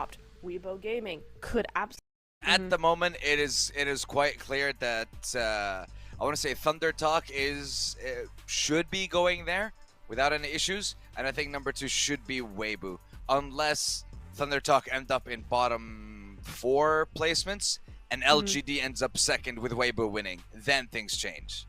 dropped. Weibo Gaming could absolutely. At the moment, it is quite clear that I want to say Thunder Talk should be going there without any issues, and I think number 2 should be Weibo, unless Thunder Talk end up in bottom 4 placements and LGD ends up second with Weibo winning. Then things change.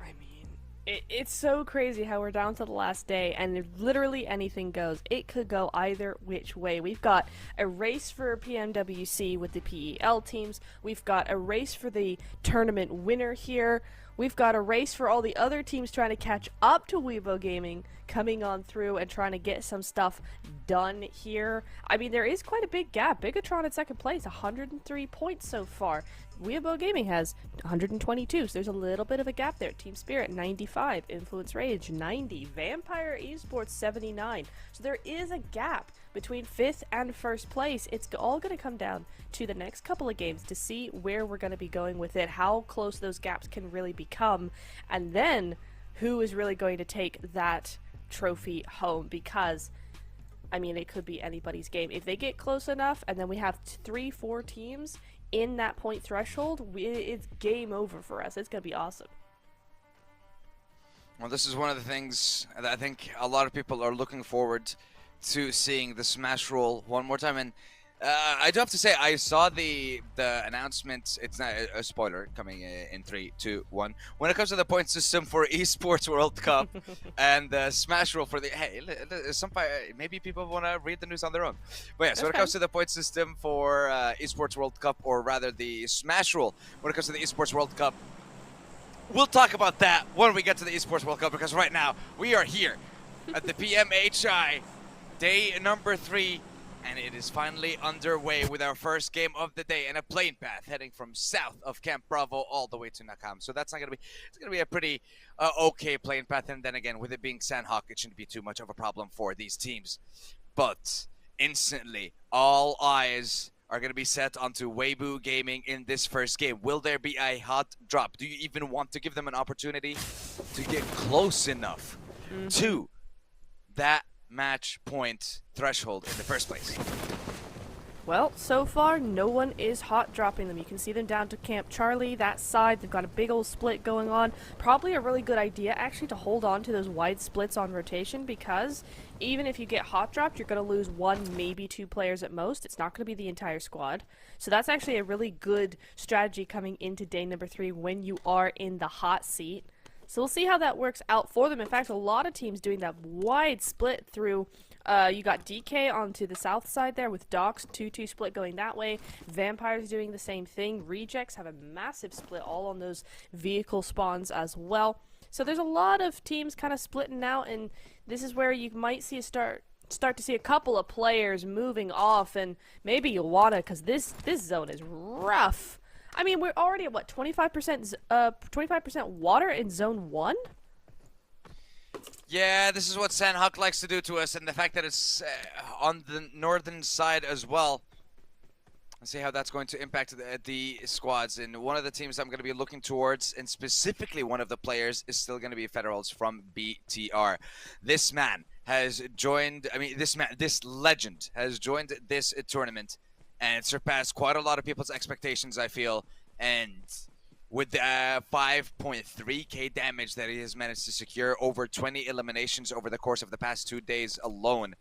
I mean, it's so crazy how we're down to the last day and literally anything goes. It could go either which way. We've got a race for PMWC with the PEL teams. We've got a race for the tournament winner here. We've got a race for all the other teams trying to catch up to Weibo Gaming, coming on through and trying to get some stuff done here. I mean, there is quite a big gap. Bigatron in second place, 103 points so far. Weibo Gaming has 122, so there's a little bit of a gap there. Team Spirit, 95. Influence Rage, 90. Vampire Esports, 79. So there is a gap between 5th and 1st place. It's all going to come down to the next couple of games to see where we're going to be going with it, how close those gaps can really become, and then who is really going to take that trophy home, because I mean, it could be anybody's game. If they get close enough and then we have 3-4 teams in that point threshold, it's game over for us. It's going to be awesome. Well, this is one of the things that I think a lot of people are looking forward to seeing the Smash roll one more time. And I do have to say, I saw the announcement. It's not a spoiler coming in 3, 2, 1. When it comes to the point system for Esports World Cup and the Smash roll for the maybe people want to read the news on their own. But yeah, so when it comes to the point system for Esports World Cup, or rather the Smash roll, when it comes to the Esports World Cup, we'll talk about that when we get to the Esports World Cup, because right now we are here at the PMHI day number 3. And it is finally underway with our first game of the day, and a plane path heading from south of Camp Bravo all the way to Nakam. So that's not gonna be, it's gonna be a pretty okay plane path. And then again, with it being Sandhawk, it shouldn't be too much of a problem for these teams. But instantly, all eyes are gonna be set onto Weibo Gaming in this first game. Will there be a hot drop? Do you even want to give them an opportunity to get close enough to that match point threshold in the first place? Well, so far, no one is hot dropping them. You can see them down to Camp Charlie, that side. They've got a big old split going on. Probably a really good idea, actually, to hold on to those wide splits on rotation, because even if you get hot dropped, you're going to lose 1, maybe 2 players at most. It's not going to be the entire squad. So that's actually a really good strategy coming into day number 3 when you are in the hot seat. So we'll see how that works out for them. In fact, a lot of teams doing that wide split through. You got DK onto the south side there with Docs, 2-2 split going that way. Vampires doing the same thing. Rejects have a massive split all on those vehicle spawns as well. So there's a lot of teams kind of splitting out, and this is where you might see start to see a couple of players moving off, and maybe you'll wanna, because this zone is rough. I mean, we're already at what, 25% water in zone 1? Yeah, this is what Sandhawk likes to do to us, and the fact that it's on the northern side as well. Let's see how that's going to impact the squads. And one of the teams I'm going to be looking towards, and specifically one of the players, is still going to be Federals from BTR. This man has joined, this legend has joined this tournament and surpassed quite a lot of people's expectations, I feel. And with the 5.3k damage that he has managed to secure, over 20 eliminations over the course of the past 2 days alone.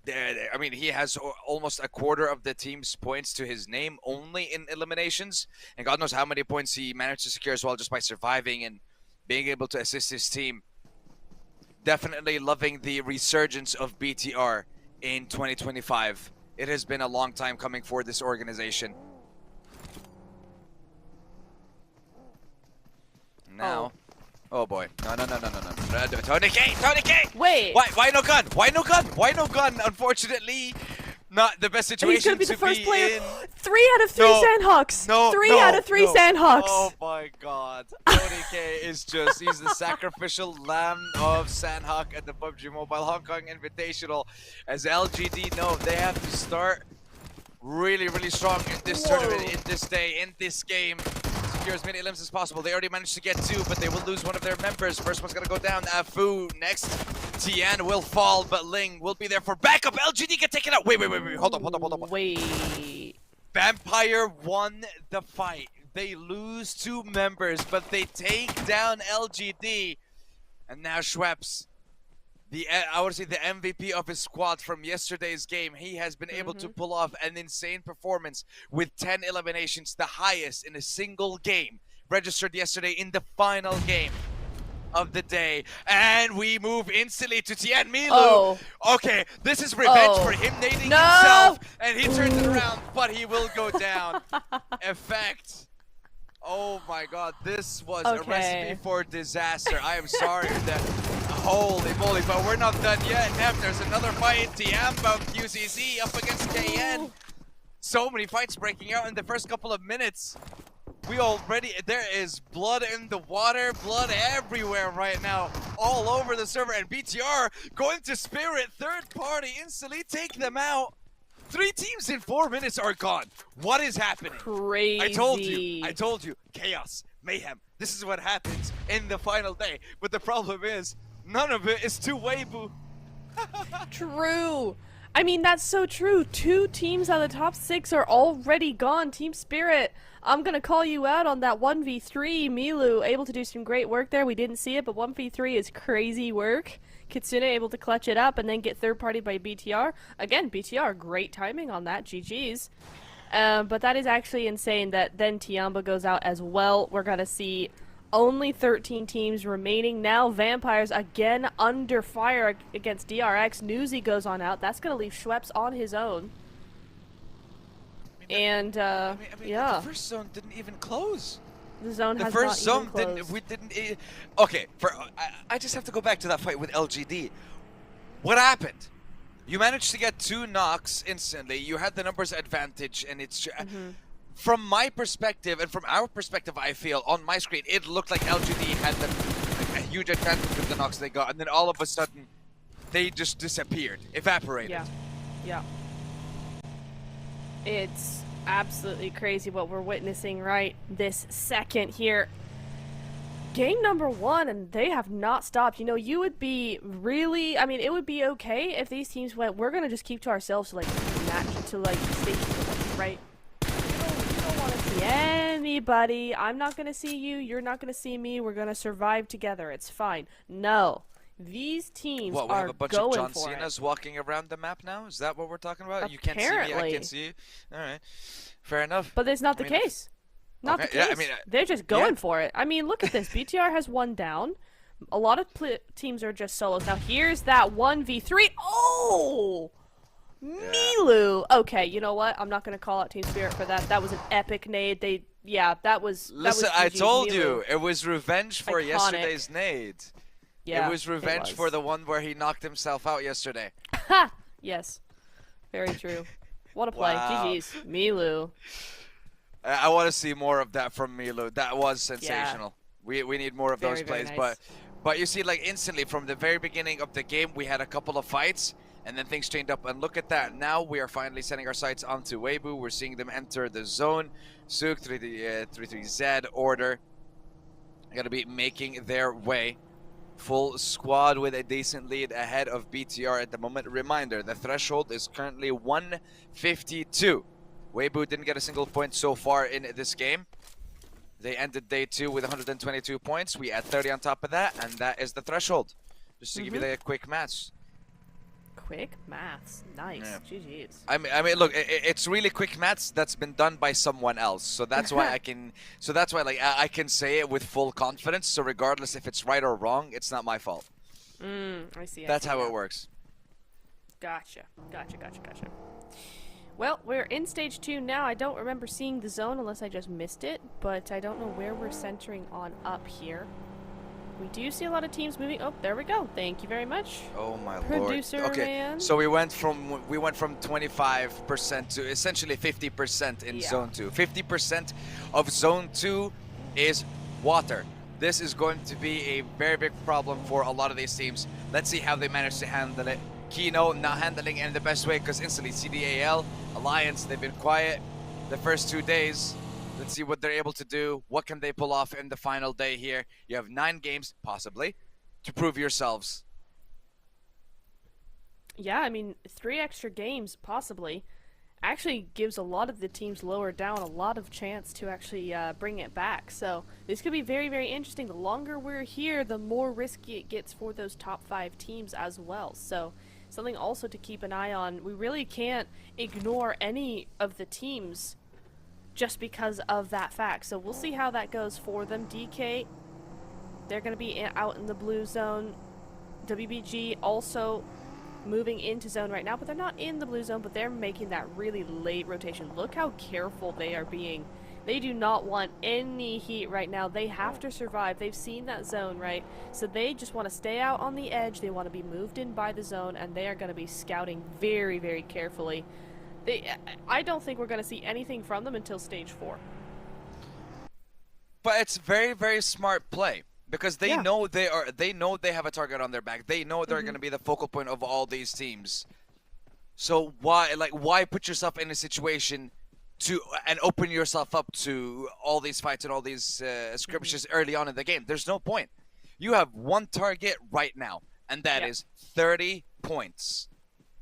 I mean, he has almost a quarter of the team's points to his name only in eliminations. And God knows how many points he managed to secure as well, just by surviving and being able to assist his team. Definitely loving the resurgence of BTR in 2025. It has been a long time coming for this organization. Now, oh boy, no, Tony K! Wait! Why no gun? Why no gun? Why no gun? Unfortunately, not the best situation He's gonna be the first player. in. 3 out of 3 Sandhawks. No, 3 out of 3 Sandhawks. Oh my God, Tony K is just—he's the sacrificial lamb of Sandhawk at the PUBG Mobile Hong Kong Invitational. As LGD know, they have to start really strong in this tournament, in this day, in this game. secure as many limbs as possible. They already managed to get 2, but they will lose one of their members. First one's gonna go down. Fu next. Tian will fall, but Ling will be there for backup. LGD get taken out. Wait. Hold up. Wait. Vampire won the fight. They lose 2 members, but they take down LGD. And now Schweppes, I would say the MVP of his squad from yesterday's game, he has been able to pull off an insane performance with 10 eliminations, the highest in a single game registered yesterday in the final game of the day. And we move instantly to Tian Milu. Oh. Okay, this is revenge for him nading himself, and he turns it around, but he will go down. Effect. Oh my god, this was a recipe for disaster. I am sorry that, holy moly, but we're not done yet. There's another fight. Tianba QCC up against KN. So many fights breaking out in the first couple of minutes. There is blood in the water, blood everywhere right now, all over the server, and BTR going to Spirit, third party, instantly take them out. 3 teams in 4 minutes are gone. What is happening? Crazy. I told you. Chaos, mayhem. This is what happens in the final day. But the problem is, none of it is to Weibo. True. I mean, that's so true. 2 teams out of the top 6 are already gone. Team Spirit, I'm going to call you out on that 1v3. Milu able to do some great work there. We didn't see it, but 1v3 is crazy work. Kitsune able to clutch it up and then get third party by BTR. Again, BTR, great timing on that. GG's. But that is actually insane that then Tianba goes out as well. We're going to see only 13 teams remaining. Now Vampires again under fire against DRX. Newsy goes on out. That's going to leave Schweppes on his own. Yeah. The first zone didn't even close. The zone the has first not zone even closed. we didn't. Okay, I just have to go back to that fight with LGD. What happened? You managed to get 2 knocks instantly. You had the numbers advantage, and it's from my perspective and from our perspective, I feel on my screen it looked like LGD had a huge advantage with the knocks they got, and then all of a sudden they just disappeared, evaporated. Yeah. It's absolutely crazy what we're witnessing right this second here. Game number 1, and they have not stopped. You know, you would be really, I mean, it would be okay if these teams went, we're going to just keep to ourselves to, like, match to, like, stage 2, right? You don't want to see anybody. I'm not going to see you. You're not going to see me. We're going to survive together. It's fine. No. These teams we have a bunch of John Cena's it. walking around the map now? Is that what we're talking about? Apparently. You can't see me, I can see you? Alright. Fair enough. But that's not the case. Not the case. Yeah, I mean, they're just going for it. I mean, look at this. BTR has 1 down. A lot of teams are just solos. Now, here's that 1v3. Oh! Milu! Okay, you know what? I'm not going to call out Team Spirit for that. That was an epic nade. That was Listen, that was I told Milu. You. It was revenge for Iconic. yesterday's nade. Yeah, it was revenge for the one where he knocked himself out yesterday. Ha! Yes. Very true. What a play. Wow. GG's. Milu. I want to see more of that from Milu. That was sensational. Yeah. We need more of those plays. Nice. But you see, like, instantly from the very beginning of the game, we had a couple of fights, and then things changed up. And look at that. Now we are finally setting our sights onto Weibo. We're seeing them enter the zone. Suk, 3-3-Z, Order. Going to be making their way. Full squad with a decent lead ahead of BTR at the moment. Reminder, the threshold is currently 152. Weibo didn't get a single point so far in this game. They ended day 2 with 122 points. We add 30 on top of that, and that is the threshold. Just to give you the quick maths. Quick maths. Nice. Yeah. GG's. I mean, look, it's really quick maths that's been done by someone else. So that's why I can. So that's why, like, I can say it with full confidence. So regardless if it's right or wrong, it's not my fault. I see. That's how it works. Gotcha. Well, we're in stage 2 now. I don't remember seeing the zone unless I just missed it, but I don't know where we're centering on up here. We do see a lot of teams moving. Oh, there we go. Thank you very much. Oh my Producer lord. Okay, man. so we went from 25% to essentially 50% in zone 2. 50% of zone 2 is water. This is going to be a very big problem for a lot of these teams. Let's see how they manage to handle it. Kino not handling it in the best way because instantly CDAL, Alliance, they've been quiet the first 2 days. Let's see what they're able to do. What can they pull off in the final day here? You have 9 games, possibly, to prove yourselves. Yeah, I mean, 3 extra games, possibly, actually gives a lot of the teams lower down a lot of chance to actually bring it back. So this could be very, very interesting. The longer we're here, the more risky it gets for those top 5 teams as well. So something also to keep an eye on. We really can't ignore any of the teams just because of that fact. So we'll see how that goes for them. DK, they're going to be out in the blue zone. WBG also moving into zone right now, but they're not in the blue zone, but they're making that really late rotation. Look how careful they are being. They do not want any heat right now. They have to survive. They've seen that zone, right? So they just want to stay out on the edge. They want to be moved in by the zone, and they are going to be scouting very, very carefully. I don't think we're going to see anything from them until stage 4. But it's very, very smart play. Because they know they know they have a target on their back. They know they're going to be the focal point of all these teams. So why put yourself in a situation and open yourself up to all these fights and all these skirmishes early on in the game? There's no point. You have one target right now, and that is 30 points.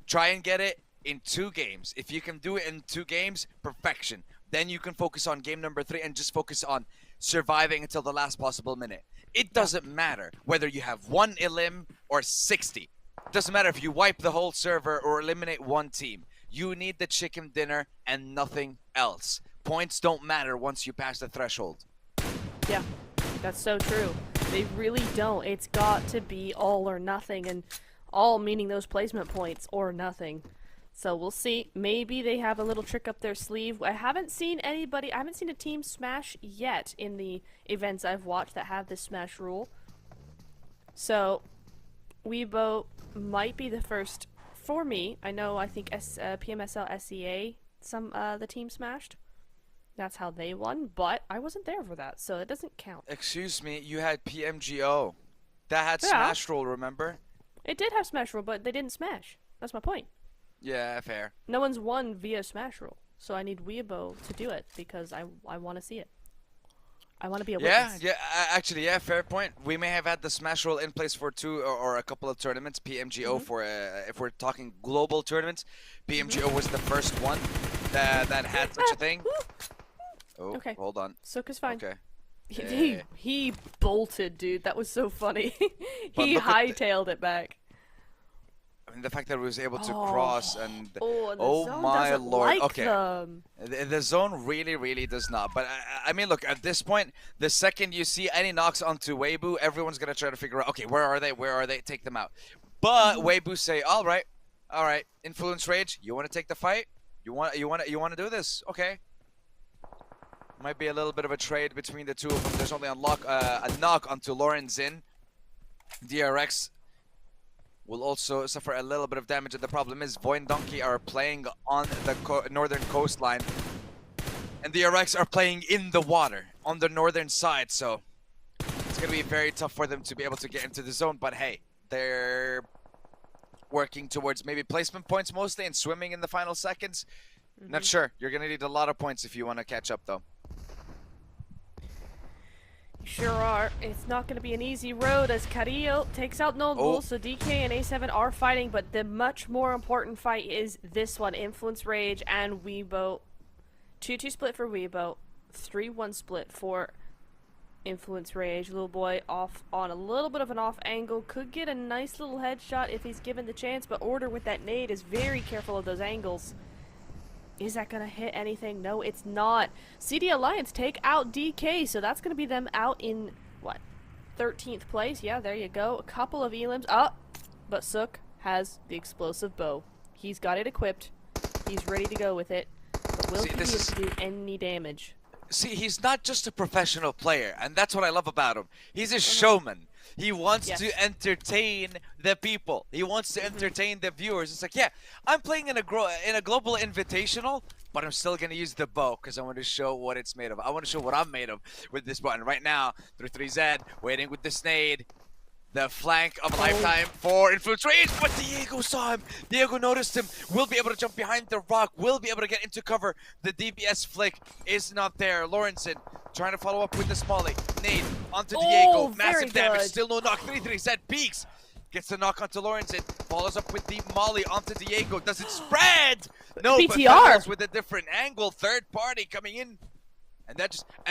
Try and get it in 2 games. If you can do it in 2 games, perfection. Then you can focus on game number 3 and just focus on surviving until the last possible minute. It doesn't matter whether you have 1 elim or 60. It doesn't matter if you wipe the whole server or eliminate 1 team. You need the chicken dinner and nothing else. Points don't matter once you pass the threshold. Yeah, that's so true. They really don't. It's got to be all or nothing, and all meaning those placement points or nothing. So we'll see. Maybe they have a little trick up their sleeve. I haven't seen a team smash yet in the events I've watched that have this smash rule. So Weibo might be the first for me. I think PMSL SEA, the team smashed. That's how they won, but I wasn't there for that, so it doesn't count. Excuse me, you had PMGO. That had smash rule, remember? It did have smash rule, but they didn't smash. That's my point. Yeah, fair. No one's won via smash rule, so I need Weibo to do it because I want to see it. I want to be a witness. Actually, fair point. We may have had the smash rule in place for 2 or a couple of tournaments. PMGO for if we're talking global tournaments, PMGO was the first one that had such a thing. Oh, okay. Hold on. Sook is fine. Okay. He bolted, dude. That was so funny. He hightailed it back. I mean, the fact that he was able to cross and zone my doesn't lord. like Okay. them. The zone really, really does not. But I mean, look, at this point, the second you see any knocks onto Weibo, everyone's gonna try to figure out, okay, where are they? Where are they? Take them out. But Weibo say, all right, Influence Rage, you want to take the fight? You want to do this? Okay. Might be a little bit of a trade between the two of them. There's only a knock onto Lauren Zin. DRX will also suffer a little bit of damage, and the problem is Void Donkey are playing on the northern coastline, and the DRX are playing in the water on the northern side, so it's going to be very tough for them to be able to get into the zone, but hey, they're working towards maybe placement points mostly and swimming in the final seconds. Not sure. You're going to need a lot of points if you want to catch up, though. Sure are. It's not going to be an easy road as Carrillo takes out Noble, so DK and A7 are fighting, but the much more important fight is this one, Influence Rage and Weibo. 2-2 split for Weibo, 3-1 split for Influence Rage. Little boy off on a little bit of an off angle, could get a nice little headshot if he's given the chance, but Order with that nade is very careful of those angles. Is that going to hit anything? No, it's not. CD Alliance take out DK, so that's going to be them out in, what, 13th place? Yeah, there you go. A couple of elims. But Sook has the explosive bow. He's got it equipped. He's ready to go with it. But will he be able to do any damage? See, he's not just a professional player, and that's what I love about him. He's a showman. He wants to entertain the people. He wants to entertain the viewers. It's like, yeah, I'm playing in a global invitational, but I'm still going to use the bow because I want to show what it's made of. I want to show what I'm made of with this button. Right now, 3-3Z, waiting with the snade. the flank of a lifetime for Influence Rage, but Diego saw him. Diego noticed him. Will be able to jump behind the rock. Will be able to get into cover. The DBS flick is not there. Lawrenson trying to follow up with the Smalley. Nade onto Diego. Massive damage. Still no knock. 3-3 set. Peaks. Gets the knock onto Lawrenson. Follows up with the Molly onto Diego. Does it spread? No, BTR. but with a different angle. Third party coming in. And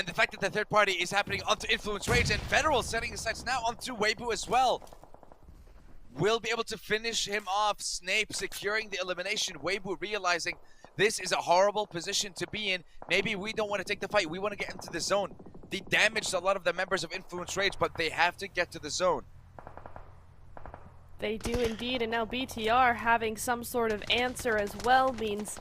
the fact that the third party is happening onto Influence Rage, and Federal setting his sights now onto Weibo as well. Will be able to finish him off. Snape securing the elimination. Weibo realizing this is a horrible position to be in. Maybe we don't want to take the fight. We want to get into the zone. They damaged a lot of the members of Influence Rage, but they have to get to the zone. They do indeed, and now BTR having some sort of answer as well means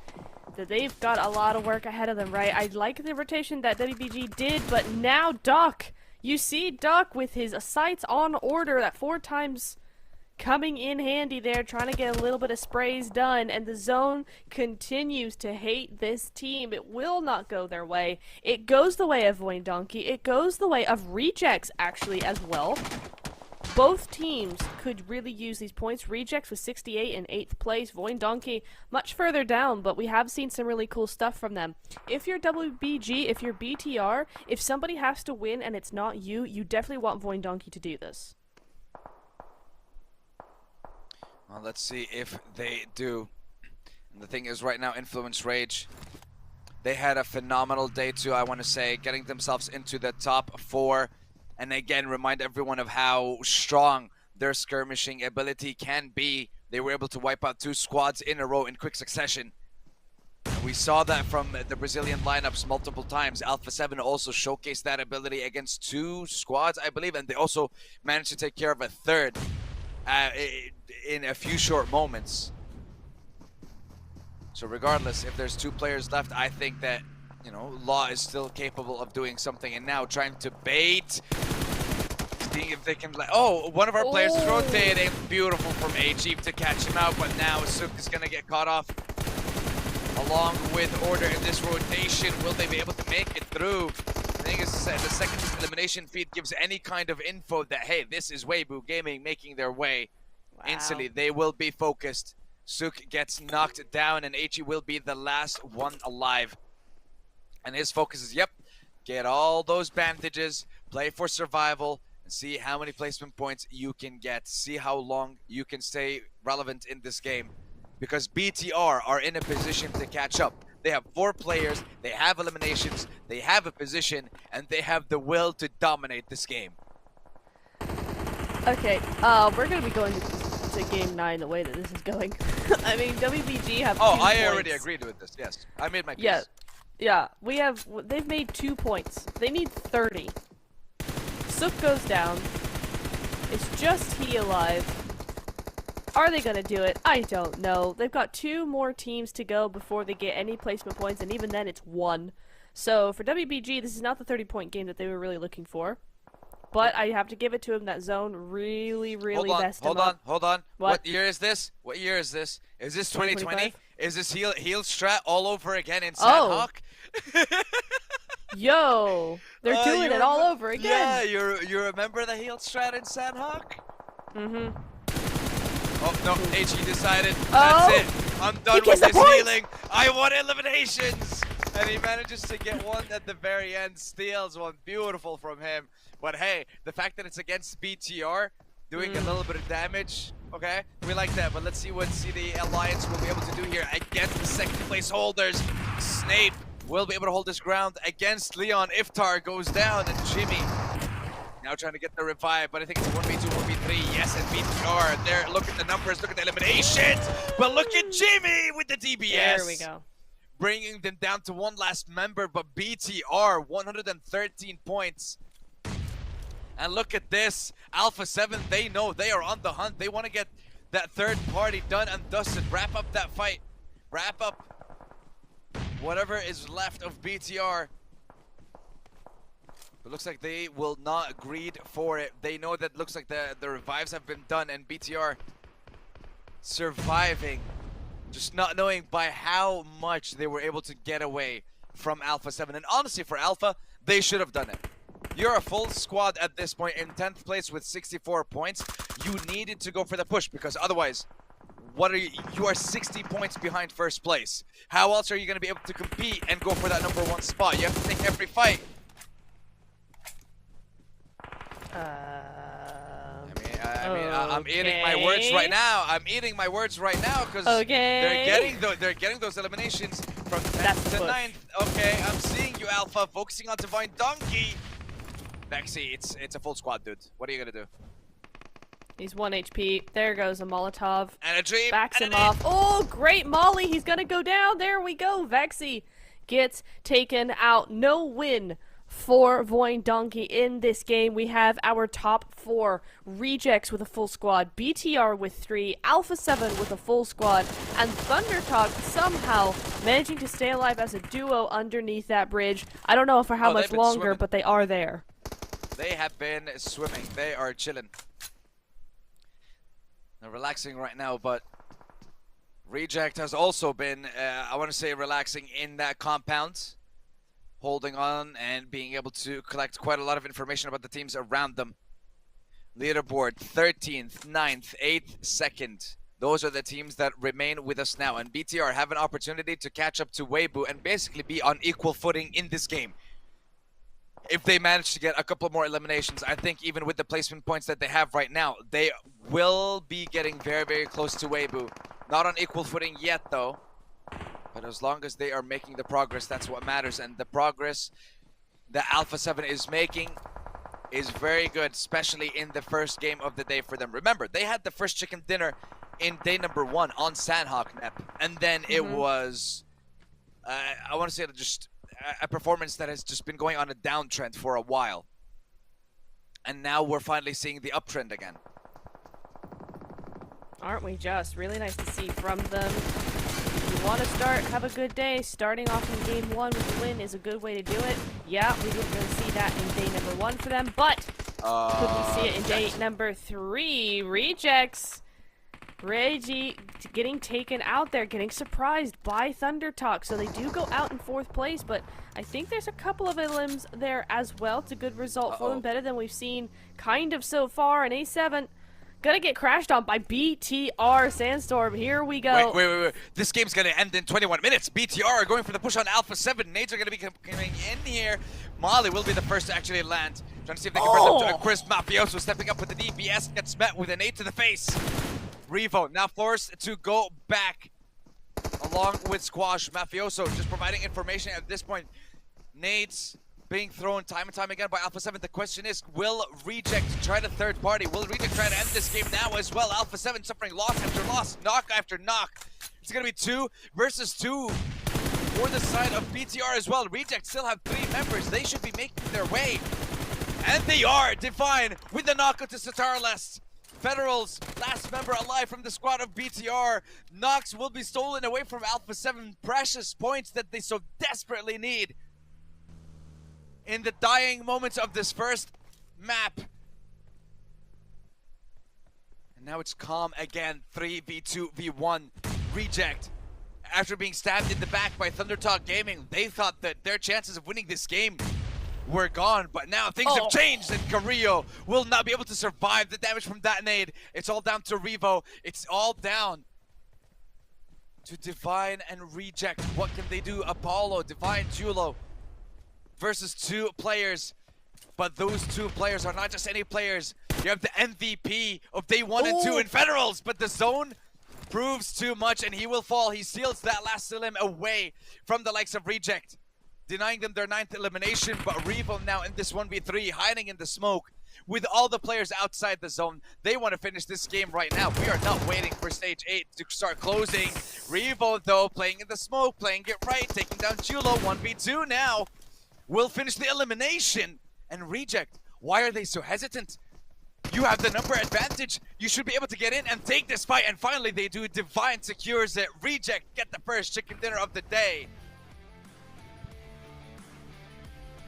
that they've got a lot of work ahead of them, right? I like the rotation that WBG did, but now Doc, you see Doc with his sights on order at 4 times coming in handy there, trying to get a little bit of sprays done, and the zone continues to hate this team. It will not go their way. It goes the way of Voin Donkey. It goes the way of Rejects, actually, as well. Both teams could really use these points. Rejects with 68 in 8th place. Voin Donkey much further down, but we have seen some really cool stuff from them. If you're WBG, if you're BTR, if somebody has to win and it's not you, you definitely want Voin Donkey to do this. Well, let's see if they do. And the thing is, right now, Influence Rage, they had a phenomenal day too, I want to say, getting themselves into the top 4. And again, remind everyone of how strong their skirmishing ability can be. They were able to wipe out 2 squads in a row in quick succession. And we saw that from the Brazilian lineups multiple times. Alpha 7 also showcased that ability against 2 squads, I believe, and they also managed to take care of a third in a few short moments. So regardless, if there's 2 players left, I think that, you know, Law is still capable of doing something, and now trying to bait. Seeing if they can one of our players is rotating. Beautiful from A-Chief to catch him out, but now Sook is gonna get caught off along with Order in this rotation. Will they be able to make it through? The thing is, the second elimination feed gives any kind of info that, hey, this is Weibo Gaming making their way. Wow. Instantly, they will be focused. Sook gets knocked down, and H will be the last one alive. And his focus is, yep, get all those bandages, play for survival, and see how many placement points you can get. See how long you can stay relevant in this game. Because BTR are in a position to catch up. They have 4 players, they have eliminations, they have a position, and they have the will to dominate this game. Okay, we're going to be going to Game 9 the way that this is going. I mean, WBG have 2 I points. already agreed with this, yes. I made my piece. Yeah, they've made 2 points. They need 30. Sook goes down. It's just he alive. Are they gonna do it? I don't know. They've got 2 more teams to go before they get any placement points, and even then it's 1. So for WBG, this is not the 30-point game that they were really looking for. But I have to give it to him, that zone really messed him up. Hold on. What year is this? What year is this? Is this 2020? Is this heel strat all over again in Sandhawk? Yo, they're doing it all over again. Yeah, you remember the heel strat in Sandhawk? Mm-hmm. Oh no, HE decided. That's it. I'm done with this healing. I want eliminations. And he manages to get one at the very end. Steals one. Beautiful from him. But hey, the fact that it's against BTR, doing a little bit of damage, okay, we like that. But let's see what CD Alliance will be able to do here against the second place holders. Snape will be able to hold his ground against Leon. Iftar goes down, and Jimmy now trying to get the revive, but I think it's 1v2, 1v3. Yes, and BTR there. Look at the numbers, look at the eliminations. But look at Jimmy with the DBS. There we go. Bringing them down to 1 last member, but BTR 113 points. And look at this, Alpha 7, they know they are on the hunt. They want to get that third party done and dusted. Wrap up that fight. Wrap up whatever is left of BTR. It looks like they will not greed for it. They know that looks like the revives have been done, and BTR surviving. Just not knowing by how much they were able to get away from Alpha 7. And honestly, for Alpha, they should have done it. You're a full squad at this point in 10th place with 64 points. You needed to go for the push because otherwise, what are you are 60 points behind first place. How else are you going to be able to compete and go for that #1 spot? You have to take every fight. I'm eating my words right now. I'm eating my words right now because they're getting those eliminations from 10th to 9th. Okay, I'm seeing you, Alpha, focusing on Divine Donkey. Vexy, it's a full squad, dude. What are you gonna do? He's 1 HP. There goes a Molotov. And a dream. Backs him off. Oh, great Molly. He's gonna go down. There we go. Vexy gets taken out. No win for Voin Donkey in this game. We have our top 4 rejects with a full squad, BTR with 3, Alpha 7 with a full squad, and Thundertalk somehow managing to stay alive as a duo underneath that bridge. I don't know for how much longer, but they are there. They have been swimming. They are chilling. They're relaxing right now, but Reject has also been, I want to say, relaxing in that compound, holding on and being able to collect quite a lot of information about the teams around them. Leaderboard, 13th, 9th, 8th, 2nd. Those are the teams that remain with us now, and BTR have an opportunity to catch up to Weibo and basically be on equal footing in this game. If they manage to get a couple more eliminations, I think even with the placement points that they have right now, they will be getting very, very close to Weibo. Not on equal footing yet, though. But as long as they are making the progress, that's what matters. And the progress that Alpha 7 is making is very good, especially in the first game of the day for them. Remember, they had the first chicken dinner in day #1 on Sandhawk map. And then it was, I want to say, just a performance that has just been going on a downtrend for a while. And now we're finally seeing the uptrend again. Aren't we just? Really nice to see from them. If you want to start, have a good day. Starting off in game 1 with a win is a good way to do it. Yeah, we didn't really see that in day #1 for them, but could we see it in day #3? Rejects. Reggie getting taken out there, getting surprised by Thundertalk. So they do go out in 4th place, but I think there's a couple of elims there as well. It's a good result for them, better than we've seen kind of so far. And A7 gonna get crashed on by BTR Sandstorm. Here we go. Wait. This game's gonna end in 21 minutes. BTR are going for the push on Alpha 7. Nades are gonna be coming in here. Molly will be the first to actually land. Trying to see if they can bring them to Chris Mafioso stepping up with the DPS. Gets met with a nade to the face. Revo now forced to go back along with Squash. Mafioso just providing information at this point. Nades being thrown time and time again by Alpha 7. The question is, will Reject try to third party? Will Reject try to end this game now as well? Alpha 7 suffering loss after loss, knock after knock. It's going to be 2 versus 2 for the side of BTR as well. Reject still have 3 members. They should be making their way. And they are. Divine with the knockout to Satarlest. Federal's last member alive from the squad of BTR. Nox will be stolen away from Alpha 7. Precious points that they so desperately need in the dying moments of this first map. And now it's calm again. 3v2v1. Reject. After being stabbed in the back by Thundertalk Gaming, they thought that their chances of winning this game were gone, but now things have changed and Carrillo will not be able to survive the damage from that nade. It's all down to Revo. It's all down to Divine and Reject. What can they do? Apollo, Divine, Julo versus 2 players. But those 2 players are not just any players. You have the MVP of day 1 and 2 in Federals, but the zone proves too much and he will fall. He seals that last elim away from the likes of Reject, denying them their 9th elimination. But Revo now in this 1v3, hiding in the smoke with all the players outside the zone. They want to finish this game right now. We are not waiting for stage 8 to start closing. Revo, though, playing in the smoke, playing it right, taking down Julo. 1v2 now. Will finish the elimination. And Reject, why are they so hesitant? You have the number advantage. You should be able to get in and take this fight. And finally they do. Divine secures it. Reject get the first chicken dinner of the day.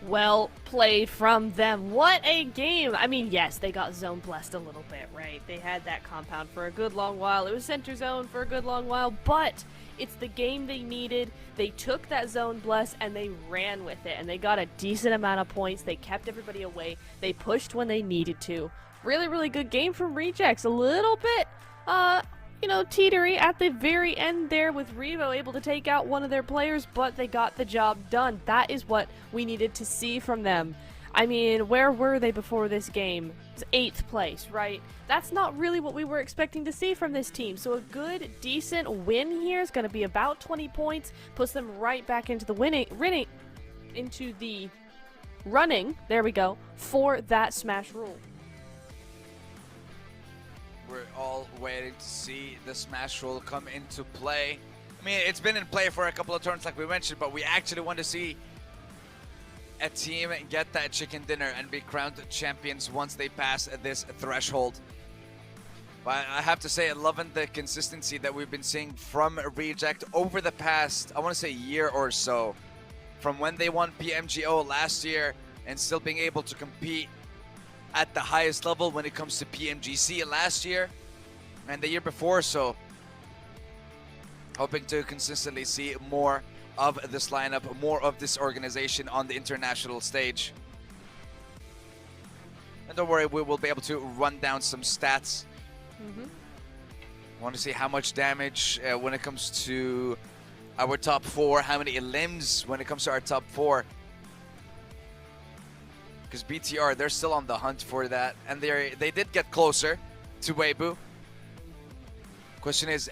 Well played from them. What a game. I mean, yes, they got zone blessed a little bit, right? They had that compound for a good long while. It was center zone for a good long while, but It's the game they needed. They took that zone bless and they ran with it, and they got a decent amount of points. They kept everybody away. They pushed when they needed to. Really, really good game from Rejects. A little bit, teetery at the very end there with Revo able to take out one of their players, but they got the job done. That is what we needed to see from them. I mean, where were they before this game? It's 8th place, right? That's not really what we were expecting to see from this team. So a good, decent win here is going to be about 20 points, puts them right back into the running, there we go, for that Smash rule. We're all waiting to see the Smash rule come into play. I mean, it's been in play for a couple of turns like we mentioned, but we actually want to see a team get that chicken dinner and be crowned champions once they pass this threshold. But I have to say, I'm loving the consistency that we've been seeing from Reject over the past, I want to say, year or so. From when they won PMGO last year and still being able to compete at the highest level when it comes to PMGC last year and the year before. So hoping to consistently see more of this lineup, more of this organization on the international stage. And don't worry, we will be able to run down some stats. I want to see how much damage when it comes to our top 4, how many limbs when it comes to our top 4. Because BTR, they're still on the hunt for that, and they did get closer to Weibo. Question is,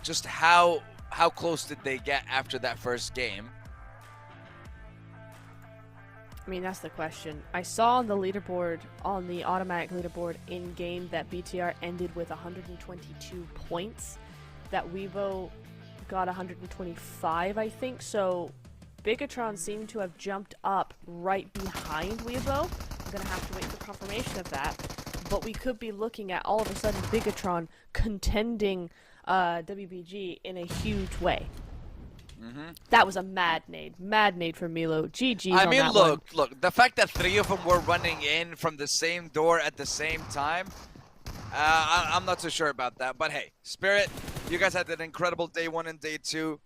just how close did they get after that first game? I mean, that's the question. I saw on the leaderboard, on the automatic leaderboard in-game, that BTR ended with 122 points, that Weibo got 125, I think, so Bigatron seemed to have jumped up right behind Weibo. I'm going to have to wait for confirmation of that, but we could be looking at, all of a sudden, Bigatron contending WBG in a huge way. That was a mad nade from Milo. GG's I on mean, that one. look, the fact that 3 of them were running in from the same door at the same time, I'm not so sure about that. But hey, Spirit, you guys had an incredible day 1 and day 2.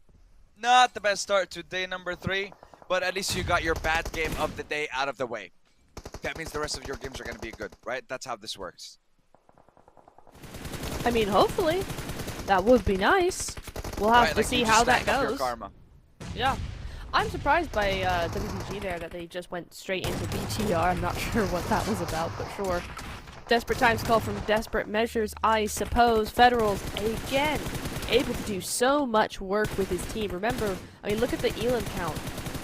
Not the best start to day number 3, but at least you got your bad game of the day out of the way. That means the rest of your games are going to be good, right? That's how this works. I mean, hopefully. That would be nice. We'll have to see how that goes. Karma. Yeah. I'm surprised by WBG there that they just went straight into BTR. I'm not sure what that was about, but sure. Desperate times call from desperate measures, I suppose. Federals, again, able to do so much work with his team. Remember, I mean, look at the Elim count.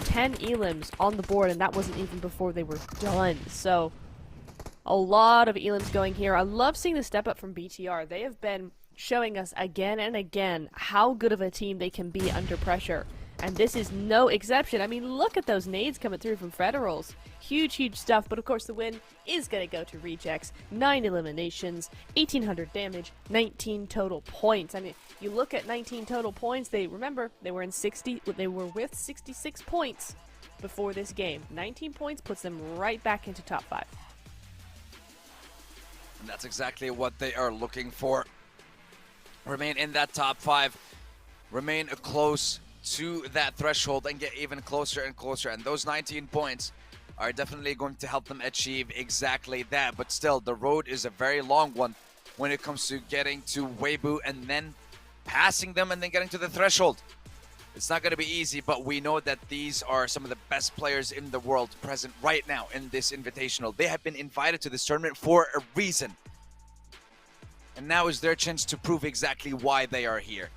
10 Elims on the board, and that wasn't even before they were done. So, a lot of Elims going here. I love seeing the step up from BTR. They have been showing us again and again how good of a team they can be under pressure. And this is no exception. I mean, look at those nades coming through from Federals. Huge, huge stuff. But of course, the win is going to go to Rejects. 9 eliminations, 1,800 damage, 19 total points. I mean, you look at 19 total points. Remember, they were with 66 points before this game. 19 points puts them right back into top 5. And that's exactly what they are looking for. Remain in that top 5. Remain close to that threshold and get even closer and closer. And those 19 points are definitely going to help them achieve exactly that. But still, the road is a very long one when it comes to getting to Weibo and then passing them and then getting to the threshold. It's not going to be easy, but we know that these are some of the best players in the world present right now in this Invitational. They have been invited to this tournament for a reason. And now is their chance to prove exactly why they are here.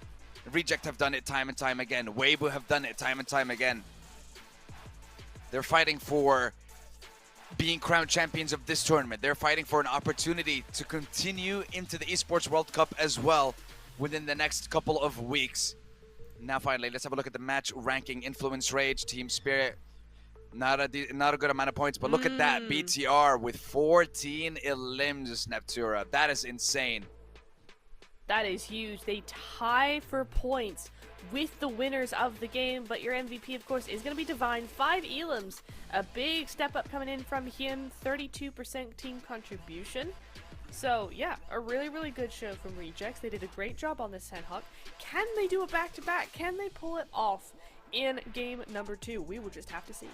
Reject have done it time and time again. Weibo have done it time and time again. They're fighting for being crowned champions of this tournament. They're fighting for an opportunity to continue into the Esports World Cup as well within the next couple of weeks. Now finally, let's have a look at the match ranking. Influence Rage, Team Spirit. Not a good amount of points, but look at that. BTR with 14 elims, Neptura. That is insane. That is huge. They tie for points with the winners of the game, but your MVP, of course, is going to be Divine. 5 elims. A big step up coming in from him. 32% team contribution. So yeah, a really, really good show from Rejects. They did a great job on this Sandhawk. Can they do a back-to-back? Can they pull it off in game number 2? We will just have to see.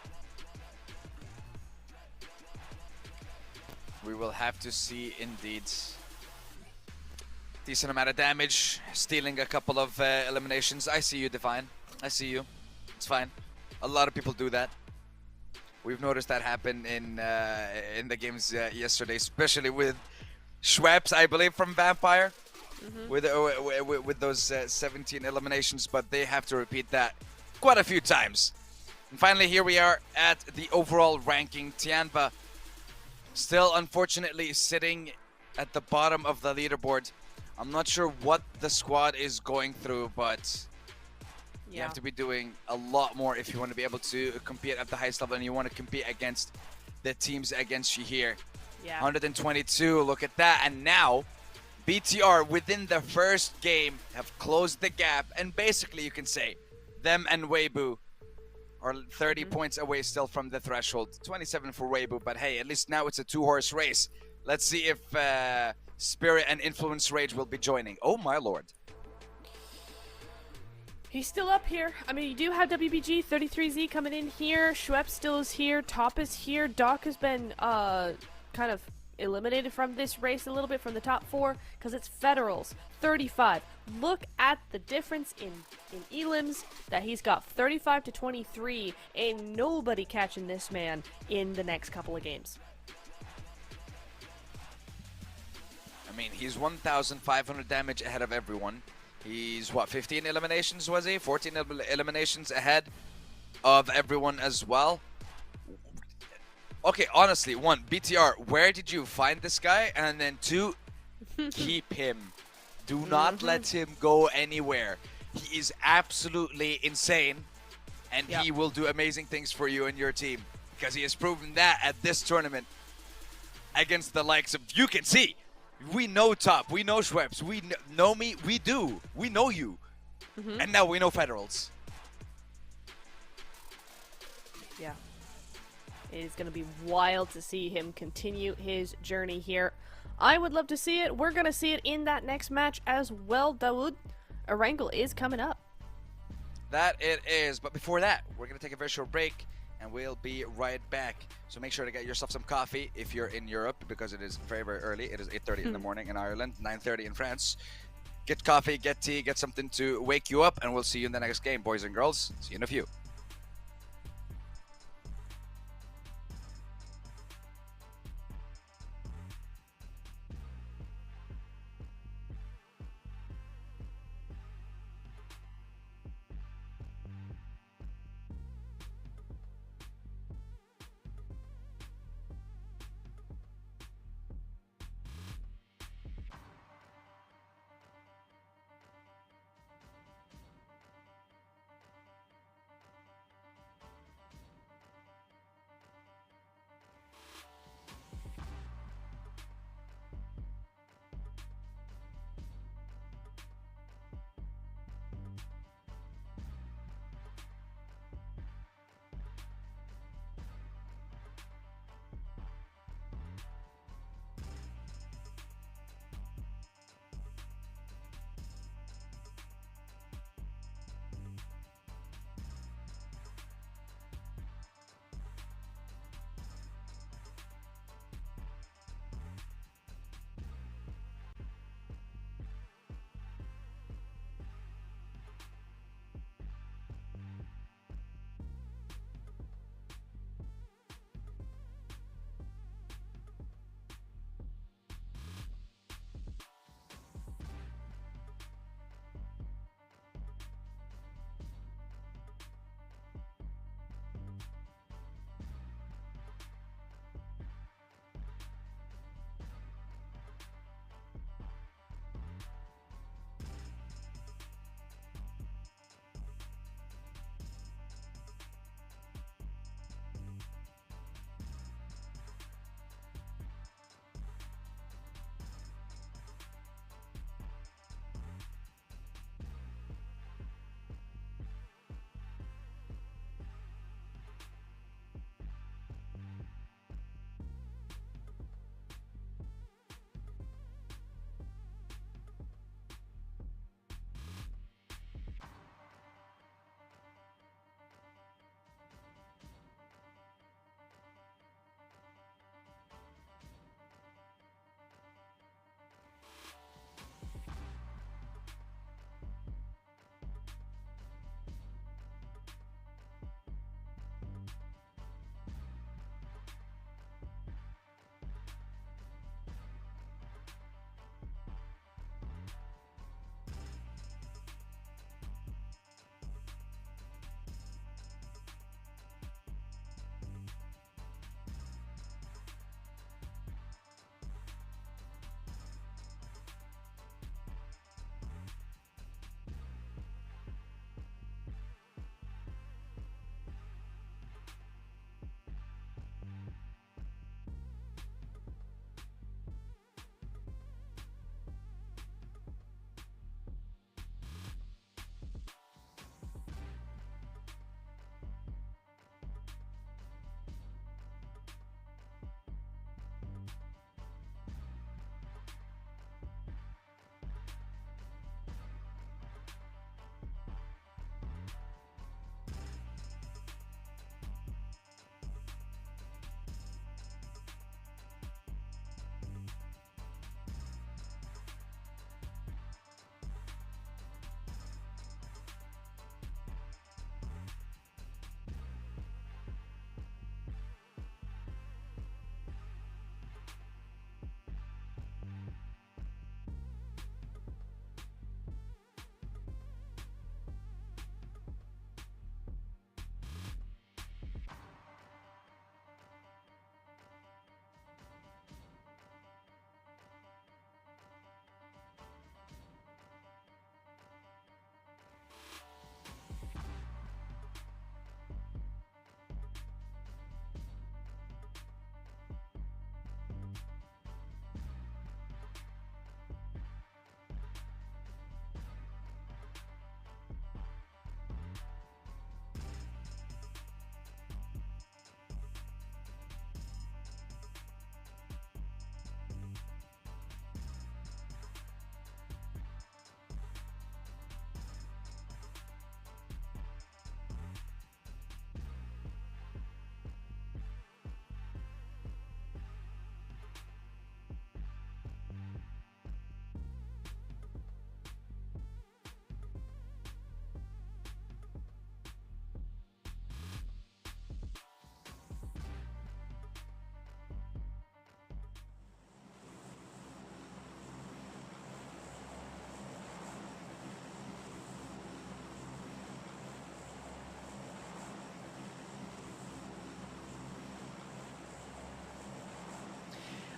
We will have to see indeed. Decent amount of damage, stealing a couple of eliminations. I see you, Divine. I see you. It's fine. A lot of people do that. We've noticed that happen in the games yesterday, especially with Schweppes, I believe, from Vampire, with those 17 eliminations. But they have to repeat that quite a few times. And finally, here we are at the overall ranking. Tianba still, unfortunately, sitting at the bottom of the leaderboard. I'm not sure what the squad is going through, but you have to be doing a lot more if you want to be able to compete at the highest level, and you want to compete against the teams against you here. Yeah. 122, look at that. And now, BTR, within the first game, have closed the gap. And basically, you can say, them and Weibo are 30 points away still from the threshold. 27 for Weibo, but hey, at least now it's a 2-horse race. Let's see if Spirit and Influence Rage will be joining. Oh my lord. He's still up here. I mean, you do have WBG 33Z coming in here. Schweppes still is here. Top is here. Doc has been kind of eliminated from this race a little bit from the top 4 because it's Federals 35. Look at the difference in elims that he's got. 35 to 23. Ain't nobody catching this man in the next couple of games. I mean, he's 1,500 damage ahead of everyone. He's, what, 15 eliminations, was he? 14 eliminations ahead of everyone as well. Okay, honestly, 1, BTR, where did you find this guy? And then 2, keep him. Do not let him go anywhere. He is absolutely insane, and he will do amazing things for you and your team, because he has proven that at this tournament against the likes of, you can see, we know Top, we know Schweppes, we know me, we do. We know you. And now we know Federals. Yeah. It is going to be wild to see him continue his journey here. I would love to see it. We're going to see it in that next match as well, Dawood. A wrangle is coming up. That it is. But before that, we're going to take a very short break, and we'll be right back. So make sure to get yourself some coffee if you're in Europe, because it is very, very early. It is 8:30 in the morning in Ireland, 9:30 in France. Get coffee, get tea, get something to wake you up, and we'll see you in the next game, boys and girls. See you in a few.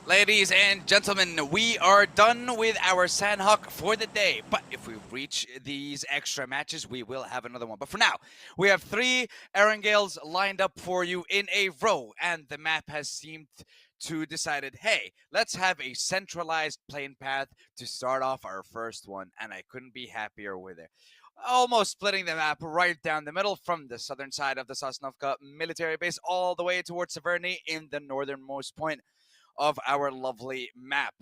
Ladies and gentlemen, we are done with our Sandhawk for the day. But if we reach these extra matches, we will have another one. But for now, we have 3 Erangales lined up for you in a row. And the map has seemed to decided, hey, let's have a centralized plane path to start off our first one. And I couldn't be happier with it. Almost splitting the map right down the middle from the southern side of the Sosnovka military base all the way towards Severny in the northernmost point of our lovely map.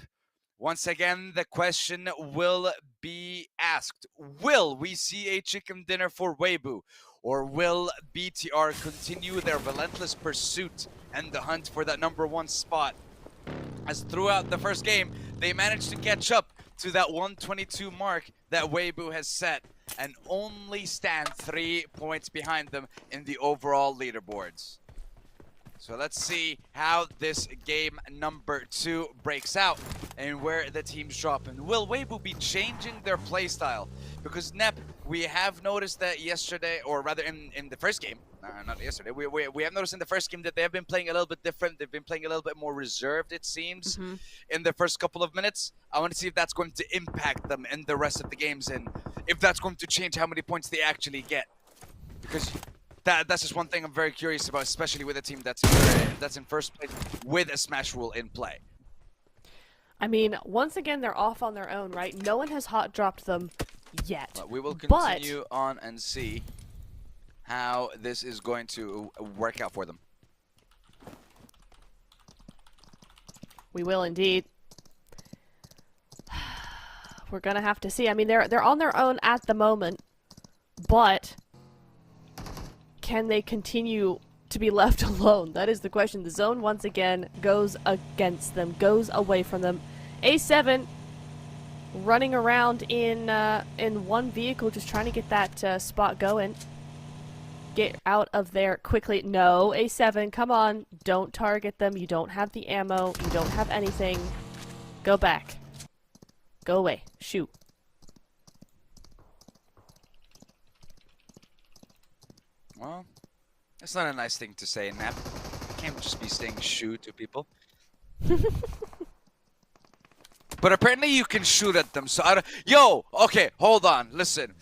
Once again, the question will be asked. Will we see a chicken dinner for Weibo? Or will BTR continue their relentless pursuit and the hunt for that #1 spot? As throughout the first game, they managed to catch up to that 122 mark that Weibo has set and only stand 3 points behind them in the overall leaderboards. So let's see how this game #2 breaks out and where the teams drop. And will Weibo be changing their playstyle? Because Nep, we have noticed that yesterday, or rather in the first game, not yesterday, we have noticed in the first game that they have been playing a little bit different. They've been playing a little bit more reserved, it seems, in the first couple of minutes. I want to see if that's going to impact them in the rest of the games and if that's going to change how many points they actually get. Because that's just one thing I'm very curious about, especially with a team that's in first place with a Smash rule in play. I mean, once again, they're off on their own, right? No one has hot dropped them yet. But we will continue on and see how this is going to work out for them. We will indeed. We're gonna have to see. I mean, they're on their own at the moment, but can they continue to be left alone? That is the question. The zone once again goes against them, goes away from them. A7 running around in one vehicle, just trying to get that spot going. Get out of there quickly. No, A7, come on. Don't target them. You don't have the ammo. You don't have anything. Go back. Go away. Shoot. Well, that's not a nice thing to say, Nap. You can't just be saying shoot to people. But apparently you can shoot at them, so I don't... Yo! Okay, hold on, listen.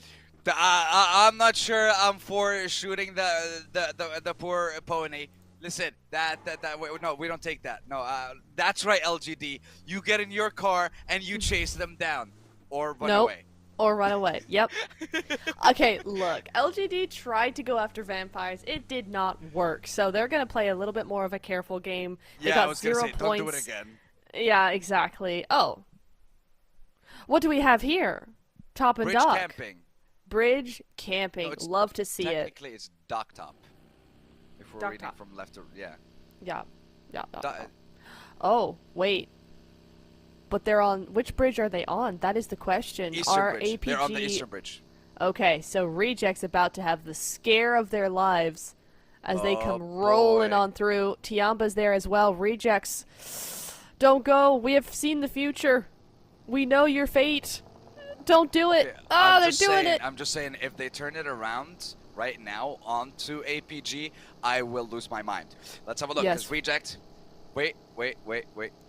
I'm not sure I'm for shooting the poor pony. Listen, no, we don't take that. No, that's right, LGD. You get in your car and you chase them down. Or run away. Or run away. Yep. Okay, look. LGD tried to go after vampires. It did not work. So they're going to play a little bit more of a careful game. They got I was 0 gonna say, points. don't do it again. Yeah, exactly. Oh. What do we have here? Top and Bridge dock. camping. Bridge camping. No, love to see it. Technically, it's dock top. If we're Dock reading top. from left to... Yeah. Yeah. Yeah. Do- Oh, wait. But they're on... Which bridge are they on? That is the question. Eastern Bridge. They're on the Eastern Bridge. Okay, so Reject's about to have the scare of their lives as they come Oh, rolling boy. on through. Tiamba's there as well. Rejects, don't go. We have seen the future. We know your fate. Don't do it. Okay, Ah, I'm they're just doing saying, it. I'm just saying, if they turn it around right now onto APG, I will lose my mind. Let's have a look. Yes. Because Reject... Wait.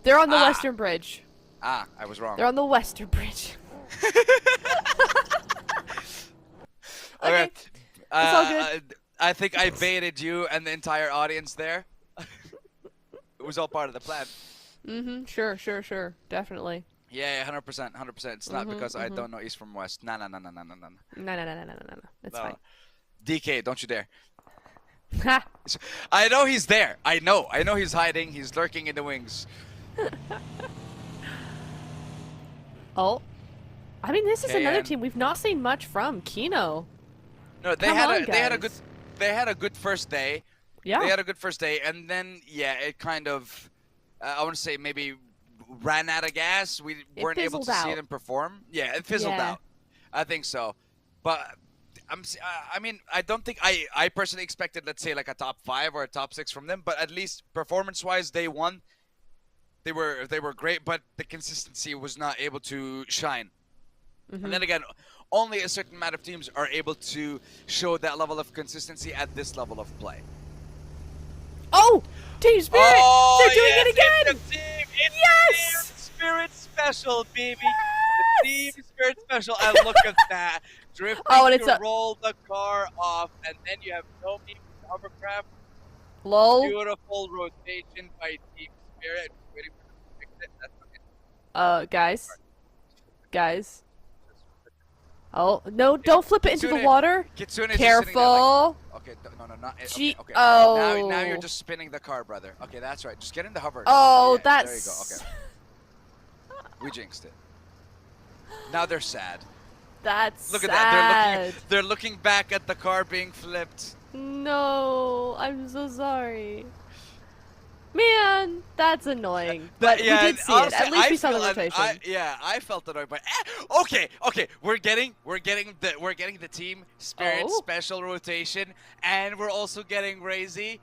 They're on the Western Bridge. Ah, I was wrong. They're on the Western Bridge. Okay. It's all good. I think I baited you and the entire audience there. It was all part of the plan. Mm-hmm. Sure. Definitely. Yeah, 100%. It's not because I don't know east from west. No. No. It's fine. DK, don't you dare. Ha! I know he's there. I know he's hiding. He's lurking in the wings. Oh. I mean, this is another KN. team we've not seen much from. Kino. No, they Come had on, they had a good first day. Yeah. They had a good first day, and then it kind of I want to say maybe ran out of gas. We weren't able to see them perform. Yeah, it fizzled out. I think so. But I mean, I don't think I personally expected, let's say, like a top 5 or a top 6 from them, but at least performance-wise, they won. They were great, but the consistency was not able to shine. And then again, only a certain amount of teams are able to show that level of consistency at this level of play. Oh! Team Spirit! Oh, They're doing it again! It's Team Yes! Spirit Special, baby. The Team Spirit Special. And look at that. Drifting Oh, and it's to a roll the car off. And then you have no me with the hovercraft. lol. Beautiful rotation by Team Spirit. Just waiting for them to fix it. That's okay. Guys. Guys. Oh, no, don't flip it into the water. Kitsune is just sitting there like, Careful. okay, no, not it. Gee, Okay, okay. oh. Now you're just spinning the car, brother. Okay, that's right. Just get in the hover. Oh, Yeah, that's... there you go. Okay. We jinxed it. Now they're sad. That's Look at sad. that. They're looking back at the car being flipped. No, I'm so sorry. Man, that's annoying. But Yeah, we did see honestly, it. At least we saw the feel- rotation. I felt annoyed, but okay. We're getting the Team Spirit special rotation, and we're also getting Razy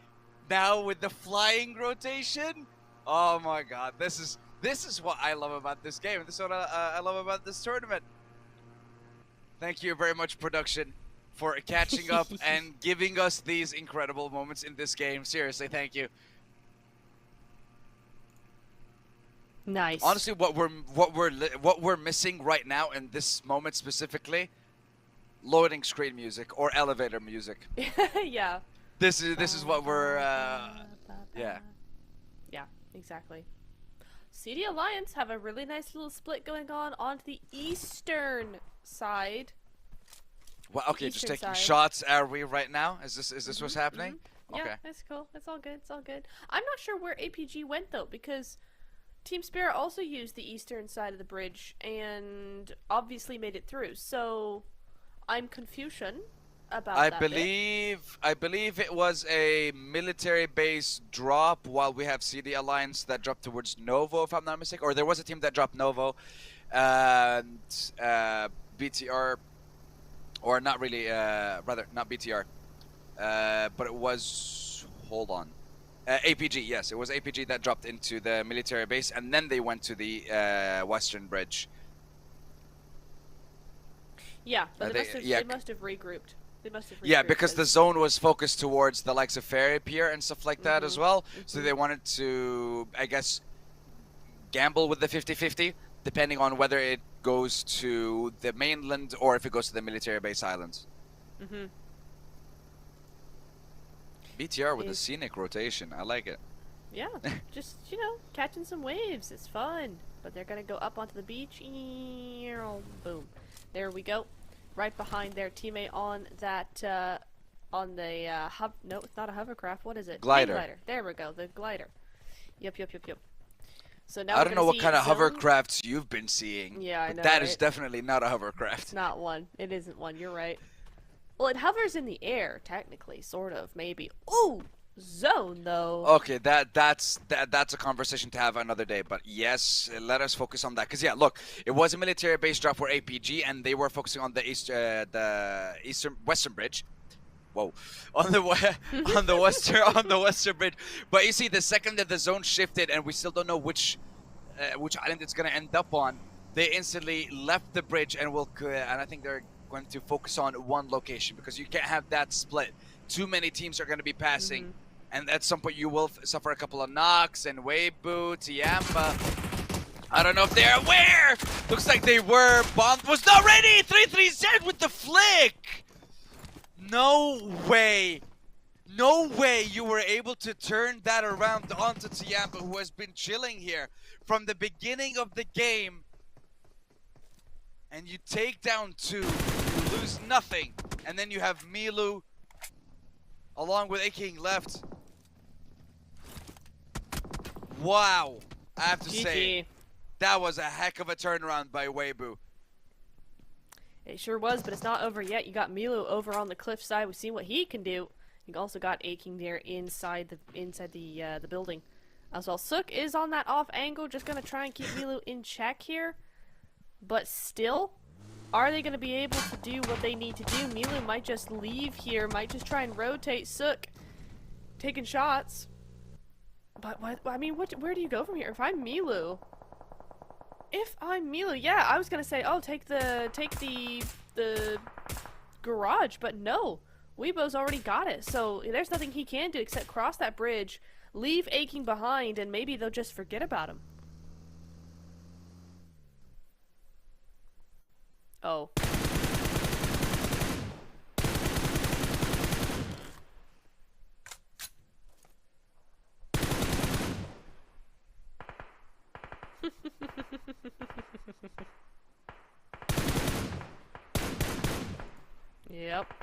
now with the flying rotation. Oh my God, this is what I love about this game. This is what I love about this tournament. Thank you very much, production, for catching up and giving us these incredible moments in this game. Seriously, thank you. Nice. Honestly, what we're missing right now in this moment specifically, loading screen music or elevator music. Yeah. This is what we're yeah. Yeah, exactly. CD Alliance have a really nice little split going on the eastern side. Well, okay, just Eastern taking side. shots. Are we right now? Is this what's happening? Yeah, Okay. that's cool. It's all good. It's all good. I'm not sure where APG went though, because Team Spirit also used the eastern side of the bridge and obviously made it through. So I'm confusion about I that believe it was a military base drop while we have CD Alliance that dropped towards Novo, if I'm not mistaken. Or there was a team that dropped Novo, and BTR, or not really, rather not BTR, but it was, hold on. APG, yes, it was APG that dropped into the military base, and then they went to the western bridge. Yeah, but they must have regrouped. They must have regrouped. Yeah, because the zone was focused towards the likes of Ferry Pier and stuff like that as well. So Mhm. they wanted to, I guess, gamble with the 50-50, depending on whether it goes to the mainland or if it goes to the military base islands. Mhm. BTR with the scenic rotation. I like it. Yeah, just, you know, catching some waves. It's fun. But they're going to go up onto the beach. Boom. There we go. Right behind their teammate on that, on the, no, it's not a hovercraft. What is it? Glider. Glider. There we go. The glider. Yep. So now I we're don't gonna know what see kind of zone- hovercrafts you've been seeing. Yeah, I but know, that is right? definitely not a hovercraft. It's not one. It isn't one. You're right. Well, it hovers in the air, technically, sort of, maybe. Ooh, zone though. Okay, that's a conversation to have another day. But yes, let us focus on that. Cause yeah, look, it was a military base drop for APG, and they were focusing on the western bridge. Whoa, on the western bridge. But you see, the second that the zone shifted, and we still don't know which island it's gonna end up on, they instantly left the bridge and and I think they're going to focus on one location, because you can't have that split. Too many teams are going to be passing, and at some point you will suffer a couple of knocks. And Weibo, Tianba, I don't know if they're aware. Looks like they were. Bomb was not ready. 3-3-Z with the flick. No way. No way you were able to turn that around onto Tianba, who has been chilling here from the beginning of the game. And you take down 2, you lose nothing, and then you have Milu along with A-King left. Wow, I have to say, that was a heck of a turnaround by Weibo. It sure was, but it's not over yet. You got Milu over on the cliff side. We've seen what he can do. You also got A-King there inside the building as well. Sook is on that off angle, just gonna try and keep Milu in check here. But still, are they going to be able to do what they need to do? Milu might just leave here, might just try and rotate. Sook taking shots. But what? I mean, where do you go from here? If I'm Milu, yeah, I was gonna say, oh, take the garage, but no, Weibo's already got it. So there's nothing he can do except cross that bridge, leave A-King behind, and maybe they'll just forget about him. Oh. Yep.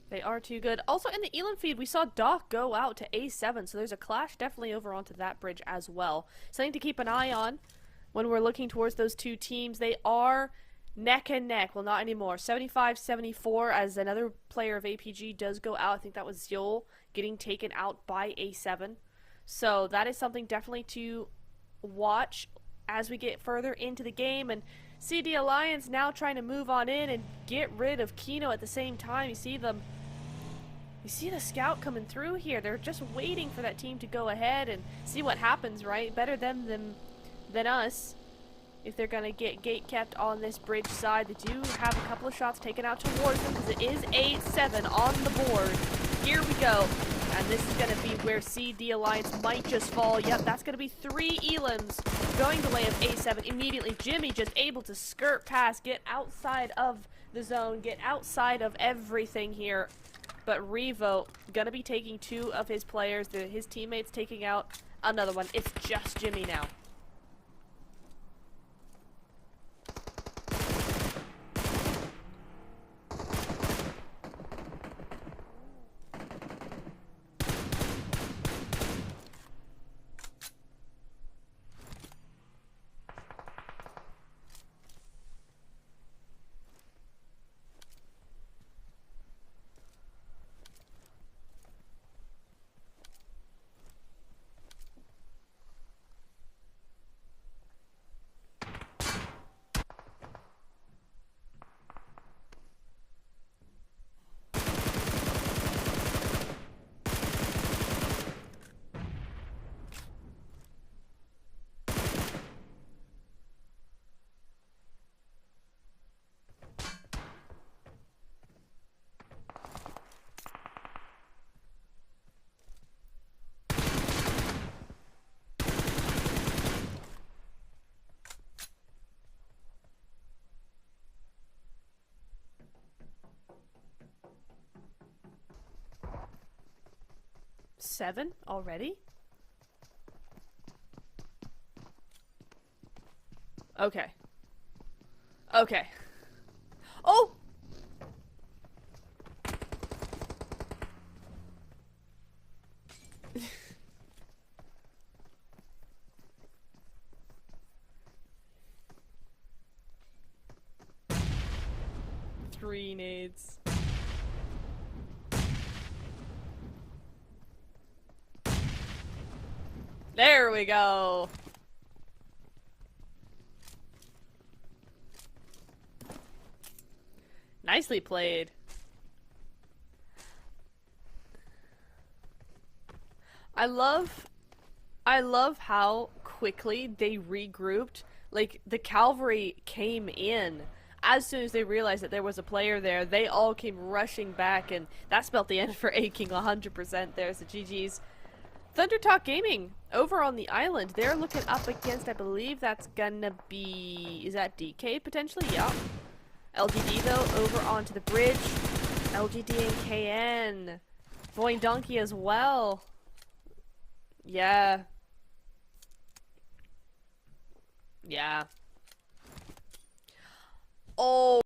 They are too good. Also, in the Elam feed, we saw Doc go out to A7, so there's a clash definitely over onto that bridge as well. Something to keep an eye on when we're looking towards those two teams. They are neck and neck. Well, not anymore. 75-74 as another player of APG does go out. I think that was Zul getting taken out by A7. So that is something definitely to watch as we get further into the game. And CD Alliance now trying to move on in and get rid of Kino at the same time. You see them. You see the scout coming through here. They're just waiting for that team to go ahead and see what happens, right? Better them than us. If they're going to get gate kept on this bridge side. They do have a couple of shots taken out towards them because it is 8-7 on the board. Here we go. And this is going to be where CD Alliance might just fall. Yep, that's going to be 3 Elams going the way of A7 immediately. Jimmy just able to skirt past, get outside of the zone, get outside of everything here. But Revo going to be taking 2 of his players. His teammates taking out another one. It's just Jimmy now. Seven already? Okay. Okay. Oh! Three nades. There we go. Nicely played. I love how quickly they regrouped. Like, the cavalry came in. As soon as they realized that there was a player there, they all came rushing back, and that spelled the end for A-King 100% there, so GG's. Thunder Talk Gaming over on the island. They're looking up against, I believe that's gonna be, is that DK potentially? Yeah. LGD though over onto the bridge. LGD and KN. Void Donkey as well. Yeah. Yeah. Oh.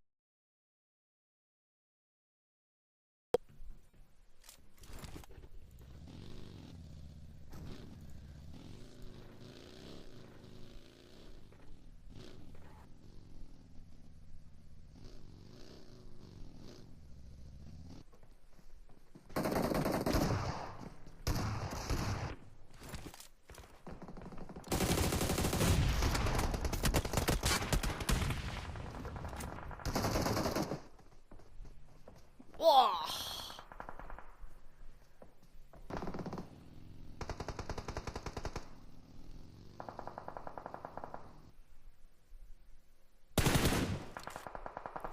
Whoa.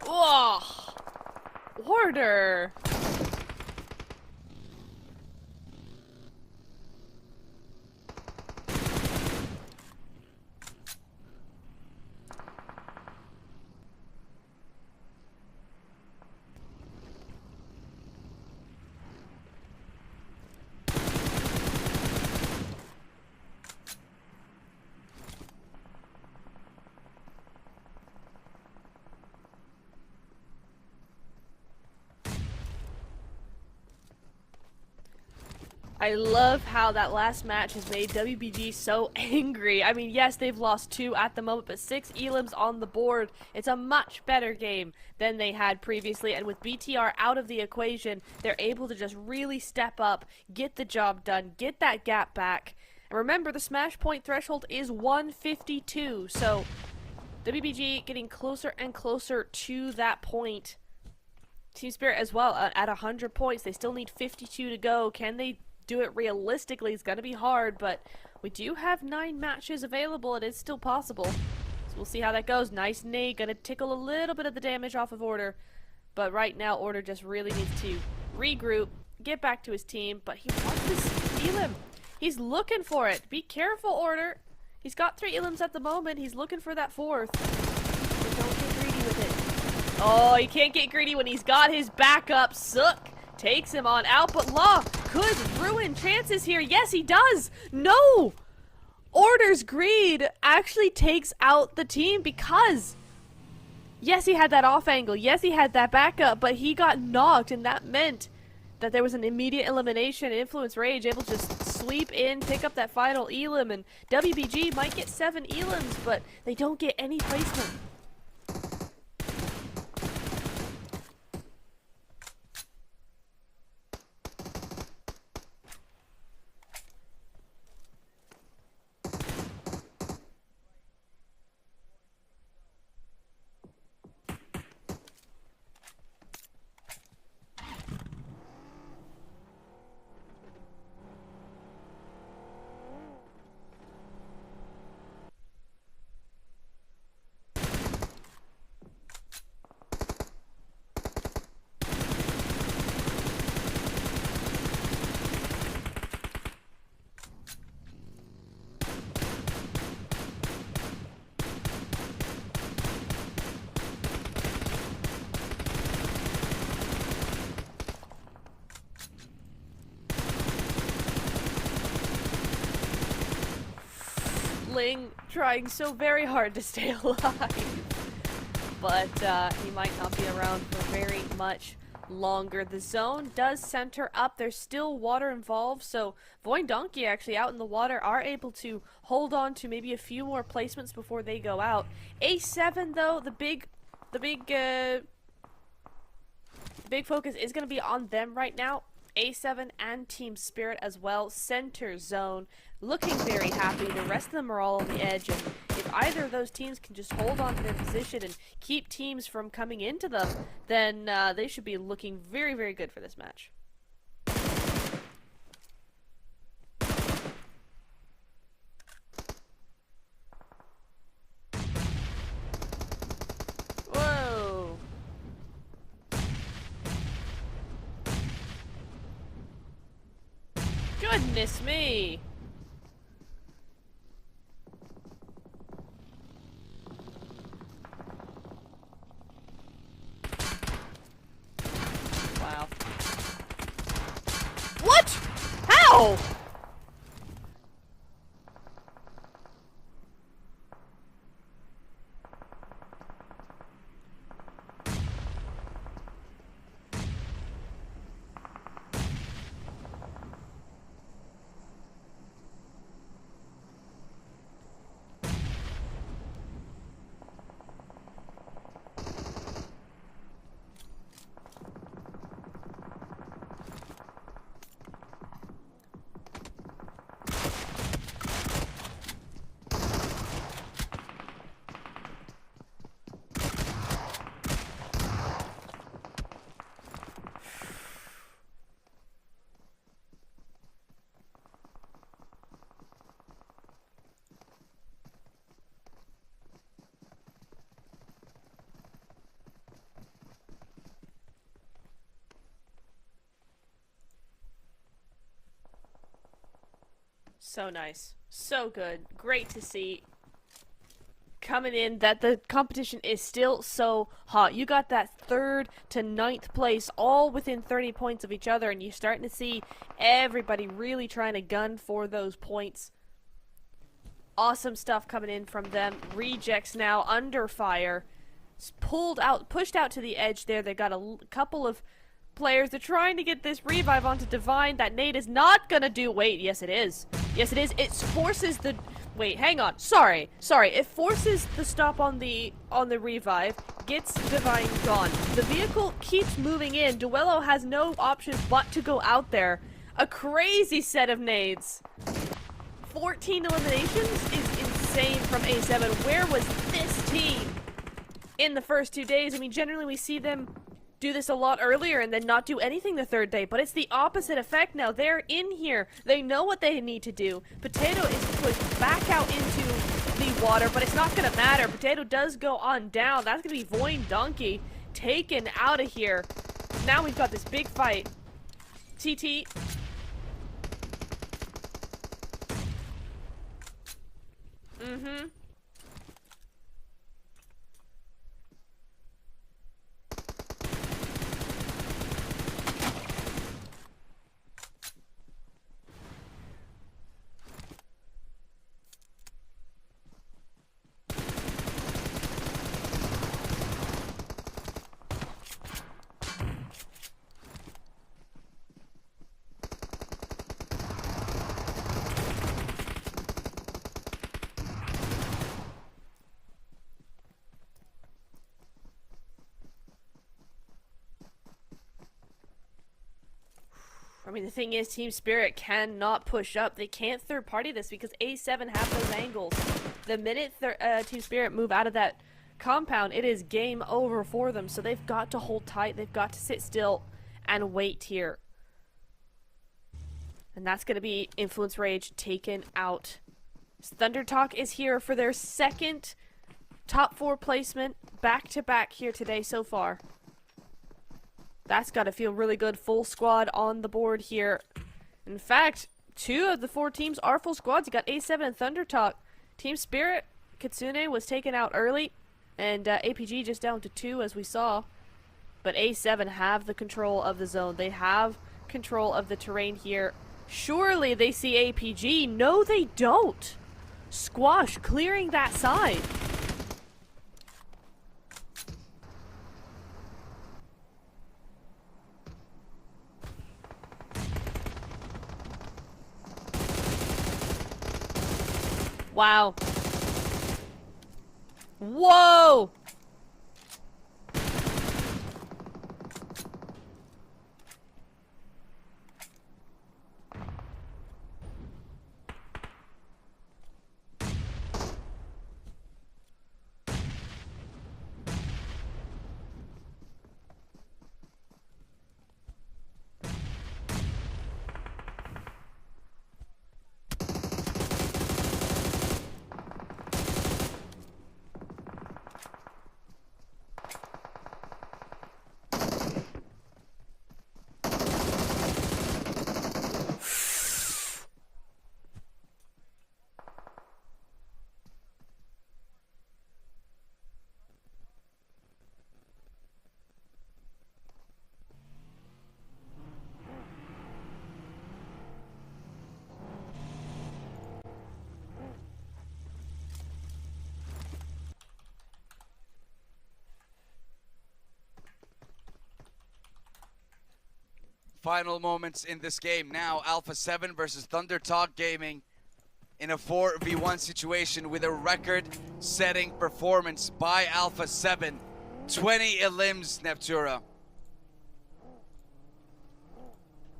Whoa. Order. I love how that last match has made WBG so angry. I mean, yes, they've lost 2 at the moment, but 6 elims on the board. It's a much better game than they had previously, and with BTR out of the equation, they're able to just really step up, get the job done, get that gap back. And remember, the smash point threshold is 152, so WBG getting closer and closer to that point. Team Spirit as well, at 100 points. They still need 52 to go. Can they do it realistically? It's going to be hard, but we do have 9 matches available. It is still possible. So we'll see how that goes. Nice nade. Going to tickle a little bit of the damage off of Order. But right now, Order just really needs to regroup, get back to his team. But he wants this elim. He's looking for it. Be careful, Order. He's got 3 elims at the moment. He's looking for that 4th. But don't get greedy with it. Oh, he can't get greedy when he's got his backup. Sook takes him on out, but Law could ruin chances here. Yes, he does. No! Order's greed actually takes out the team because, yes, he had that off angle. Yes, he had that backup, but he got knocked, and that meant that there was an immediate elimination. Influence Rage able to just sweep in, pick up that final elim, and WBG might get 7 elims, but they don't get any placement. Ling trying so very hard to stay alive, but he might not be around for very much longer. The zone does center up. There's still water involved, so Void Donkey actually out in the water are able to hold on to maybe a few more placements before they go out. A7 though, the big focus is going to be on them right now. A7 and Team Spirit as well. Center zone looking very happy. The rest of them are all on the edge, and if either of those teams can just hold on to their position and keep teams from coming into them, then they should be looking very, very good for this match. Whoa! Goodness me! Wow. What? How? So nice. So good. Great to see. Coming in that the competition is still so hot. You got that 3rd to 9th place all within 30 points of each other, and you're starting to see everybody really trying to gun for those points. Awesome stuff coming in from them. Rejects now under fire. Pushed out to the edge there. They got a couple of players. They're trying to get this revive onto Divine. That nade is not gonna do. Wait, yes it is. Yes it is. It forces the... Wait, hang on. Sorry. It forces the stop on the revive. Gets Divine gone. The vehicle keeps moving in. Duello has no option but to go out there. A crazy set of nades. 14 eliminations is insane from A7. Where was this team in the first 2 days? I mean, generally we see them do this a lot earlier and then not do anything the third day, but it's the opposite effect now. They're in here. They know what they need to do. Potato is pushed back out into the water, but it's not going to matter. Potato does go on down. That's going to be Voin Donkey taken out of here. Now we've got this big fight. TT. I mean, the thing is, Team Spirit cannot push up. They can't third-party this because A7 have those angles. The minute Team Spirit move out of that compound, it is game over for them. So they've got to hold tight. They've got to sit still and wait here. And that's going to be Influence Rage taken out. Thunder Talk is here for their second top 4 placement back-to-back here today so far. That's got to feel really good. Full squad on the board here. In fact, 2 of the 4 teams are full squads. You got A7 and Thunder Talk. Team Spirit, Kitsune was taken out early, and APG just down to 2 as we saw. But A7 have the control of the zone. They have control of the terrain here. Surely they see APG. No, they don't. Squash clearing that side. Wow. Whoa! Final moments in this game now. Alpha 7 versus Thunder Talk Gaming in a 4v1 situation with a record-setting performance by Alpha 7. 20 elims, Neptura.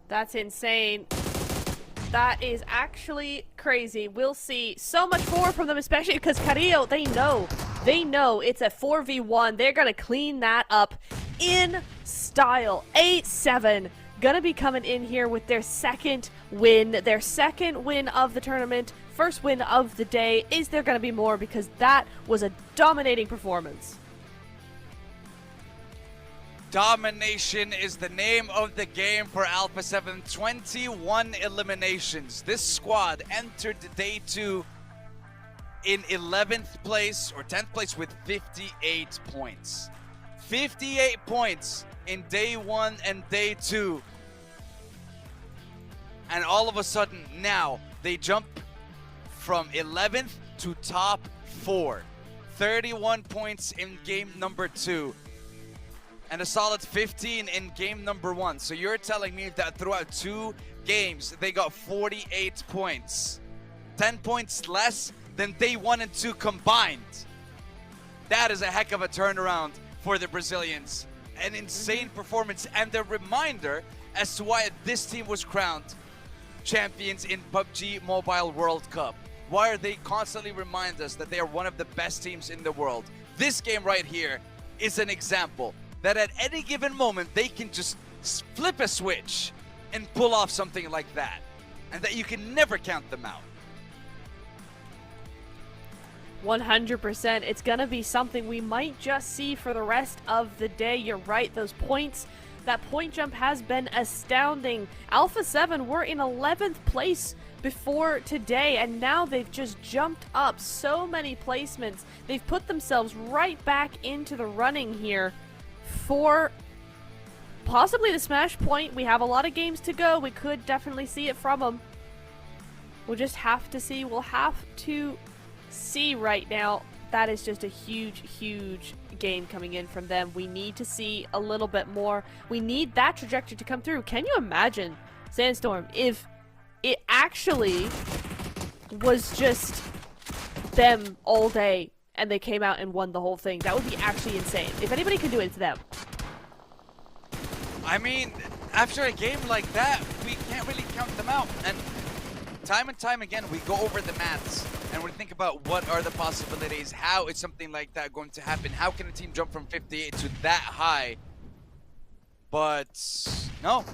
That's insane. That is actually crazy. We'll see so much more from them, especially because Carrillo, they know it's a 4v1. They're going to clean that up in style. 8-7. Gonna be coming in here with their second win of the tournament, first win of the day. Is there gonna be more? Because that was a dominating performance. Domination is the name of the game for Alpha 7. 21 eliminations. This squad entered day 2 in 11th place or 10th place with 58 points. 58 points in day 1 and day 2. And all of a sudden now they jump from 11th to top 4. 31 points in game number 2. and a solid 15 in game number 1. So you're telling me that throughout 2 games, they got 48 points. 10 points less than day 1 and 2 combined. That is a heck of a turnaround for the Brazilians. An insane performance, and the reminder as to why this team was crowned champions in PUBG Mobile World Cup. Why are they constantly remind us that they are one of the best teams in the world? This game right here is an example that at any given moment they can just flip a switch and pull off something like that, and that you can never count them out. 100%. It's gonna be something we might just see for the rest of the day. You're right, those points, that point jump has been astounding. Alpha 7 were in 11th place before today, and now they've just jumped up so many placements. They've put themselves right back into the running here for possibly the Smash Point. We have a lot of games to go. We could definitely see it from them. We'll just have to see. We'll have to see right now. That is just a huge, huge game coming in from them. We need to see a little bit more. We need that trajectory to come through. Can you imagine, Sandstorm, if it actually was just them all day and they came out and won the whole thing? That would be actually insane. If anybody could do it, it's them. I mean, after a game like that, we can't really count them out. And time again, we go over the maths and we think about what are the possibilities, how is something like that going to happen, how can a team jump from 58 to that high? But no,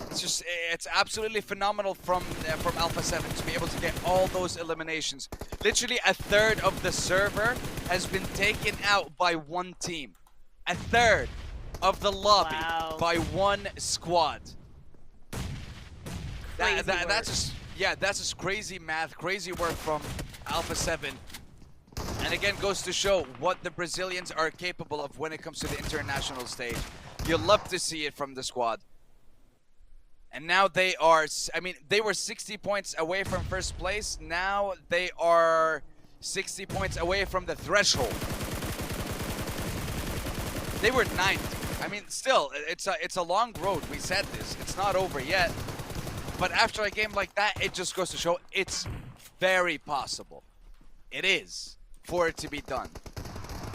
it's absolutely phenomenal from Alpha 7 to be able to get all those eliminations. Literally a third of the server has been taken out by one team. A third of the lobby by one squad. That's just crazy math, crazy work from Alpha 7. And again, goes to show what the Brazilians are capable of when it comes to the international stage. You'll love to see it from the squad. And now they are, I mean, they were 60 points away from first place. Now they are 60 points away from the threshold. They were 9th. I mean, still, it's a long road. We said this. It's not over yet. But after a game like that, it just goes to show it's very possible. It is for it to be done.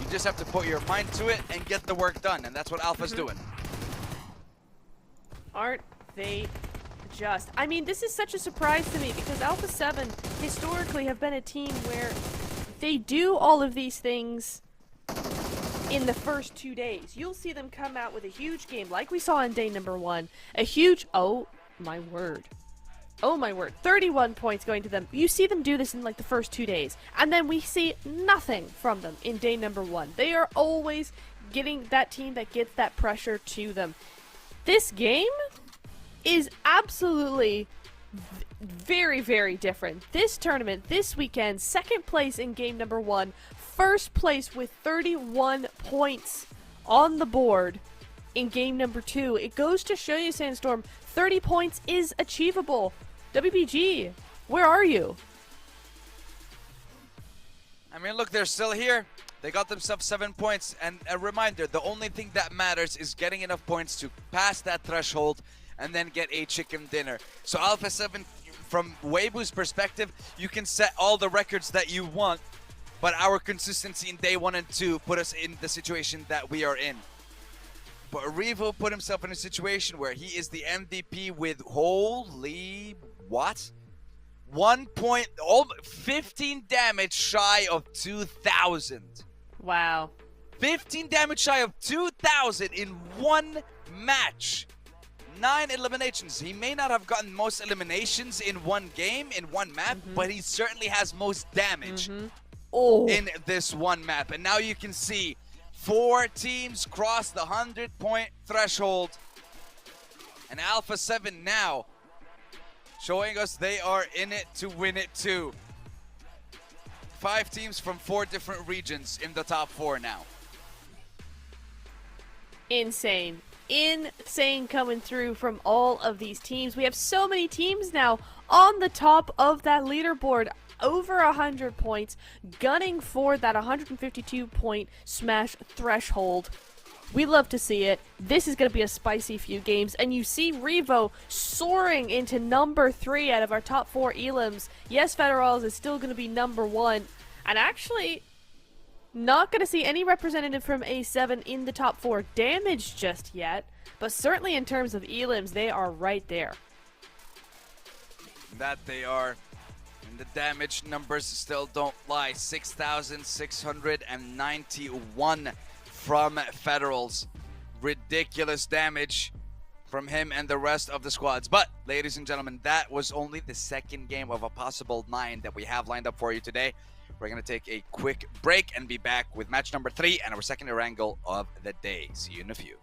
You just have to put your mind to it and get the work done, and that's what Alpha's doing. Aren't they just? I mean, this is such a surprise to me because Alpha 7 historically have been a team where they do all of these things in the first 2 days. You'll see them come out with a huge game like we saw on day number 1. A huge, oh my word. Oh my word, 31 points going to them. You see them do this in like the first 2 days, and then we see nothing from them in day number 1. They are always getting that team that gets that pressure to them. This game is absolutely very, very different. This tournament, this weekend, second place in game number 1, first place with 31 points on the board in game number 2. It goes to show you, Sandstorm, 30 points is achievable. WBG, where are you? I mean, look, they're still here. They got themselves 7 points. And a reminder, the only thing that matters is getting enough points to pass that threshold and then get a chicken dinner. So Alpha 7, from Weibu's perspective, you can set all the records that you want, but our consistency in day 1 and 2 put us in the situation that we are in. But Revo put himself in a situation where he is the MVP with holy what? 15 damage shy of 2,000. Wow. 15 damage shy of 2,000 in one match. 9 eliminations. He may not have gotten most eliminations in one game, in one map, but he certainly has most damage in this one map. And now you can see 4 teams cross the 100-point threshold. And Alpha 7 now showing us they are in it to win it too. 5 teams from 4 different regions in the top 4 now. Insane. Insane coming through from all of these teams. We have so many teams now on the top of that leaderboard. Over 100 points, gunning for that 152-point Smash threshold. We love to see it. This is going to be a spicy few games, and you see Revo soaring into number 3 out of our top 4 elims. Yes, Federals is still going to be number 1, and actually not going to see any representative from A7 in the top 4 damage just yet, but certainly in terms of elims, they are right there. That they are. And the damage numbers still don't lie. 6,691 from Federals. Ridiculous damage from him and the rest of the squads. But, ladies and gentlemen, that was only the second game of a possible 9 that we have lined up for you today. We're going to take a quick break and be back with match number 3 and our second wrangle of the day. See you in a few.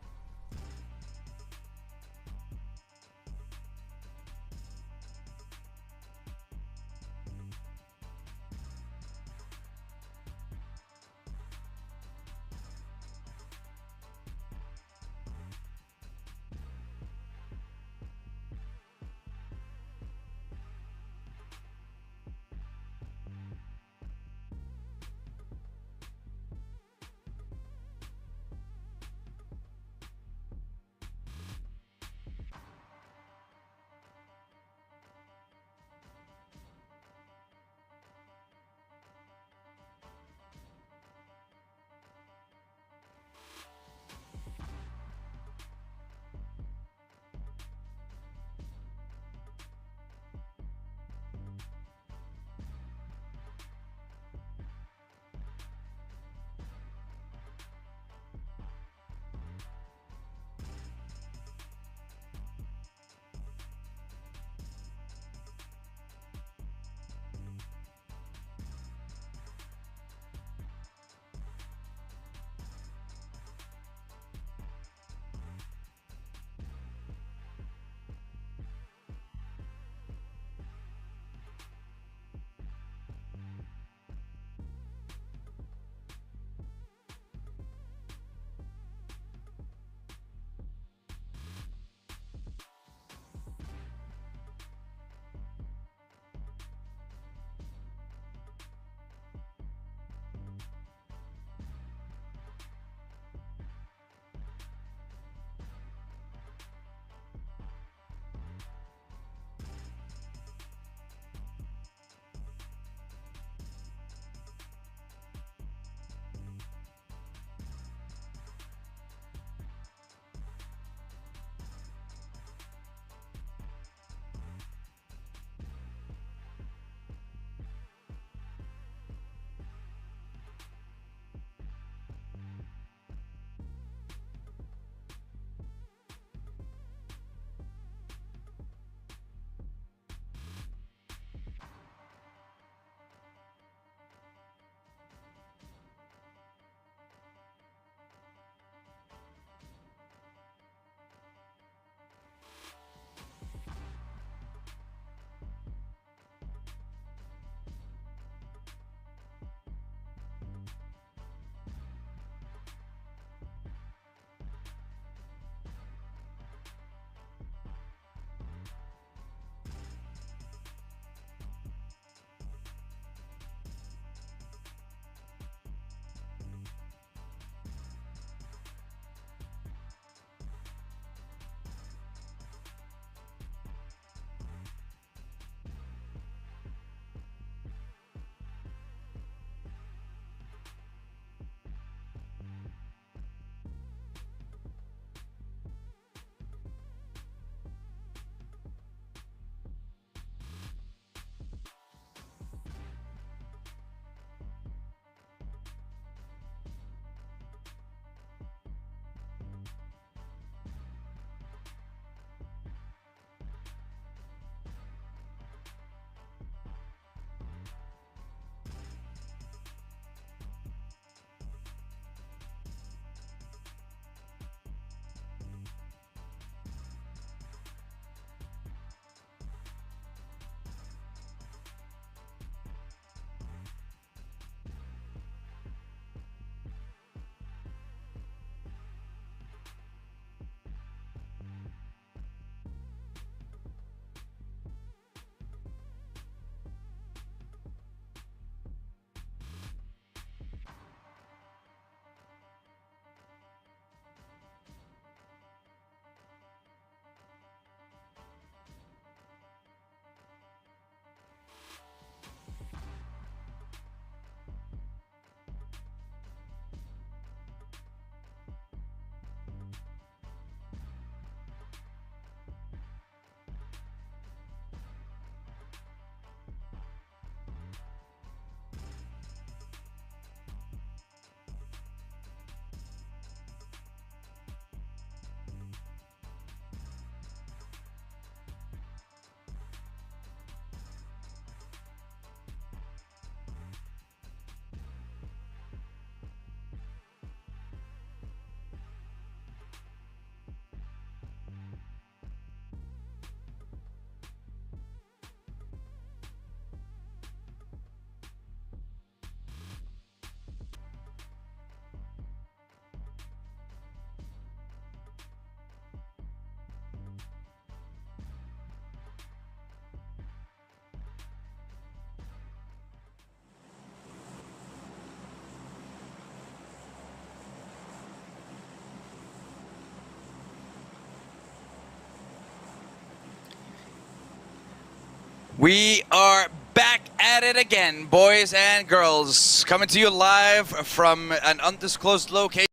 We are back at it again, boys and girls, coming to you live from an undisclosed location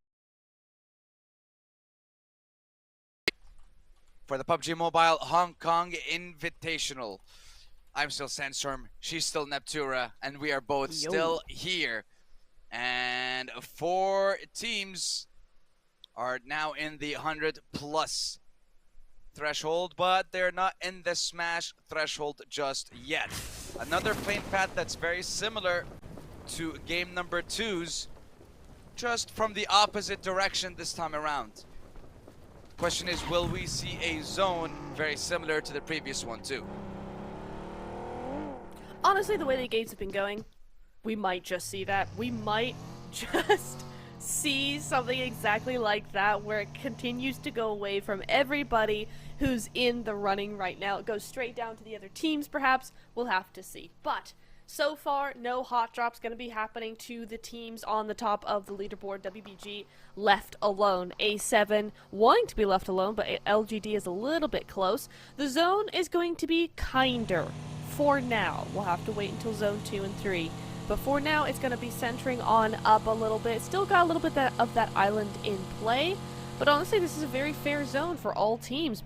for the PUBG Mobile Hong Kong Invitational. I'm still Sandstorm, she's still Neptura, and we are both still here. And 4 teams are now in the 100+ threshold, but they're not in the smash threshold just yet. Another plane path that's very similar to game number 2's, just from the opposite direction this time around. Question is, will we see a zone very similar to the previous one too? Honestly, the way the games have been going, we might just see that. We might just see something exactly like that, where it continues to go away from everybody who's in the running right now. It goes straight down to the other teams, perhaps. We'll have to see. But so far, no hot drops going to be happening to the teams on the top of the leaderboard. WBG left alone. A7 wanting to be left alone, but LGD is a little bit close. The zone is going to be kinder for now. We'll have to wait until zone 2 and 3. But for now, it's going to be centering on up a little bit. Still got a little bit of that island in play. But honestly, this is a very fair zone for all teams.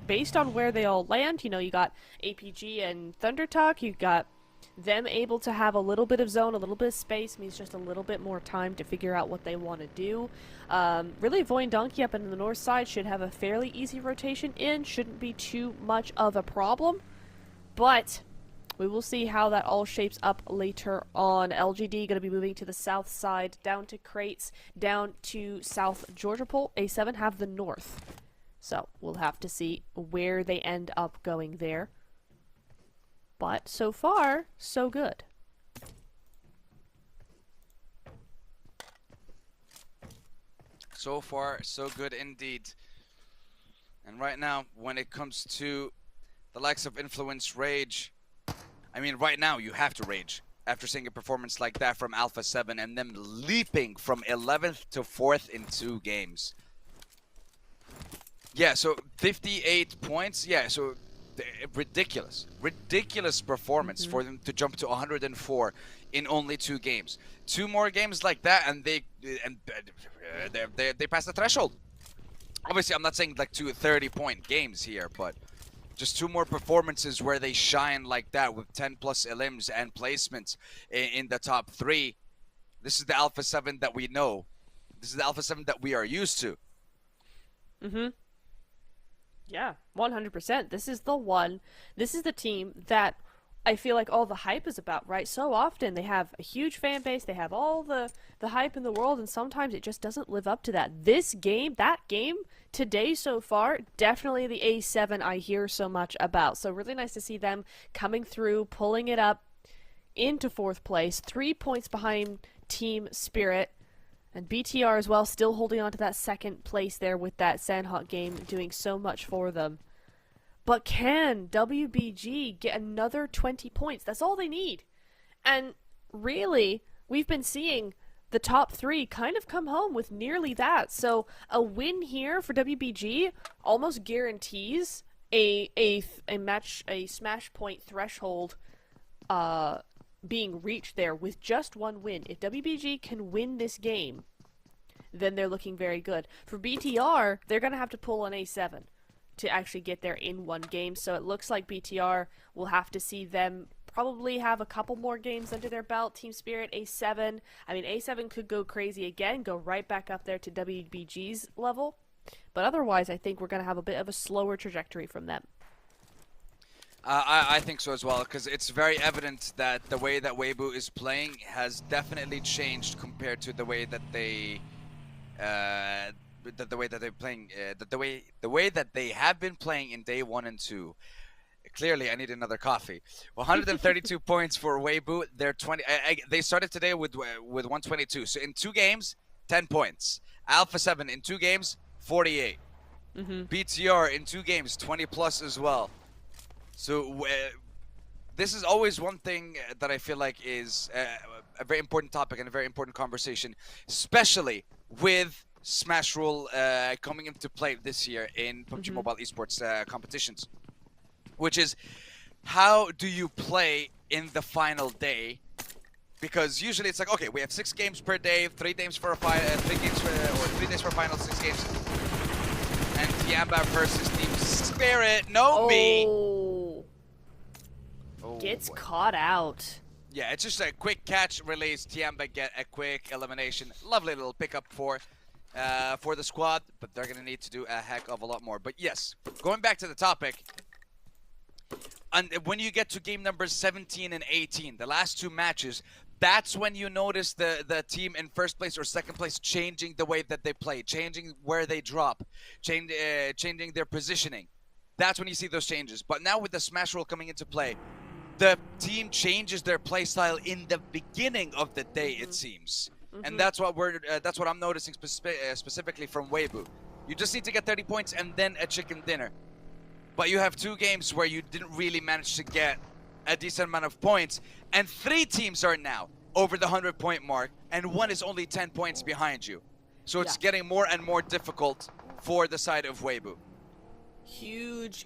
Based on where they all land, you know, you got APG and Thunder Talk. You got them able to have a little bit of zone, a little bit of space. Means just a little bit more time to figure out what they want to do. Really, Void and Donkey up in the north side should have a fairly easy rotation in. Shouldn't be too much of a problem. But we will see how that all shapes up later on. LGD going to be moving to the south side, down to Crates, down to South Georgia Pole. A7 have the north. So we'll have to see where they end up going there. But so far, so good. So far, so good indeed. And right now, when it comes to the likes of Influence, Rage, I mean, right now you have to rage after seeing a performance like that from Alpha 7 and them leaping from 11th to 4th in 2 games. Yeah, so 58 points. Yeah, so ridiculous performance for them to jump to 104 in only 2 games. 2 more games like that, and they pass the threshold. Obviously, I'm not saying like 2 30-point games here, but just 2 more performances where they shine like that with 10+ elims and placements in the top 3. This is the Alpha 7 that we know. This is the Alpha 7 that we are used to. Yeah, 100%. This is the one. This is the team that I feel like all the hype is about, right? So often they have a huge fan base, they have all the hype in the world, and sometimes it just doesn't live up to that. This game, that game, today so far, definitely the A7 I hear so much about. So really nice to see them coming through, pulling it up into 4th place, 3 points behind Team Spirit. And BTR as well, still holding on to that 2nd place there with that Sandhawk game, doing so much for them. But can WBG get another 20 points? That's all they need. And really, we've been seeing the top 3 kind of come home with nearly that. So a win here for WBG almost guarantees a smash point threshold being reached there with just 1 win. If WBG can win this game, then they're looking very good. For BTR, they're going to have to pull an A7 to actually get there in 1 game. So it looks like BTR will have to see them probably have a couple more games under their belt. Team Spirit, A7. I mean, A7 could go crazy again, go right back up there to WBG's level. But otherwise, I think we're going to have a bit of a slower trajectory from them. I think so as well, because it's very evident that the way that Weibo is playing has definitely changed compared to the way that they, the way that they're playing, the way that they have been playing in day 1 and 2. Clearly, I need another coffee. 132 points for Weibo. They're 20. They started today with 122. So in 2 games, 10 points. Alpha 7 in 2 games, 48. BTR in 2 games, 20+ as well. So this is always one thing that I feel like is a very important topic and a very important conversation, especially with Smash Rule coming into play this year in PUBG Mobile Esports competitions, which is how do you play in the final day? Because usually it's like, okay, we have 6 games per day, 3 games for a final, 3 games for, or 3 days for a final, 6 games. And Tianba versus Team Spirit, no me. Oh, gets Boy. caught out. Yeah, it's just a quick catch release. Tianba get a quick elimination. Lovely little pickup for the squad, but they're gonna need to do a heck of a lot more. But yes, going back to the topic, and when you get to game numbers 17 and 18, the last 2 matches, that's when you notice the team in first place or second place changing the way that they play, changing where they drop, changing their positioning. That's when you see those changes. But now with the Smash Roll coming into play, the team changes their play style in the beginning of the day, it seems. And that's what I'm noticing specifically from Weibo. You just need to get 30 points and then a chicken dinner. But you have 2 games where you didn't really manage to get a decent amount of points, and 3 teams are now over the 100-point mark, and 1 is only 10 points behind you. So it's getting more and more difficult for the side of Weibo. Huge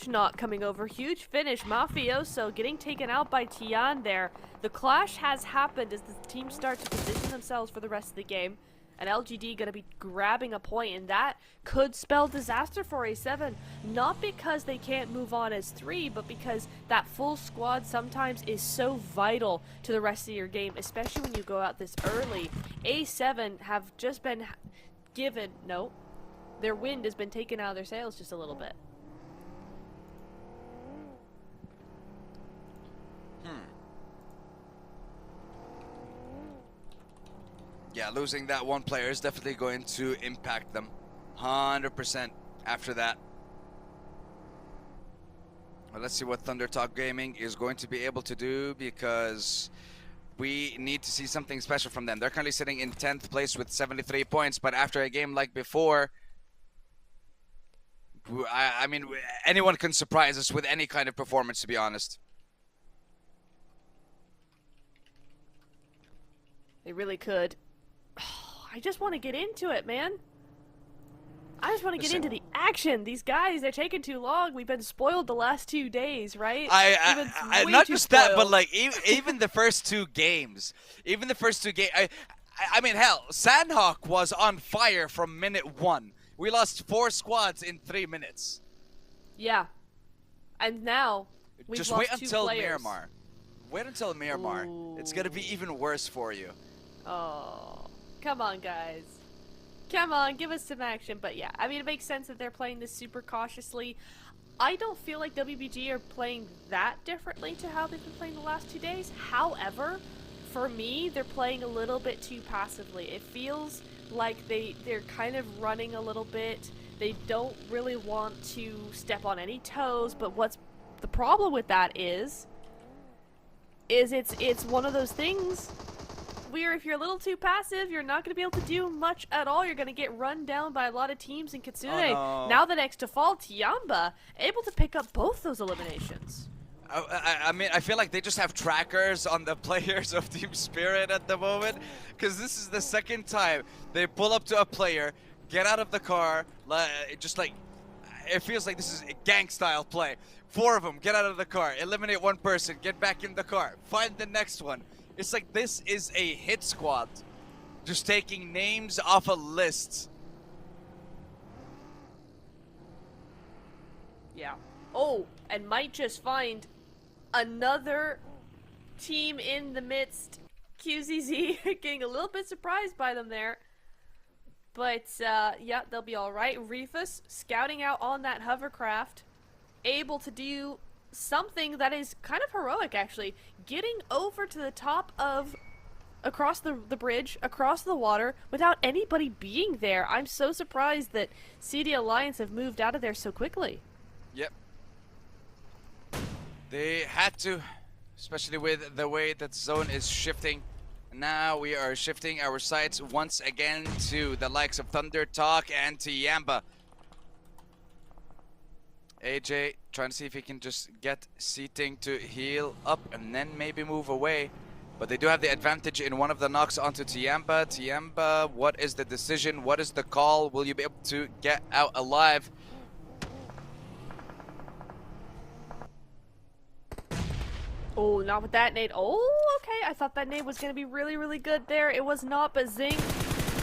knock coming over. Huge finish. Mafioso getting taken out by Tian there. The clash has happened as the teams start to position themselves for the rest of the game. And LGD going to be grabbing a point, and that could spell disaster for A7. Not because they can't move on as 3, but because that full squad sometimes is so vital to the rest of your game, especially when you go out this early. A7 have just been given, no, their wind has been taken out of their sails just a little bit. Yeah, losing that 1 player is definitely going to impact them 100% after that. Well, let's see what Thunder Talk Gaming is going to be able to do, because we need to see something special from them. They're currently sitting in 10th place with 73 points, but after a game like before, I mean, anyone can surprise us with any kind of performance, to be honest. They really could. I just want to get into it, man. I just want to get into the action. These guys, they're taking too long. We've been spoiled the last 2 days, right? I not just spoiled. that, but like even the first 2 games, I mean, hell, Sandhawk was on fire from minute 1. We lost 4 squads in 3 minutes. Yeah, and now we've just lost wait 2 until players. Miramar. Wait until Miramar. Ooh. It's gonna be even worse for you. Oh, come on, guys. Come on, give us some action. But yeah, I mean, it makes sense that they're playing this super cautiously. I don't feel like WBG are playing that differently to how they've been playing the last 2 days. However, for me, they're playing a little bit too passively. It feels like they're kind of running a little bit. They don't really want to step on any toes, but what's the problem with that is it's one of those things where if you're a little too passive, you're not going to be able to do much at all. You're going to get run down by a lot of teams in Kitsune. Oh, no. Now the next default, Tianba, able to pick up both those eliminations. I mean, I feel like they just have trackers on the players of Team Spirit at the moment, because this is the second time they pull up to a player, get out of the car, just like, it feels like this is a gang-style play. 4 of them get out of the car, eliminate 1 person, get back in the car, find the next one. It's like this is a hit squad, just taking names off a list. Yeah. Oh, and might just find another team in the midst. QZZ getting a little bit surprised by them there. But, yeah, they'll be alright. Reefus scouting out on that hovercraft, able to do something that is kind of heroic, actually. Getting over to the top of, across the bridge, across the water, without anybody being there. I'm so surprised that CDAL Alliance have moved out of there so quickly. Yep. They had to, especially with the way that zone is shifting. Now we are shifting our sights once again to the likes of Thunder Talk and Tianba. AJ trying to see if he can just get seating to heal up and then maybe move away. But they do have the advantage in one of the knocks onto Tianba. Tianba, what is the decision? What is the call? Will you be able to get out alive? Oh, not with that nade. Oh, okay. I thought that nade was going to be really, really good there. It was not, but Zing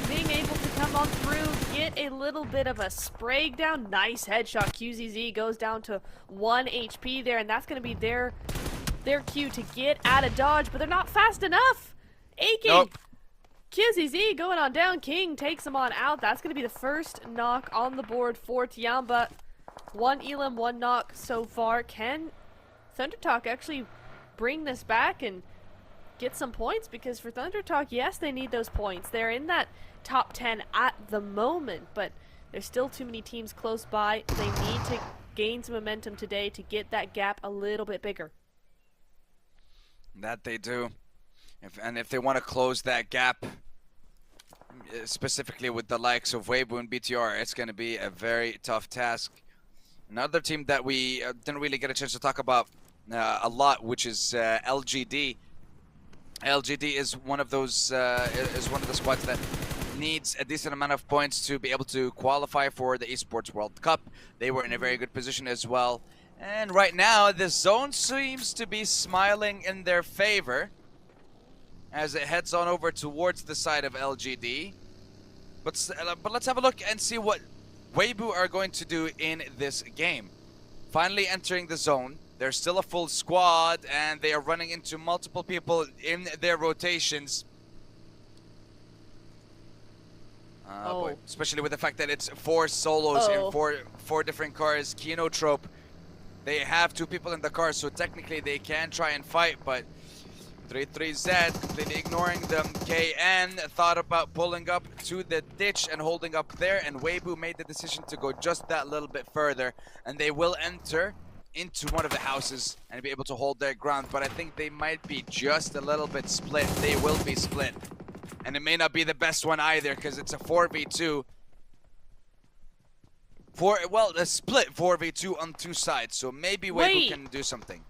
being able to come on through, get a little bit of a spray down. Nice headshot. QZZ goes down to 1 HP there, and that's going to be their cue to get out of dodge, but they're not fast enough. Aching. Nope. QZZ going on down. King takes him on out. That's going to be the first knock on the board for Tianba. 1 elim, 1 knock so far. Can ThunderTalk actually bring this back and get some points? Because for ThunderTalk, yes, they need those points. They're in that top 10 at the moment, but there's still too many teams close by. They need to gain some momentum today to get that gap a little bit bigger. That they do. If they want to close that gap, specifically with the likes of Weibo and BTR, it's going to be a very tough task. Another team that we didn't really get a chance to talk about a lot, which is LGD. LGD is one of those is one of the squads that needs a decent amount of points to be able to qualify for the Esports World Cup. They were in a very good position as well. And right now, the zone seems to be smiling in their favor as it heads on over towards the side of LGD. But let's have a look and see what Weibo are going to do in this game. Finally entering the zone. They're still a full squad, and they are running into multiple people in their rotations. Boy. Especially with the fact that it's 4 solos in four different cars. Kinotrope. They have 2 people in the car, so technically they can try and fight, but 33Z completely ignoring them. KN thought about pulling up to the ditch and holding up there, and Weibo made the decision to go just that little bit further, and they will enter into one of the houses and be able to hold their ground, but I think they might be just a little bit split. They will be split, and it may not be the best one either, because it's a 4v2. A split 4v2 on 2 sides, so maybe Weibo can do something.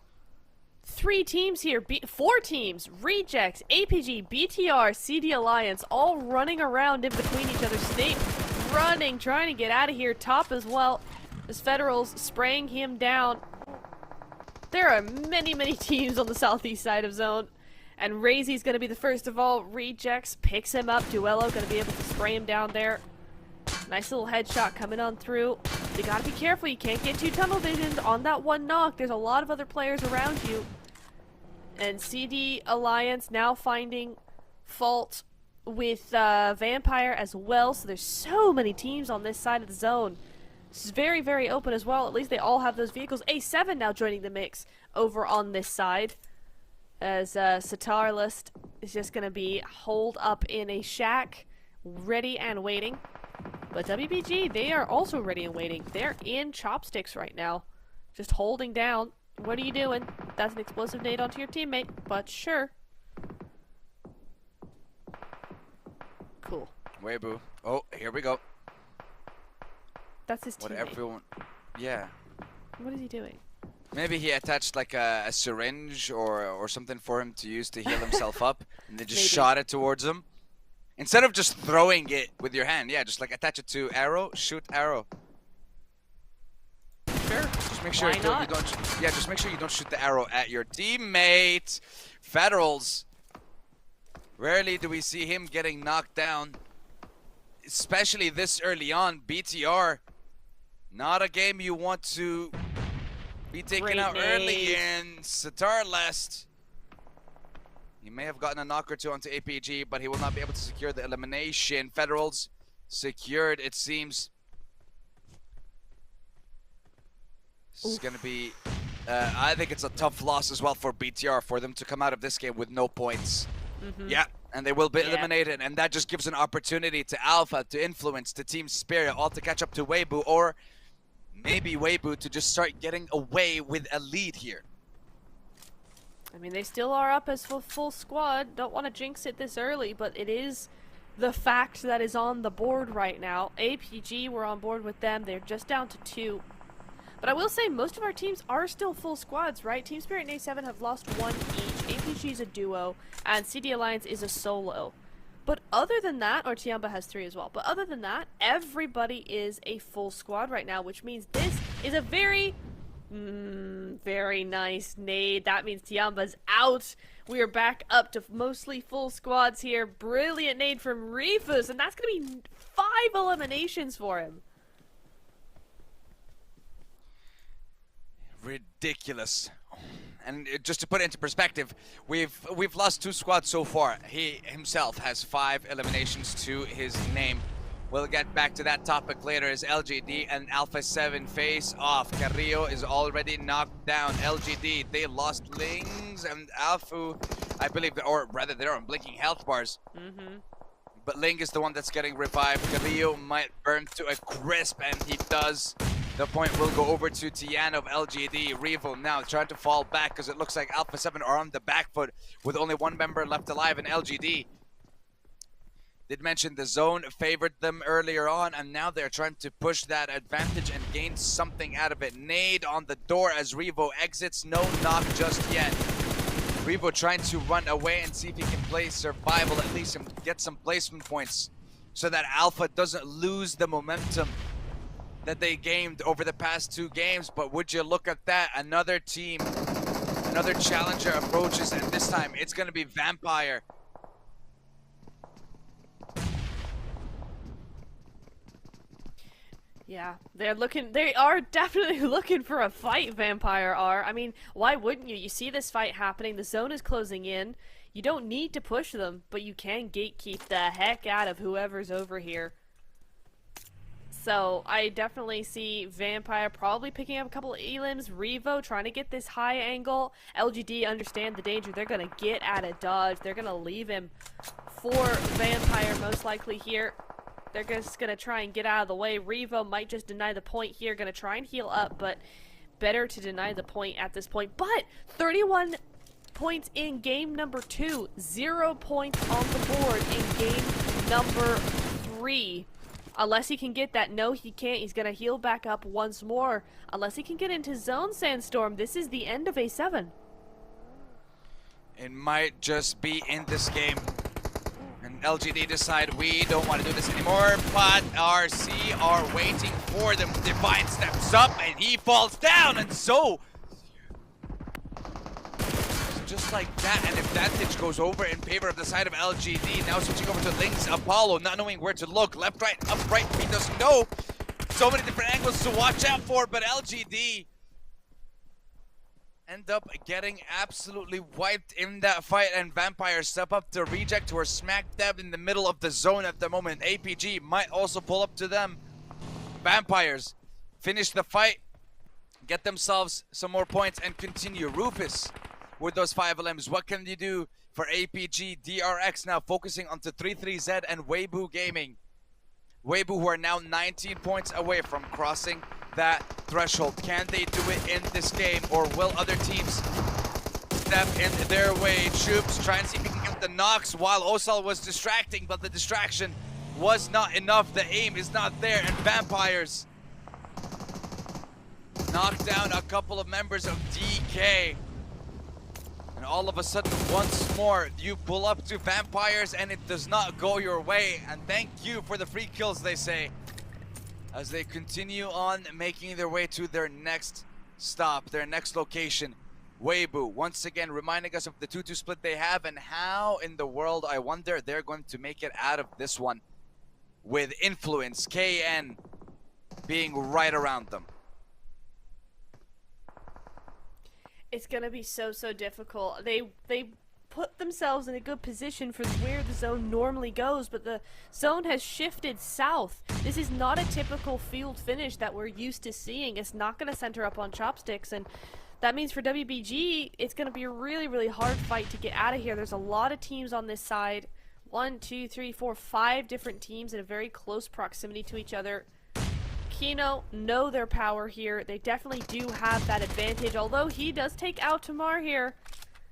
3 teams here, 4 teams, Rejects, APG, BTR, CD Alliance, all running around in between each other. Snape running, trying to get out of here. Top as well, as Federals spraying him down. There are many, many teams on the southeast side of zone, and Razy's going to be the first of all. Rejects picks him up. Duello going to be able to spray him down there. Nice little headshot coming on through. You gotta be careful, you can't get too tunnel visioned on that 1 knock. There's a lot of other players around you. And CD Alliance now finding fault with Vampire as well. So there's so many teams on this side of the zone. This is very, very open as well. At least they all have those vehicles. A7 now joining the mix over on this side. As Satarlist is just gonna be holed up in a shack, ready and waiting. But WBG, they are also ready and waiting. They're in chopsticks right now. Just holding down. What are you doing? That's an explosive nade onto your teammate, but sure. Cool. Weibo. Oh, here we go. That's his teammate. What everyone... Yeah. What is he doing? Maybe he attached like a syringe or something for him to use to heal himself up, and they just shot it towards him. Instead of just throwing it with your hand, yeah, just like attach it to arrow, shoot arrow. Sure. Just make sure you don't. Yeah, just make sure you don't shoot the arrow at your teammate. Federals. Rarely do we see him getting knocked down, especially this early on. BTR, not a game you want to be taken out early in. Satarlest. He may have gotten a knock or 2 onto APG, but he will not be able to secure the elimination. Federals secured, it seems. This is going to be... I think it's a tough loss as well for BTR, for them to come out of this game with no points. Yeah, and they will be eliminated, and that just gives an opportunity to Alpha to influence the team spirit, all to catch up to Weibo, or maybe Weibo to just start getting away with a lead here. I mean, they still are up as full squad. Don't want to jinx it this early, but it is the fact that is on the board right now. APG, we're on board with them. They're just down to 2. But I will say most of our teams are still full squads, right? Team Spirit and A7 have lost 1 each. APG is a duo, and CD Alliance is a solo. But other than that, or Tianba has 3 as well, but other than that, everybody is a full squad right now, which means this is a very Very nice nade. That means Tianba's out. We are back up to mostly full squads here. Brilliant nade from Rifus, and that's going to be 5 eliminations for him. Ridiculous. And just to put it into perspective, we've lost 2 squads so far. He himself has 5 eliminations to his name. We'll get back to that topic later as LGD and Alpha 7 face off. Carrillo is already knocked down. LGD, they lost Lings and Alpha, I believe, or rather they're on blinking health bars. But Ling is the one that's getting revived. Carrillo might burn to a crisp, and he does. The point will go over to Tian of LGD. Revo now trying to fall back because it looks like Alpha 7 are on the back foot with only 1 member left alive in LGD. Did mention the zone favored them earlier on, and now they're trying to push that advantage and gain something out of it. Nade on the door as Revo exits. No knock just yet. Revo trying to run away and see if he can play survival at least and get some placement points so that Alpha doesn't lose the momentum that they gained over the past 2 games. But would you look at that, another team, another challenger approaches, and this time it's going to be Vampire. Yeah, they are definitely looking for a fight, Vampire are. I mean, why wouldn't you? You see this fight happening, the zone is closing in. You don't need to push them, but you can gatekeep the heck out of whoever's over here. So, I definitely see Vampire probably picking up a couple of elims. Revo trying to get this high angle. LGD understand the danger. They're going to get out of dodge. They're going to leave him for Vampire most likely here. They're just going to try and get out of the way. Revo might just deny the point here. Going to try and heal up, but better to deny the point at this point. But 31 points in game number 2. 0 points on the board in game number 3. Unless he can get that. No, he can't. He's going to heal back up once more. Unless he can get into zone, Sandstorm. This is the end of A7. It might just be in this game. And LGD decide we don't want to do this anymore, but RC are waiting for them. Divine steps up and he falls down, and so just like that, an advantage goes over in favor of the side of LGD. Now switching over to Lynx. Apollo not knowing where to look. Left, right, up, right. He doesn't know. So many different angles to watch out for, but LGD end up getting absolutely wiped in that fight, and Vampire step up to reject, who are smack dab in the middle of the zone at the moment. APG might also pull up to them. Vampires finish the fight, get themselves some more points, and continue. Rufus with those 5 LMs. What can you do for APG? DRX now focusing on to 33Z and Weibo Gaming. Weibo, who are now 19 points away from crossing that threshold. Can they do it in this game, or will other teams step in their way? Troops try and see if he can get the knocks while Osal was distracting, but the distraction was not enough. The aim is not there, and Vampires knock down a couple of members of DK. And all of a sudden, once more, you pull up to Vampires and it does not go your way. And thank you for the free kills, they say, as they continue on making their way to their next stop, their next location. Weibo, once again, reminding us of the 2-2 split they have and how in the world, I wonder, they're going to make it out of this one with Influence, KN being right around them. It's gonna be so difficult. They put themselves in a good position for where the zone normally goes, but the zone has shifted south. This is not a typical field finish that we're used to seeing. It's not gonna center up on chopsticks, and that means for WBG, it's gonna be a really hard fight to get out of here. There's a lot of teams on this side. 1, 2, 3, 4, 5 different teams in a very close proximity to each other. Kino know their power here. They definitely do have that advantage, although he does take out Tamar here.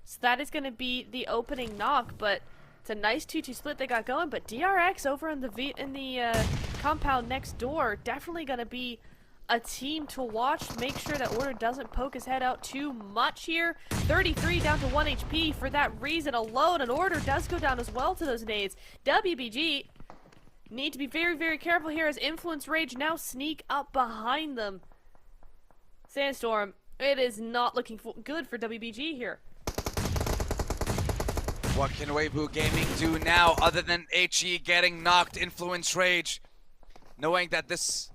So that is going to be the opening knock, but it's a nice 2-2 split they got going. But DRX over in the compound next door, definitely going to be a team to watch. Make sure that Order doesn't poke his head out too much here. 33 down to 1 HP for that reason alone, and Order does go down as well to those nades. WBG need to be very careful here as Influence Rage now sneak up behind them. Sandstorm, It is not looking good for WBG here. What can Weibo Gaming do now other than HE getting knocked, Influence Rage? Knowing that this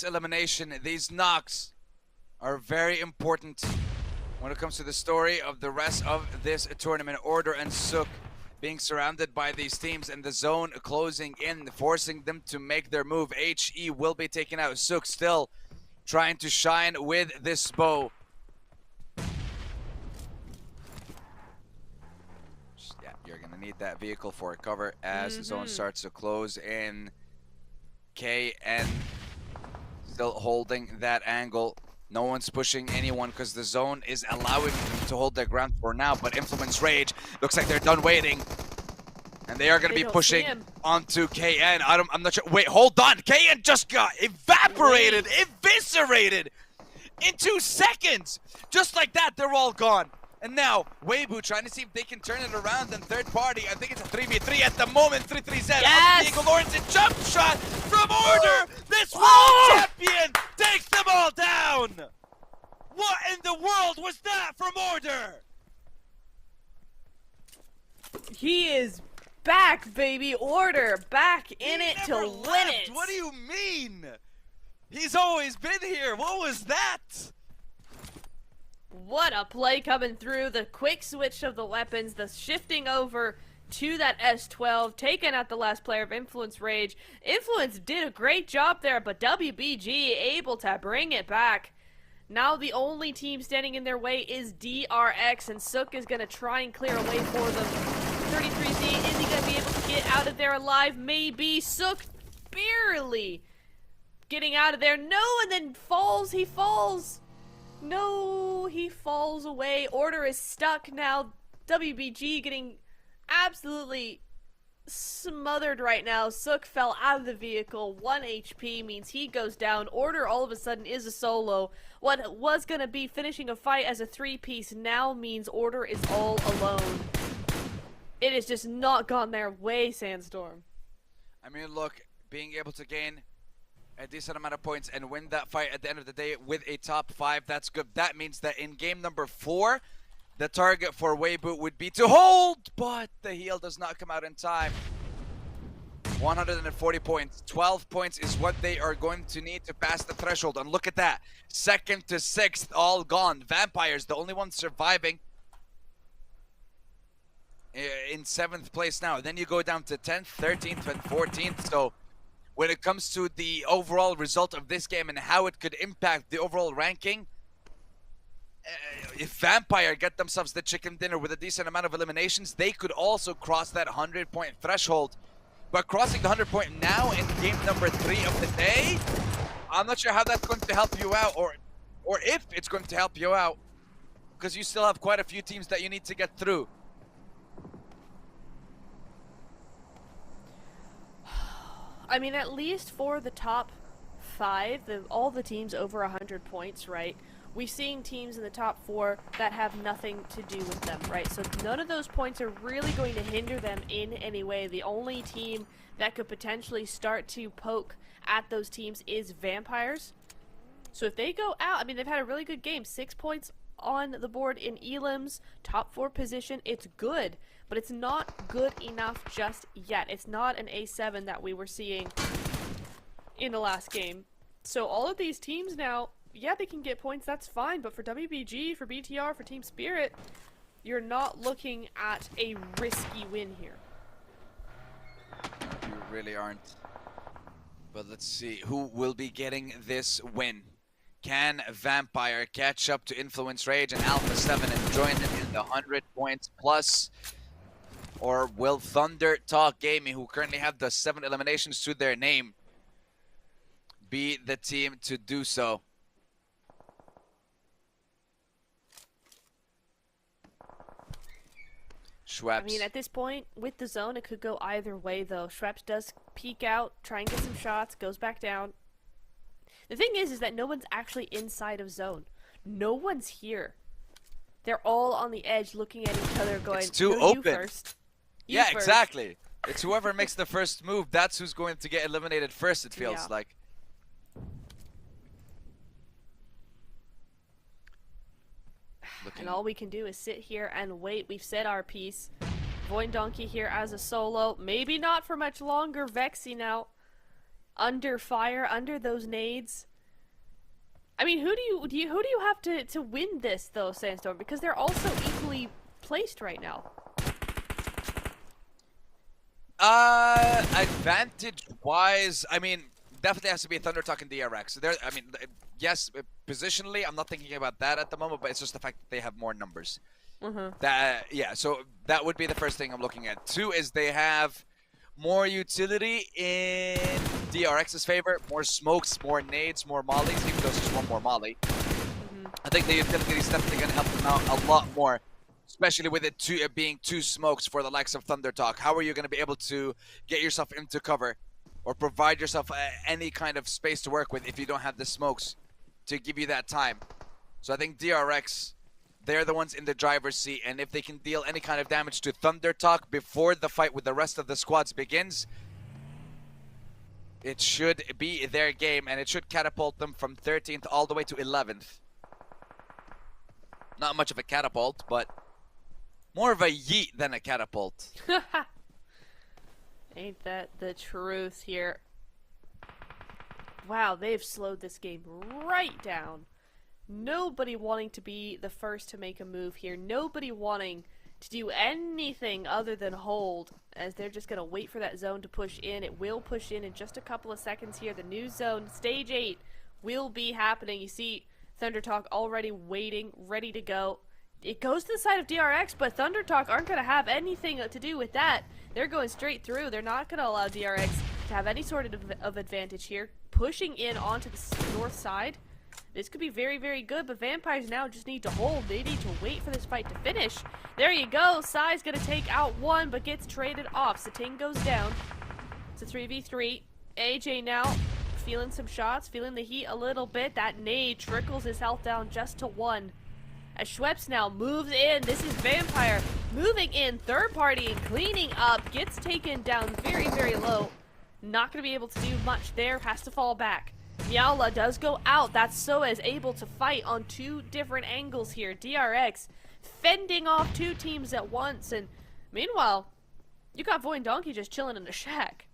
elimination, these knocks are very important when it comes to the story of the rest of this tournament. Order and Sook being surrounded by these teams and the zone closing in, forcing them to make their move. HE will be taken out. Sook still trying to shine with this bow. Yeah, you're gonna need that vehicle for cover as the zone starts to close in. KN still holding that angle. No one's pushing anyone because the zone is allowing them to hold their ground for now, but Influence Rage looks like they're done waiting. And they are going to be pushing onto KN. I'm not sure. Wait, hold on. KN just got evaporated, eviscerated in 2 seconds. Just like that, they're all gone. And now, Weibo trying to see if they can turn it around in third party. I think it's a 3v3 at the moment. 3-3-Z. Yes! Lawrence, a jump shot from Order. This world champion takes them all down. What in the world was that from Order? He is back, baby. Order back in it to win it. What do you mean? He's always been here. What was that? What a play coming through. The quick switch of the weapons, the shifting over to that S12, taking out the last player of Influence Rage. Influence did a great job there, but WBG able to bring it back. Now the only team standing in their way is DRX, and Sook is going to try and clear a way for them. 33Z, is he going to be able to get out of there alive? Maybe. Sook barely getting out of there. No, and then falls. He falls. No, he falls away. Order is stuck now. WBG getting absolutely smothered right now. Sook fell out of the vehicle. 1 HP means he goes down. Order all of a sudden is a solo. What was going to be finishing a fight as a 3-piece now means Order is all alone. It has just not gone their way, Sandstorm. I mean, look, being able to gain a decent amount of points and win that fight at the end of the day with a top 5, that's good. That means that in game number 4, the target for Weibo would be to hold, but the heal does not come out in time. 140 points. 12 points is what they are going to need to pass the threshold. And look at that. 2nd to 6th, all gone. Vampires, the only one surviving in 7th place now. Then you go down to 10th, 13th, and 14th. So when it comes to the overall result of this game and how it could impact the overall ranking, if Vampire get themselves the chicken dinner with a decent amount of eliminations, they could also cross that 100-point threshold. But crossing the 100-point now in game number 3 of the day, I'm not sure how that's going to help you out, or if it's going to help you out, because you still have quite a few teams that you need to get through. I mean, at least for the top 5, all the teams over 100 points, right? We're seeing teams in the top 4 that have nothing to do with them, right? So none of those points are really going to hinder them in any way. The only team that could potentially start to poke at those teams is Vampires. So if they go out, I mean, they've had a really good game. 6 points on the board in Elim's top 4 position. It's good, but it's not good enough just yet. It's not an A7 that we were seeing in the last game. So all of these teams now, yeah, they can get points, that's fine, but for WBG, for BTR, for Team Spirit, you're not looking at a risky win here. You really aren't. But let's see, who will be getting this win? Can Vampire catch up to Influence Rage and Alpha 7 and join them in the 100 points plus? Or will Thunder Talk Gaming, who currently have the 7 eliminations to their name, be the team to do so? Schweppes. I mean, at this point, with the zone, it could go either way, though. Schweppes does peek out, try and get some shots, goes back down. The thing is that no one's actually inside of zone. No one's here. They're all on the edge looking at each other going, it's too no, open. You first. You yeah, first. Exactly. It's whoever makes the first move, that's who's going to get eliminated first, it feels like. Looking. And all we can do is sit here and wait. We've said our piece. Void Donkey here as a solo. Maybe not for much longer. Vexy now under fire, under those nades. I mean, who do you have to win this though, Sandstorm? Because they're also equally placed right now. Advantage-wise, I mean, definitely has to be Thunder Talk and DRX. There, I mean, yes, positionally, I'm not thinking about that at the moment, but it's just the fact that they have more numbers. Yeah, so that would be the first thing I'm looking at. 2 is they have more utility in DRX's favor, more smokes, more nades, more mollies, even though it's just one more molly. I think the utility is definitely going to help them out a lot more, especially with it being 2 smokes for the likes of Thunder Talk. How are you going to be able to get yourself into cover or provide yourself any kind of space to work with if you don't have the smokes to give you that time? So I think DRX, they're the ones in the driver's seat, and if they can deal any kind of damage to Thunder Talk before the fight with the rest of the squads begins, it should be their game, and it should catapult them from 13th all the way to 11th. Not much of a catapult, but more of a yeet than a catapult. Ain't that the truth here? Wow, they've slowed this game right down. Nobody wanting to be the first to make a move here. Nobody wanting to do anything other than hold, as they're just going to wait for that zone to push in. It will push in just a couple of seconds here. The new zone, stage 8, will be happening. You see Thunder Talk already waiting, ready to go. It goes to the side of DRX, but Thunder Talk aren't going to have anything to do with that. They're going straight through. They're not going to allow DRX to have any sort of advantage here. Pushing in onto the north side. This could be very, very good, but Vampires now just need to hold. They need to wait for this fight to finish. There you go. Sai's going to take out one, but gets traded off. Sating goes down. It's a 3v3. AJ now feeling some shots, feeling the heat a little bit. That nade trickles his health down just to 1. As Schweppes now moves in. This is Vampire moving in, third party and cleaning up. Gets taken down very, very low. Not going to be able to do much there. Has to fall back. Yaula does go out. That's so as able to fight on 2 different angles here. DRX fending off 2 teams at once. And meanwhile, you got Void Donkey just chilling in the shack.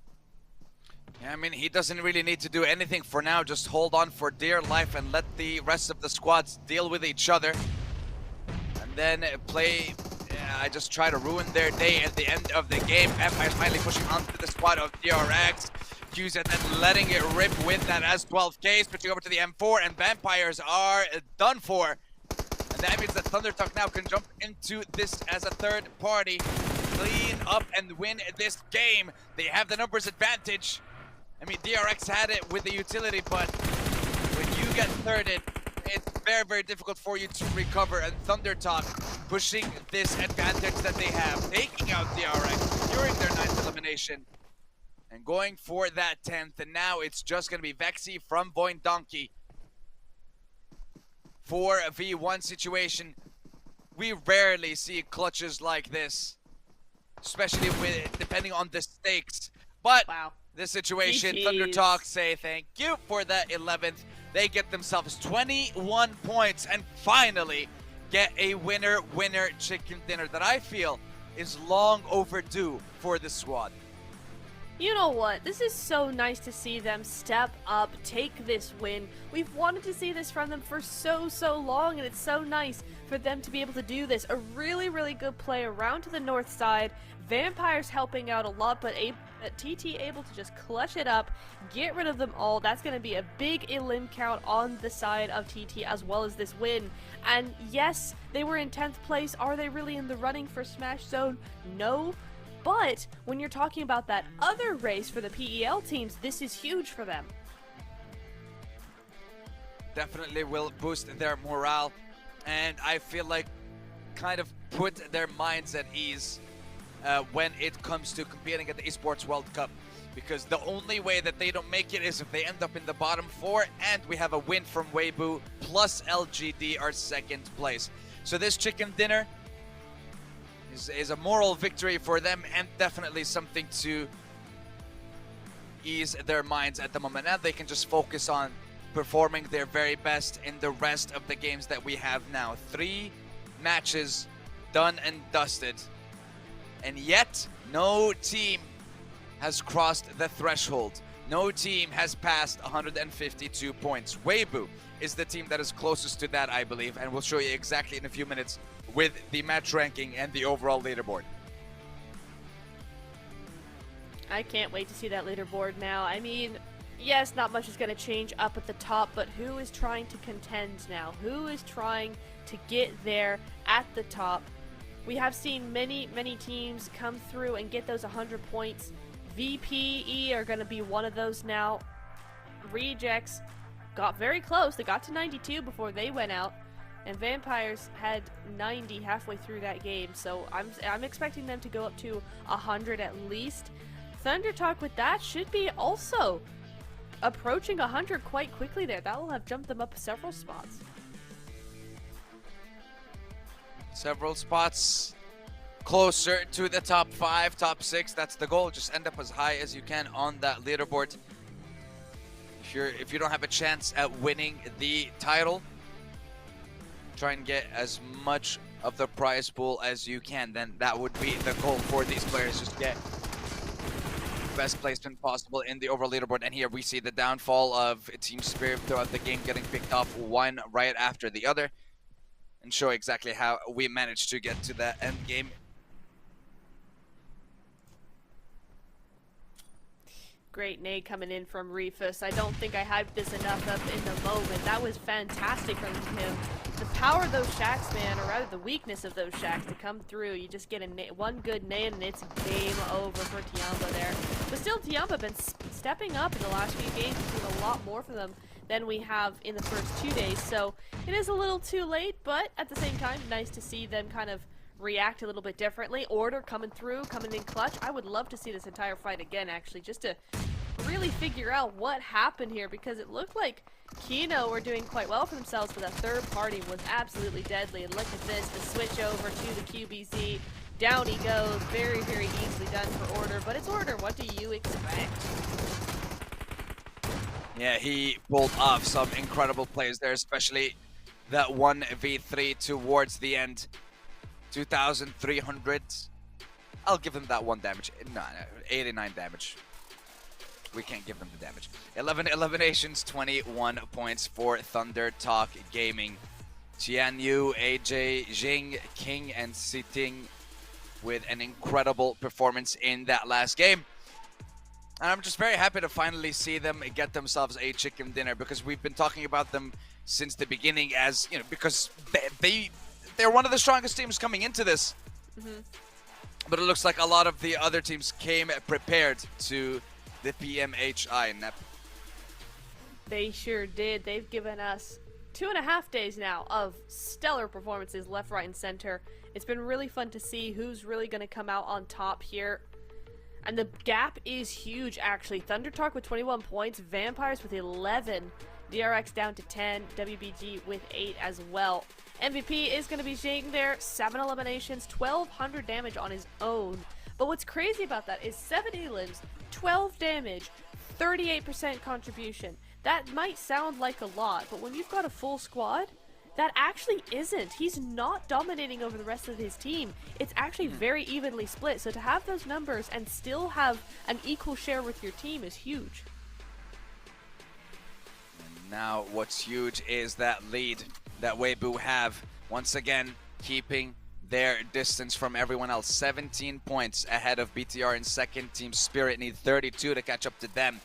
Yeah, I mean, he doesn't really need to do anything for now. Just hold on for dear life and let the rest of the squads deal with each other. And then play... Yeah, I just try to ruin their day at the end of the game. Empire finally pushing onto the squad of DRX. Q's and then letting it rip with that S12K. Switching over to the M4, and Vampires are done for. And that means that Thunder Talk now can jump into this as a third party. Clean up and win this game. They have the numbers advantage. I mean, DRX had it with the utility, but when you get thirded, it's very, very difficult for you to recover. And Thunder Talk pushing this advantage that they have, taking out DRX during their 9th elimination and going for that 10th. And now it's just going to be Vexy from Void Donkey for a V1 situation. We rarely see clutches like this, especially with depending on the stakes. But Wow. this situation, GGs. Thunder Talk say thank you for that 11th. They get themselves 21 points and finally get a winner chicken dinner that I feel is long overdue for the squad. You know what? This is so nice to see them step up, take this win. We've wanted to see this from them for so long, and it's so nice for them to be able to do this. A really, really good play around to the north side. Vampires helping out a lot, but TT able to just clutch it up, get rid of them all. That's going to be a big elim count on the side of TT as well as this win. And yes, they were in 10th place. Are they really in the running for Smash Zone? No. But when you're talking about that other race for the PEL teams, this is huge for them. Definitely will boost their morale, and I feel like kind of put their minds at ease when it comes to competing at the Esports World Cup, because the only way that they don't make it is if they end up in the bottom 4 and we have a win from Weibo plus LGD our 2nd place. So this chicken dinner is a moral victory for them and definitely something to ease their minds at the moment. Now they can just focus on performing their very best in the rest of the games that we have now. 3 matches done and dusted. And yet, no team has crossed the threshold. No team has passed 152 points. Weibo is the team that is closest to that, I believe, and we'll show you exactly in a few minutes with the match ranking and the overall leaderboard. I can't wait to see that leaderboard now. I mean, yes, not much is going to change up at the top, but who is trying to contend now? Who is trying to get there at the top? We have seen many teams come through and get those 100 points. VPE are going to be one of those now. Rejects got very close. They got to 92 before they went out. And Vampires had 90 halfway through that game. So I'm expecting them to go up to 100 at least. Thunder Talk with that should be also approaching 100 quite quickly there. That will have jumped them up several spots. Several spots closer to the top 5, top 6. That's the goal. Just end up as high as you can on that leaderboard. If you don't have a chance at winning the title, try and get as much of the prize pool as you can. Then that would be the goal for these players. Just get best placement possible in the overall leaderboard. And here we see the downfall of Team Spirit throughout the game, getting picked off one right after the other, and show exactly how we managed to get to that end game. Great nade coming in from Refus. I don't think I hyped this enough up in the moment. That was fantastic from him. The power of those shacks, man, or rather the weakness of those shacks to come through. You just get one good nade and it's game over for Tianba there. But still, Tianba been stepping up in the last few games. We've seen a lot more from them than we have in the first 2 days. So it is a little too late, but at the same time, nice to see them kind of react a little bit differently. Order coming through, coming in clutch. I would love to see this entire fight again, actually, just to really figure out what happened here, because it looked like Kino were doing quite well for themselves, but that third party was absolutely deadly. And look at this, the switch over to the QBZ. Down he goes, very easily done for Order, but it's Order. What do you expect? Yeah, he pulled off some incredible plays there, especially that 1v3 towards the end. 2,300. I'll give him that 1 damage. No, 89 damage. We can't give them the damage. 11 eliminations, 21 points for Thunder Talk Gaming. Qianyu, AJ, Jing, King, and Siting with an incredible performance in that last game. And I'm just very happy to finally see them get themselves a chicken dinner, because we've been talking about them since the beginning as, you know, because they're one of the strongest teams coming into this. But it looks like a lot of the other teams came prepared to the PMHI NEP. They sure did. They've given us 2.5 days now of stellar performances left, right, and center. It's been really fun to see who's really going to come out on top here. And the gap is huge, actually. Thunder Talk with 21 points, Vampires with 11, DRX down to 10, WBG with 8 as well. MVP is going to be Jing there, 7 eliminations, 1,200 damage on his own. But what's crazy about that is 7 elims, 12 damage, 38% contribution. That might sound like a lot, but when you've got a full squad, that actually isn't. He's not dominating over the rest of his team. It's actually very evenly split. So to have those numbers and still have an equal share with your team is huge. And now what's huge is that lead that Weibo have. Once again, keeping their distance from everyone else. 17 points ahead of BTR in second. Team Spirit need 32 to catch up to them.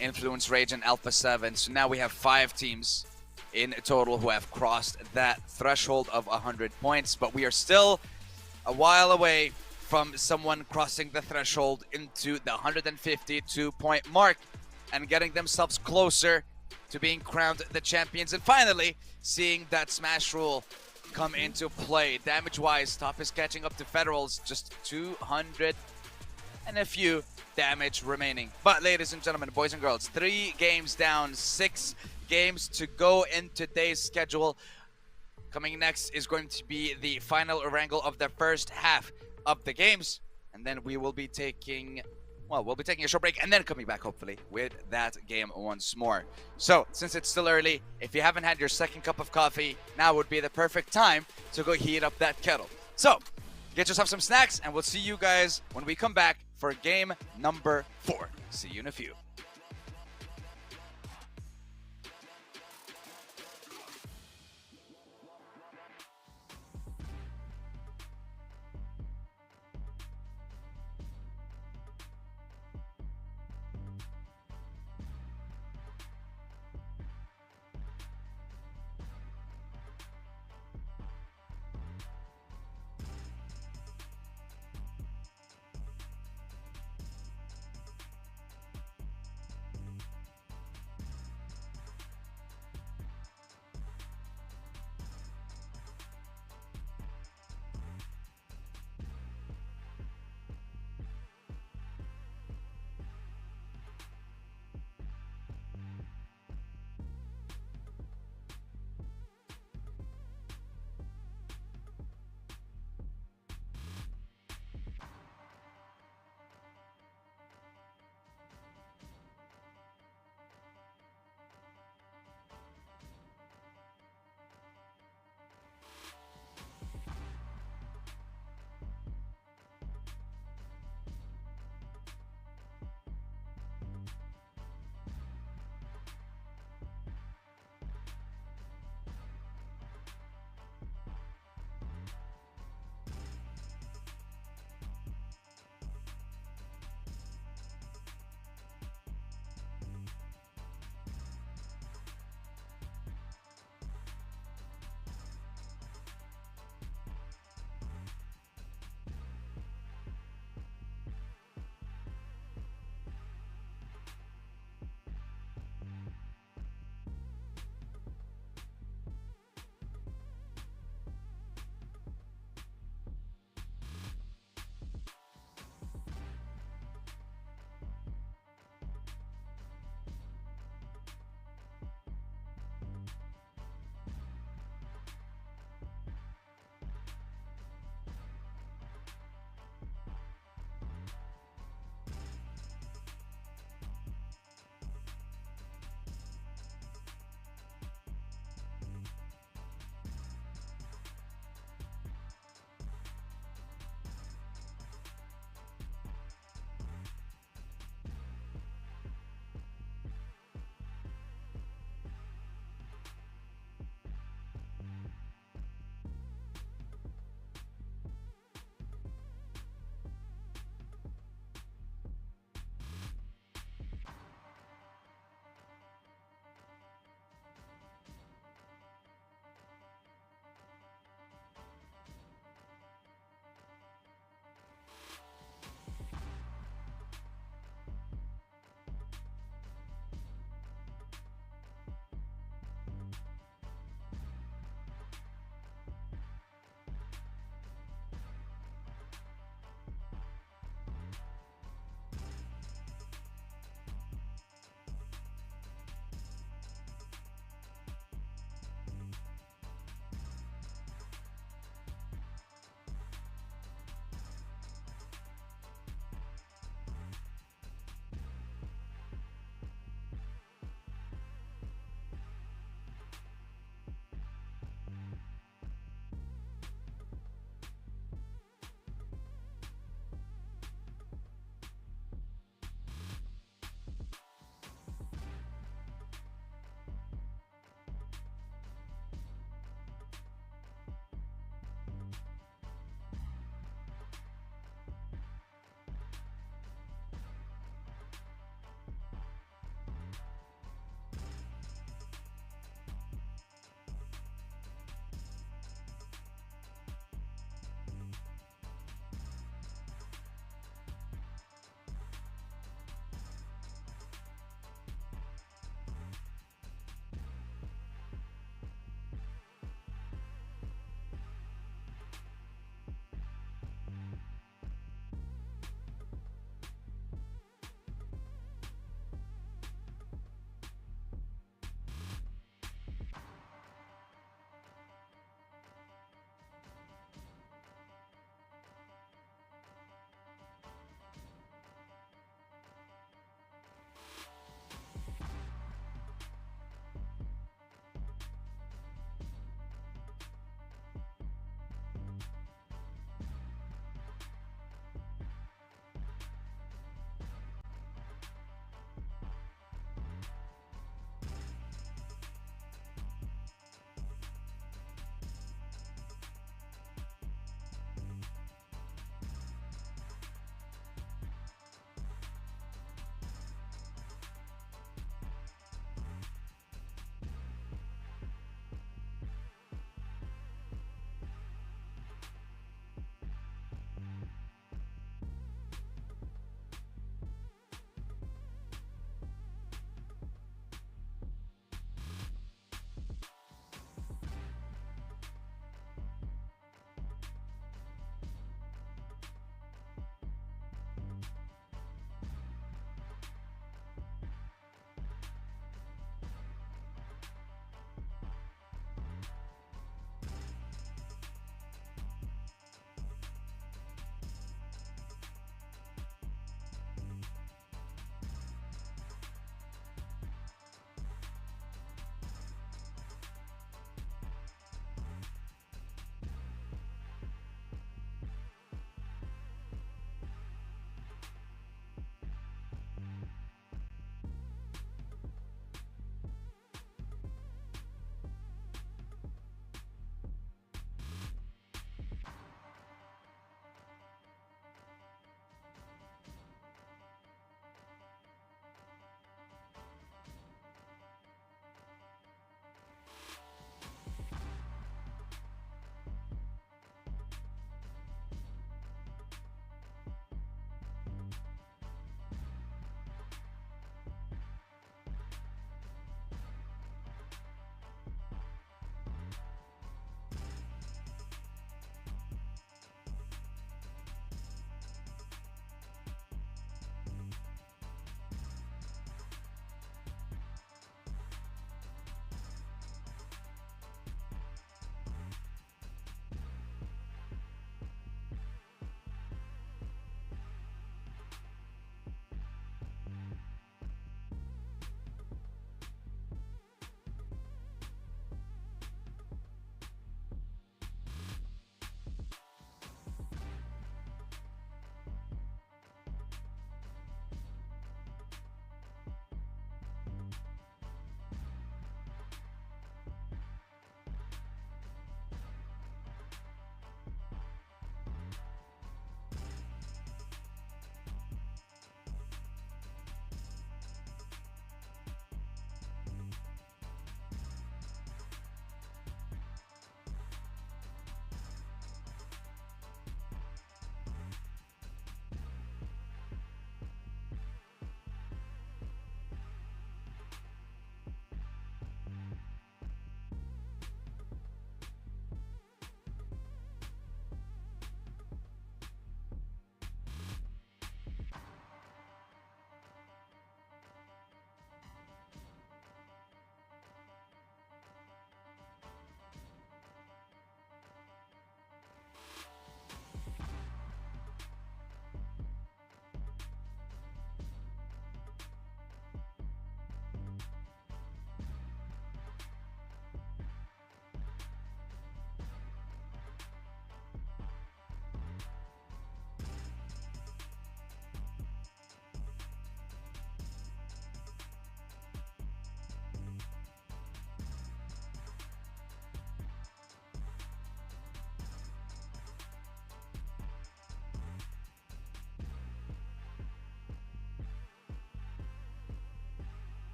Influence, Rage, and Alpha 7. So now we have 5 teams in total who have crossed that threshold of 100 points. But we are still a while away from someone crossing the threshold into the 152 point mark and getting themselves closer to being crowned the champions. And finally, seeing that Smash rule come into play. Damage-wise, top is catching up to Federals, just 200 and a few damage remaining. But ladies and gentlemen, boys and girls, 3 games down, 6 games to go in today's schedule. Coming next is going to be the final wrangle of the first half of the games, and then we will be taking well, we'll be taking a short break and then coming back, hopefully, with that game once more. So, since it's still early, if you haven't had your second cup of coffee, now would be the perfect time to go heat up that kettle. So, get yourself some snacks, and we'll see you guys when we come back for game number 4. See you in a few.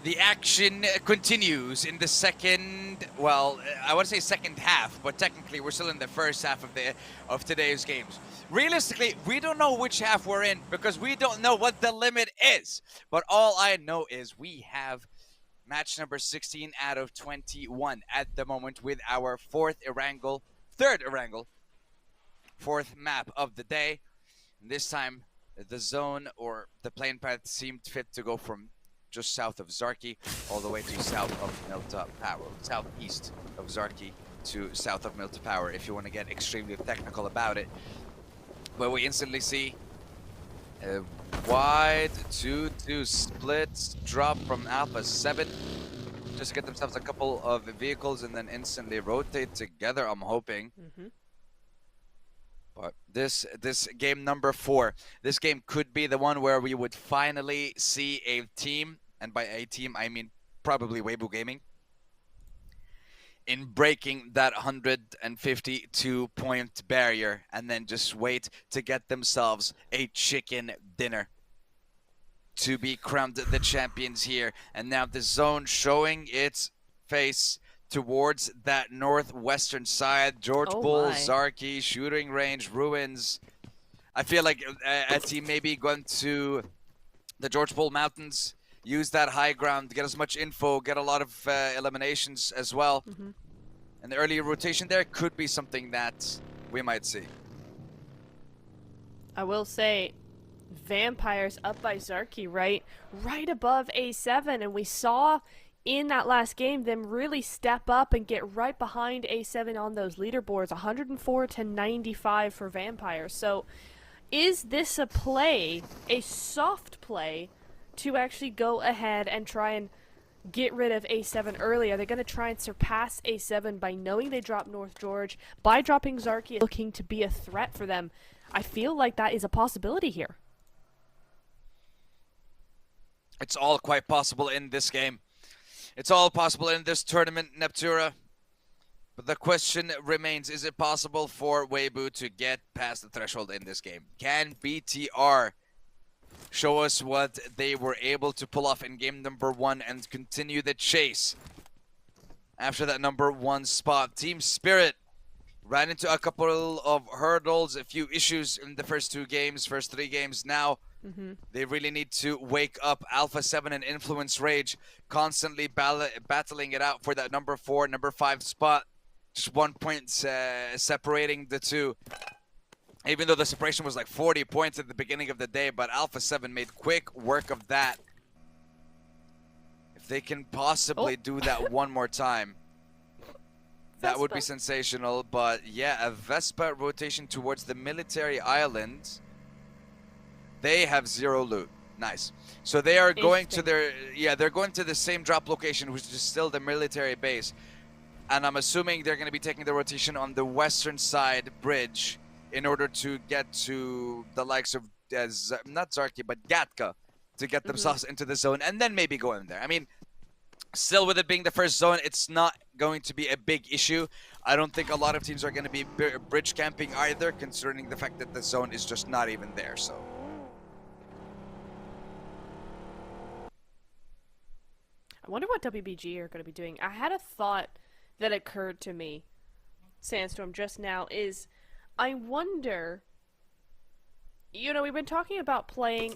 The action continues in the second, well, I want to say second half, but technically we're still in the first half of today's games. Realistically, we don't know which half we're in because we don't know what the limit is. But all I know is we have match number 16 out of 21 at the moment with our third Erangel, fourth map of the day. And this time, the zone or the playing path seemed fit to go from just south of Zarki all the way to south of Milta Power, southeast of Zarki to south of Milta Power, if you want to get extremely technical about it. But we instantly see a wide 2-2 split drop from Alpha 7. Just get themselves a couple of vehicles and then instantly rotate together, I'm hoping. But this game number 4, this game could be the one where we would finally see a team, and by a team I mean probably Weibo Gaming, in breaking that 152-point barrier and then just wait to get themselves a chicken dinner to be crowned the champions here. And now the zone showing its face towards that northwestern side. George Bull, Zarki, shooting range, ruins. I feel like a team maybe going to the George Bull Mountains, use that high ground, get as much info, get a lot of eliminations as well. And the early rotation there could be something that we might see. I will say, Vampires up by Zarki, right above A7, and we saw in that last game them really step up and get right behind A7 on those leaderboards, 104 to 95 for Vampires. So is this a play, a soft play, to actually go ahead and try and get rid of A7 early? Are they going to try and surpass A7 by knowing they dropped North George, by dropping Zarki, looking to be a threat for them? I feel like that is a possibility here. It's all quite possible in this game. It's all possible in this tournament, Neptura. But the question remains, is it possible for Weibo to get past the threshold in this game? Can BTR show us what they were able to pull off in game number 1 and continue the chase after that number 1 spot? Team Spirit ran into a couple of hurdles, a few issues in the first 3 games now. They really need to wake up. Alpha 7 and Influence Rage constantly battling it out for that number 4, number 5 spot. Just 1 point separating the two. Even though the separation was like 40 points at the beginning of the day, but Alpha 7 made quick work of that. If they can possibly do that one more time, that would be sensational. But yeah, a Vespa rotation towards the military island. They have 0 loot. Nice. So they are going to their, they're going to the same drop location, which is still the military base. And I'm assuming they're going to be taking the rotation on the western side bridge in order to get to the likes of, not Zarki, but Gatka, to get themselves into the zone and then maybe go in there. I mean, still with it being the first zone, it's not going to be a big issue. I don't think a lot of teams are going to be bridge camping either, considering the fact that the zone is just not even there, so. I wonder what WBG are going to be doing. I had a thought that occurred to me, Sandstorm, just now, is I wonder, you know, we've been talking about playing,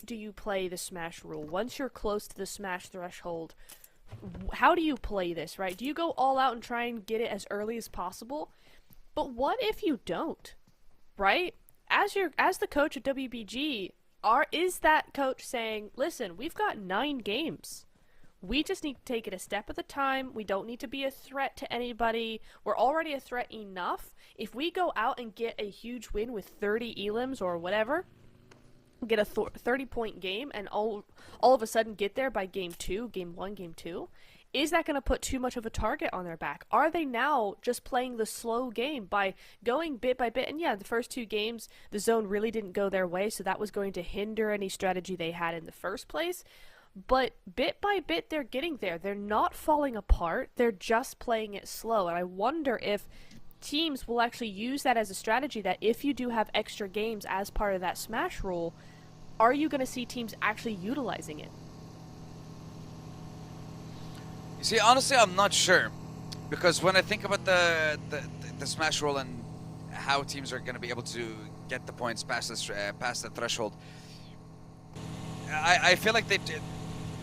do you play the Smash rule? Once you're close to the Smash threshold, how do you play this, right? Do you go all out and try and get it as early as possible? But what if you don't, right? As the coach at WBG, is that coach saying, listen, we've got 9 games. We just need to take it a step at a time. We don't need to be a threat to anybody. We're already a threat enough. If we go out and get a huge win with 30 elims or whatever, get a 30-point game, and all of a sudden get there by game 1, game 2, is that going to put too much of a target on their back? Are they now just playing the slow game by going bit by bit? And yeah, the first 2 games, the zone really didn't go their way, so that was going to hinder any strategy they had in the first place. But bit by bit, they're getting there. They're not falling apart. They're just playing it slow. And I wonder if teams will actually use that as a strategy, that if you do have extra games as part of that Smash rule, are you going to see teams actually utilizing it? You see, honestly, I'm not sure. Because when I think about the Smash roll and how teams are going to be able to get the points past the threshold, I feel like they did,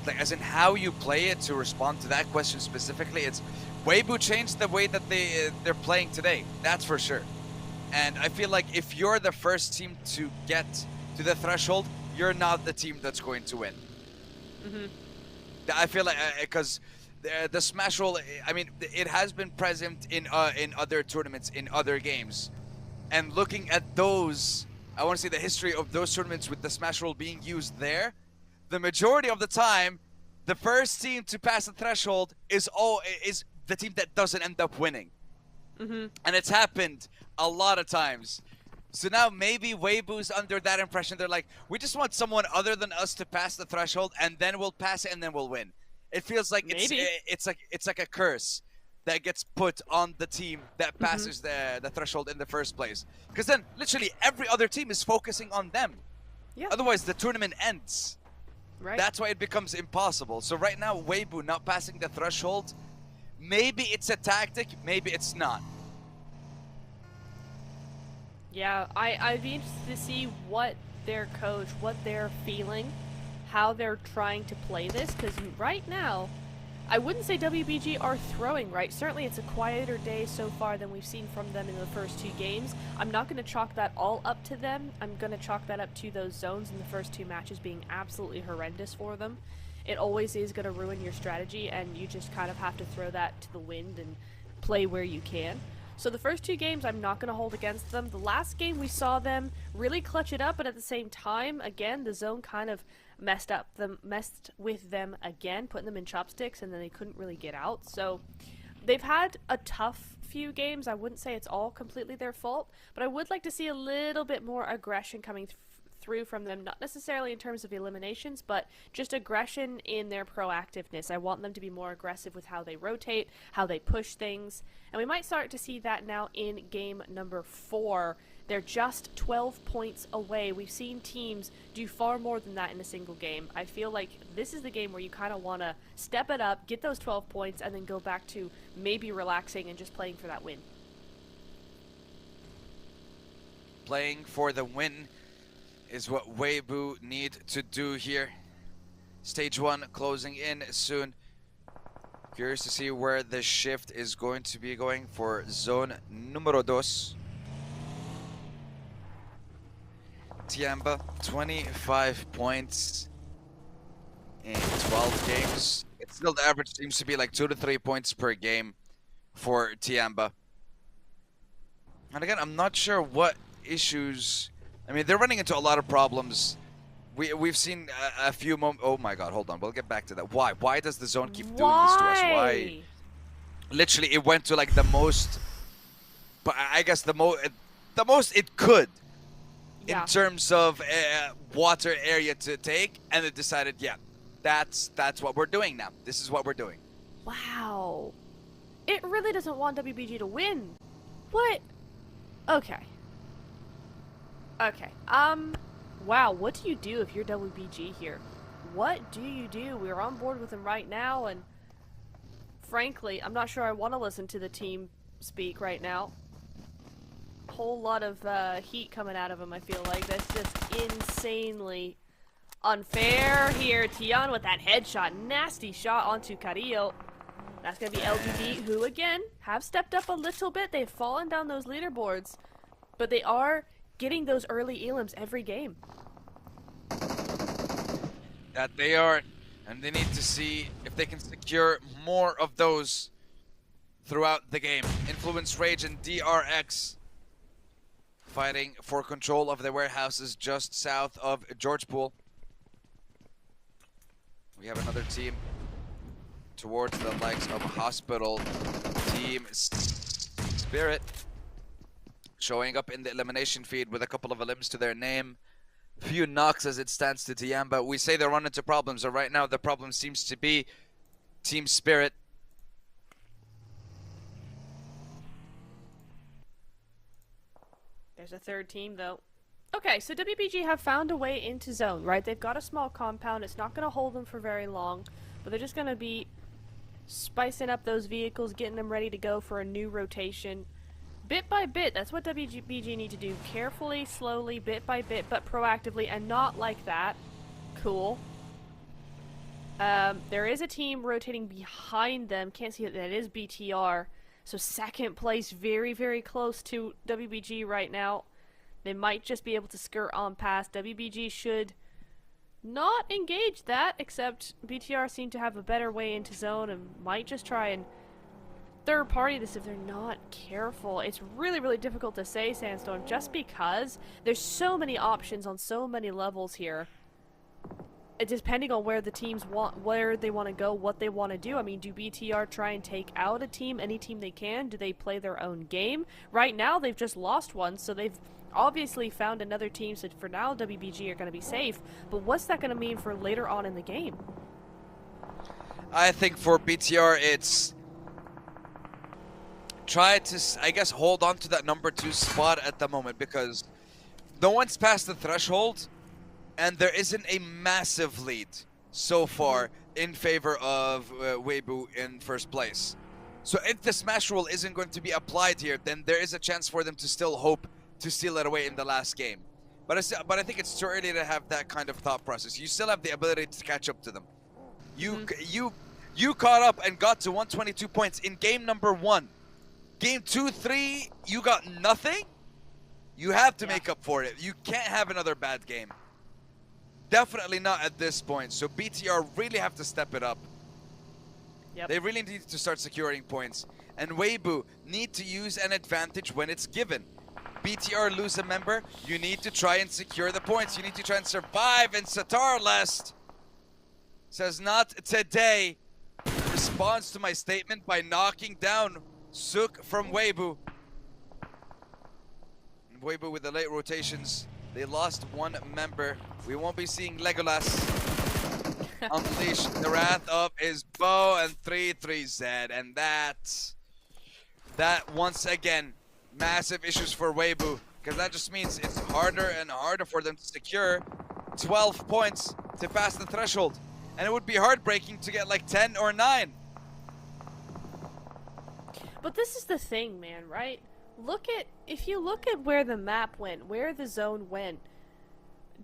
like, as in how you play it, to respond to that question specifically, it's Weibo changed the way that they're playing today. That's for sure. And I feel like if you're the first team to get to the threshold, you're not the team that's going to win. I feel like because the Smash roll, I mean, it has been present in other tournaments, in other games, and looking at those, I want to see the history of those tournaments with the Smash roll being used there. The majority of the time, the first team to pass the threshold is the team that doesn't end up winning. And it's happened a lot of times. So now maybe Weibo's under that impression. They're like, we just want someone other than us to pass the threshold, and then we'll pass it, and then we'll win. It feels like it's like a curse that gets put on the team that passes the threshold in the first place. Because then literally every other team is focusing on them. Yeah. Otherwise the tournament ends. Right. That's why it becomes impossible. So right now, Weibo not passing the threshold, maybe it's a tactic, maybe it's not. Yeah, I'd be interested to see what their coach, what they're feeling, how they're trying to play this, because right now, I wouldn't say WBG are throwing right. Certainly it's a quieter day so far than we've seen from them in the first two games. I'm not going to chalk that all up to them. I'm going to chalk that up to those zones in the first two matches being absolutely horrendous for them. It always is going to ruin your strategy, and you just kind of have to throw that to the wind and play where you can. So the first two games I'm not going to hold against them. The last game we saw them really clutch it up, but at the same time, again, the zone kind of messed with them again, putting them in chopsticks, and then they couldn't really get out. So they've had a tough few games. I wouldn't say it's all completely their fault, but I would like to see a little bit more aggression coming through from them, not necessarily in terms of eliminations, but just aggression in their proactiveness. I want them to be more aggressive with how they rotate, how they push things, and we might start to see that now in game number 4. They're just 12 points away. We've seen teams do far more than that in a single game. I feel like this is the game where you kind of want to step it up, get those 12 points, and then go back to maybe relaxing and just playing for that win. Playing for the win is what Weibo need to do here. Stage 1 closing in soon. Curious to see where the shift is going to be going for zone numero dos. Tianba, 25 points in 12 games. It's still, the average seems to be like 2 to 3 points per game for Tianba. And again, I'm not sure what issues. I mean, they're running into a lot of problems. We've seen a few moments. Oh my God, hold on. We'll get back to that. Why? Why does the zone keep doing this to us? Why? Literally, it went to like the most. But I guess the most it could. Yeah. In terms of water area to take, and it decided, yeah, that's what we're doing now. This is what we're doing. Wow. It really doesn't want WBG to win. What? Okay. Okay. Wow, what do you do if you're WBG here? What do you do? We're on board with them right now, and frankly, I'm not sure I want to listen to the team speak right now. Whole lot of heat coming out of him, I feel like. That's just insanely unfair here. Tian with that headshot. Nasty shot onto Carrillo. That's going to be LGD, who, again, have stepped up a little bit. They've fallen down those leaderboards, but they are getting those early elims every game. That they are, and they need to see if they can secure more of those throughout the game. Influence Rage and DRX fighting for control of the warehouses just south of Georgepool. We have another team towards the likes of Hospital, Team Spirit, showing up in the elimination feed with a couple of elims to their name. Few knocks as it stands to Tianba. We say they run into problems, so right now the problem seems to be Team Spirit. There's a third team, though. Okay, so WBG have found a way into zone, right? They've got a small compound. It's not going to hold them for very long, but they're just going to be spicing up those vehicles, getting them ready to go for a new rotation. Bit by bit, that's what WBG need to do. Carefully, slowly, bit by bit, but proactively, and not like that. Cool. There is a team rotating behind them. Can't see it. That is BTR. So second place, very, very close to WBG right now. They might just be able to skirt on past. WBG should not engage that, except BTR seem to have a better way into zone and might just try and third party this if they're not careful. It's really, really difficult to say, Sandstorm, just because there's so many options on so many levels here. Depending on where the teams want, where they want to go, what they want to do. I mean, do BTR try and take out a team, any team they can? Do they play their own game? Right now, they've just lost one, so they've obviously found another team, so for now, WBG are going to be safe. But what's that going to mean for later on in the game? I think for BTR, it's try to, I guess, hold on to that number 2 spot at the moment, because no one's passed the threshold, and there isn't a massive lead so far in favor of Weibo in first place. So if the smash rule isn't going to be applied here, then there is a chance for them to still hope to steal it away in the last game. But I think it's too early to have that kind of thought process. You still have the ability to catch up to them. You caught up and got to 122 points in game number 1. Game 2, 3, you got nothing? You have to make up for it. You can't have another bad game. Definitely not at this point. So BTR really have to step it up. Yep. They really need to start securing points. And Weibo need to use an advantage when it's given. BTR lose a member, you need to try and secure the points. You need to try and survive. And Satar Lest says, not today. Responds to my statement by knocking down Suk from Weibo. Weibo with the late rotations. They lost one member. We won't be seeing Legolas unleash the wrath of his bow and 3-3Z. And that once again, massive issues for Weibo, because that just means it's harder and harder for them to secure 12 points to pass the threshold. And it would be heartbreaking to get like 10 or 9. But this is the thing, man, right? If you look at where the map went, where the zone went,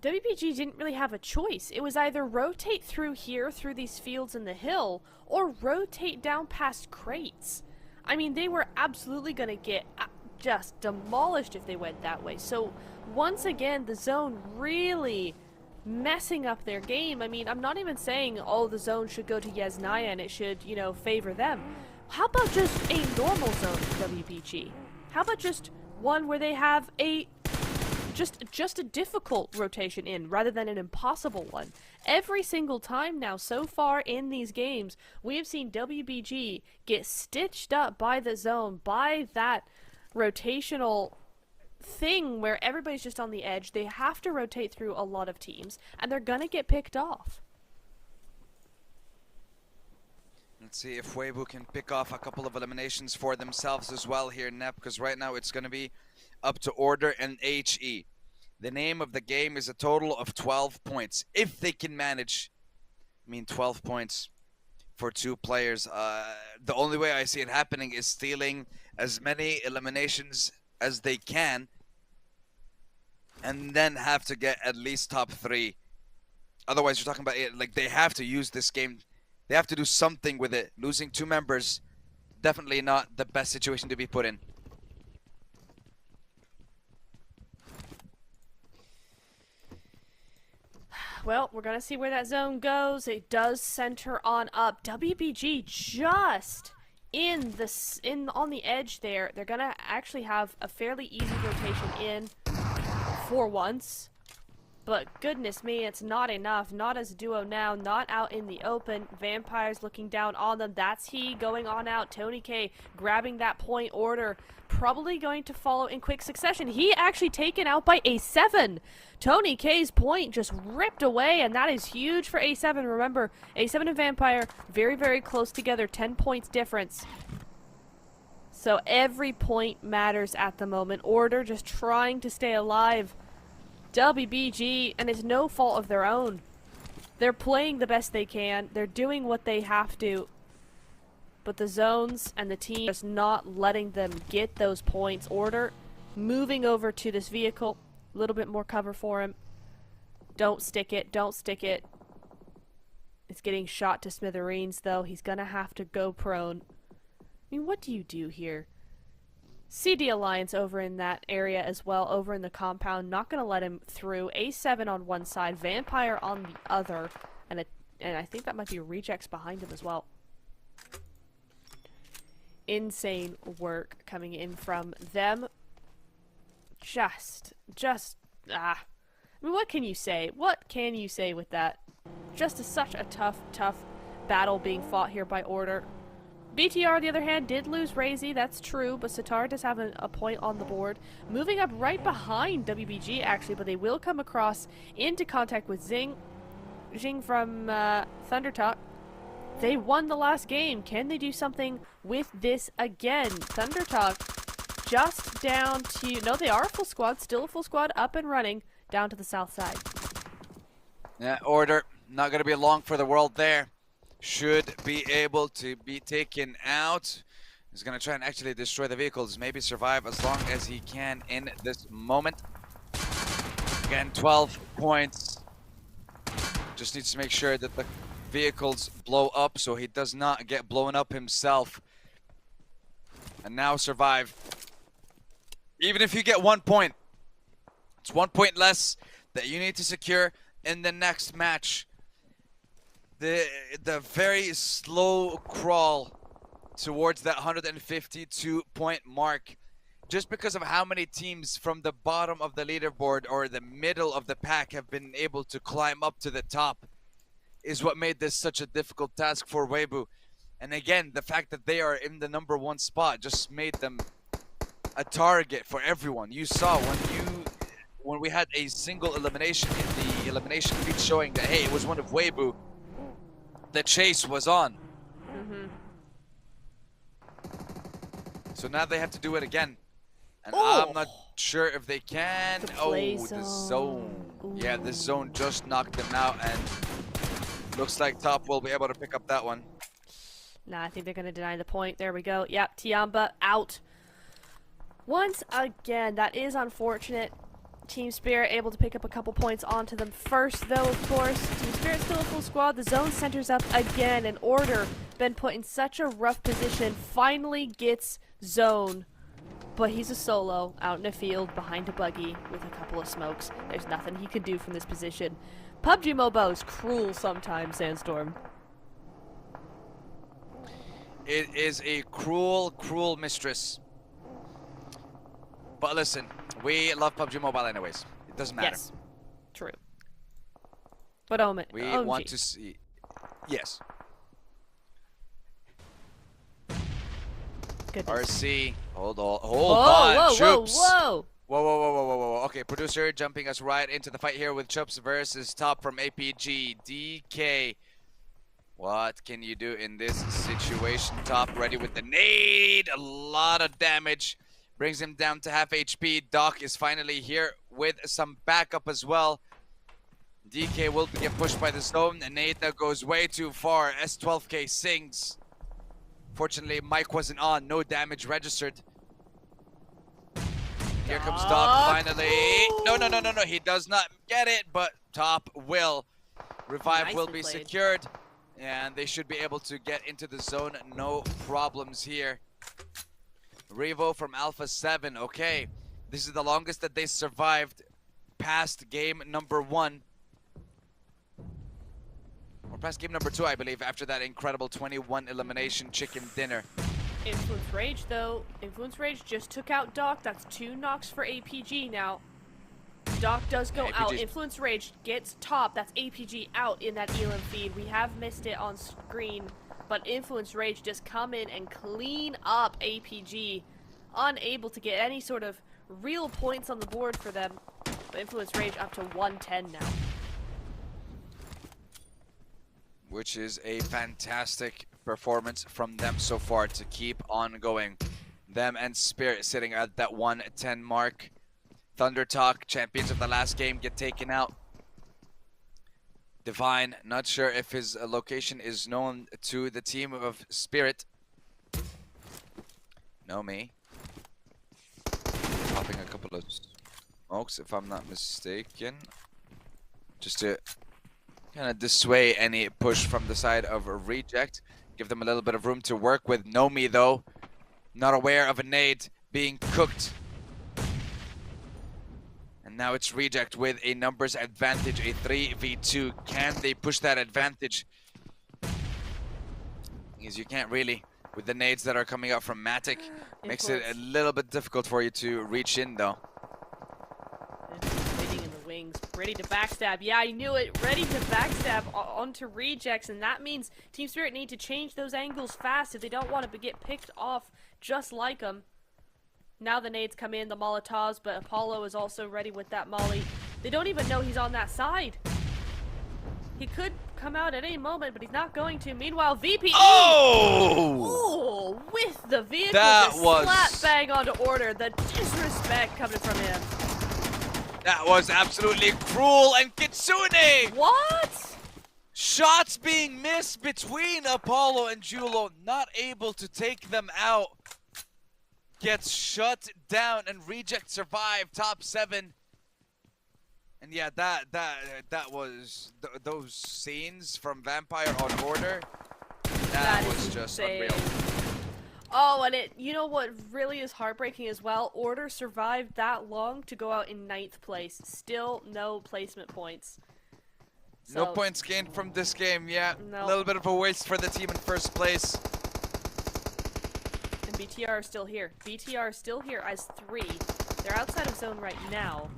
WBG didn't really have a choice. It was either rotate through here, through these fields in the hill, or rotate down past crates. I mean, they were absolutely going to get just demolished if they went that way. So, once again, the zone really messing up their game. I mean, I'm not even saying, oh, the zone should go to Yesnaya and it should, you know, favor them. How about just a normal zone for WBG? How about just one where they have a just a difficult rotation in rather than an impossible one? Every single time now so far in these games, we have seen WBG get stitched up by the zone, by that rotational thing where everybody's just on the edge. They have to rotate through a lot of teams, and they're gonna get picked off. Let's see if Weibo can pick off a couple of eliminations for themselves as well here, Nep, because right now it's going to be up to Order and HE. The name of the game is a total of 12 points. If they can manage, 12 points for 2 players. The only way I see it happening is stealing as many eliminations as they can, and then have to get at least top 3. Otherwise, you're talking about it, like they have to use this game. They have to do something with it. Losing 2 members, definitely not the best situation to be put in. Well, we're gonna see where that zone goes. It does center on up. WBG just on the edge there. They're gonna actually have a fairly easy rotation in for once. But goodness me, it's not enough. Not as a duo now, not out in the open. Vampires looking down on them. That's he going on out. Tony K grabbing that point. Order probably going to follow in quick succession. He actually taken out by A7. Tony K's point just ripped away, and that is huge for A7. Remember, A7 and Vampire very, very close together. 10 points difference. So every point matters at the moment. Order just trying to stay alive. WBG, and it's no fault of their own. They're playing the best they can. They're doing what they have to. But the zones and the team just not letting them get those points. Order moving over to this vehicle. A little bit more cover for him. Don't stick it. Don't stick it. It's getting shot to smithereens, though. He's going to have to go prone. I mean, what do you do here? CD Alliance over in that area as well, over in the compound. Not going to let him through. A7 on one side, Vampire on the other. And I think that might be Rejects behind him as well. Insane work coming in from them. I mean, what can you say? What can you say with that? Such a tough battle being fought here by Order. BTR, on the other hand, did lose Razy, that's true, but Sitar does have a point on the board. Moving up right behind WBG, actually, but they will come across into contact with Jing from Thundertalk. They won the last game. Can they do something with this again? Thundertalk just down to... No, they are a full squad. Still a full squad up and running down to the south side. Yeah, Order. Not going to be long for the world there. Should be able to be taken out. He's going to try and actually destroy the vehicles. Maybe survive as long as he can in this moment. Again, 12 points. Just needs to make sure that the vehicles blow up so he does not get blown up himself. And now survive. Even if you get 1 point, it's 1 point less that you need to secure in the next match. The very slow crawl towards that 152 point mark, just because of how many teams from the bottom of the leaderboard or the middle of the pack have been able to climb up to the top, is what made this such a difficult task for Weibo. And again, the fact that they are in the #1 spot just made them a target for everyone. You saw when we had a single elimination in the elimination feed showing that, hey, it was one of Weibo, the chase was on. So now they have to do it again. And I'm not sure if they can. The zone. Ooh. Yeah, the zone just knocked them out, and looks like Top will be able to pick up that one. Nah, I think they're going to deny the point. There we go. Yep, Tianba out. Once again, that is unfortunate. Team Spirit able to pick up a couple points onto them first, though, of course. Team Spirit still a full squad. The zone centers up again. And Order, been put in such a rough position, finally gets zone. But he's a solo out in a field behind a buggy with a couple of smokes. There's nothing he can do from this position. PUBG Mobile is cruel sometimes, Sandstorm. It is a cruel, cruel mistress. But listen, we love PUBG Mobile anyways. It doesn't matter. Yes, true. But we want to see... Yes. Goodness. RC, hold on, whoa, Choops. Whoa. Okay, producer jumping us right into the fight here with Choops versus Top from APG. DK, what can you do in this situation? Top ready with the nade, a lot of damage. Brings him down to half HP. Doc is finally here with some backup as well. DK will get pushed by the zone, and nade that goes way too far. S12K sings. Fortunately, mic wasn't on. No damage registered. Here comes Doc finally. No. He does not get it, but Top will. Revive will be secured, and they should be able to get into the zone. No problems here. Revo from Alpha 7. Okay, this is the longest that they survived past game #1. Or past game #2, I believe, after that incredible 21 elimination chicken dinner. Influence Rage, though. Influence Rage just took out Doc. That's 2 knocks for APG now. Doc does go out. Influence Rage gets Top. That's APG out in that elim feed. We have missed it on screen. But Influence Rage just come in and clean up APG. Unable to get any sort of real points on the board for them. But Influence Rage up to 110 now. Which is a fantastic performance from them so far to keep on going. Them and Spirit sitting at that 110 mark. Thunder Talk, champions of the last game, get taken out. Divine, not sure if his location is known to the team of Spirit. Nomi. Popping a couple of smokes, if I'm not mistaken. Just to kind of dissuade any push from the side of a Reject. Give them a little bit of room to work with. Nomi, though, not aware of a nade being cooked. And now it's Reject with a numbers advantage, a 3v2. Can they push that advantage? Because you can't really, with the nades that are coming out from Matic. Makes it a little bit difficult for you to reach in, though. Waiting in the wings, ready to backstab. Yeah, I knew it. Ready to backstab onto Rejects, and that means Team Spirit need to change those angles fast if they don't want to get picked off just like them. Now the nades come in, the Molotovs, but Apollo is also ready with that Molly. They don't even know he's on that side. He could come out at any moment, but he's not going to. Meanwhile, VPE! Oh! With the vehicle That just was... slap bang onto order. The disrespect coming from him. That was absolutely cruel, and Kitsune! What? Shots being missed between Apollo and Julo, not able to take them out. Gets shut down, and Reject survive top 7. And yeah, that was those scenes from Vampire on Order. That was just unreal. Oh, and you know what really is heartbreaking as well? Order survived that long to go out in 9th place. Still no placement points. So, no points gained from this game, yeah. No. A little bit of a waste for the team in first place. And BTR are still here. BTR are still here as 3. They're outside of zone right now.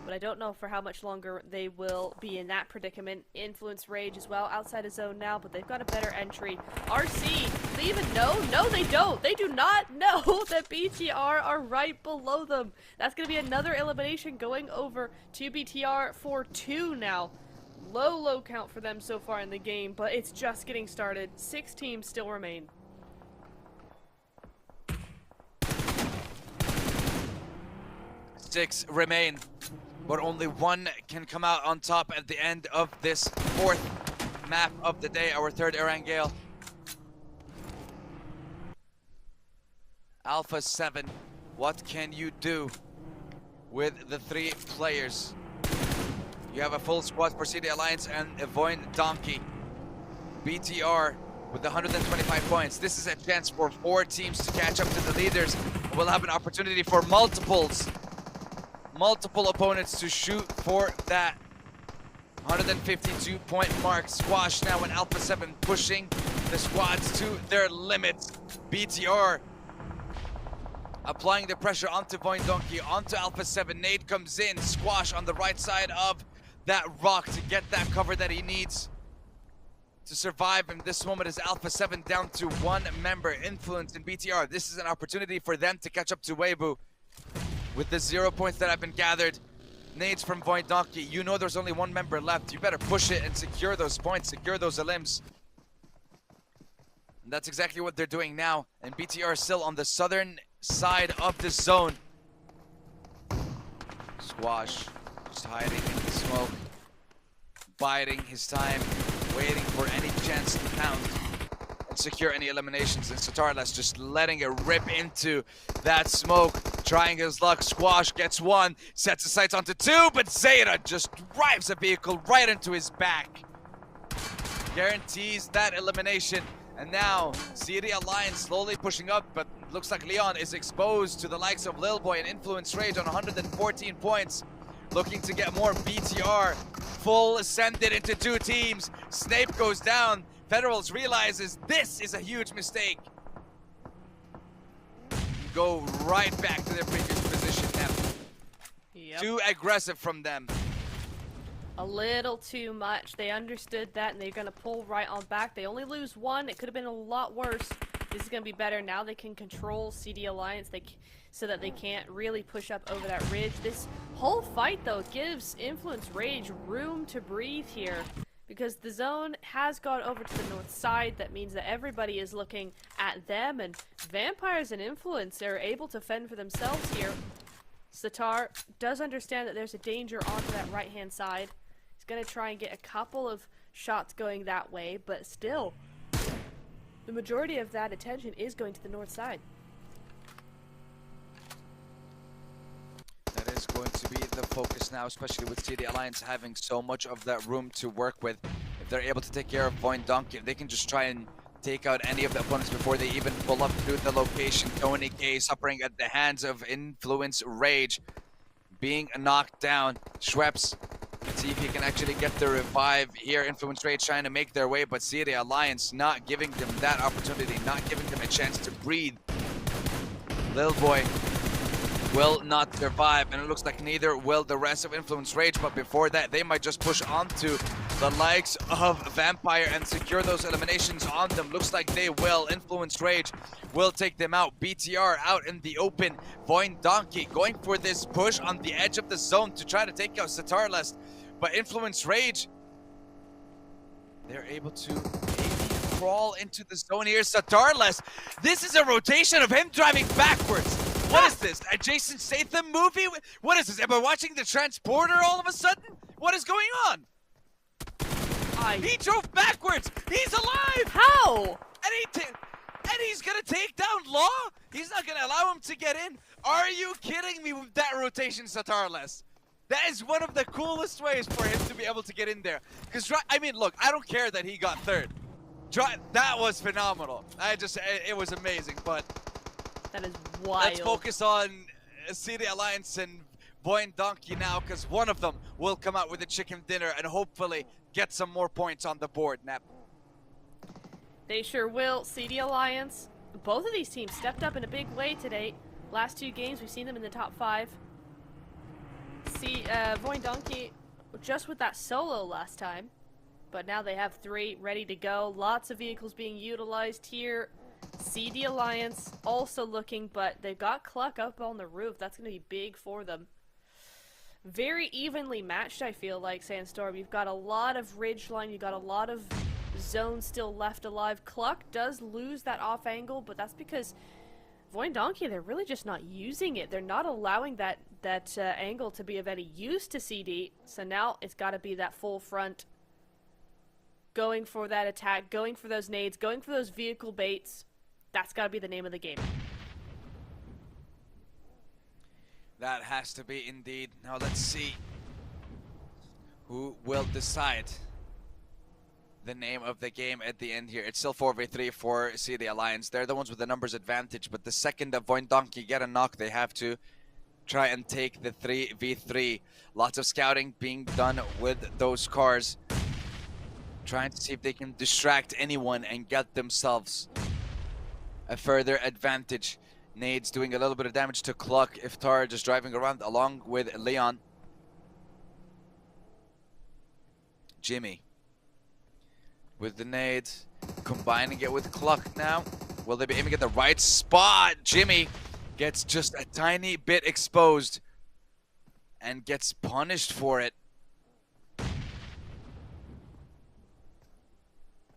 But I don't know for how much longer they will be in that predicament. Influence Rage as well, outside of zone now, but they've got a better entry. RC, do they even know? No, they don't. They do not know that BTR are right below them. That's going to be another elimination going over to BTR for 2 now. Low count for them so far in the game, but it's just getting started. 6 teams still remain. Six remain, but only one can come out on top at the end of this 4th map of the day, our 3rd Erangel. Alpha 7, what can you do with the 3 players? You have a full squad for CD Alliance and Evoin Donkey. BTR with 125 points. This is a chance for 4 teams to catch up to the leaders. We'll have an opportunity for multiple opponents to shoot for that 152 point mark. Squash now in Alpha 7 pushing the squads to their limits. BTR applying the pressure onto Voin Donkey, onto Alpha 7. Nade comes in. Squash on the right side of that rock to get that cover that he needs to survive. In this moment is Alpha 7 down to 1 member. Influence in BTR. This is an opportunity for them to catch up to Weibo. With the 0 points that have been gathered, nades from Void Donkey, you know there's only 1 member left. You better push it and secure those points, secure those elims. And that's exactly what they're doing now. And BTR is still on the southern side of the zone. Squash, just hiding in the smoke, biding his time, waiting for any chance to pound and secure any eliminations. And Satarlas just letting it rip into that smoke, trying his luck. Squash gets 1, sets his sights onto 2, but Zeta just drives a vehicle right into his back. Guarantees that elimination. And now CD Alliance slowly pushing up, but looks like Leon is exposed to the likes of Lil Boy and Influence Rage on 114 points. Looking to get more. BTR full ascended into 2 teams. Snape goes down. Federals realizes this is a huge mistake. Go right back to their previous position now. Yep. Too aggressive from them. A little too much. They understood that, and they're going to pull right on back. They only lose 1. It could have been a lot worse. This is going to be better. Now they can control CD Alliance so that they can't really push up over that ridge. This whole fight, though, gives Influence Rage room to breathe here, because the zone has gone over to the north side. That means that everybody is looking at them, and Vampires and Influence are able to fend for themselves here. Satar does understand that there's a danger onto that right-hand side. He's going to try and get a couple of shots going that way, but still, the majority of that attention is going to the north side. going to be the focus now, especially with CD Alliance having so much of that room to work with. If they're able to take care of Voin Donkey, if they can just try and take out any of the opponents before they even pull up to the location. Tony K suffering at the hands of Influence Rage, being knocked down. Schweppes, let's see if he can actually get the revive here. Influence Rage trying to make their way, but CD Alliance not giving them that opportunity, not giving them a chance to breathe. Lil Boy will not survive, and it looks like neither will the rest of Influence Rage, but before that, they might just push onto the likes of Vampire and secure those eliminations on them. Looks like they will. Influence Rage will take them out. BTR out in the open. Voin Donkey going for this push on the edge of the zone to try to take out Satarlest, but Influence Rage, they're able to maybe crawl into the zone here. Satarlest, this is a rotation of him driving backwards. What is this? A Jason Statham movie? What is this? Am I watching The Transporter all of a sudden? What is going on? He drove backwards. He's alive. How? And he's gonna take down Law? He's not gonna allow him to get in. Are you kidding me with that rotation, Satarless? That is one of the coolest ways for him to be able to get in there. Because, I mean, look, I don't care that he got third. That was phenomenal. It was amazing, but That is wild. let's focus on CD Alliance and Voin Donkey now, because one of them will come out with a chicken dinner and hopefully get some more points on the board. Nap. They sure will. CD Alliance, both of these teams stepped up in a big way today. Last 2 games, we've seen them in the top 5. Voin Donkey just with that solo last time, but now they have 3 ready to go. Lots of vehicles being utilized here. CD Alliance also looking, but they've got Cluck up on the roof. That's going to be big for them. Very evenly matched, I feel like, Sandstorm. You've got a lot of ridgeline, you've got a lot of zones still left alive. Cluck does lose that off angle, but that's because Voin Donkey, they're really just not using it. They're not allowing that angle to be of any use to CD. So now it's got to be that full front, going for that attack, going for those nades, going for those vehicle baits. That's got to be the name of the game. That has to be indeed. Now let's see who will decide the name of the game at the end here. It's still 4v3 for CD Alliance. They're the ones with the numbers advantage, but the second that Voin Donkey get a knock, they have to try and take the 3v3. Lots of scouting being done with those cars, trying to see if they can distract anyone and get themselves a further advantage. Nades doing a little bit of damage to Cluck. Iftar just driving around along with Leon. Jimmy with the nade, combining it with Cluck now. Will they be aiming at the right spot? Jimmy gets just a tiny bit exposed and gets punished for it.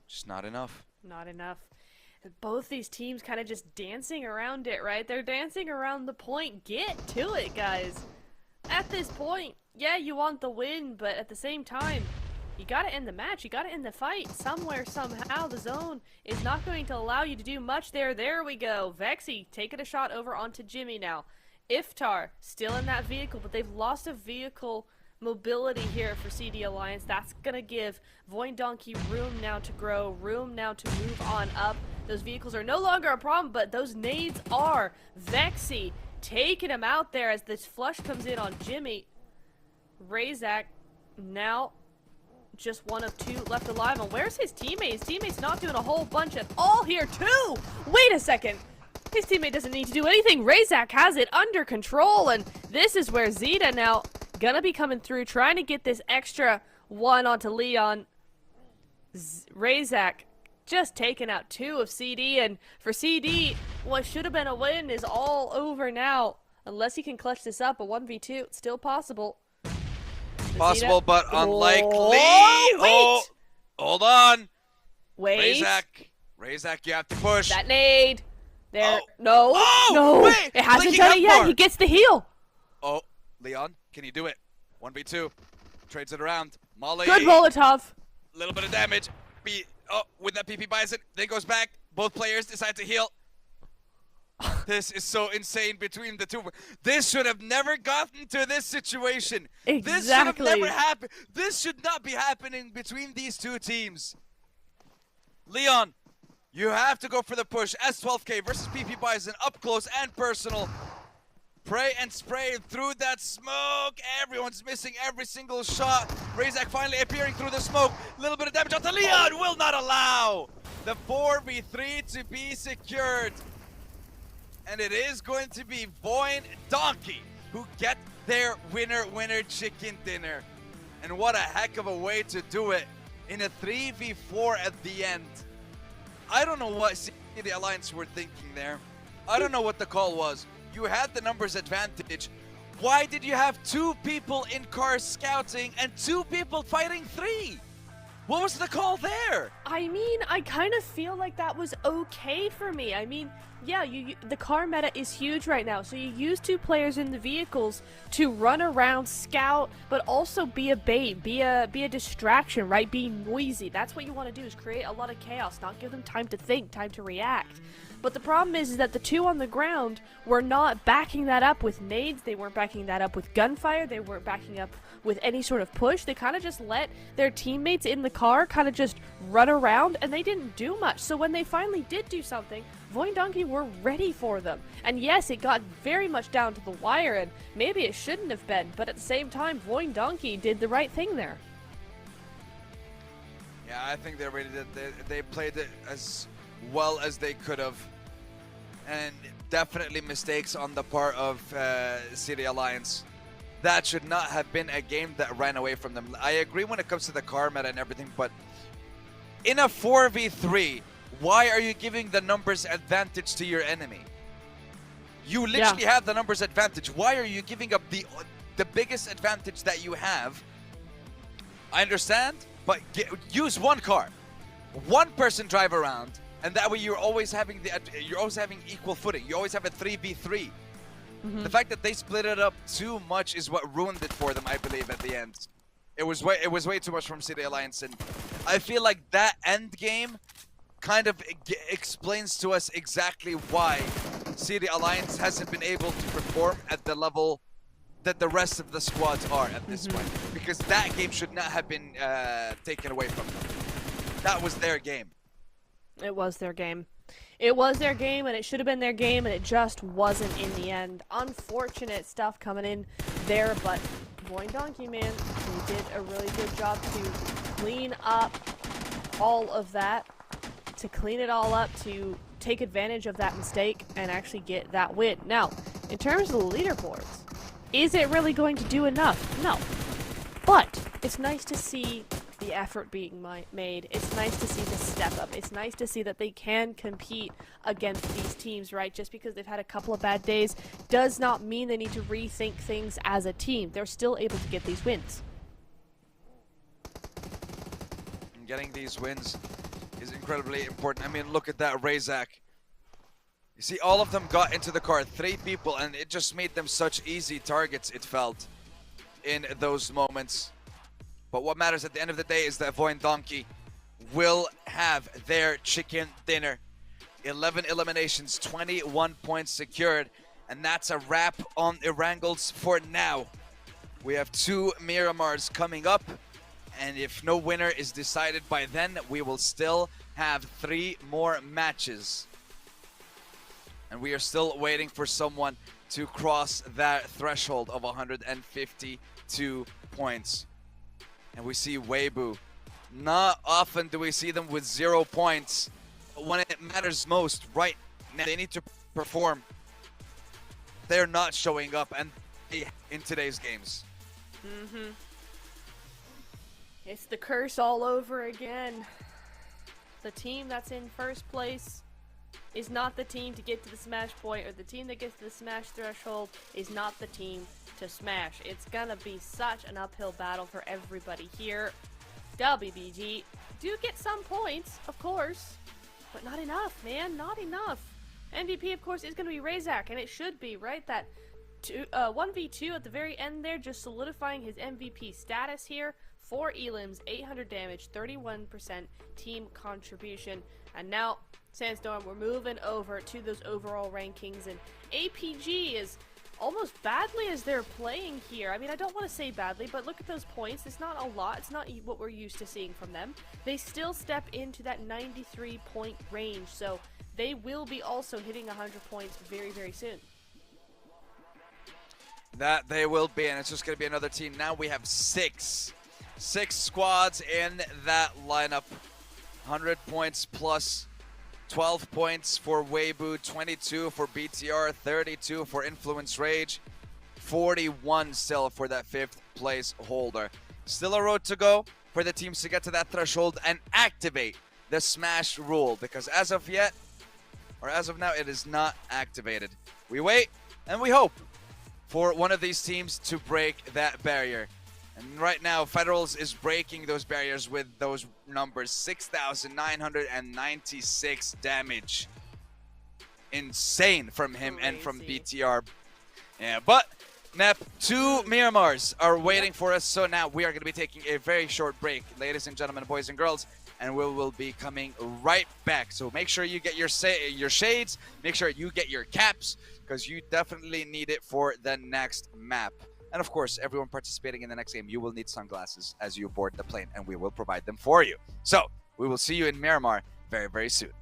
Just not enough. Not enough. Both these teams kind of just dancing around it, right? They're dancing around the point. Get to it, guys. At this point, yeah, you want the win, but at the same time, you gotta end the match. You gotta end the fight. Somewhere, somehow, the zone is not going to allow you to do much there. There we go. Vexy taking a shot over onto Jimmy now. Iftar still in that vehicle, but they've lost a vehicle mobility here for CD Alliance. That's gonna give Voin Donkey room now to grow, room now to move on up. Those vehicles are no longer a problem, but those nades are. Vexy taking him out there as this flush comes in on Jimmy. Razak now just 1 of 2 left alive. And where's his teammate? His teammate's not doing a whole bunch at all here too. Wait a second. His teammate doesn't need to do anything. Razak has it under control, and this is where Zeta now gonna be coming through, trying to get this extra 1 onto Leon. Razak just taking out 2 of CD, and for CD, what should have been a win is all over now. Unless he can clutch this up, a 1v2, it's still possible. Possible, Zeta, but unlikely. Oh, wait! Oh, hold on. Wait. Razak, you have to push. That nade. There. Oh. No. Oh, no. wait, It hasn't blinking done up it yet. bar. He gets the heal. Oh, Leon, can you do it? 1v2. Trades it around. Molly. Good Molotov. Little bit of damage. With that PP buys it. Then goes back. Both players decide to heal. This is so insane between the two. This should have never gotten to this situation. This should have Exactly. never happened. This should not be happening between these two teams. Leon, you have to go for the push. S12K versus PP Bison, up close and personal. Pray and spray through that smoke. Everyone's missing every single shot. Razak finally appearing through the smoke. A little bit of damage onto Leon. Will not allow the 4v3 to be secured. And it is going to be Voin Donkey who get their winner chicken dinner. And what a heck of a way to do it in a 3v4 at the end. I don't know what the Alliance were thinking there. I don't know what the call was. You had the numbers advantage. Why did you have 2 people in cars scouting and 2 people fighting 3? What was the call there? I mean, I kind of feel like that was okay for me. I mean, yeah, the car meta is huge right now, so you use 2 players in the vehicles to run around, scout, but also be a bait, be a distraction, right? Be noisy. That's what you want to do, is create a lot of chaos, not give them time to think, time to react. But the problem is that the 2 on the ground were not backing that up with nades, they weren't backing that up with gunfire, they weren't backing up with any sort of push. They kind of just let their teammates in the car kind of just run around, and they didn't do much. So when they finally did do something, Voin Donkey were ready for them. And yes, it got very much down to the wire, and maybe it shouldn't have been, but at the same time, Voin Donkey did the right thing there. Yeah, I think they really did. They played it as well as they could have. And definitely mistakes on the part of City Alliance. That should not have been a game that ran away from them. I agree when it comes to the car meta and everything, but in a 4v3, why are you giving the numbers advantage to your enemy? You literally have the numbers advantage. Why are you giving up the biggest advantage that you have? I understand, but use 1 car. 1 person drive around, and that way you're always having equal footing. You always have a 3v3. The fact that they split it up too much is what ruined it for them, I believe, at the end. It was way too much from City Alliance, and I feel like that end game kind of explains to us exactly why City Alliance hasn't been able to perform at the level that the rest of the squads are at this point. Because that game should not have been taken away from them. That was their game. It was their game. It was their game, and it should have been their game, and it just wasn't in the end. Unfortunate stuff coming in there, but Voin Donkey, man, he did a really good job to clean up all of that, to clean it all up, to take advantage of that mistake, and actually get that win. Now, in terms of the leaderboards, is it really going to do enough? No. But it's nice to see the effort being made. It's nice to see the step up. It's nice to see that they can compete against these teams, right? Just because they've had a couple of bad days does not mean they need to rethink things as a team. They're still able to get these wins. And getting these wins is incredibly important. I mean, look at that Razak. You see, all of them got into the car, 3 people, and it just made them such easy targets, it felt, in those moments. But what matters at the end of the day is that Voin Donkey will have their chicken dinner. 11 eliminations, 21 points secured, and that's a wrap on Erangels for now. We have 2 Miramars coming up, and if no winner is decided by then, we will still have 3 more matches. And we are still waiting for someone to cross that threshold of 152 points. And we see Weibo. Not often do we see them with 0 points. But when it matters most, right now, they need to perform. They're not showing up, and in today's games. It's the curse all over again. The team that's in first place is not the team to get to the smash point, or the team that gets to the smash threshold is not the team to smash. It's gonna be such an uphill battle for everybody here. WBG do get some points, of course, but not enough, man, not enough. MVP, of course, is gonna be Razak, and it should be, right? That 1v2 at the very end there, just solidifying his MVP status here. 4 elims, 800 damage, 31% team contribution. And now, Sandstorm, we're moving over to those overall rankings, and APG is almost badly as they're playing here. I mean, I don't want to say badly, but look at those points. It's not a lot. It's not what we're used to seeing from them. They still step into that 93-point range, so they will be also hitting 100 points very, very soon. That they will be, and it's just going to be another team. Now we have six squads in that lineup. 100 points plus 12 points for Weibo, 22 for BTR, 32 for Influence Rage, 41 still for that 5th place holder. Still a road to go for the teams to get to that threshold and activate the Smash rule, because as of now, it is not activated. We wait and we hope for one of these teams to break that barrier. And right now, Federals is breaking those barriers with those numbers. 6,996 damage. Insane from him and from BTR. Yeah, but Nep, 2 Miramars are waiting for us. So now we are going to be taking a very short break, ladies and gentlemen, boys and girls. And we will be coming right back. So make sure you get your shades. Make sure you get your caps, because you definitely need it for the next map. And of course, everyone participating in the next game, you will need sunglasses as you board the plane, and we will provide them for you. So we will see you in Miramar very, very soon.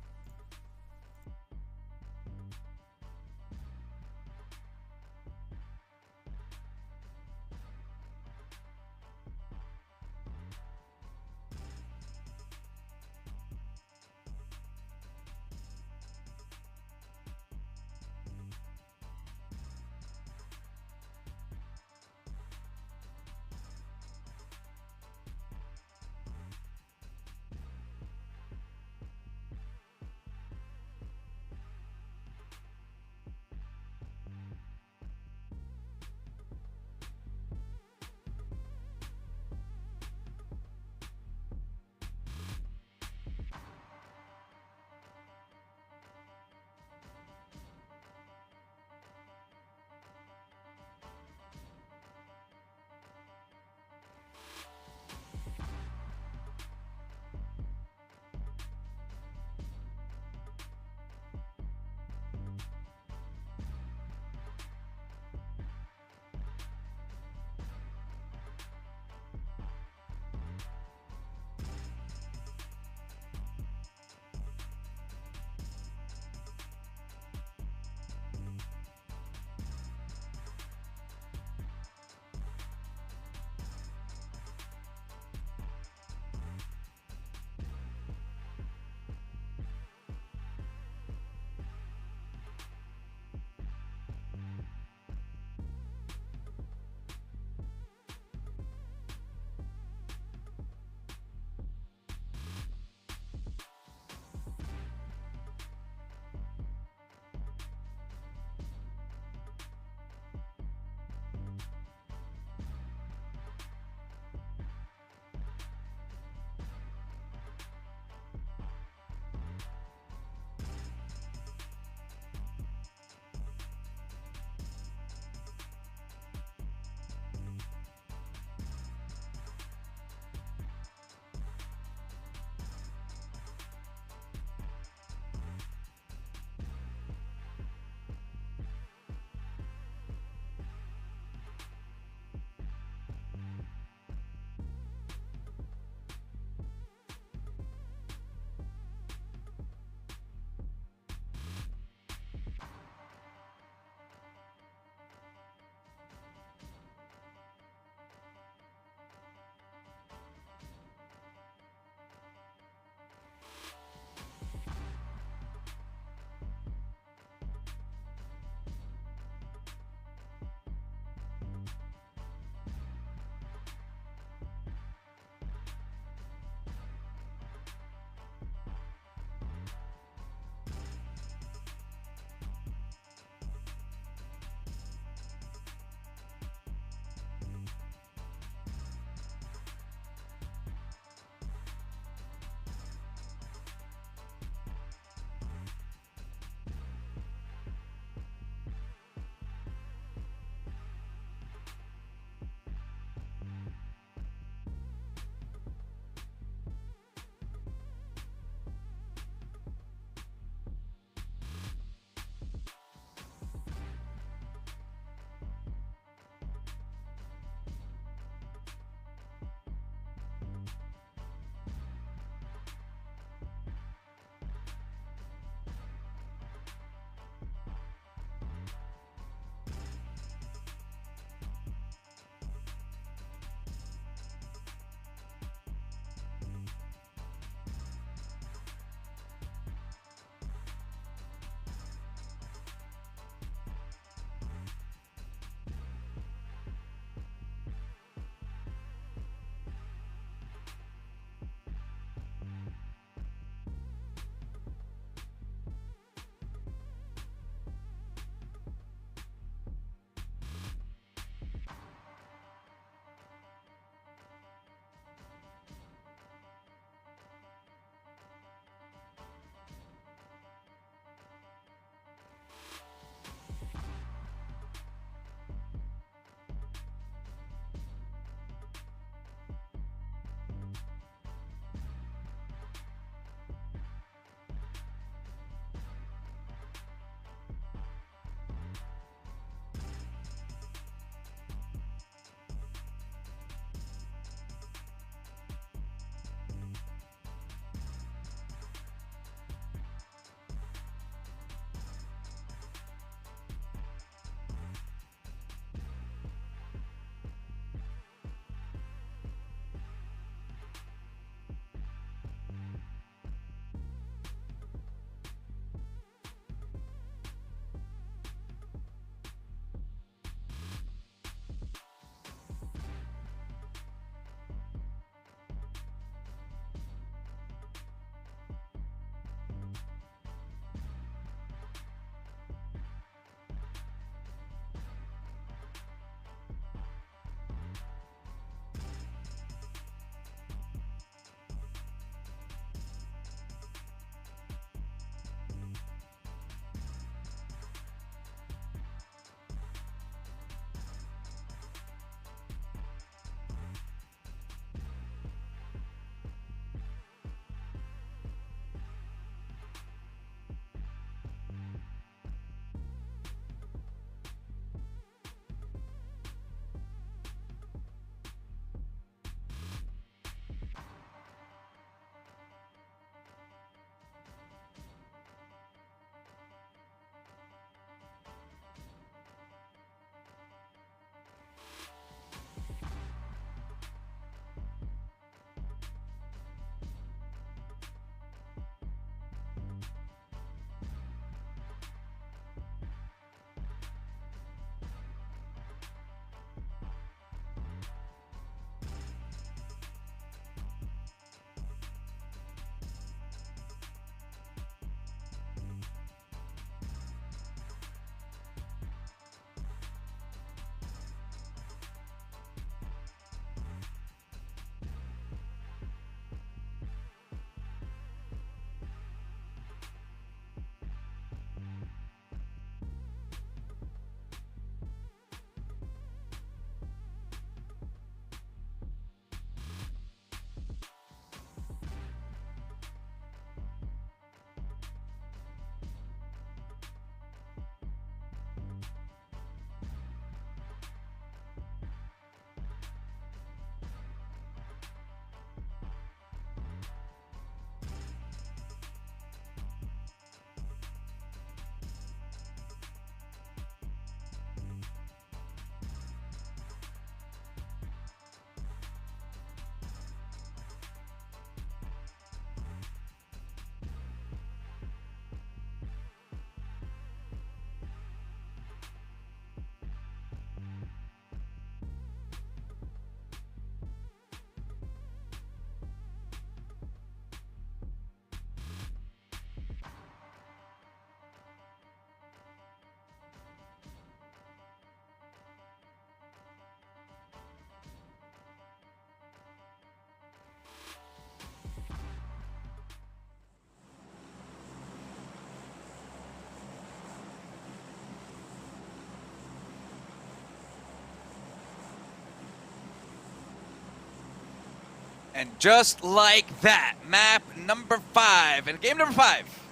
And just like that, map number 5 and game number 5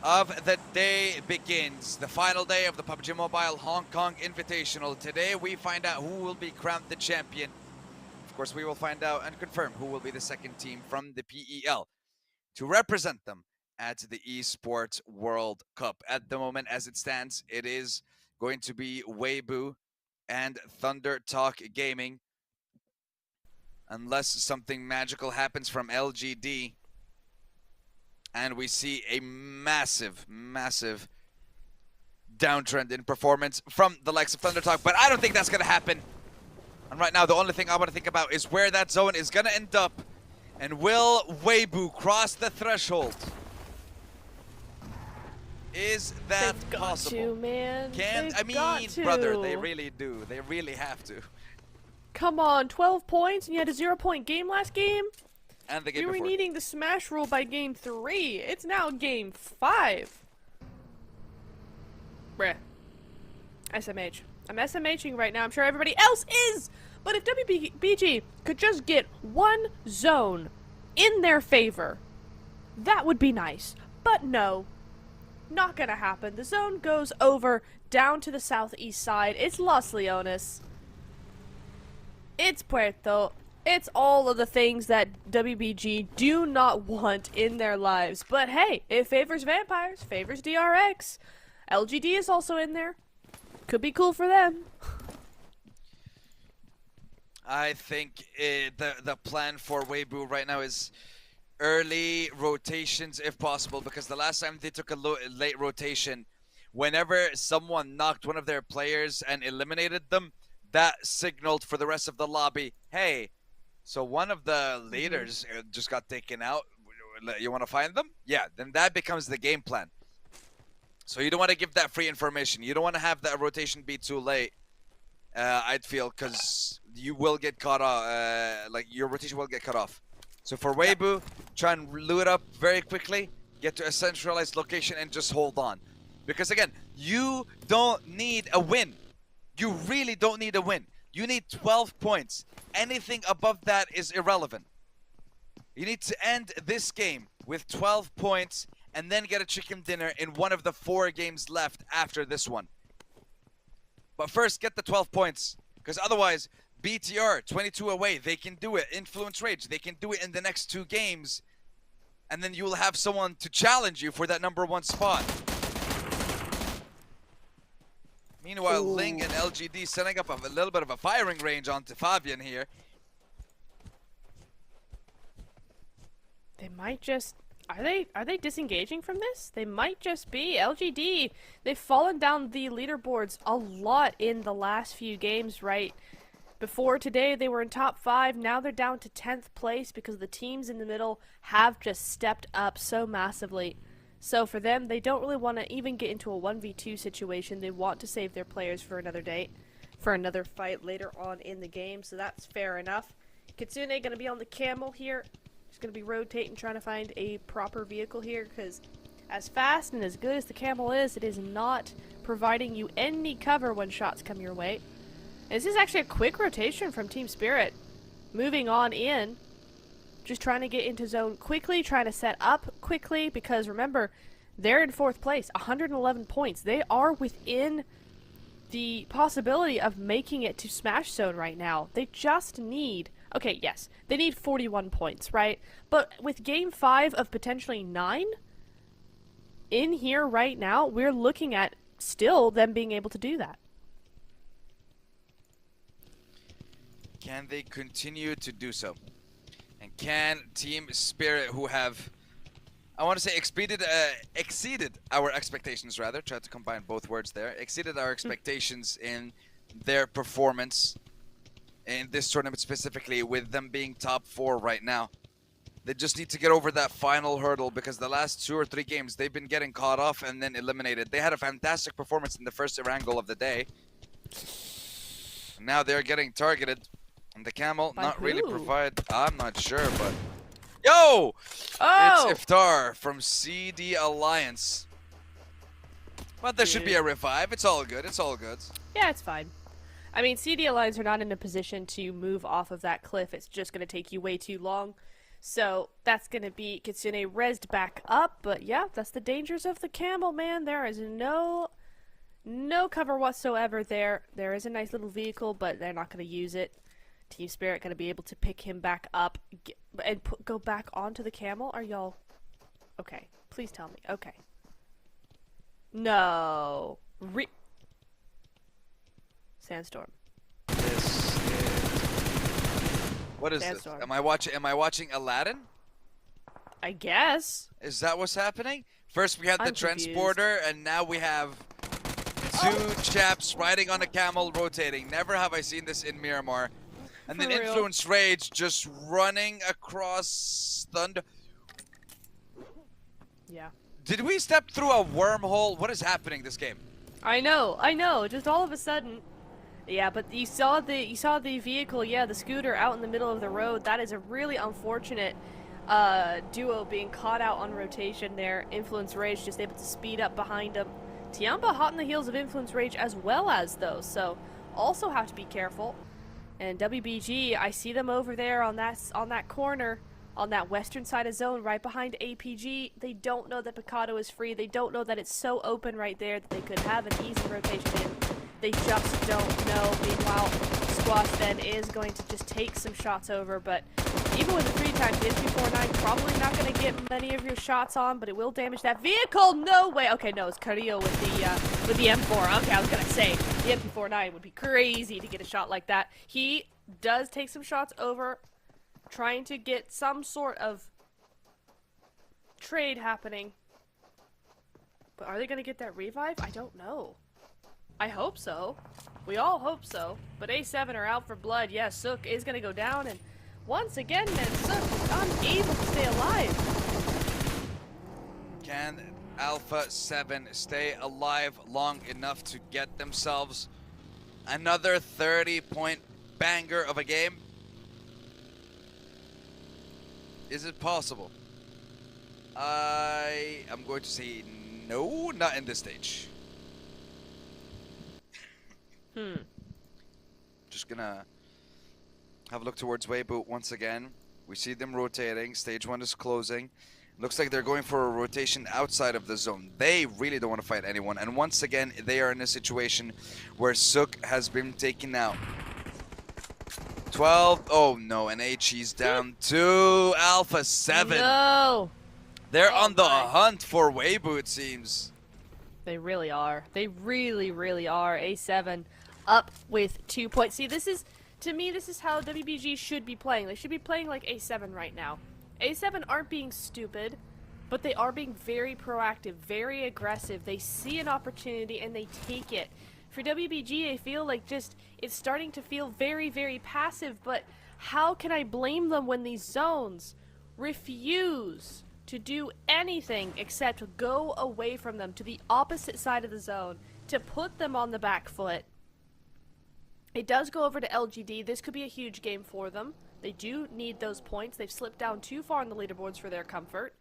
of the day begins. The final day of the PUBG Mobile Hong Kong Invitational. Today we find out who will be crowned the champion. Of course, we will find out and confirm who will be the second team from the PEL to represent them at the Esports World Cup. At the moment, as it stands, it is going to be Weibo and Thunder Talk Gaming. Unless something magical happens from LGD and we see a massive downtrend in performance from the likes of Thunder Talk, but I don't think that's going to happen. And right now, the only thing I want to think about is where that zone is going to end up. And will Weibo cross the threshold? Is that They've possible? Got to, man. I mean, brother, they really do. They really have to. Come on, 12 points, and you had a 0-point game last game? And the game You were before. needing the smash rule by game 3. It's now game 5. Bruh. SMH. I'm SMHing right now. I'm sure everybody else is! But if WBG could just get one zone in their favor, that would be nice. But no. Not gonna happen. The zone goes over down to the southeast side. It's Los Leones. It's Puerto. It's all of the things that WBG do not want in their lives. But hey, it favors vampires, favors DRX. LGD is also in there. Could be cool for them. I think the plan for Weibo right now is early rotations if possible, because the last time they took a late rotation, whenever someone knocked one of their players and eliminated them, that signaled for the rest of the lobby, hey, so one of the leaders just got taken out. You want to find them? Yeah, then that becomes the game plan. So you don't want to give that free information. You don't want to have that rotation be too late, I'd feel, because you will get caught off. Like, your rotation will get cut off. So for Weibo, try and loot up very quickly, get to a centralized location, and just hold on. Because again, you don't need a win. You really don't need a win. You need 12 points. Anything above that is irrelevant. You need to end this game with 12 points and then get a chicken dinner in one of the 4 games left after this one. But first, get the 12 points. Because otherwise, BTR, 22 away, they can do it. Influence Rage, they can do it in the next 2 games. And then you will have someone to challenge you for that #1 spot. Meanwhile, Ooh. Ling and LGD setting up a little bit of a firing range onto Fabian here. They might just... Are they disengaging from this? They might just be. LGD, they've fallen down the leaderboards a lot in the last few games, right? Before today, they were in top 5. Now they're down to 10th place because the teams in the middle have just stepped up so massively. So for them, they don't really want to even get into a 1v2 situation. They want to save their players for another date, for another fight later on in the game. So that's fair enough. Kitsune going to be on the camel here. He's going to be rotating, trying to find a proper vehicle here, because as fast and as good as the camel is, it is not providing you any cover when shots come your way. And this is actually a quick rotation from Team Spirit. Moving on in. Just trying to get into zone quickly, trying to set up quickly, because remember, they're in 4th place, 111 points. They are within the possibility of making it to Smash Zone right now. They just need, okay, yes, they need 41 points, right? But with game 5 of potentially 9, in here right now, we're looking at still them being able to do that. Can they continue to do so? And can Team Spirit, who have, I want to say, exceeded our expectations, rather, tried to combine both words there, exceeded our expectations in their performance in this tournament specifically, with them being top 4 right now. They just need to get over that final hurdle, because the last 2 or 3 games, they've been getting caught off and then eliminated. They had a fantastic performance in the first Erangel of the day. Now they're getting targeted. And the camel By not really who? provide. I'm not sure, but yo, Oh! it's Iftar from CD Alliance. But there should be a revive. It's all good. It's all good. Yeah, it's fine. I mean, CDAL lines are not in a position to move off of that cliff. It's just going to take you way too long. So that's going to be Kitsune rezzed back up. But yeah, that's the dangers of the camel, man. There is no cover whatsoever there. There is a nice little vehicle, but they're not going to use it. Team Spirit going to be able to pick him back up and go back onto the camel. Are y'all... Okay, please tell me. Okay. No. Sandstorm. What is Sandstorm. this? Am I watching Aladdin? I guess. Is that what's happening? First we had the I'm confused. transporter, and now we have two chaps riding on a camel rotating. Never have I seen this in Miramar. And then For real. Influence Rage just running across Thunder. Yeah. Did we step through a wormhole? What is happening this game? I know. Just all of a sudden. Yeah, but you saw the vehicle, yeah, the scooter out in the middle of the road. That is a really unfortunate duo being caught out on rotation there. Influence Rage just able to speed up behind him. Tianba hot on the heels of Influence Rage as well as those, so also have to be careful. And WBG, I see them over there on that corner, on that western side of zone, right behind APG. They don't know that Picado is free. They don't know that it's so open right there that they could have an easy rotation in. They just don't know. Meanwhile, Squash then is going to just take some shots over, but even with the 3 times, the MP49 probably not going to get many of your shots on, but it will damage that vehicle. No way. Okay, no, it's Carrillo with the M4. Okay, I was going to say, the MP49 would be crazy to get a shot like that. He does take some shots over, trying to get some sort of trade happening. But are they going to get that revive? I don't know. I hope so. We all hope so. But A7 are out for blood. Yes, Sook is going to go down, and once again, man, Sook is unable to stay alive. Can Alpha 7 stay alive long enough to get themselves another 30-point banger of a game? Is it possible? I am going to say no, not in this stage. Just gonna have a look towards Weibo once again. We see them rotating. Stage 1 is closing. Looks like they're going for a rotation outside of the zone. They really don't want to fight anyone. And once again, they are in a situation where Sook has been taken out. 12. Oh no, and HE's down to Alpha 7. No! They're on the hunt for Weibo, it seems. They really are. They really, really are. A7 up with 2 points. See, this is, to me, this is how WBG should be playing. They should be playing like A7 right now. A7 aren't being stupid, but they are being very proactive, very aggressive. They see an opportunity and they take it. For WBG, I feel like just, it's starting to feel very, very passive, but how can I blame them when these zones refuse to do anything except go away from them to the opposite side of the zone to put them on the back foot? It does go over to LGD. This could be a huge game for them. They do need those points. They've slipped down too far in the leaderboards for their comfort.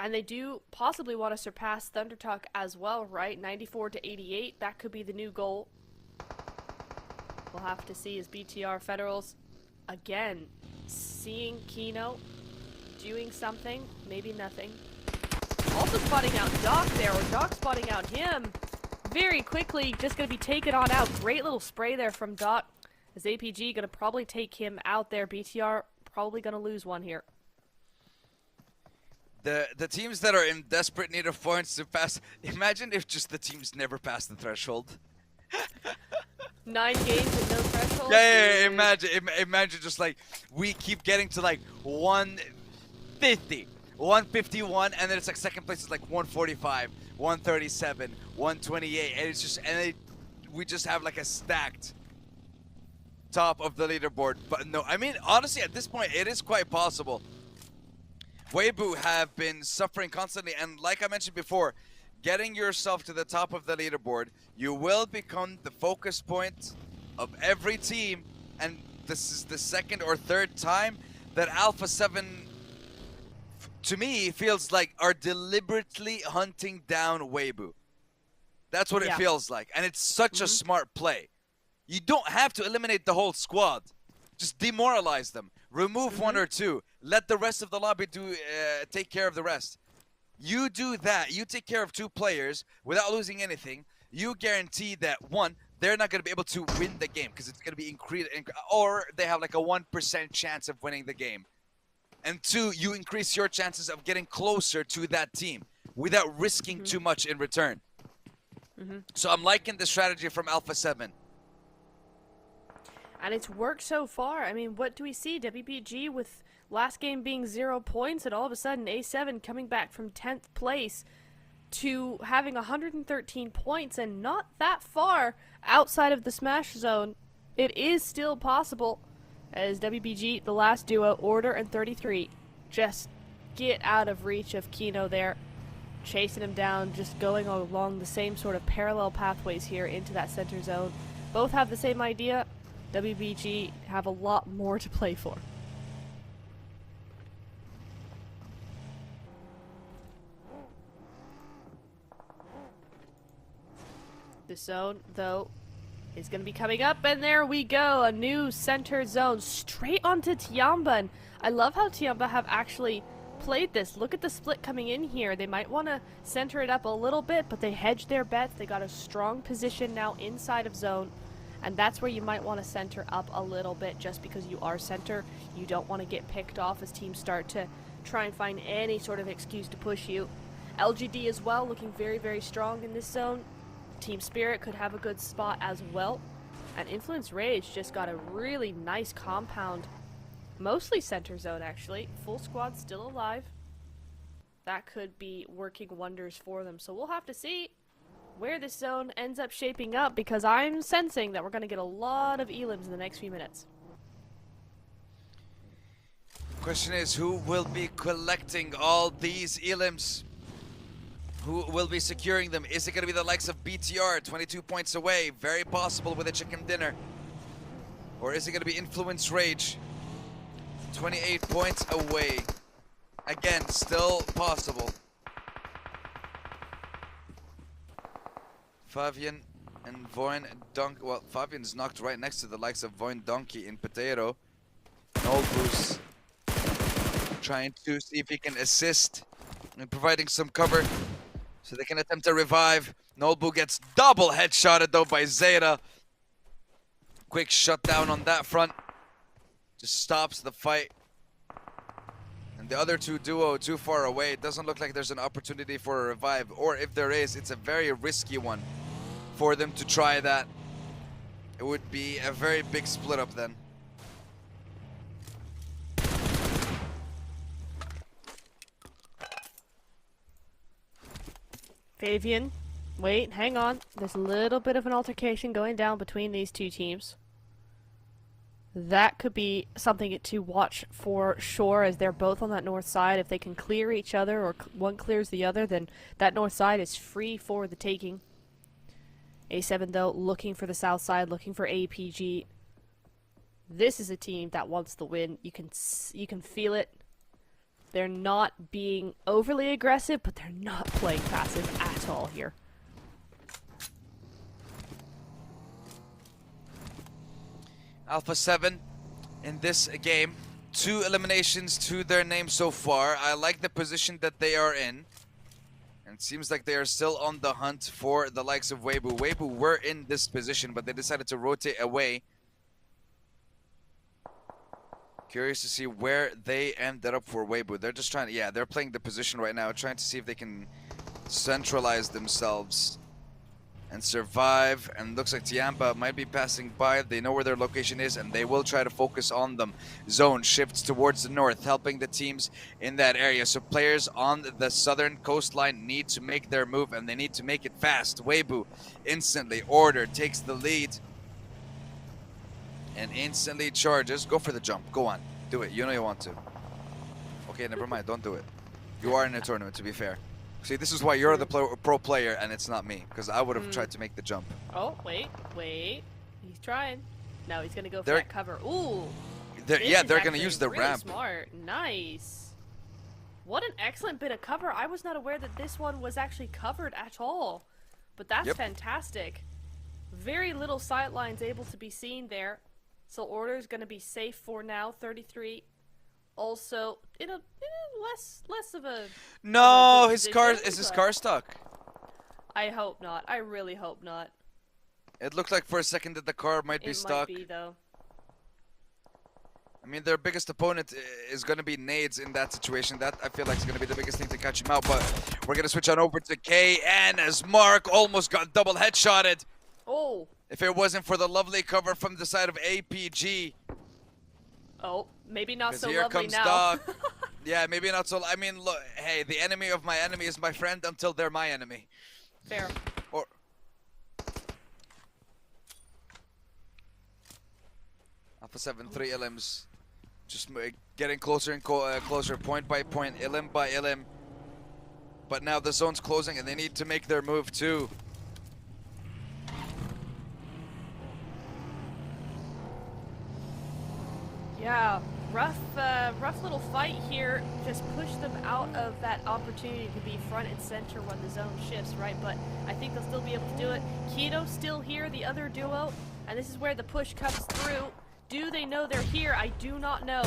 And they do possibly want to surpass ThunderTalk as well, right? 94 to 88. That could be the new goal. We'll have to see as BTR Federals, again, seeing Kino doing something, maybe nothing. Also spotting out Doc there, or Doc spotting out him. Very quickly, just going to be taken on out. Great little spray there from Doc. As APG going to probably take him out there. BTR probably going to lose one here. The teams that are in desperate need of points to pass. Imagine if just the teams never pass the threshold. 9 games with no threshold. Yeah, imagine just like we keep getting to like 150, 151, and then it's like second place is like 145, 137, 128, and it's just we just have like a stacked top of the leaderboard. But no, I mean honestly at this point it is quite possible. Weibo have been suffering constantly, and like I mentioned before, getting yourself to the top of the leaderboard, you will become the focus point of every team, and this is the second or third time that Alpha 7, to me, feels like are deliberately hunting down Weibo. That's what it feels like. And it's such a smart play. You don't have to eliminate the whole squad. Just demoralize them. Remove one or two. Let the rest of the lobby take care of the rest. You do that. You take care of 2 players without losing anything. You guarantee that, 1, they're not going to be able to win the game because it's going to be increased, or they have like a 1% chance of winning the game. And 2, you increase your chances of getting closer to that team without risking too much in return. So I'm liking the strategy from Alpha 7. And it's worked so far. I mean, what do we see? WBG with last game being 0 points, and all of a sudden A7 coming back from 10th place to having 113 points and not that far outside of the Smash Zone. It is still possible as WBG, the last duo, Order and 33, just get out of reach of Kino there. Chasing him down, just going along the same sort of parallel pathways here into that center zone. Both have the same idea. WBG have a lot more to play for. The zone, though, is going to be coming up, and there we go. A new center zone straight onto Tianba. And I love how Tianba have actually played this. Look at the split coming in here. They might want to center it up a little bit, but they hedged their bets. They got a strong position now inside of zone, and that's where you might want to center up a little bit. Just because you are center, you don't want to get picked off as teams start to try and find any sort of excuse to push you. LGD as well, looking very, very strong in this zone. Team Spirit could have a good spot as well, and Influence Rage just got a really nice compound. Mostly center zone, actually. Full squad still alive. That could be working wonders for them. So we'll have to see where this zone ends up shaping up, because I'm sensing that we're going to get a lot of elims in the next few minutes. Question is, who will be collecting all these elims? Who will be securing them? Is it going to be the likes of BTR, 22 points away? Very possible with a chicken dinner. Or is it going to be Influence Rage? 28 points away. Again, still possible. Fabian and Voin Donkey. Well, Fabian's knocked right next to the likes of Voin Donkey in Potato. Nolbus trying to see if he can assist and providing some cover so they can attempt a revive. Nolbu gets double headshotted though by Zeta. Quick shutdown on that front. Just stops the fight. And the other 2 duo too far away. It doesn't look like there's an opportunity for a revive. Or if there is, it's a very risky one for them to try that. It would be a very big split up then. Fabian, wait, hang on. There's a little bit of an altercation going down between these 2 teams. That could be something to watch for sure, as they're both on that north side. If they can clear each other, or one clears the other, then that north side is free for the taking. A7, though, looking for the south side, looking for APG. This is a team that wants the win. You can feel it. They're not being overly aggressive, but they're not playing passive at all here. Alpha 7 in this game. 2 eliminations to their name so far. I like the position that they are in. And it seems like they are still on the hunt for the likes of Weibo. Weibo were in this position, but they decided to rotate away. Curious to see where they ended up for Weibo. They're just trying to, yeah, they're playing the position right now, trying to see if they can centralize themselves and survive. And looks like Tianba might be passing by. They know where their location is, and they will try to focus on them. Zone shifts towards the north, helping the teams in that area. So players on the southern coastline need to make their move, and they need to make it fast. Weibo instantly, Order takes the lead and instantly charges. Go for the jump. Go on. Do it. You know you want to. Okay, never mind. Don't do it. You are in a tournament, to be fair. See, this is why you're the pro player and it's not me, because I would have tried to make the jump. Oh, wait. He's trying. No, he's going to go for that cover. Ooh. Yeah, they're going to use the really ramp. Smart. Nice. What an excellent bit of cover. I was not aware that this one was actually covered at all. But that's Yep. fantastic. Very little sight lines able to be seen there. So order is going to be safe for now. 33. Also, in a less of a No, good his car position, is his but car stuck. I hope not. I really hope not. It looked like for a second that the car might be It stuck. might be though. I mean, their biggest opponent is going to be Nades in that situation. That, I feel like, is going to be the biggest thing to catch him out. But we're going to switch on over to KN as Mark almost got double headshotted. Oh. If it wasn't for the lovely cover from the side of APG. Oh, maybe not so Here lovely comes now. Doc. Yeah, maybe not so. I mean, look, hey, the enemy of my enemy is my friend until they're my enemy. Fair. Or Alpha 7, 3 Illims. Just getting closer and closer, point by point, Illim by Illim. But now the zone's closing and they need to make their move too. Yeah, rough little fight here. Just push them out of that opportunity to be front and center when the zone shifts, right? But I think they'll still be able to do it. Keto's still here, the other duo, and this is where the push comes through. Do they know they're here? I do not know.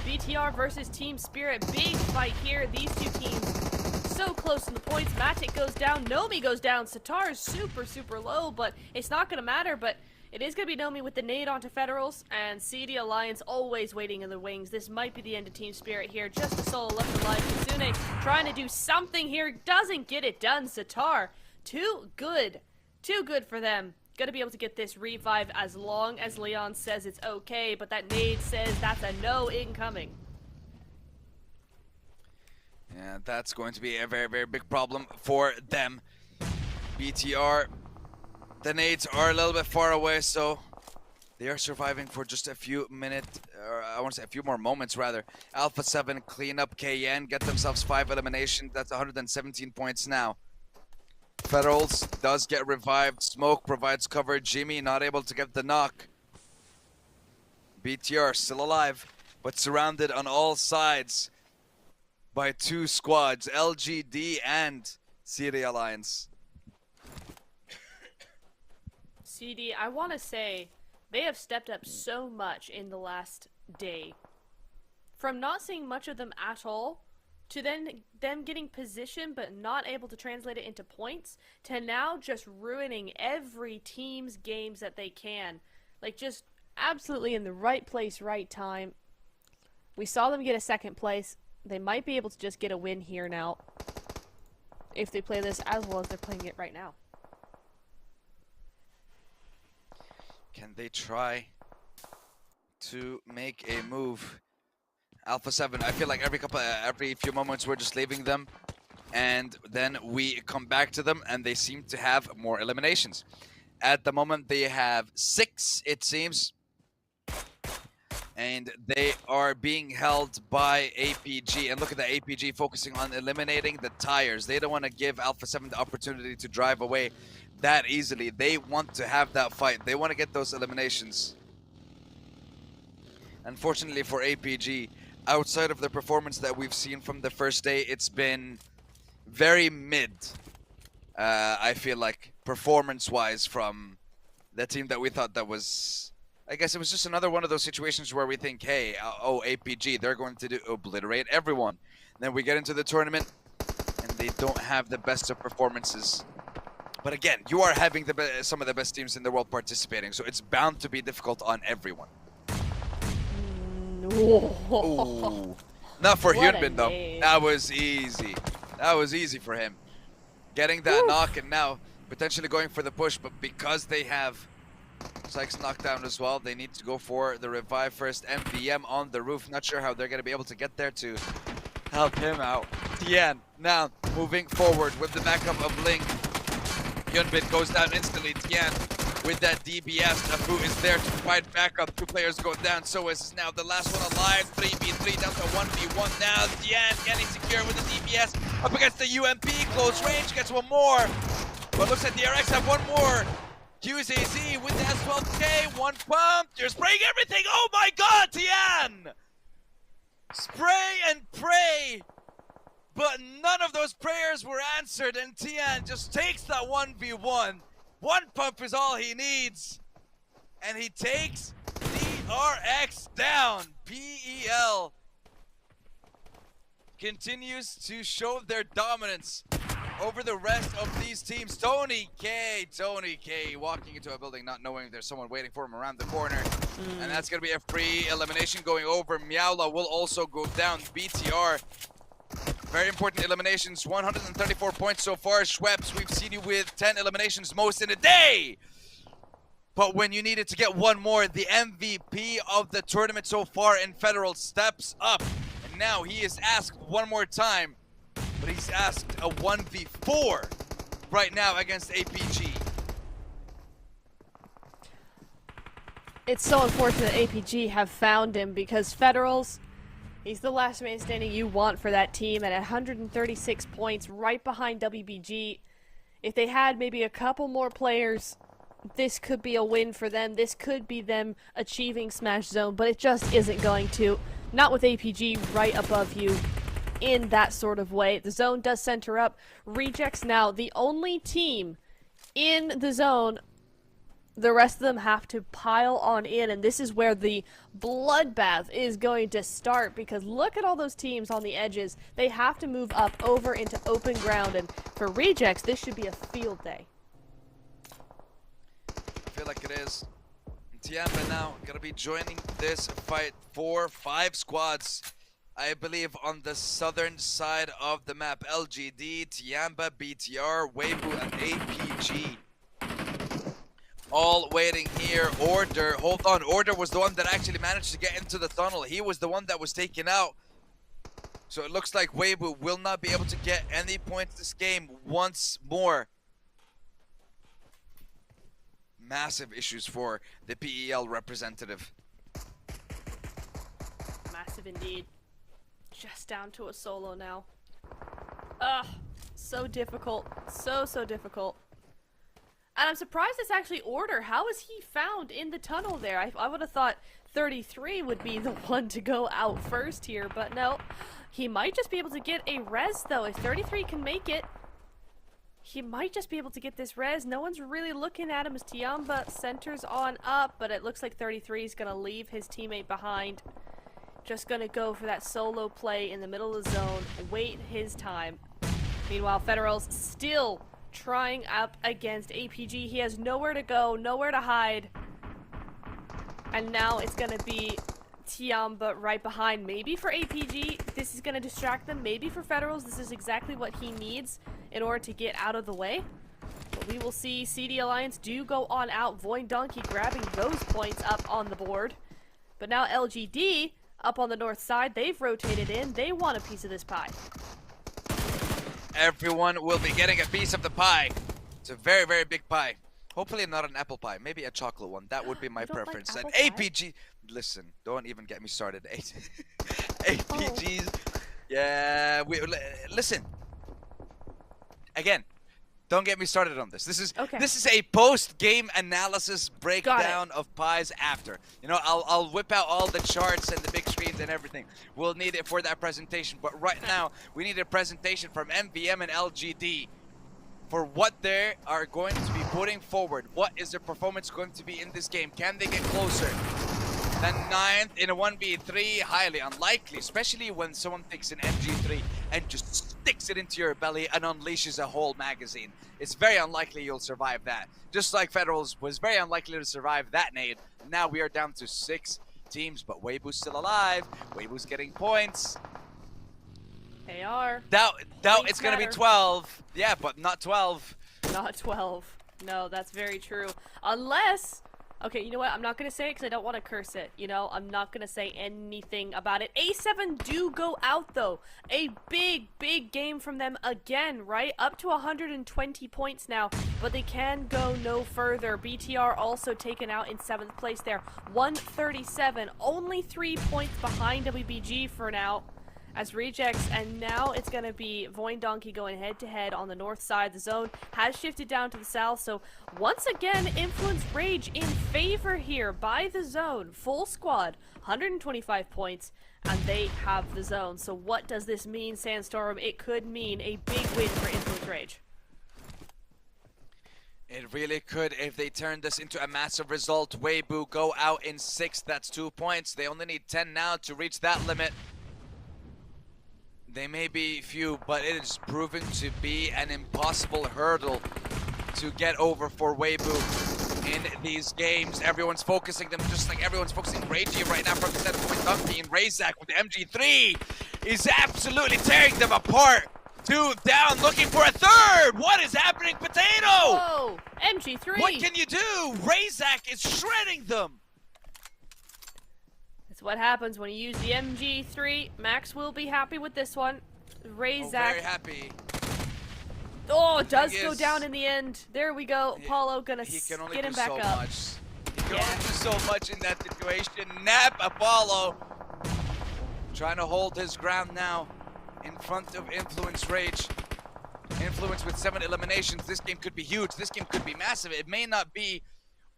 BTR versus Team Spirit. Big fight here. These two teams so close in the points. Matic goes down. Nomi goes down. Sitar is super low, but it's not going to matter. But it is going to be Nomi with the nade onto Federals, and CD Alliance always waiting in the wings. This might be the end of Team Spirit here. Just a solo left alive. Kitsune trying to do something here. Doesn't get it done. Sitar, too good. Too good for them. Gonna be able to get this revive as long as Leon says it's okay, but that nade says that's a no incoming. Yeah, that's going to be a very big problem for them. BTR, the nades are a little bit far away, so they are surviving for just a few minutes, or I want to say a few more moments rather. Alpha 7 clean up KN, get themselves 5 eliminations. That's 117 points now. Federals does get revived. Smoke provides cover. Jimmy not able to get the knock. BTR still alive, but surrounded on all sides by 2 squads, LGD and CD Alliance. CD, I want to say they have stepped up so much in the last day. From not seeing much of them at all, to then them getting position but not able to translate it into points, to now just ruining every team's games that they can. Like, just absolutely in the right place, right time. We saw them get a second place. They might be able to just get a win here now, if they play this as well as they're playing it right now. Can they try to make a move? Alpha 7, I feel like every few moments we're just leaving them, and then we come back to them, and they seem to have more eliminations. At the moment, they have 6, it seems, and they are being held by APG. And look at the APG focusing on eliminating the tires. They don't want to give Alpha 7 the opportunity to drive away that easily. They want to have that fight. They want to get those eliminations. Unfortunately for APG, outside of the performance that we've seen from the first day, it's been very mid, I feel like, performance-wise from the team that we thought that was... I guess it was just another one of those situations where we think, hey, oh, APG, they're going to obliterate everyone. Then we get into the tournament, and they don't have the best of performances. But again, you are having some of the best teams in the world participating, so it's bound to be difficult on everyone. Ooh. Not for Hyunbin though. That was easy. That was easy for him. Getting that knock and now potentially going for the push, but because they have Sykes knocked down as well, they need to go for the revive first. MVM on the roof. Not sure how they're going to be able to get there to help him out. Tian now moving forward with the backup of Ling. Hyunbin goes down instantly. Tian with that DBS, Afu is there to fight back up. 2 players go down. So is now the last one alive. 3v3 down to 1v1 now. Tian getting secure with the DBS up against the UMP. Close range, gets one more. But looks like the RX have one more. QZZ with the S12K. One pump. You're spraying everything. Oh my god, Tian! Spray and pray. But none of those prayers were answered, and Tian just takes that 1v1. One pump is all he needs. And he takes DRX down. PEL continues to show their dominance over the rest of these teams. Tony K walking into a building not knowing there's someone waiting for him around the corner. And that's going to be a free elimination going over. Miaula will also go down. BTR, very important eliminations, 134 points so far. Schweppes, we've seen you with 10 eliminations, most in a day. But when you needed to get one more, the MVP of the tournament so far in Federal steps up. And now he is asked one more time, but he's asked a 1v4 right now against APG. It's so unfortunate APG have found him because Federals, he's the last man standing you want for that team at 136 points, right behind WBG. If they had maybe a couple more players, this could be a win for them. This could be them achieving Smash Zone, but it just isn't going to. Not with APG right above you in that sort of way. The zone does center up. Rejects now the only team in the zone. The rest of them have to pile on in, and this is where the bloodbath is going to start, because look at all those teams on the edges. They have to move up over into open ground, and for Rejects, this should be a field day. I feel like it is. Tianba now gonna be joining this fight. 4-5 squads, I believe, on the southern side of the map. LGD, Tianba, BTR, Weibo, and APG. All waiting here. Order, hold on. Order was the one that actually managed to get into the tunnel. He was the one that was taken out. So it looks like Weibo will not be able to get any points this game once more. Massive issues for the PEL representative. Massive indeed. Just down to a solo now. Ugh, so difficult. So difficult. And I'm surprised it's actually Order. How is he found in the tunnel there? I would have thought 33 would be the one to go out first here, but no. He might just be able to get a res, though. If 33 can make it, he might just be able to get this res. No one's really looking at him as Tianba centers on up, but it looks like 33 is going to leave his teammate behind. Just going to go for that solo play in the middle of the zone, wait his time. Meanwhile, Federals still trying up against APG. He has nowhere to go, nowhere to hide. And now it's going to be Tianba right behind. Maybe for APG, this is going to distract them. Maybe for Federals, this is exactly what he needs in order to get out of the way. But we will see. CD Alliance do go on out. Void Donkey grabbing those points up on the board. But now LGD up on the north side. They've rotated in. They want a piece of this pie. Everyone will be getting a piece of the pie. It's a very big pie. Hopefully not an apple pie, maybe a chocolate one. That would be my preference. And APG, listen, don't even get me started. APGs, yeah. Listen. Again, don't get me started on this. This is a post-game analysis breakdown of pies after. You know, I'll whip out all the charts and the big screens and everything. We'll need it for that presentation. But right now, we need a presentation from MVM and LGD for what they are going to be putting forward. What is their performance going to be in this game? Can they get closer than 9th in a 1v3? Highly unlikely, especially when someone picks an MG3 and just sticks it into your belly and unleashes a whole magazine. It's very unlikely you'll survive that. Just like Federals was very unlikely to survive that nade. Now we are down to 6 teams, but Weibo's still alive. Weibo's getting points. They are. Doubt it's going to be 12. Yeah, but not 12. Not 12. No, that's very true. Unless... Okay, you know what? I'm not going to say it because I don't want to curse it. You know, I'm not going to say anything about it. A7 do go out, though. A big game from them again, right? Up to 120 points now, but they can go no further. BTR also taken out in 7th place there. 137, only 3 points behind WBG for now. as rejects, and now it's going to be Voin Donkey going head-to-head on the north side. The zone has shifted down to the south, so once again, Influence Rage in favor here by the zone. Full squad, 125 points, and they have the zone. So what does this mean, Sandstorm? It could mean a big win for Influence Rage. It really could if they turn this into a massive result. Weibo go out in 6th, that's 2 points. They only need 10 now to reach that limit. They may be few, but it is proving to be an impossible hurdle to get over for Weibo in these games. Everyone's focusing them just like everyone's focusing Ragey right now from the center point. Donkey and Razak with the MG3 is absolutely tearing them apart. 2 down, looking for a 3rd. What is happening, Potato? Whoa, MG3. What can you do? Razak is shredding them. That's what happens when you use the MG3. Max will be happy with this one. Razak. Oh, very happy. Oh, it does go down in the end. There we go. Apollo gonna get him back up. He can only do so much in that situation. Nap Apollo trying to hold his ground now in front of Influence Rage. Influence with 7 eliminations. This game could be huge. This game could be massive. It may not be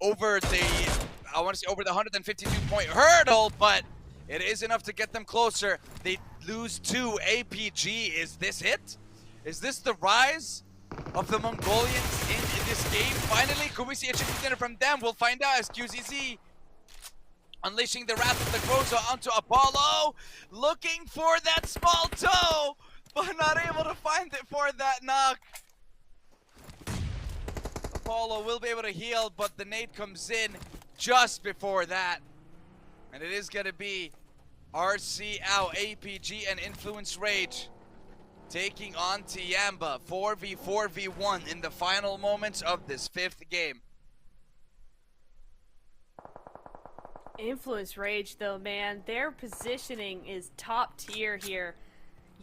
over the, I want to say over the 152-point hurdle, but it is enough to get them closer. They lose 2 APG. Is this it? Is this the rise of the Mongolians in this game? Finally, could we see a chicken dinner from them? We'll find out as QZZ unleashing the wrath of the Groza onto Apollo, looking for that small toe, but not able to find it for that knock. Apollo will be able to heal, but the nade comes in just before that. And it is going to be RC out, APG, and Influence Rage taking on Tianba, 4v4v1 in the final moments of this 5th game. Influence Rage, though, man, their positioning is top tier here.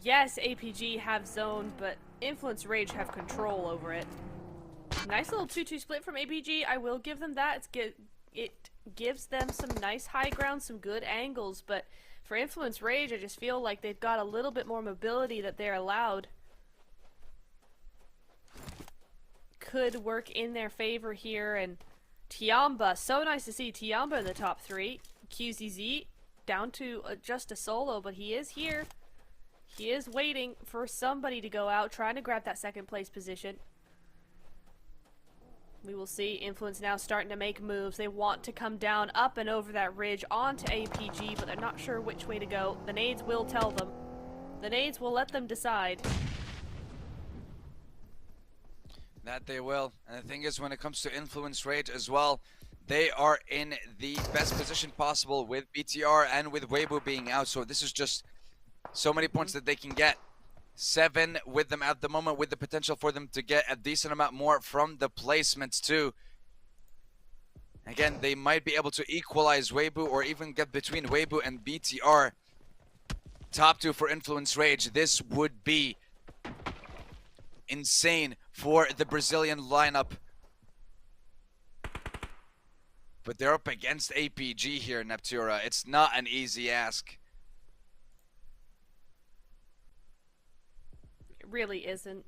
Yes, APG have zone, but Influence Rage have control over it. Nice little 2-2 split from APG. I will give them that. It gives them some nice high ground, some good angles, but for Influence Rage, I just feel like they've got a little bit more mobility that they're allowed. Could work in their favor here, and Tianba, so nice to see Tianba in the top 3. QZZ down to just a solo, but he is here. He is waiting for somebody to go out, trying to grab that 2nd place position. We will see. Influence now starting to make moves. They want to come down, up and over that ridge onto APG, but they're not sure which way to go. The nades will tell them. The nades will let them decide. That they will. And the thing is, when it comes to Influence Rage as well, they are in the best position possible with BTR and with Weibo being out. So this is just so many points that they can get. 7 with them at the moment, with the potential for them to get a decent amount more from the placements too. Again, they might be able to equalize Weibo or even get between Weibo and BTR. Top 2 for Influence Rage. This would be insane for the Brazilian lineup. But they're up against APG here, Neptura. It's not an easy ask. It really isn't.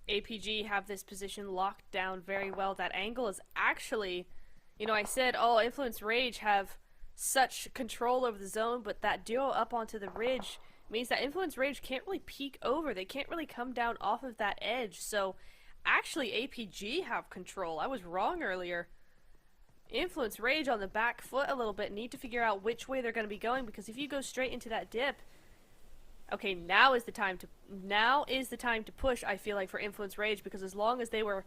APG have this position locked down very well. That angle is actually, you know, I said, oh, Influence Rage have such control over the zone, but that duo up onto the ridge means that Influence Rage can't really peek over. They can't really come down off of that edge. So actually APG have control. I was wrong earlier. Influence Rage on the back foot a little bit. Need to figure out which way they're going to be going, because if you go straight into that dip, okay, now is the time to push, I feel like, for Influence Rage, because as long as they were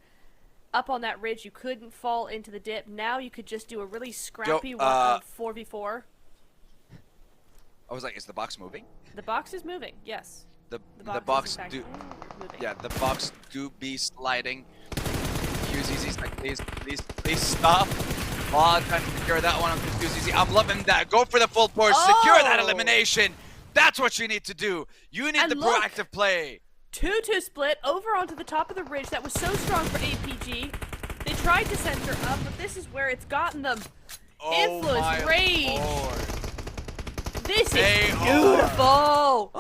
up on that ridge, you couldn't fall into the dip. Now you could just do a really scrappy 4v4. I was like, is the box moving? The box is moving, yes. The box do, yeah, the box do be sliding. QZZ's like, please stop. Oh, trying to secure that one on QZZ. I'm loving that. Go for the full push. Oh! Secure that elimination. That's what you need to do. You need the proactive play. 2-2 split over onto the top of the ridge. That was so strong for APG. They tried to center up, but this is where it's gotten them. Influence Rage. Lord. This is beautiful.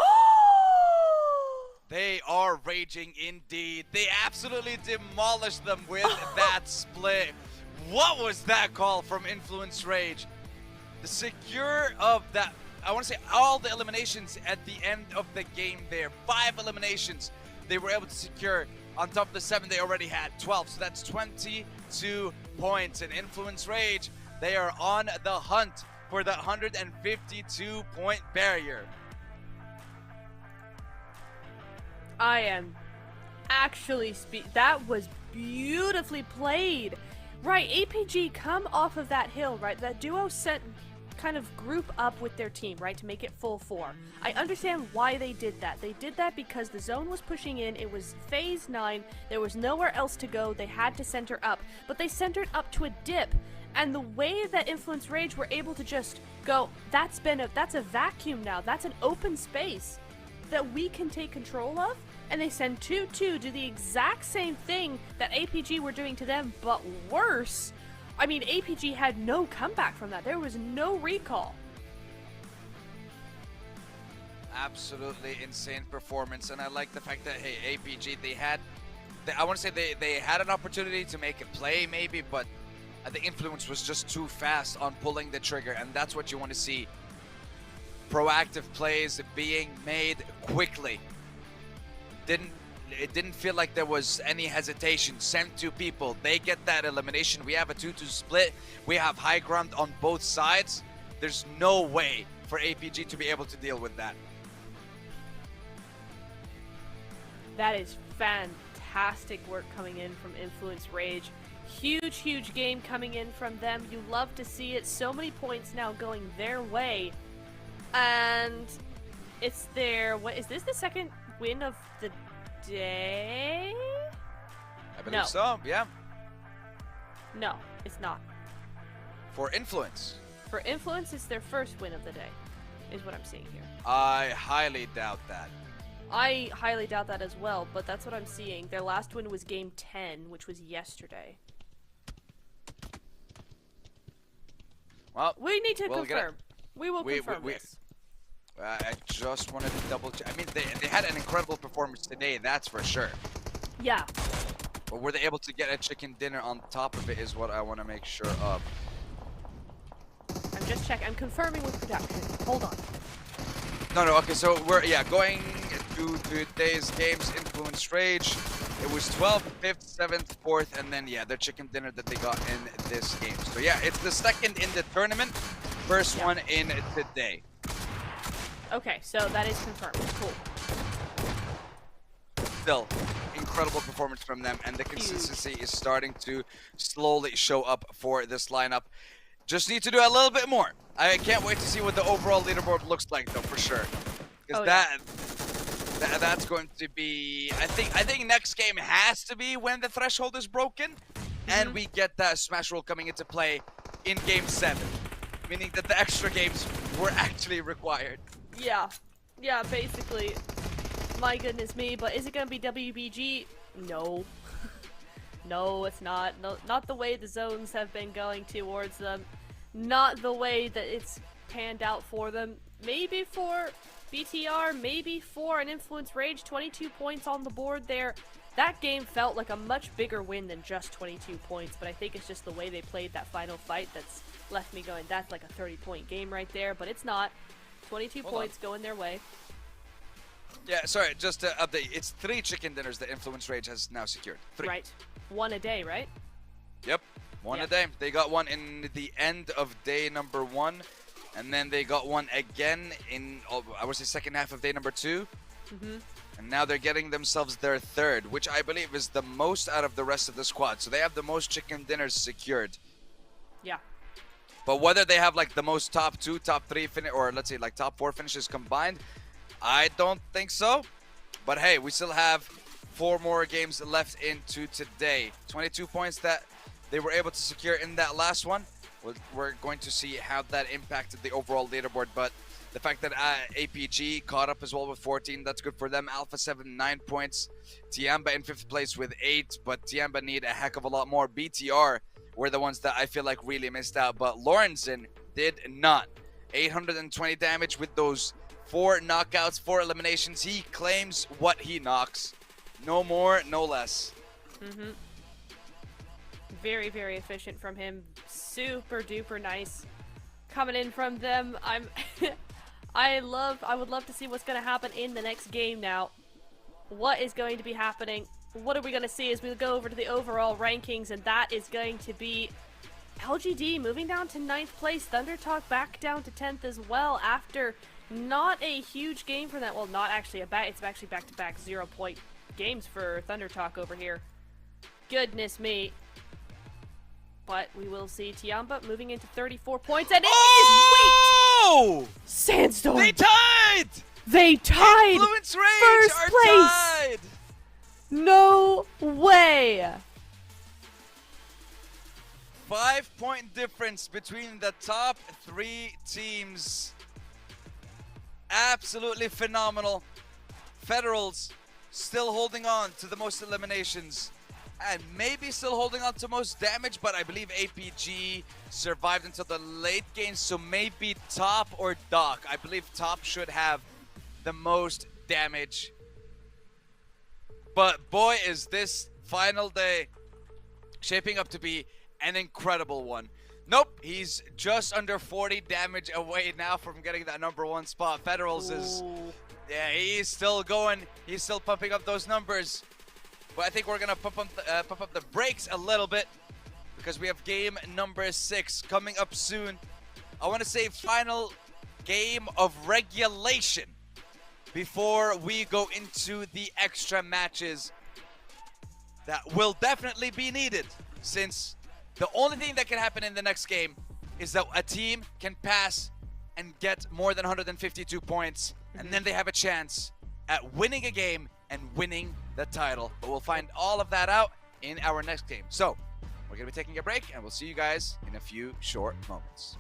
are raging indeed. They absolutely demolished them with that split. What was that call from Influence Rage? The secure of that, I want to say all the eliminations at the end of the game there. 5 eliminations they were able to secure. On top of the 7 they already had, 12. So that's 22 points. And Influence Rage, they are on the hunt for that 152-point barrier. I am actually that was beautifully played. Right, APG come off of that hill, right? That duo set kind of group up with their team, right, to make it full 4. I understand why they did that. They did that because the zone was pushing in. It was phase 9. There was nowhere else to go. They had to center up, but they centered up to a dip. And the way that Influence Rage were able to just go, that's a vacuum now. That's an open space that we can take control of. And they send 2-2, do the exact same thing that APG were doing to them, but worse. I mean, APG had no comeback from that. There was no recall. Absolutely insane performance, and I like the fact that, hey, APG, I want to say they had an opportunity to make a play maybe, but the Influence was just too fast on pulling the trigger, and that's what you want to see. Proactive plays being made quickly. It didn't feel like there was any hesitation. Sent 2 people, they get that elimination. We have a 2-2 split. We have high ground on both sides. There's no way for APG to be able to deal with that. That is fantastic work coming in from Influence Rage. Huge game coming in from them. You love to see it. So many points now going their way. And it's their, what is this, the second win of the day? I believe so, yeah. No, it's not. For Influence. For Influence, it's their first win of the day, is what I'm seeing here. I highly doubt that. I highly doubt that as well, but that's what I'm seeing. Their last win was game 10, which was yesterday. Well, we need to confirm. We will confirm this. I just wanted to double check. I mean, they had an incredible performance today, that's for sure. Yeah. But were they able to get a chicken dinner on top of it is what I want to make sure of. I'm just checking. I'm confirming with production. Hold on. No, okay, so we're, going to today's games. Influence Rage. It was 12th, 5th, 7th, 4th, and then, their chicken dinner that they got in this game. So, it's the second in the tournament, first one in today. Okay, so that is confirmed. Cool. Still, incredible performance from them, and the consistency is starting to slowly show up for this lineup. Just need to do a little bit more. I can't wait to see what the overall leaderboard looks like, though, for sure. Because that's going to be, I think next game has to be when the threshold is broken, and we get that Smash Roll coming into play in Game 7, meaning that the extra games were actually required. Yeah, basically. My goodness me, but is it gonna be WBG? No. No, it's not. No, not the way the zones have been going towards them. Not the way that it's panned out for them. Maybe for BTR, maybe for an Influence Rage, 22 points on the board there. That game felt like a much bigger win than just 22 points, but I think it's just the way they played that final fight that's left me going, that's like a 30-point game right there, but it's not. 22 points going their way. Yeah, sorry, just to update. It's 3 chicken dinners that Influence Rage has now secured. 3. Right. 1 a day, right? Yep. 1 a day. They got one in the end of day number 1, and then they got one again in, I would say, second half of day number 2. And now they're getting themselves their 3rd, which I believe is the most out of the rest of the squad. So they have the most chicken dinners secured. Yeah. But whether they have like the most top 2, top 3 or let's say like top 4 finishes combined, I don't think so. But hey, we still have 4 more games left into today. 22 points that they were able to secure in that last one. We're going to see how that impacted the overall leaderboard. But the fact that APG caught up as well with 14, that's good for them. Alpha 7, 9 points. Tianba in 5th place with 8, but Tianba need a heck of a lot more. BTR were the ones that I feel like really missed out, but Lorenzen did not. 820 damage with those 4 knockouts, 4 eliminations. He claims what he knocks. No more, no less. Mm-hmm. Very, very efficient from him. Super duper nice coming in from them. I would love to see what's going to happen in the next game now. What is going to be happening? What are we going to see as we go over to the overall rankings? And that is going to be LGD moving down to 9th place. ThunderTalk back down to 10th as well after not a huge game for that. Well, not actually it's actually back-to-back 0-point games for ThunderTalk over here. Goodness me. But we will see Tianba moving into 34 points, and it is wait! Sandstorm! They tied! They tied! Influence Rage First are place! tied! No way! 5-point difference between the top 3 teams. Absolutely phenomenal. Federals still holding on to the most eliminations. And maybe still holding on to most damage, but I believe APG survived until the late game, so maybe Top or Doc. I believe Top should have the most damage. But boy, is this final day shaping up to be an incredible one. Nope, he's just under 40 damage away now from getting that #1 spot. Federals is, yeah, he's still going. He's still pumping up those numbers. But I think we're gonna pump up the brakes a little bit because we have game number 6 coming up soon. I want to say final game of regulation before we go into the extra matches that will definitely be needed, since the only thing that can happen in the next game is that a team can pass and get more than 152 points, and then they have a chance at winning a game and winning the title. But we'll find all of that out in our next game. So we're gonna be taking a break, and we'll see you guys in a few short moments.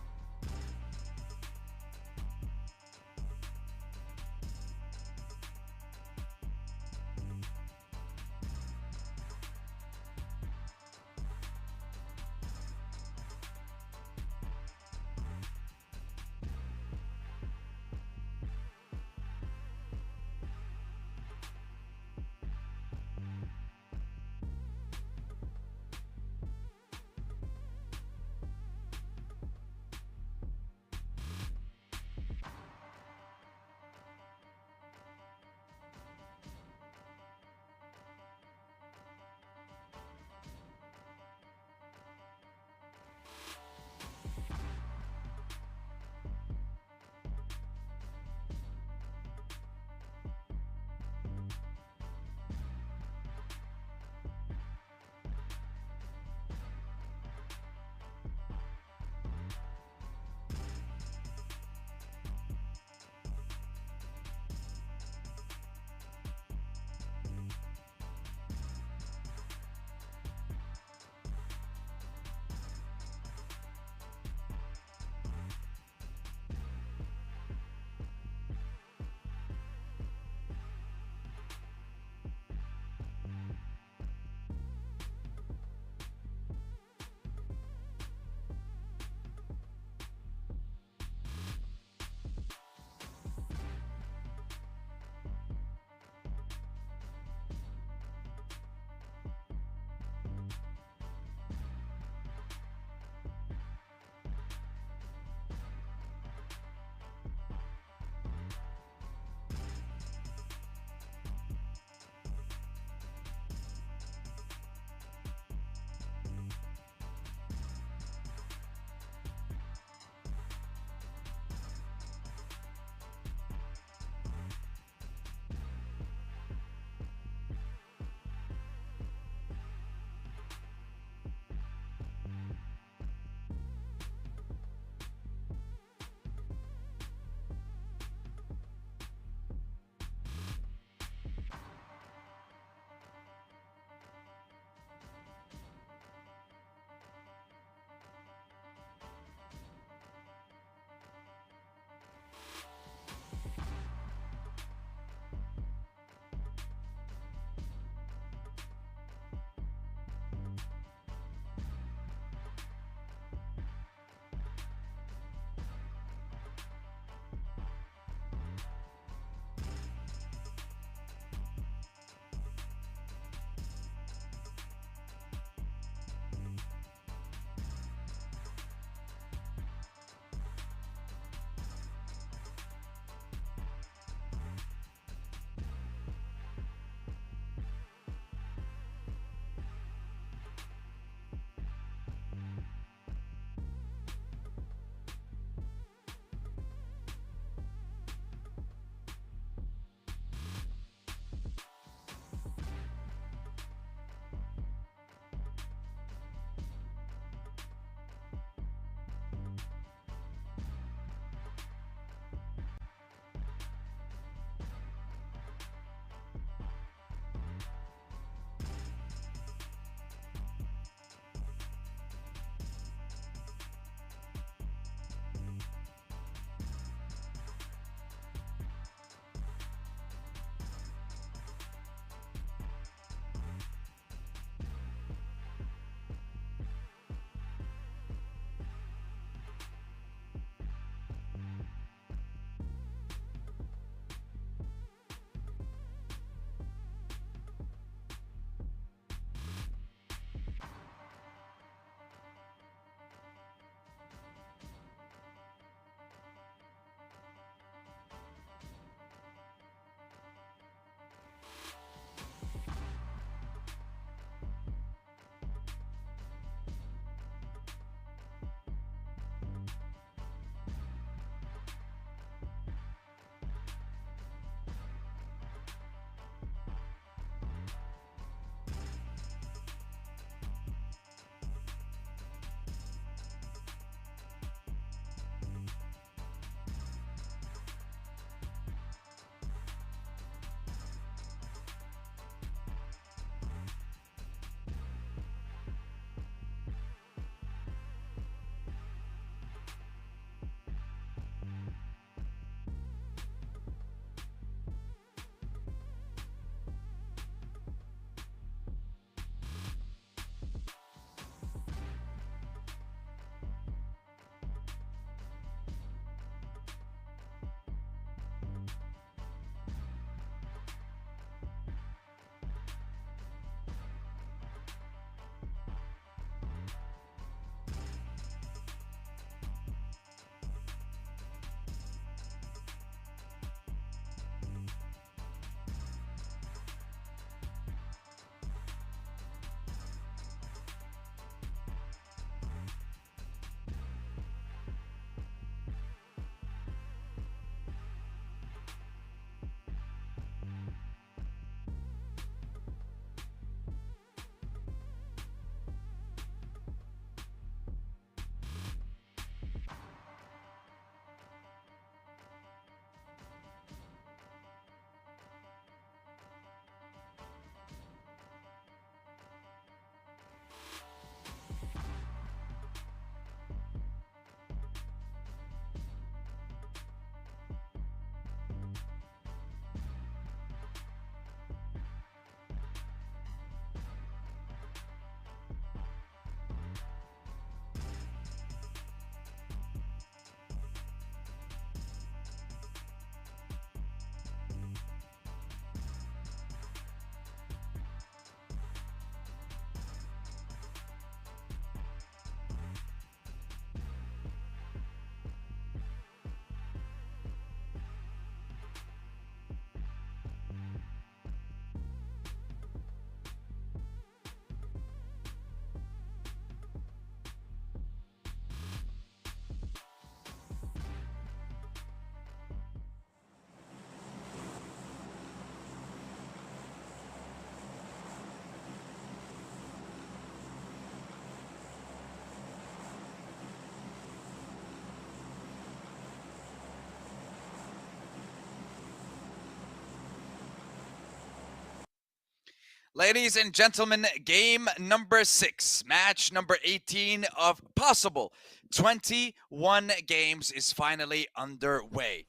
Ladies and gentlemen, game number 6, match number 18 of possible 21 games is finally underway.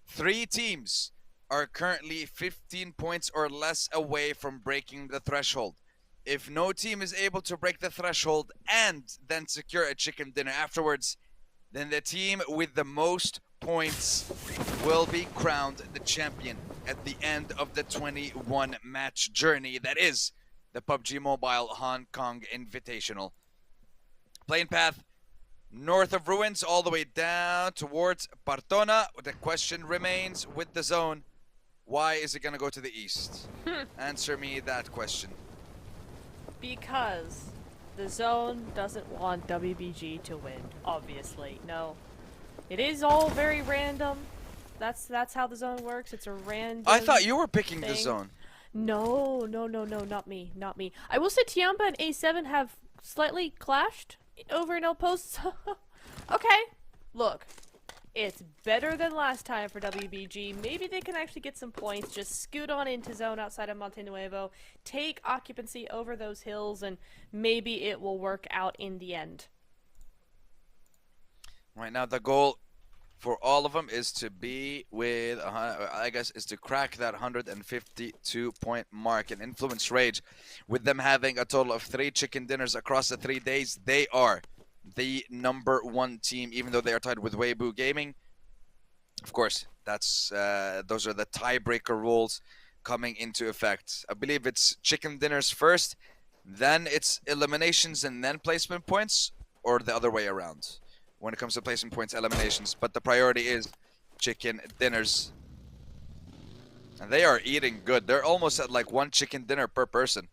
3 teams are currently 15 points or less away from breaking the threshold. If no team is able to break the threshold and then secure a chicken dinner afterwards, then the team with the most points will be crowned the champion at the end of the 21 match journey that is the PUBG Mobile Hong Kong Invitational. Playing path north of Ruins all the way down towards Partona. The question remains with the zone, why is it going to go to the east? Answer me that question. Because the zone doesn't want WBG to win, obviously. No. It is all very random. That's how the zone works. It's a random I thought you were picking thing. the zone. No, not me. I will say Tianba and A7 have slightly clashed over in outposts. Okay, look. It's better than last time for WBG. Maybe they can actually get some points. Just scoot on into zone outside of Monte Nuevo. Take occupancy over those hills, and maybe it will work out in the end. Right now, the goal for all of them is to be with, I guess, is to crack that 152-point mark and influence Rage. With them having a total of 3 chicken dinners across the 3 days, they are the #1 team, even though they are tied with Weibo Gaming. Of course, that's those are the tiebreaker rules coming into effect. I believe it's chicken dinners first, then it's eliminations and then placement points, or the other way around when it comes to placement points, eliminations. But the priority is chicken dinners. And they are eating good. They're almost at like 1 chicken dinner per person.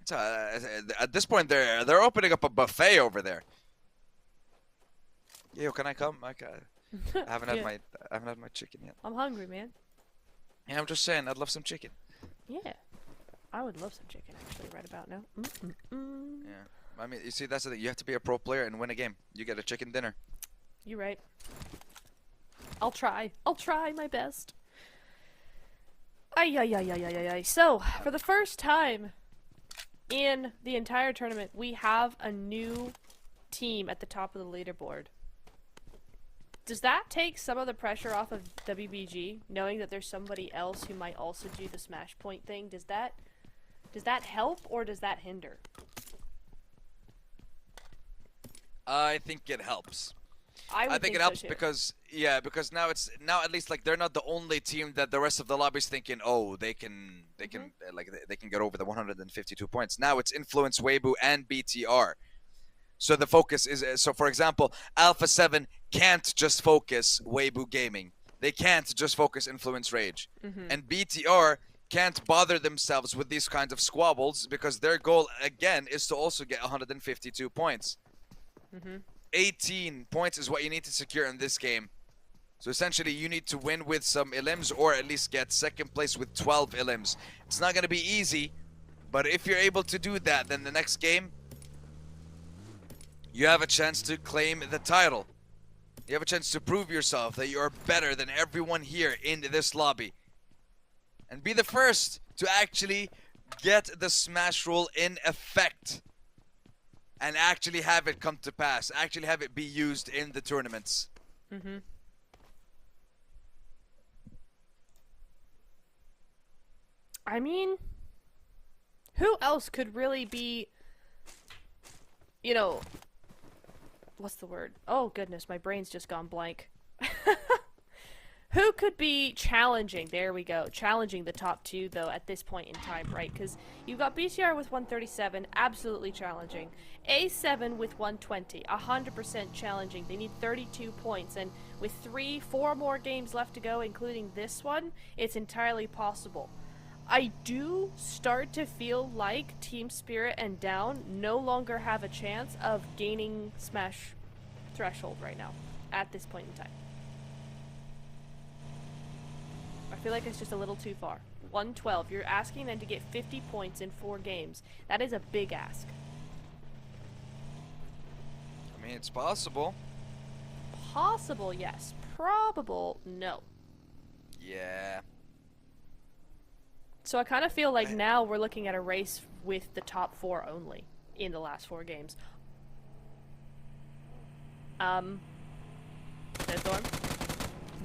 At this point, they're opening up a buffet over there. Yo, can I come? I haven't had my chicken yet. I'm hungry, man. Yeah, I'm just saying, I'd love some chicken. Yeah, I would love some chicken actually right about now. Yeah, I mean, you see, that's the thing. You have to be a pro player and win a game. You get a chicken dinner. You're right. I'll try. I'll try my best. Ay. So, for the first time in the entire tournament, we have a new team at the top of the leaderboard. Does that take some of the pressure off of WBG, knowing that there's somebody else who might also do the smash point thing? Does that help or does that hinder? I think it helps. I think it helps because now at least like they're not the only team that the rest of the lobby's thinking, oh, they can get over the 152 points. Now it's Influence, Weibo, and BTR. So the focus is, so for example, Alpha 7 can't just focus Weibo Gaming. They can't just focus Influence Rage. And BTR can't bother themselves with these kinds of squabbles because their goal, again, is to also get 152 points. 18 points is what you need to secure in this game. So essentially, you need to win with some elims or at least get second place with 12 elims. It's not going to be easy, but if you're able to do that, then the next game, you have a chance to claim the title. You have a chance to prove yourself that you are better than everyone here in this lobby. And be the first to actually get the smash rule in effect. And actually have it come to pass. Actually have it be used in the tournaments. I mean, who else could really be, you know, what's the word? Oh goodness, my brain's just gone blank. Who could be challenging? There we go. Challenging the top 2, though, at this point in time, right? Because you've got BCR with 137, absolutely challenging. A7 with 120, 100% challenging. They need 32 points, and with 4 more games left to go, including this one, it's entirely possible. I do start to feel like Team Spirit and Down no longer have a chance of gaining Smash threshold right now, at this point in time. I feel like it's just a little too far. 112. You're asking them to get 50 points in 4 games. That is a big ask. I mean, it's possible. Possible, yes. Probable, no. Yeah. So I kind of feel like now we're looking at a race with the top 4 only in the last 4 games. Sandstorm.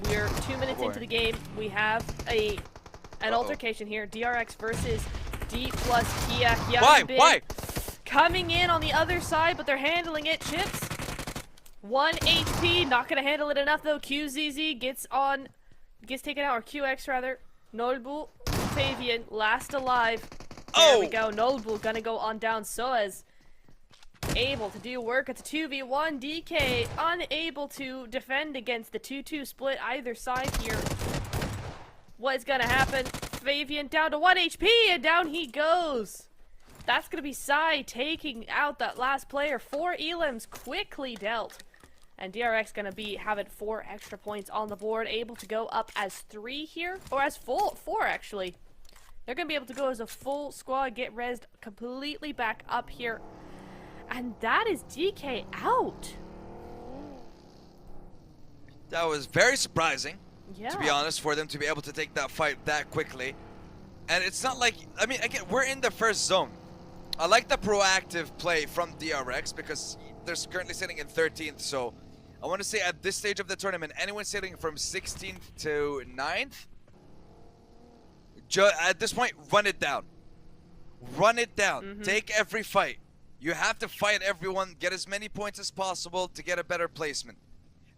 We're 2 minutes into the game. We have an altercation here. DRX versus D plus Kia. Why? Coming in on the other side, but they're handling it. Chips. 1 HP. Not gonna handle it enough though. QZZ gets taken out, or QX rather. Nolbu, Fabian, last alive. There we go. Nolbu gonna go on down. Soaz able to do work. It's a 2v1. DK unable to defend against the 2-2 split either side here. What is gonna happen? Fabian down to 1 HP and down he goes. That's gonna be Sai taking out that last player. 4 elims quickly dealt. And DRX gonna be having 4 extra points on the board, able to go up as 3 here, or as 4 actually. They're gonna be able to go as a full squad, get rezzed completely back up here. And that is DK out. That was very surprising, Yeah. to be honest, for them to be able to take that fight that quickly. And it's not like, I mean, again, we're in the first zone. I like the proactive play from DRX because they're currently sitting in 13th, so I want to say at this stage of the tournament, anyone sitting from 16th to 9th, at this point, run it down. Run it down. Take every fight. You have to fight everyone, get as many points as possible to get a better placement.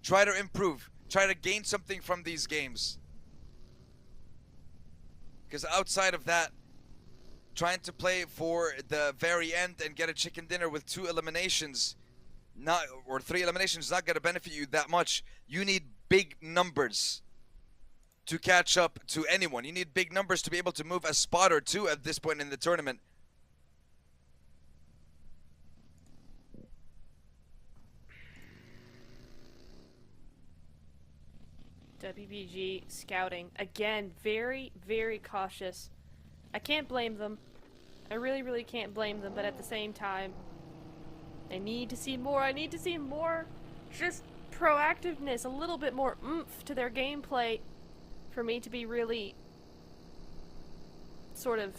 Try to improve. Try to gain something from these games. Because outside of that, trying to play for the very end and get a chicken dinner with 2 eliminations, or 3 eliminations, not going to benefit you that much. You need big numbers to catch up to anyone. You need big numbers to be able to move a spot or 2 at this point in the tournament. WBG scouting. Again, very, very cautious. I can't blame them. I really, really can't blame them, but at the same time, I need to see more. I need to see more just proactiveness, a little bit more oomph to their gameplay for me to be really sort of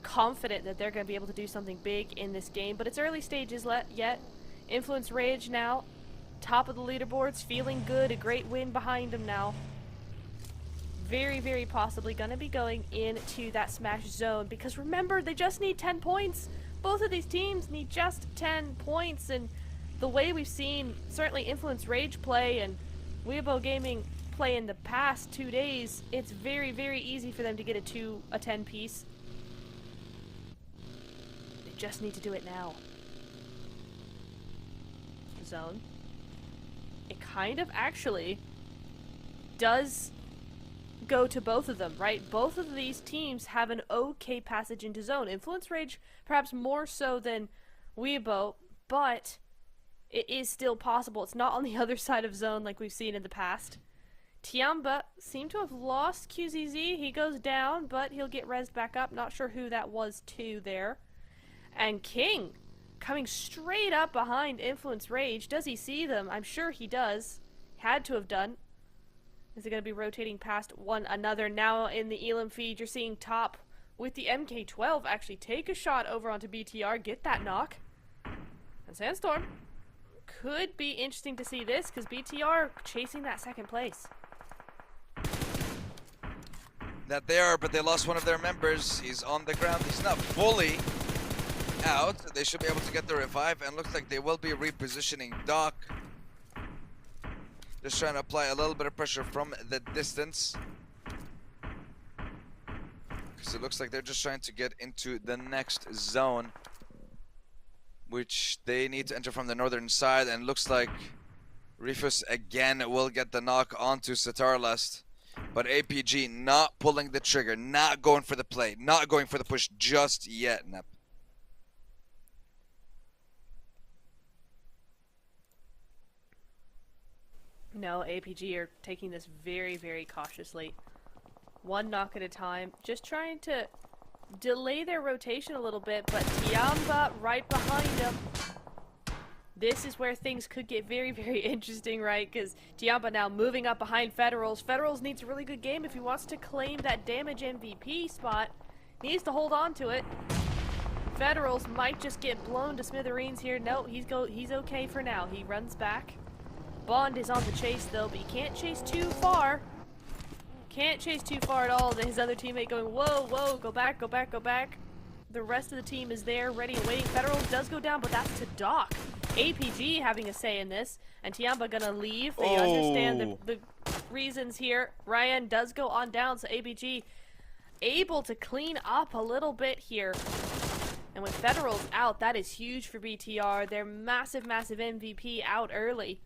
confident that they're going to be able to do something big in this game. But it's early stages yet. Influence Rage now. Top of the leaderboards, feeling good, a great win behind him now. Very, very possibly gonna be going into that smash zone because remember, they just need 10 points. Both of these teams need just 10 points, and the way we've seen certainly Influence Rage play and Weibo Gaming play in the past 2 days, it's very, very easy for them to get a 10 piece. They just need to do it now. Zone. It kind of actually does go to both of them, right? Both of these teams have an okay passage into zone. Influence Rage perhaps more so than Weibo, but it is still possible. It's not on the other side of zone like we've seen in the past. Tianba seemed to have lost QZZ. He goes down, but he'll get rezzed back up. Not sure who that was to there. And King coming straight up behind Influence Rage. Does he see them? I'm sure he does. Had to have done. Is it going to be rotating past one another? Now in the Elam feed, you're seeing Top with the MK12 actually take a shot over onto BTR, get that knock. And Sandstorm could be interesting to see this because BTR chasing that second place. That they are, but they lost one of their members. He's on the ground. He's not fully out. They should be able to get the revive, and looks like they will be repositioning Doc. Just trying to apply a little bit of pressure from the distance. Because it looks like they're just trying to get into the next zone, which they need to enter from the northern side, and looks like Rifus again will get the knock onto Satarlast. But APG not pulling the trigger, not going for the play, not going for the push just yet, Nep. No, APG are taking this very, very cautiously. One knock at a time, just trying to delay their rotation a little bit, but Tianba right behind them. This is where things could get very, very interesting, right? Because Tianba now moving up behind Federals. Federals needs a really good game if he wants to claim that damage MVP spot. Needs to hold on to it. Federals might just get blown to smithereens here. No, he's okay for now. He runs back. Bond is on the chase though, but he can't chase too far. Can't chase too far at all. His other teammate going, whoa, whoa, go back, go back, go back. The rest of the team is there, ready and waiting. Federal does go down, but that's to Doc. APG having a say in this, and Tianba gonna leave. They understand the reasons here. Ryan does go on down, so APG able to clean up a little bit here. And with Federals out, that is huge for BTR. Their massive, massive MVP out early.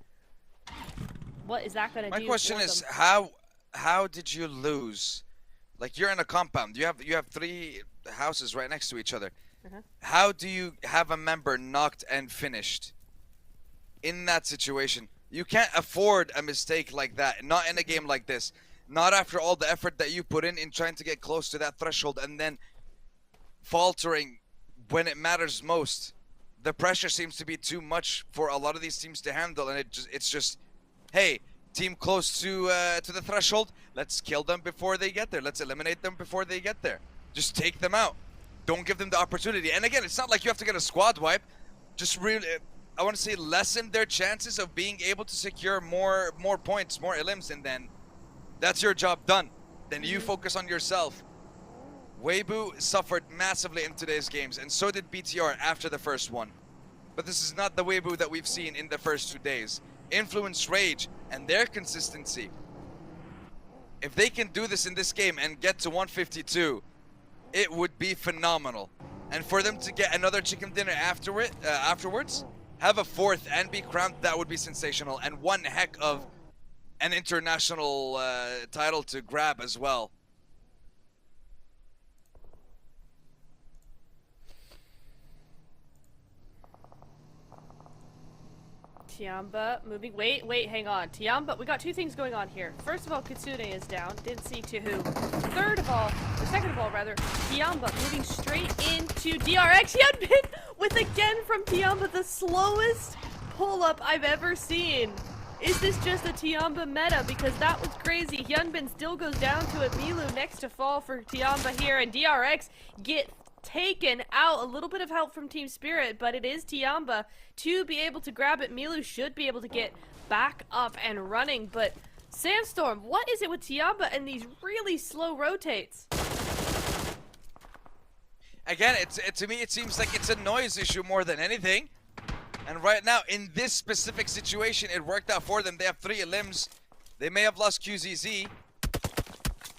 What is that gonna do? My question is, how did you lose? Like, you're in a compound. You have 3 houses right next to each other. How do you have a member knocked and finished in that situation? You can't afford a mistake like that. Not in a game like this. Not after all the effort that you put in trying to get close to that threshold and then faltering when it matters most. The pressure seems to be too much for a lot of these teams to handle, and it's just, hey, team close to the threshold, let's kill them before they get there. Let's eliminate them before they get there. Just take them out. Don't give them the opportunity. And again, it's not like you have to get a squad wipe. Just really, I want to say, lessen their chances of being able to secure more points, more elims, and then that's your job done. Then you focus on yourself. Weibo suffered massively in today's games, and so did BTR after the first one. But this is not the Weibo that we've seen in the first 2 days. Influence Rage and their consistency. If they can do this in this game and get to 152, it would be phenomenal. And for them to get another chicken dinner afterwards, have a 4th and be crowned, that would be sensational. And one heck of an international title to grab as well. Tianba moving. Wait, hang on. Tianba, we got 2 things going on here. First of all, Kitsune is down. Didn't see to who. Second of all, Tianba moving straight into DRX. Hyunbin with again from Tianba the slowest pull-up I've ever seen. Is this just a Tianba meta? Because that was crazy. Hyunbin still goes down to it. Milu next to fall for Tianba here, and DRX get taken out. A little bit of help from Team Spirit, but it is Tianba to be able to grab it. Milu should be able to get back up and running, but Sandstorm, what is it with Tianba and these really slow rotates? Again, to me it seems like it's a noise issue more than anything. And right now, in this specific situation, it worked out for them. They have 3 elims. They may have lost QZZ,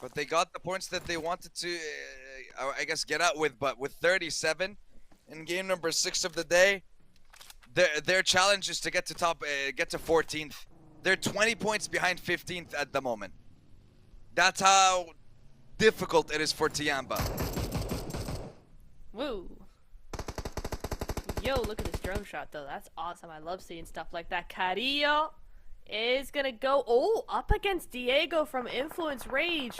but they got the points that they wanted to, I guess, get out with. But with 37 in game number 6 of the day, their challenge is to get to 14th. They're 20 points behind 15th at the moment. That's how difficult it is for Tianba. Woo. Yo, look at this drone shot though. That's awesome. I love seeing stuff like that. Carrillo is gonna go up against Diego from Influence Rage.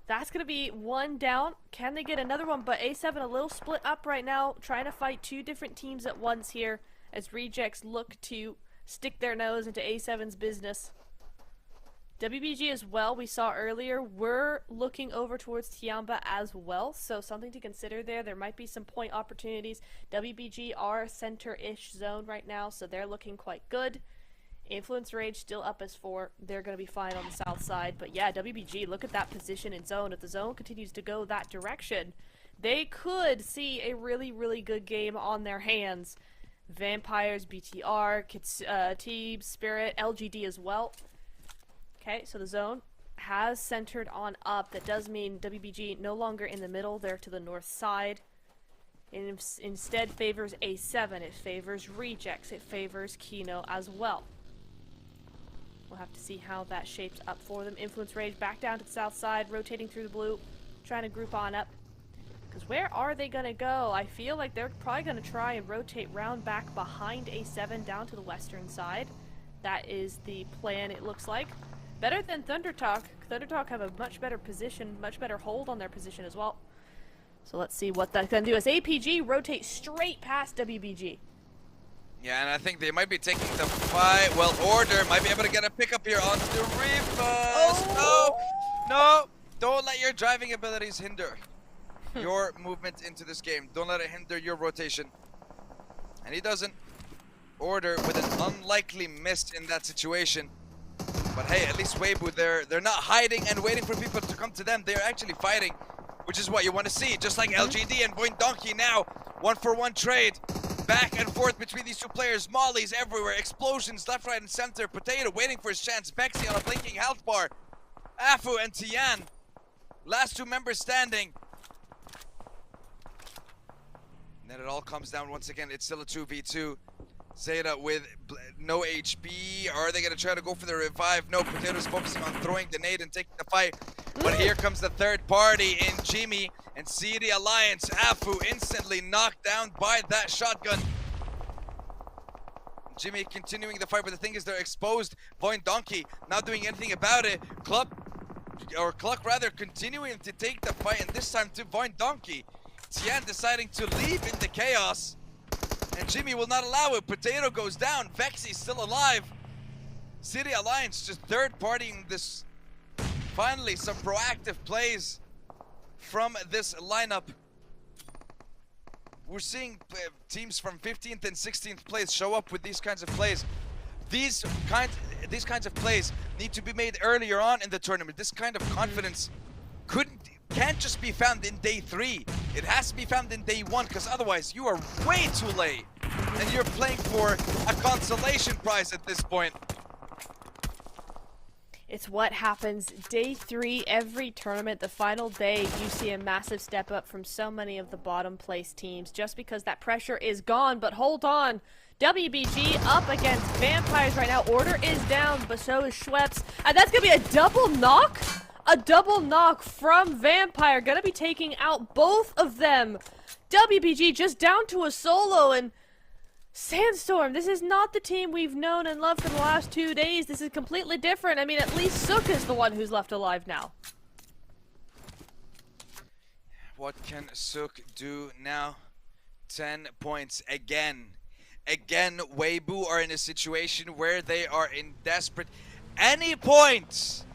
That's gonna be 1 down. Can they get another one? But A7 a little split up right now, trying to fight 2 different teams at once here as Rejects look to stick their nose into A7's business. WBG as well, we saw earlier, we're looking over towards Tianba as well, so something to consider there. There might be some point opportunities. WBG are center-ish zone right now, so they're looking quite good. Influence Rage still up as 4. They're going to be fine on the south side, but yeah, WBG, look at that position in zone. If the zone continues to go that direction, they could see a really, really good game on their hands. Vampires, BTR, Team Spirit, LGD as well. Okay, so the zone has centered on up. That does mean WBG no longer in the middle. They're to the north side. It instead favors A7. It favors Rejects. It favors Kino as well. We'll have to see how that shapes up for them. Influence Rage back down to the south side, rotating through the blue, trying to group on up. Because where are they going to go? I feel like they're probably going to try and rotate round back behind A7 down to the western side. That is the plan, it looks like. Better than ThunderTalk. ThunderTalk have a much better position, much better hold on their position as well. So let's see what that's going to do as APG rotates straight past WBG. Yeah, and I think they might be taking the fight. Well, Order might be able to get a pickup here on the Reefus. Oh. No, don't let your driving abilities hinder your movement into this game. Don't let it hinder your rotation. And he doesn't. Order with an unlikely miss in that situation. But hey, at least Weibo, they're not hiding and waiting for people to come to them. They're actually fighting, which is what you want to see. Just like LGD and Void Donkey now, 1-for-1 trade. Back and forth between these two players. Mollies everywhere, explosions left, right, and center. Potato waiting for his chance. Vexy on a blinking health bar. Afu and Tian, last two members standing. And then it all comes down once again. It's still a 2v2. Zeta with no HP. Are they going to try to go for the revive? No, Potato's focusing on throwing the nade and taking the fight. But here comes the third party in Jimmy and CD Alliance. Afu instantly knocked down by that shotgun. Jimmy continuing the fight, but the thing is they're exposed. Void Donkey not doing anything about it. Cluck rather continuing to take the fight, and this time to Void Donkey. Tian deciding to leave in the chaos. And Jimmy will not allow it. Potato goes down. Vexy still alive. City Alliance just third partying this. Finally, some proactive plays from this lineup. We're seeing teams from 15th and 16th place show up with these kinds of plays. These kinds of plays need to be made earlier on in the tournament. This kind of confidence can't just be found in day 3. It has to be found in day 1, because otherwise you are way too late. And you're playing for a consolation prize at this point. It's what happens day 3 every tournament. The final day, you see a massive step up from so many of the bottom place teams just because that pressure is gone. But hold on. WBG up against Vampires right now. Order is down, but so is Schweppes. And that's going to be a double knock? A double knock from Vampire. Going to be taking out both of them. WBG just down to a solo, and Sandstorm, this is not the team we've known and loved for the last 2 days. This is completely different. I mean, at least Sook is the one who's left alive now. What can Sook do now? 10 points again. Again, Weibo are in a situation where they are in desperate. Any points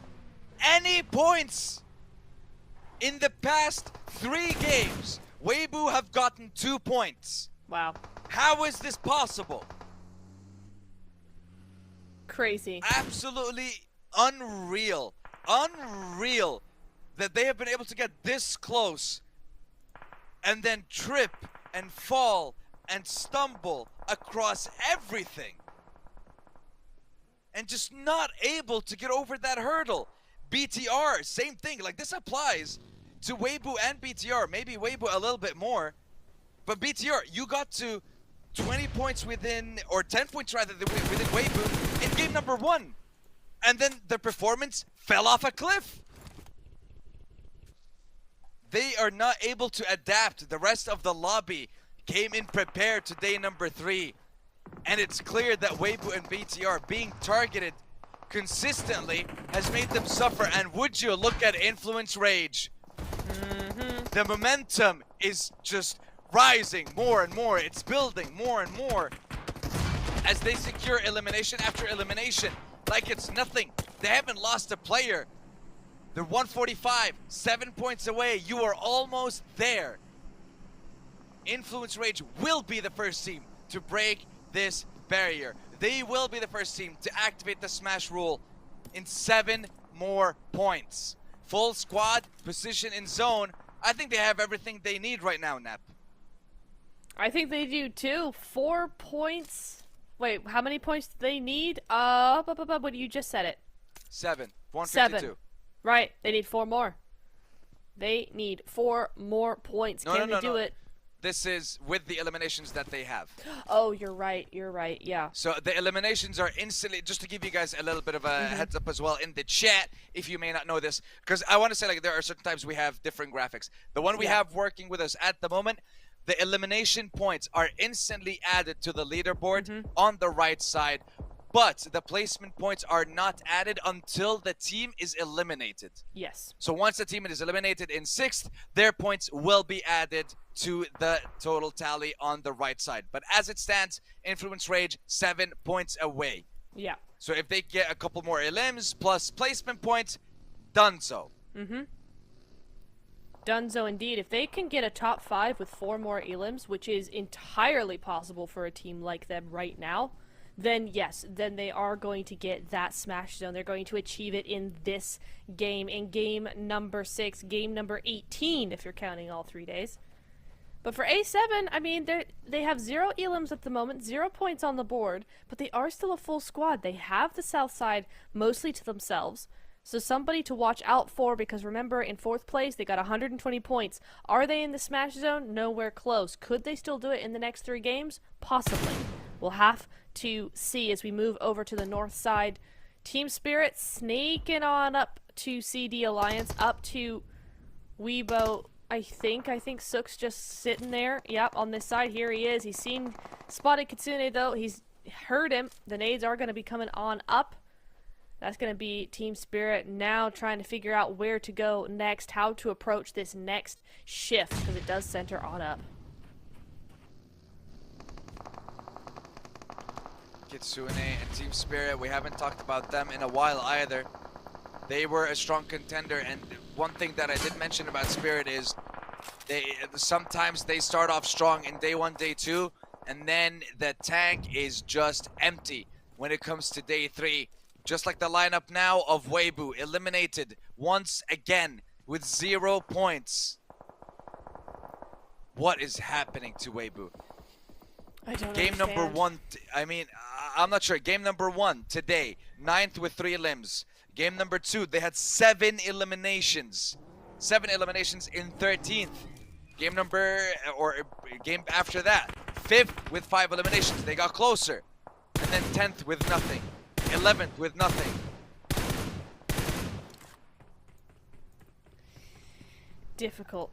in the past 3 games, Weibo have gotten 2 points. Wow. How is this possible? Crazy. Absolutely unreal. Unreal that they have been able to get this close and then trip and fall and stumble across everything and just not able to get over that hurdle. BTR, same thing. Like, this applies to Weibo and BTR. Maybe Weibo a little bit more. But BTR, you got to 20 points within, or 10 points rather, within Weibo in game number 1. And then the performance fell off a cliff. They are not able to adapt. The rest of the lobby came in prepared to day number 3. And it's clear that Weibo and BTR being targeted consistently has made them suffer. And would you look at Influence Rage? The momentum is just rising more and more. It's building more and more as they secure elimination after elimination like it's nothing. They haven't lost a player. They're 145, 7 points away. You are almost there. Influence Rage will be the first team to break this barrier. They will be the first team to activate the smash rule in 7 more points. Full squad, position in zone. I think they have everything they need right now, Nap. I think they do too. 4 points. Wait, how many points do they need? What you just said it. 7. 152. 7. Right. They need 4 more. They need 4 more points. Can they do it? This is with the eliminations that they have. Oh, you're right. You're right. Yeah. So the eliminations are instantly, just to give you guys a little bit of a heads up as well in the chat, if you may not know this, because I want to say, like, there are certain times we have different graphics. The one we have working with us at the moment, the elimination points are instantly added to the leaderboard on the right side, but the placement points are not added until the team is eliminated. Yes. So once the team is eliminated in 6th, their points will be added to the total tally on the right side. But as it stands, Influence Rage 7 points away. Yeah. So if they get a couple more elims plus placement points, done so. Dunzo indeed. If they can get a top 5 with 4 more elims, which is entirely possible for a team like them right now, then yes, then they are going to get that Smash Zone. They're going to achieve it in this game, in game number 6, game number 18, if you're counting all 3 days. But for A7, I mean, they have 0 elims at the moment, 0 points on the board, but they are still a full squad. They have the south side mostly to themselves. So somebody to watch out for, because remember, in 4th place, they got 120 points. Are they in the Smash Zone? Nowhere close. Could they still do it in the next 3 games? Possibly. We'll have to see as we move over to the north side. Team Spirit sneaking on up to CD Alliance, up to Weibo. I think Sook's just sitting there. Yep, on this side, here he is. He's spotted Kitsune, though. He's heard him. The nades are going to be coming on up. That's going to be Team Spirit now trying to figure out where to go next, how to approach this next shift, because it does center on up. Kitsune and Team Spirit, we haven't talked about them in a while either. They were a strong contender, and one thing that I did mention about Spirit is sometimes they start off strong in day 1, day 2, and then the tank is just empty when it comes to day 3. Just like the lineup now of Weibo, eliminated once again with 0 points. What is happening to Weibo? I don't Game understand. number 1, I'm not sure. Game number 1 today, 9th with 3 limbs. Game number 2, they had 7 eliminations. 7 eliminations in 13th. Game after that, 5th with 5 eliminations. They got closer. And then 10th with nothing. 11th with nothing. Difficult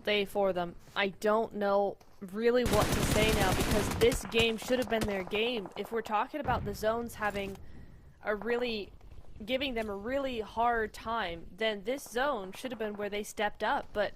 day for them. I don't know really what to say now, because this game should have been their game. If we're talking about the zones giving them a really hard time, then this zone should have been where they stepped up, but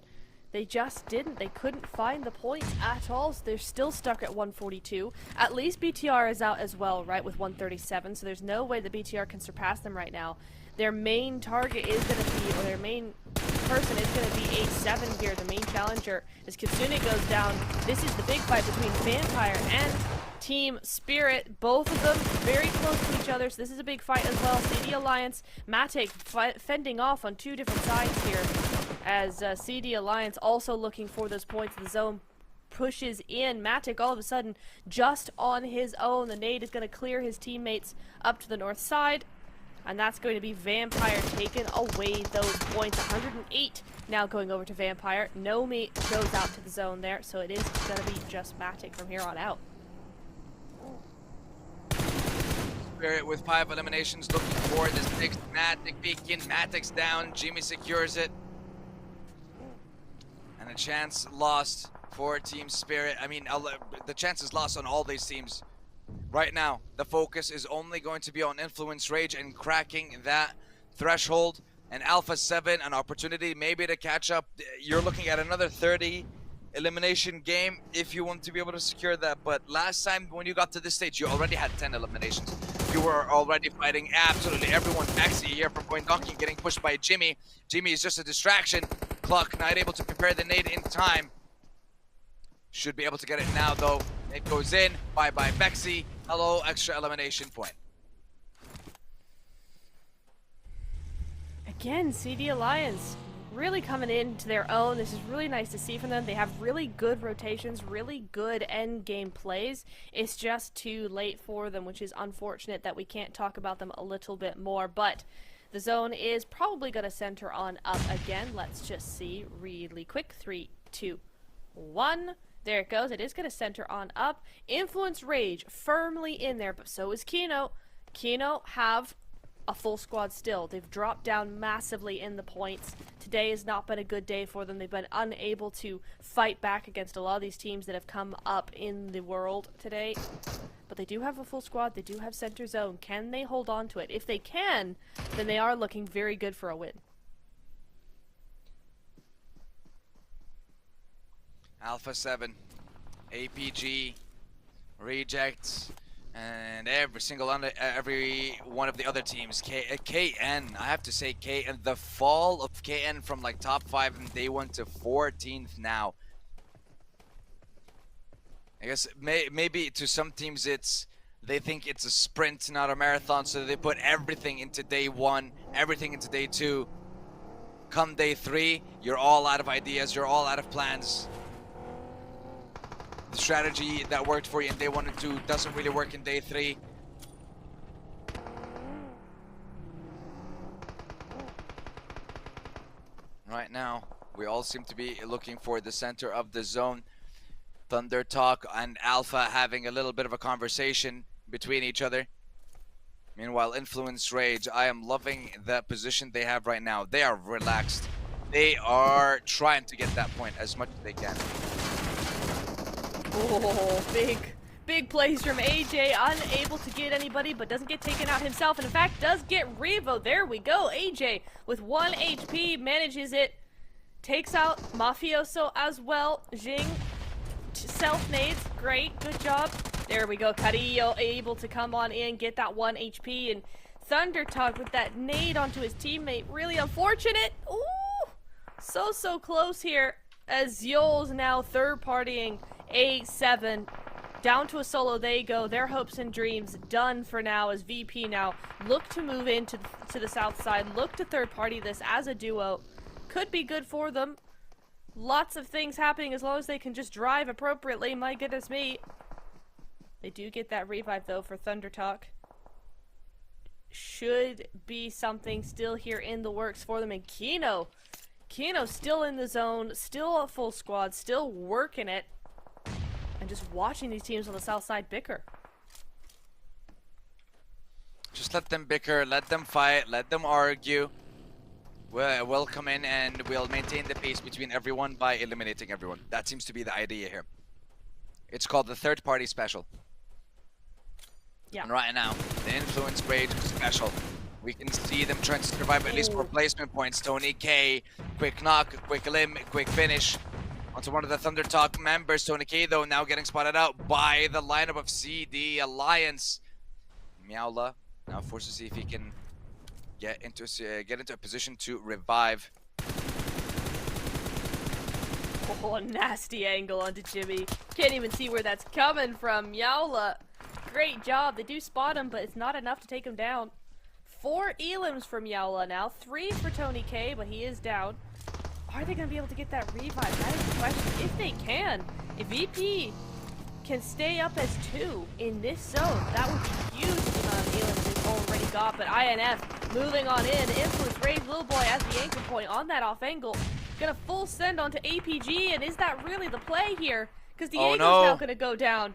they just didn't. They couldn't find the points at all, so they're still stuck at 142. At least BTR is out as well, right, with 137, so there's no way that BTR can surpass them right now. Their main target is going to be, or their main person is going to be A7 here, the main challenger. As Kitsune goes down, this is the big fight between Vampire and Team Spirit. Both of them very close to each other, so this is a big fight as well. CD Alliance, Matic fending off on 2 different sides here, as CD Alliance also looking for those points. The zone pushes in. Matic all of a sudden just on his own. The nade is going to clear his teammates up to the north side, and that's going to be Vampire taking away those points. 108 now going over to Vampire. Nomi goes out to the zone there, so it is going to be just Matic from here on out. Spirit with 5 eliminations, looking for this next Matic beacon. Matic's down. Jimmy secures it. And a chance lost for Team Spirit. I mean, the chance is lost on all these teams. Right now, the focus is only going to be on Influence Rage and cracking that threshold. And Alpha 7, an opportunity maybe to catch up. You're looking at another 30 elimination game if you want to be able to secure that. But last time when you got to this stage, you already had 10 eliminations. You were already fighting absolutely everyone. Maxi here from Point Donkey getting pushed by Jimmy. Jimmy is just a distraction. Cluck not able to prepare the nade in time. Should be able to get it now though. It goes in. Bye-bye Maxi. Hello, extra elimination point. Again, CD Alliance really coming into their own. This is really nice to see from them. They have really good rotations, really good end game plays. It's just too late for them, which is unfortunate that we can't talk about them a little bit more. But the zone is probably going to center on up again. Let's just see really quick. 3, 2, 1. There it goes. It is going to center on up. Influence Rage firmly in there, but so is Kino. Kino have a full squad still. They've dropped down massively in the points. Today has not been a good day for them. They've been unable to fight back against a lot of these teams that have come up in the world today. But they do have a full squad. They do have center zone. Can they hold on to it? If they can, then they are looking very good for a win. Alpha 7, APG, Rejects, and every one of the other teams. KN, I have to say KN, the fall of KN from like top 5 in day 1 to 14th now. I guess maybe to some teams they think it's a sprint, not a marathon, so they put everything into day 1, everything into day 2. Come day 3, you're all out of ideas, you're all out of plans. The strategy that worked for you in day 1 and 2 doesn't really work in day 3. Right now, we all seem to be looking for the center of the zone. Thunder Talk and Alpha having a little bit of a conversation between each other. Meanwhile, Influence Rage, I am loving the position they have right now. They are relaxed. They are trying to get that point as much as they can. Oh, big plays from AJ, unable to get anybody, but doesn't get taken out himself, and in fact does get Revo. There we go. AJ with 1 HP manages it, takes out Mafioso as well. Jing self nades, great, good job. There we go. Carrillo able to come on in, get that 1 HP, and Thunder Talk with that nade onto his teammate. Really unfortunate. Ooh, so close here as Yol's now third partying A7. Down to a solo they go. Their hopes and dreams done for now as VP now look to move into to the south side, look to third party this as a duo. Could be good for them. Lots of things happening as long as they can just drive appropriately. My goodness me. They do get that revive though for Thunder Talk. Should be something still here in the works for them. And Kino still in the zone, still a full squad, still working it. And just watching these teams on the south side bicker. Just let them bicker, let them fight, let them argue. We'll come in and we'll maintain the pace between everyone by eliminating everyone. That seems to be the idea here. It's called the third party special. Yeah. And right now, the Influence Rage special. We can see them trying to survive at least for placement points. Tony K, quick knock, quick limb, quick finish. Onto one of the Thunder Talk members. Tony K though now getting spotted out by the lineup of CD Alliance. Meowla now forced to see if he can get into a position to revive. Oh, nasty angle onto Jimmy. Can't even see where that's coming from. Meowla, great job. They do spot him, but it's not enough to take him down. 4 elims for Meowla now. 3 for Tony K, but he is down. Are they going to be able to get that revive? That is the question. If they can, if VP can stay up as 2 in this zone, that would be huge the amount of elims they've already got. But INF moving on in. Influence Rage Little Boy as the anchor point on that off angle. Gonna full send onto APG, and is that really the play here? Because Diego's now gonna go down.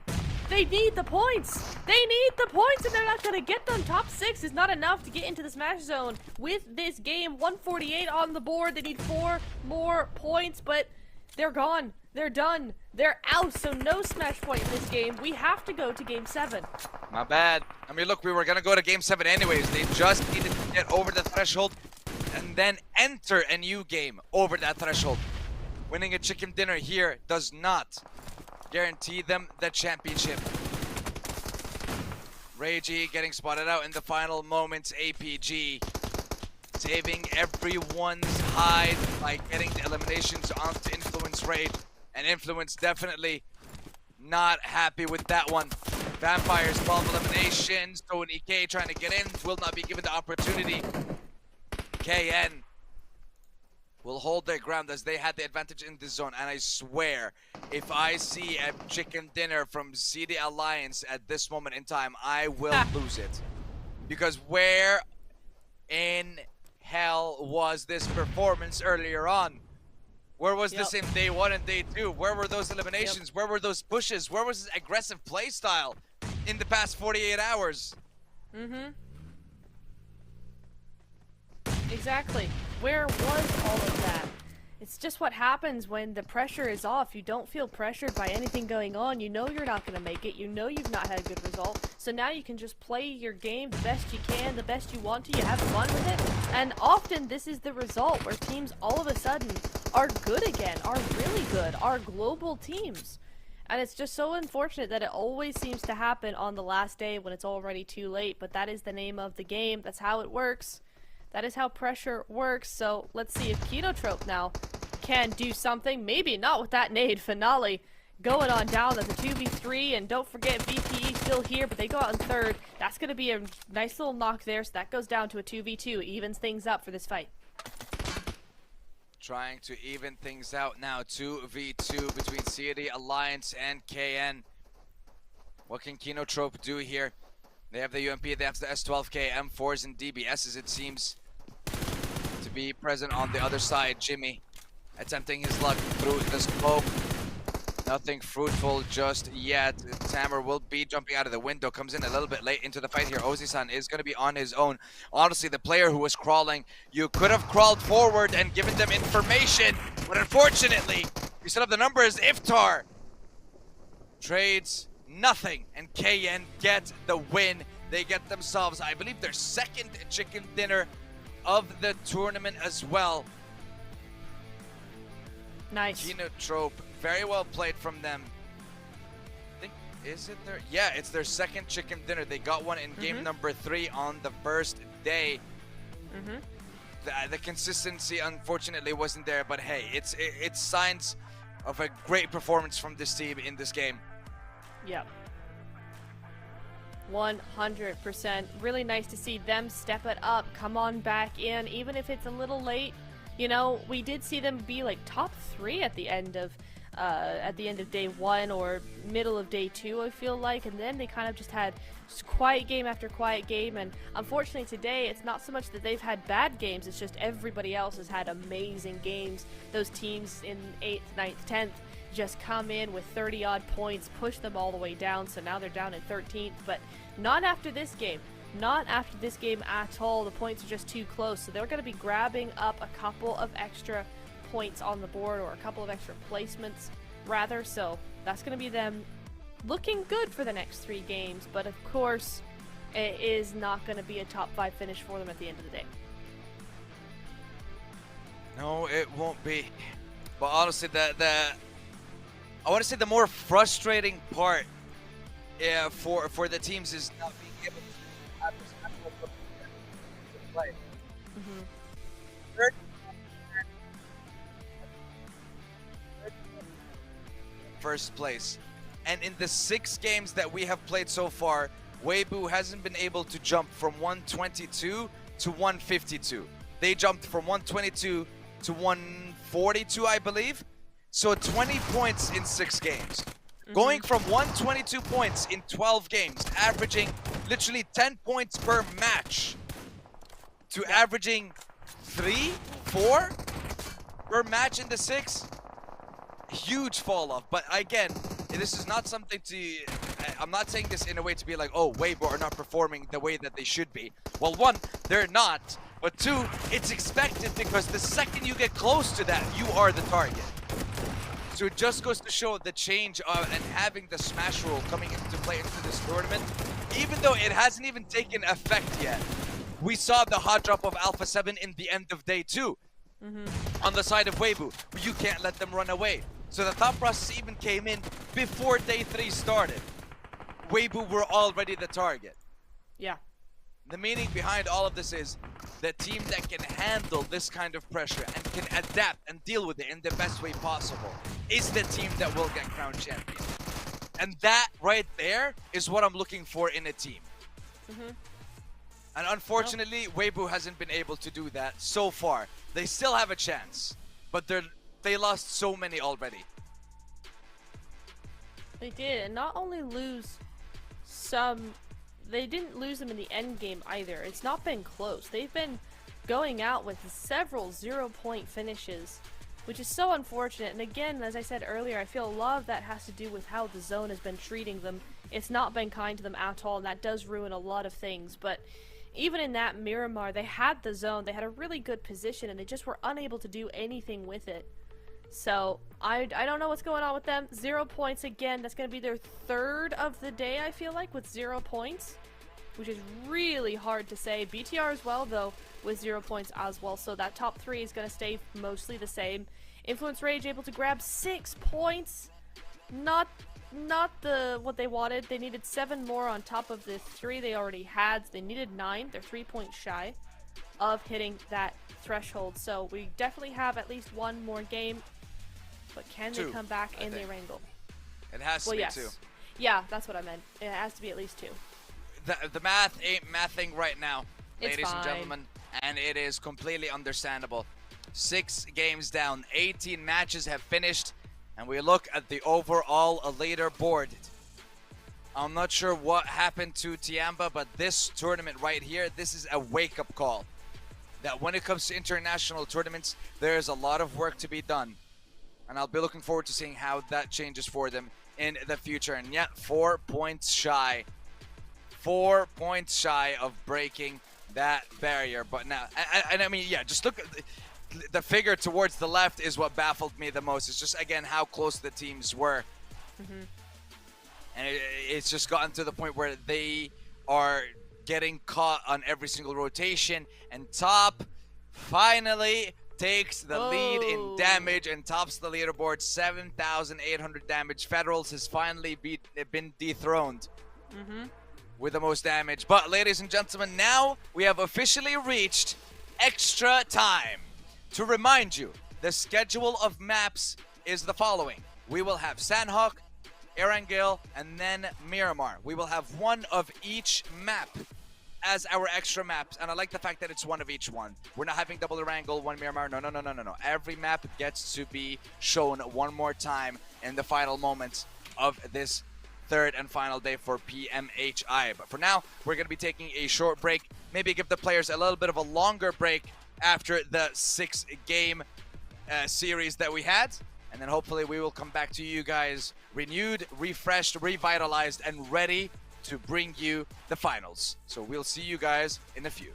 They need the points. They need the points, and they're not gonna get them. Top 6 is not enough to get into the smash zone with this game. 148 on the board. They need 4 more points, but they're gone. They're done. They're out, so no smash point in this game. We have to go to game 7. My bad. I mean, look, we were gonna go to game 7 anyways. They just needed to get over the threshold and then enter a new game over that threshold. Winning a chicken dinner here does not guarantee them the championship. Ragey getting spotted out in the final moments. APG saving everyone's hide by getting the eliminations onto Influence Rage. And Influence definitely not happy with that one. Vampires 12 eliminations. Tony K trying to get in, will not be given the opportunity. KN will hold their ground as they had the advantage in this zone. And I swear, if I see a chicken dinner from CD Alliance at this moment in time, I will lose it. Because where in hell was this performance earlier on? Where was this in day 1 and day 2? Where were those eliminations? Where were those pushes? Where was this aggressive play style in the past 48 hours? Exactly. Where was all of that? It's just what happens when the pressure is off. You don't feel pressured by anything going on. You know you're not going to make it. You know you've not had a good result. So now you can just play your game the best you can, the best you want to. You have fun with it. And often this is the result where teams all of a sudden are good again, are really good, are global teams. And it's just so unfortunate that it always seems to happen on the last day when it's already too late, but that is the name of the game. That's how it works. That is how pressure works. So let's see if Kenotrope now can do something. Maybe not with that nade. Finale going on down. That's a 2v3, and don't forget VPE still here, but they go out in third. That's going to be a nice little knock there, so that goes down to a 2v2. Evens things up for this fight. Trying to even things out now. 2v2 between CDAL Alliance and KN. What can Kenotrope do here? They have the UMP, they have the S12K, M4s, and DBSs, it seems to be present on the other side. Jimmy attempting his luck through the smoke. Nothing fruitful just yet. Tamer will be jumping out of the window, comes in a little bit late into the fight here. Ozi-san is going to be on his own. Honestly, the player who was crawling, you could have crawled forward and given them information, but unfortunately, you still have the numbers. Iftar trades nothing, and KN get the win. They get themselves, I believe, their second chicken dinner of the tournament as well. Nice. Kenotrope, very well played from them. I think, is it their, yeah, it's their second chicken dinner. They got one in game number 3 on the first day. The consistency unfortunately wasn't there, but hey, it's signs of a great performance from this team in this game. Yep. 100%. Really nice to see them step it up, come on back in, even if it's a little late. You know, we did see them be like top 3 at the end of day 1 or middle of day 2, I feel like, and then they kind of just had quiet game after quiet game. And unfortunately today, it's not so much that they've had bad games, it's just everybody else has had amazing games. Those teams in 8th, 9th, 10th just come in with 30 odd points, push them all the way down, so now they're down in 13th, but not after this game. Not after this game at all. The points are just too close, so they're going to be grabbing up a couple of extra points on the board, or a couple of extra placements rather, so that's going to be them looking good for the next 3 games, but of course it is not going to be a top 5 finish for them at the end of the day. No, it won't be. But honestly, I want to say the more frustrating part for the teams is not being able to have this actual play. First place, and in the 6 games that we have played so far, Weibo hasn't been able to jump from 122 to 152. They jumped from 122 to 142, I believe. So 20 points in 6 games. Going from 122 points in 12 games, averaging literally 10 points per match, to averaging 3, 4 per match in the 6. Huge fall off. But again, this is not something to, I'm not saying this in a way to be like, oh, Weibo are not performing the way that they should be. Well, 1, they're not, but 2, it's expected, because the second you get close to that, you are the target. So it just goes to show the change of, and having the smash rule coming into play into this tournament, even though it hasn't even taken effect yet. We saw the hot drop of Alpha 7 in the end of day 2 on the side of Weibo. You can't let them run away. So the thought process even came in before day 3 started. Weibo were already the target. Yeah. The meaning behind all of this is the team that can handle this kind of pressure and can adapt and deal with it in the best way possible is the team that will get crowned champion. And that right there is what I'm looking for in a team. And unfortunately, Weibo hasn't been able to do that so far. They still have a chance, but they lost so many already. They did, and not only lose some, they didn't lose them in the end game either. It's not been close. They've been going out with several 0-point finishes, which is so unfortunate. And again, as I said earlier, I feel a lot of that has to do with how the zone has been treating them. It's not been kind to them at all, and that does ruin a lot of things. But even in that Miramar, they had the zone, they had a really good position, and they just were unable to do anything with it. So, I don't know what's going on with them. 0 points again. That's going to be their 3rd of the day, I feel like, with 0 points. Which is really hard to say. BTR as well, though, with 0 points as well. So that top 3 is going to stay mostly the same. Influence Rage able to grab 6 points. Not what they wanted. They needed 7 more on top of the 3 they already had. They needed 9. They're 3 points shy of hitting that threshold. So we definitely have at least one more game. But can they come back in the wrangle? It has to be 2. Yeah, that's what I meant. It has to be at least 2. The math ain't mathing right now, ladies and fine. gentlemen, and it is completely understandable. 6 games down, 18 matches have finished, and we look at the overall leaderboard. I'm not sure what happened to Tianba, but this tournament right here, this is a wake-up call. That when it comes to international tournaments, there's a lot of work to be done. And I'll be looking forward to seeing how that changes for them in the future. And yet, 4 points shy. 4 points shy of breaking that barrier. But now, and I mean, yeah, just look at the figure towards the left is what baffled me the most. It's just, again, how close the teams were. And it's just gotten to the point where they are getting caught on every single rotation. And Top finally takes the lead in damage and tops the leaderboard. 7,800 damage. Federals has finally been dethroned with the most damage. But ladies and gentlemen, now we have officially reached extra time. To remind you, the schedule of maps is the following. We will have Sandhawk, Erangel, and then Miramar. We will have one of each map as our extra maps, and I like the fact that it's one of each one. We're not having double Erangel, one Miramar. No. Every map gets to be shown one more time in the final moments of this third and final day for PMHI. But for now, we're going to be taking a short break. Maybe give the players a little bit of a longer break after the 6-game series that we had. And then hopefully we will come back to you guys renewed, refreshed, revitalized, and ready to bring you the finals. So we'll see you guys in a few.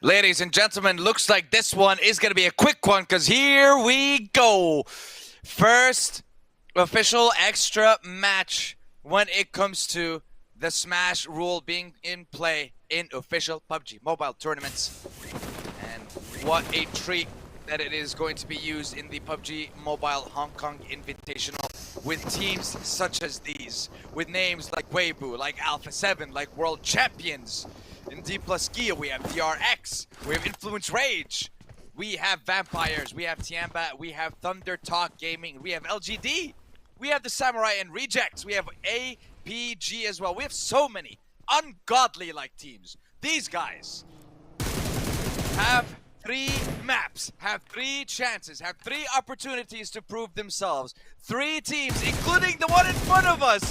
Ladies and gentlemen, looks like this one is going to be a quick one because here we go. First official extra match when it comes to the Smash rule being in play in official PUBG Mobile tournaments. And what a treat that it is going to be used in the PUBG Mobile Hong Kong Invitational with teams such as these, with names like Weibo, like Alpha 7, like World Champions. In D plus Gia, we have DRX, we have Influence Rage, we have Vampires, we have Tianba, we have Thunder Talk Gaming, we have LGD, we have the Samurai and Rejects, we have APG as well. We have so many ungodly like teams. These guys have 3 maps, have 3 chances, have 3 opportunities to prove themselves. 3 teams, including the one in front of us.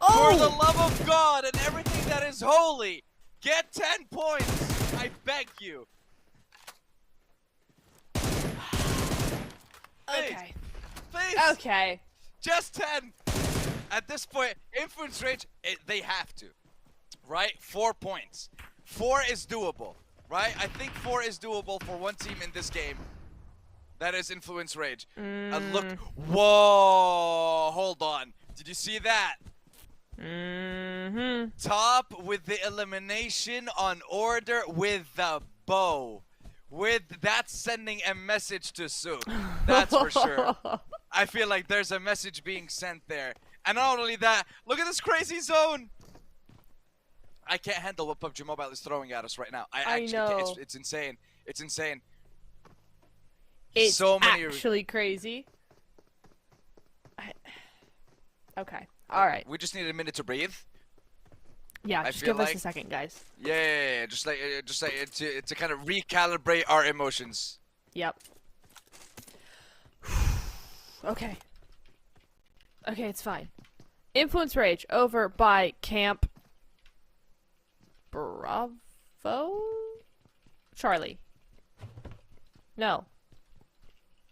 For the love of God and everything that is holy, get 10 points, I beg you. Okay. Please. Okay. Just 10. At this point, Influence Rage, they have to. Right? 4 points. 4 is doable. Right? I think 4 is doable for one team in this game. That is Influence Rage. And look. Whoa. Hold on. Did you see that? Top with the elimination on order with the bow. That's sending a message to Suk. That's for sure. I feel like there's a message being sent there. And not only that, look at this crazy zone. I can't handle what PUBG Mobile is throwing at us right now. I actually know. can't. It's insane. It's insane. It's so many actually crazy. Okay. All right. We just need a minute to breathe. Yeah, I just feel give us like- a second, guys. Yeah. Just like to kind of recalibrate our emotions. Yep. Okay. Okay, it's fine. Influence Rage over by Camp Bravo? Charlie. No.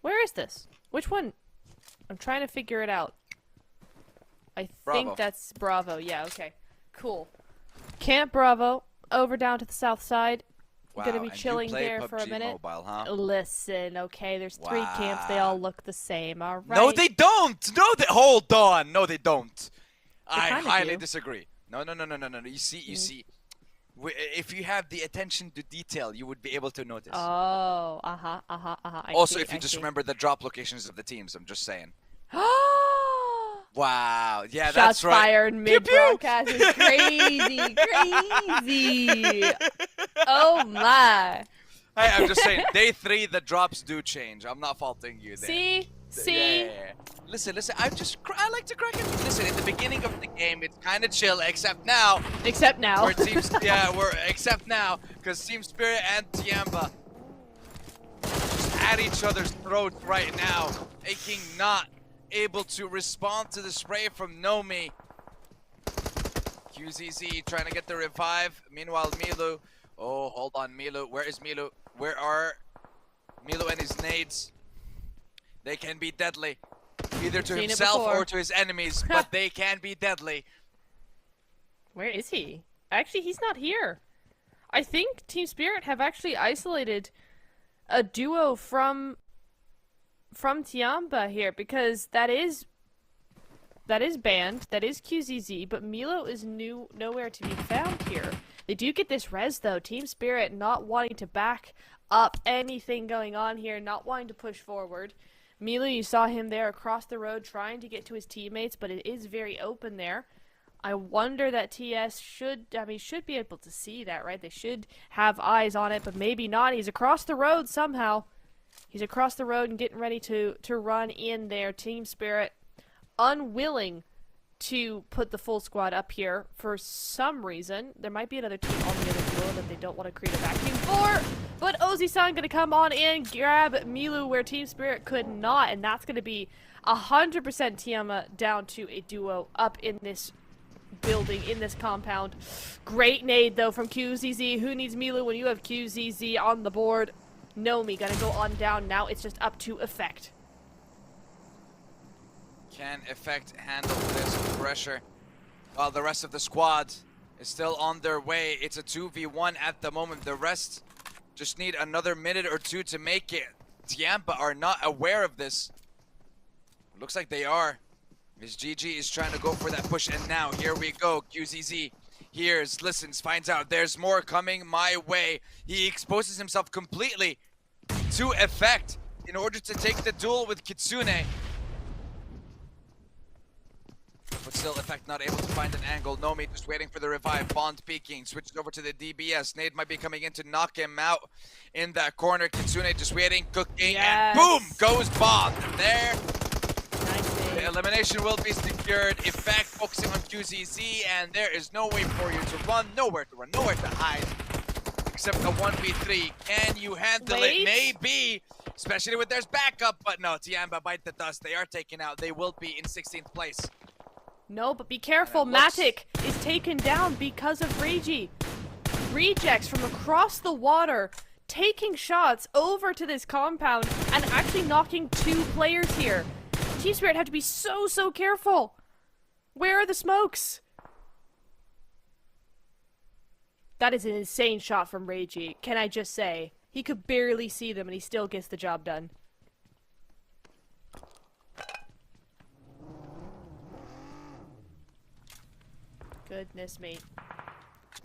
Where is this? Which one? I'm trying to figure it out. I Bravo. think that's Bravo. Yeah, okay. Cool. Camp Bravo over down to the south side. Wow, Gonna be and you chilling play there for a PUBG minute. Mobile, huh? Listen, okay, there's 3 camps. They all look the same, all right? No, they don't. No, hold on. No, they don't. I kinda highly do. disagree. No. You see. If you have the attention to detail, you would be able to notice. Oh, Also, if you just remember the drop locations of the teams, I'm just saying. Wow. Yeah, Shots that's right. fired mid broadcast is crazy, crazy. Oh my. Hey, I'm just saying, day 3, the drops do change. I'm not faulting you there. See? Yeah. Listen. I like to crack it. Listen, in the beginning of the game, it's kind of chill, except now. Except now. Except now, because Team Spirit and Tianba just at each other's throats right now, making not able to respond to the spray from Nomi. QZZ trying to get the revive. Meanwhile, Milu. Oh, hold on, Milu. Where is Milu? Where are Milu and his nades? They can be deadly. Either to himself or to his enemies, but they can be deadly. Where is he? Actually, he's not here. I think Team Spirit have actually isolated a duo from Tianba here, because that is banned. That is QZZ, but Milo is nowhere to be found here. They do get this res though. Team Spirit not wanting to back up anything going on here, not wanting to push forward. Milo, you saw him there across the road trying to get to his teammates, but it is very open there. I wonder that TS should be able to see that, right? They should have eyes on it, but maybe not. He's across the road somehow. He's across the road and getting ready to run in there. Team Spirit unwilling to put the full squad up here for some reason. There might be another team on the other duo that they don't want to create a vacuum for. But Ozzy-san going to come on in, grab Milu where Team Spirit could not. And that's going to be 100% Tianma down to a duo up in this building, in this compound. Great nade, though, from QZZ. Who needs Milu when you have QZZ on the board? Nomi going to go on down. Now it's just up to Effect. Can Effect handle this pressure? While the rest of the squad is still on their way. It's a 2v1 at the moment. The rest Just need another minute or two to make it. Tianba are not aware of this. Looks like they are. Miss GG is trying to go for that push, and now here we go. QZZ hears, listens, finds out there's more coming my way. He exposes himself completely to Effect in order to take the duel with Kitsune. But still, Effect not able to find an angle. Nomi just waiting for the revive. Bond peeking, switches over to the DBS. Nade might be coming in to knock him out in that corner. Kitsune just waiting, cooking, and boom goes Bond. There. The elimination will be secured. Effect focusing on QZZ, and there is no way for you to run, nowhere to hide, except a 1v3. Can you handle it? Maybe, especially with there's backup, but no, Tianba bite the dust. They are taken out. They will be in 16th place. No, but be careful. Matic is taken down because of Reiji. Rejects from across the water, taking shots over to this compound and actually knocking 2 players here. Team Spirit have to be so careful. Where are the smokes? That is an insane shot from Reiji, can I just say. He could barely see them and he still gets the job done. Goodness me.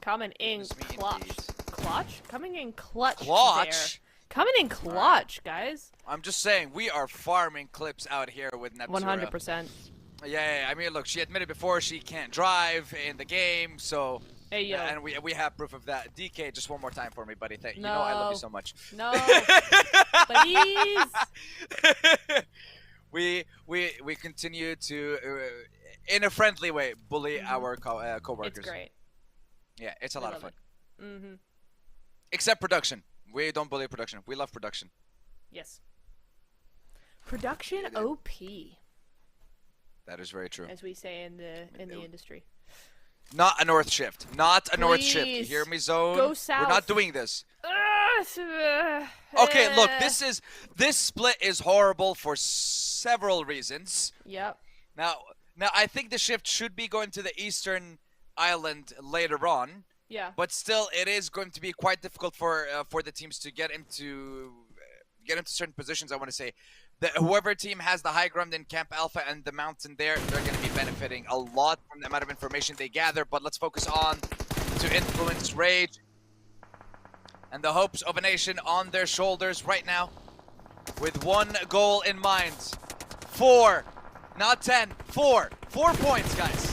Coming in clutch. Clutch? Coming in clutch. Clutch? Coming in clutch, guys. I'm just saying, we are farming clips out here with Neptura. 100%. Yeah, I mean, look, she admitted before she can't drive in the game, so... Hey, yo. And we have proof of that. DK, just one more time for me, buddy. You know I love you so much. No. Please. We continue to, in a friendly way, bully our co-workers. It's great. Yeah, it's a lot of fun. Mm-hmm. Except production. We don't bully production. We love production. Yes. Production OP. That is very true. As we say in the industry. Not a north shift. Not a north shift. You hear me, Zone? Go south. We're not doing this. Okay, look, this split is horrible for several reasons. Yep. Now I think the shift should be going to the eastern island later on. Yeah. But still, it is going to be quite difficult for the teams to get into certain positions. I want to say that whoever team has the high ground in Camp Alpha and the mountain there, they're going to be benefiting a lot from the amount of information they gather. But let's focus on to influence Rage and the hopes of a nation on their shoulders right now, with one goal in mind. 4, not 10. 4 points, guys.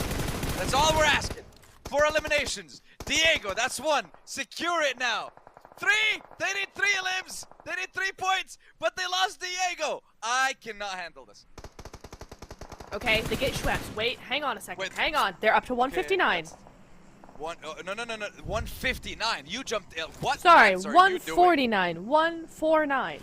That's all we're asking. 4 eliminations. Diego, that's 1. Secure it now. 3! They need 3 elims! They need 3 points, but they lost Diego! I cannot handle this. Okay, they get Schweppes. Wait, hang on a second. Wait. Hang on. They're up to 159. Okay, no. 159. You jumped. What? Sorry, 149. 149.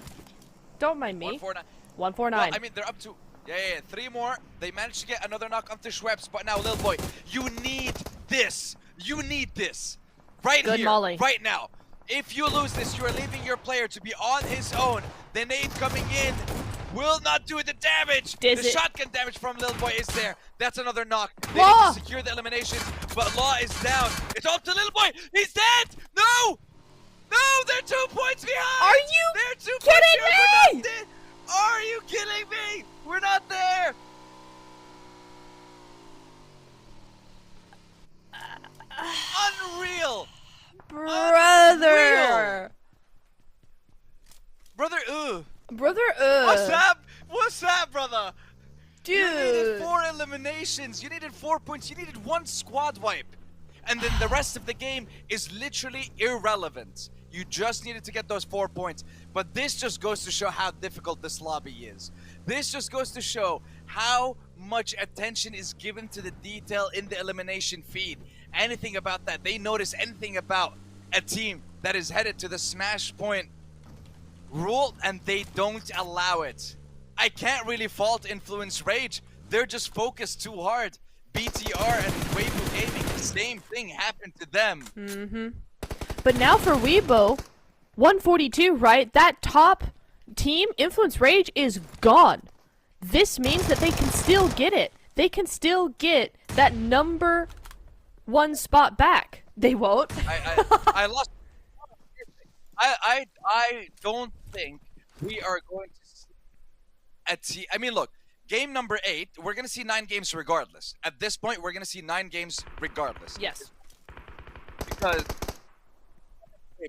Don't mind me. 149. 149. Well, I mean, they're up to. Yeah. 3 more. They managed to get another knock onto Schweppes, but now, little boy, you need this. You need this. Right Good here. Molly. Right now. If you lose this, you are leaving your player to be on his own. The nade coming in will not do the damage. The shotgun damage from Lil Boy is there. That's another knock. They need to secure the elimination, but Law is down. It's up to Lil Boy. He's dead. No, they're 2 points behind. Are you they're 2 kidding points me? behind. Are you kidding me? We're not there. Unreal. Brother. What's up, brother? Dude. You needed 4 eliminations. You needed 4 points. You needed 1 squad wipe. And then the rest of the game is literally irrelevant. You just needed to get those 4 points. But this just goes to show how difficult this lobby is. This just goes to show how much attention is given to the detail in the elimination feed. Anything about that. They notice anything about a team that is headed to the smash point rule, and they don't allow it. I can't really fault Influence Rage. They're just focused too hard. BTR and Weibo Gaming, the same thing happened to them. Mm-hmm. But now for Weibo, 142, right? That top team, Influence Rage, is gone. This means that they can still get it. They can still get that number 1 spot back. They won't. I lost. I don't think we are going to see I mean, look, game number 8, we're gonna see 9 games regardless. At this point, we're gonna see 9 games regardless. Yes. Because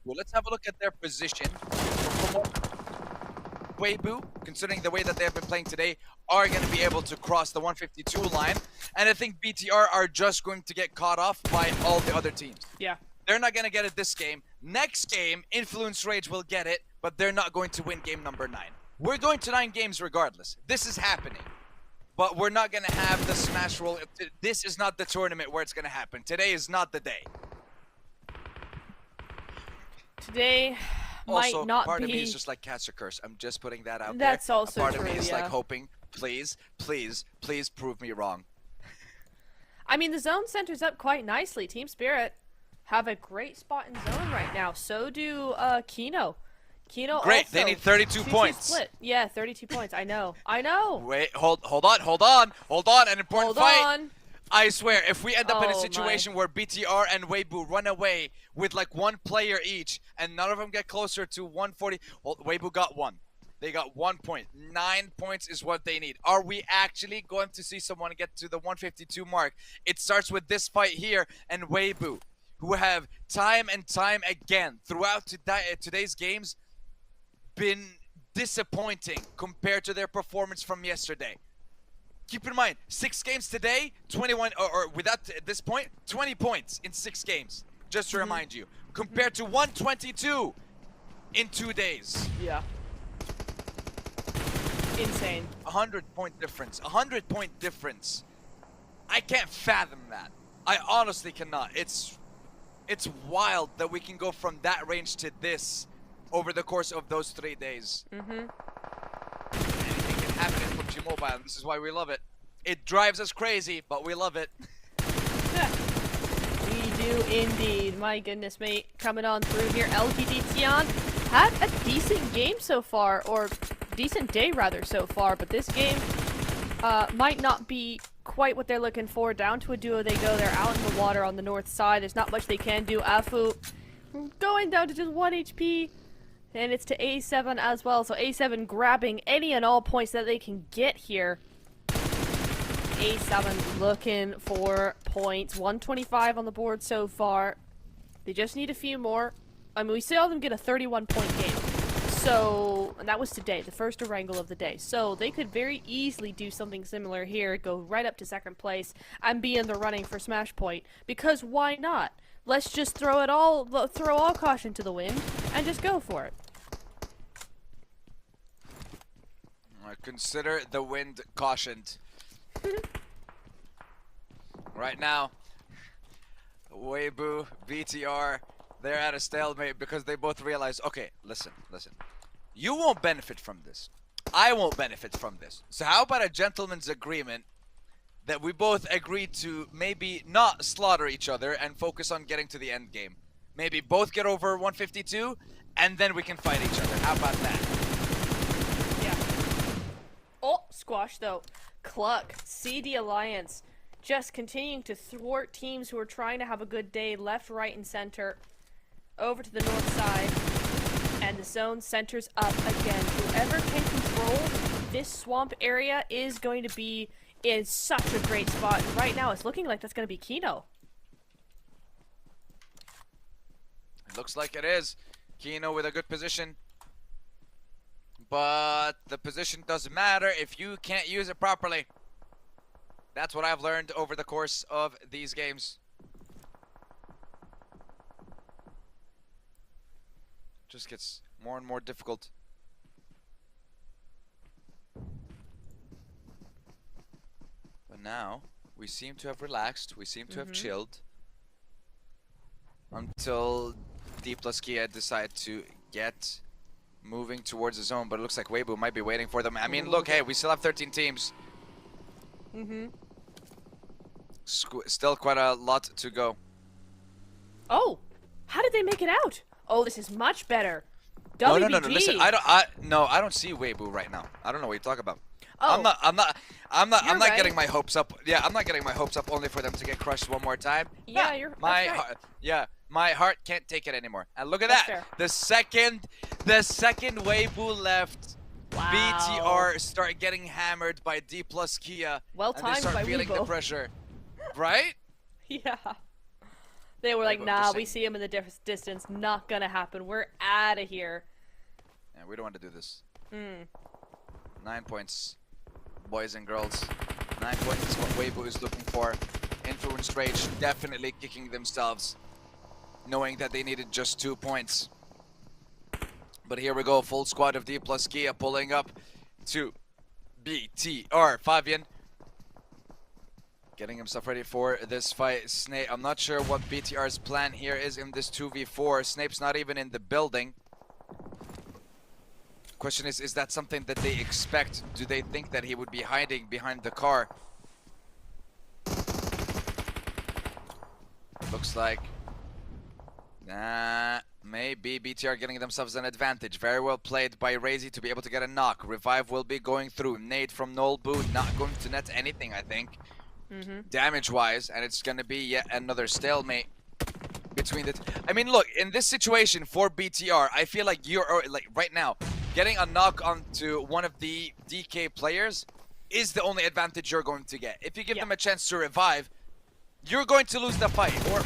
let's have a look at their position. From what Weibo, considering the way that they have been playing today, are going to be able to cross the 152 line. And I think BTR are just going to get caught off by all the other teams. Yeah. They're not going to get it this game. Next game, Influence Rage will get it, but they're not going to win game number 9. We're going to 9 games regardless. This is happening. But we're not going to have the Smash Roll. This is not the tournament where it's going to happen. Today is not the day. Today Also, might not part be. of me is just like Catch a Curse. I'm just putting that out That's there. also a part true, of me is like yeah. hoping, please, please, please prove me wrong. I mean, the zone centers up quite nicely. Team Spirit have a great spot in zone right now. So do Kino. Kino Great, also, they need 32 2-2 points. Split. Yeah, 32 points. I know. I know. Wait, hold on. An important Hold fight. on. I swear, if we end up in a Oh, situation where BTR and Weibo run away with like 1 player each, and none of them get closer to 140, well, Weibo got 1. They got 1 point. 9 points is what they need. Are we actually going to see someone get to the 152 mark? It starts with this fight here and Weibo, who have time and time again throughout today's games been disappointing compared to their performance from yesterday. Keep in mind, 6 games today, 21, or without at this point, 20 points in 6 games. Just to remind you, compared to 122 in 2 days. Yeah. Insane. 100-point difference. 100-point difference. I can't fathom that. I honestly cannot. It's wild that we can go from that range to this over the course of those 3 days. Anything can happen in PUBG Mobile, and this is why we love it. It drives us crazy, but we love it. We do indeed. My goodness, mate. Coming on through here. LGD Tian had a decent game so far, or decent day rather so far, but this game might not be quite what they're looking for. Down to a duo they go. They're out in the water on the north side. There's not much they can do. Afu going down to just 1 HP. And it's to A7 as well, so A7 grabbing any and all points that they can get here. A7 looking for points. 125 on the board so far. They just need a few more. I mean, we saw them get a 31-point game. So, and that was today, the first wrangle of the day. So they could very easily do something similar here, go right up to 2nd place, and be in the running for Smash Point. Because why not? Let's just throw all caution to the wind and just go for it. Consider the wind cautioned. Right now, Weibo, BTR, they're at a stalemate because they both realize, okay, listen. You won't benefit from this. I won't benefit from this. So how about a gentleman's agreement that we both agree to maybe not slaughter each other and focus on getting to the end game? Maybe both get over 152 and then we can fight each other. How about that? Yeah. Oh, squash though. Cluck, CD Alliance, just continuing to thwart teams who are trying to have a good day, left, right, and center. Over to the north side. And the zone centers up again. Whoever can control this swamp area is going to be in such a great spot. And right now, it's looking like that's going to be Kino. It looks like it is. Kino with a good position. But the position doesn't matter if you can't use it properly. That's what I've learned over the course of these games. Just gets more and more difficult. But now, we seem to have relaxed, we seem to have chilled. Until D plus Kia decide to get moving towards the zone, but it looks like Weibo might be waiting for them. I mean, look, hey, we still have 13 teams. Still quite a lot to go. Oh, how did they make it out? Oh, this is much better. No, WBG. listen, I don't see Weibo right now. I don't know what you're talking about. I'm Oh, not right. getting my hopes up. Yeah, I'm not getting my hopes up only for them to get crushed one more time. Yeah, Nah, that's right. my heart can't take it anymore. And look at That's that. fair. The second Weibo left, Wow. BTR start getting hammered by D plus Kia, Well and they timed start by feeling the Weibo. pressure. Right? Yeah. They were like, Weibo nah, just we saying- see him in the distance. Not gonna happen. We're out of here. Yeah, we don't want to do this. Hmm. 9 points, boys and girls. 9 points is what Weibo is looking for. Influence Rage definitely kicking themselves, knowing that they needed just 2 points. But here we go, full squad of D plus Kia pulling up to BTR. Fabian getting himself ready for this fight. Snape, I'm not sure what BTR's plan here is in this 2v4. Snape's not even in the building. Question is that something that they expect? Do they think that he would be hiding behind the car? Looks like, nah, maybe BTR getting themselves an advantage. Very well played by Razy to be able to get a knock. Revive will be going through. Nade from Nolbu, not going to net anything, I think, damage-wise, and it's going to be yet another stalemate between the. I mean, look, in this situation for BTR, I feel like you're like right now getting a knock onto one of the DK players is the only advantage you're going to get. If you give them a chance to revive, you're going to lose the fight, or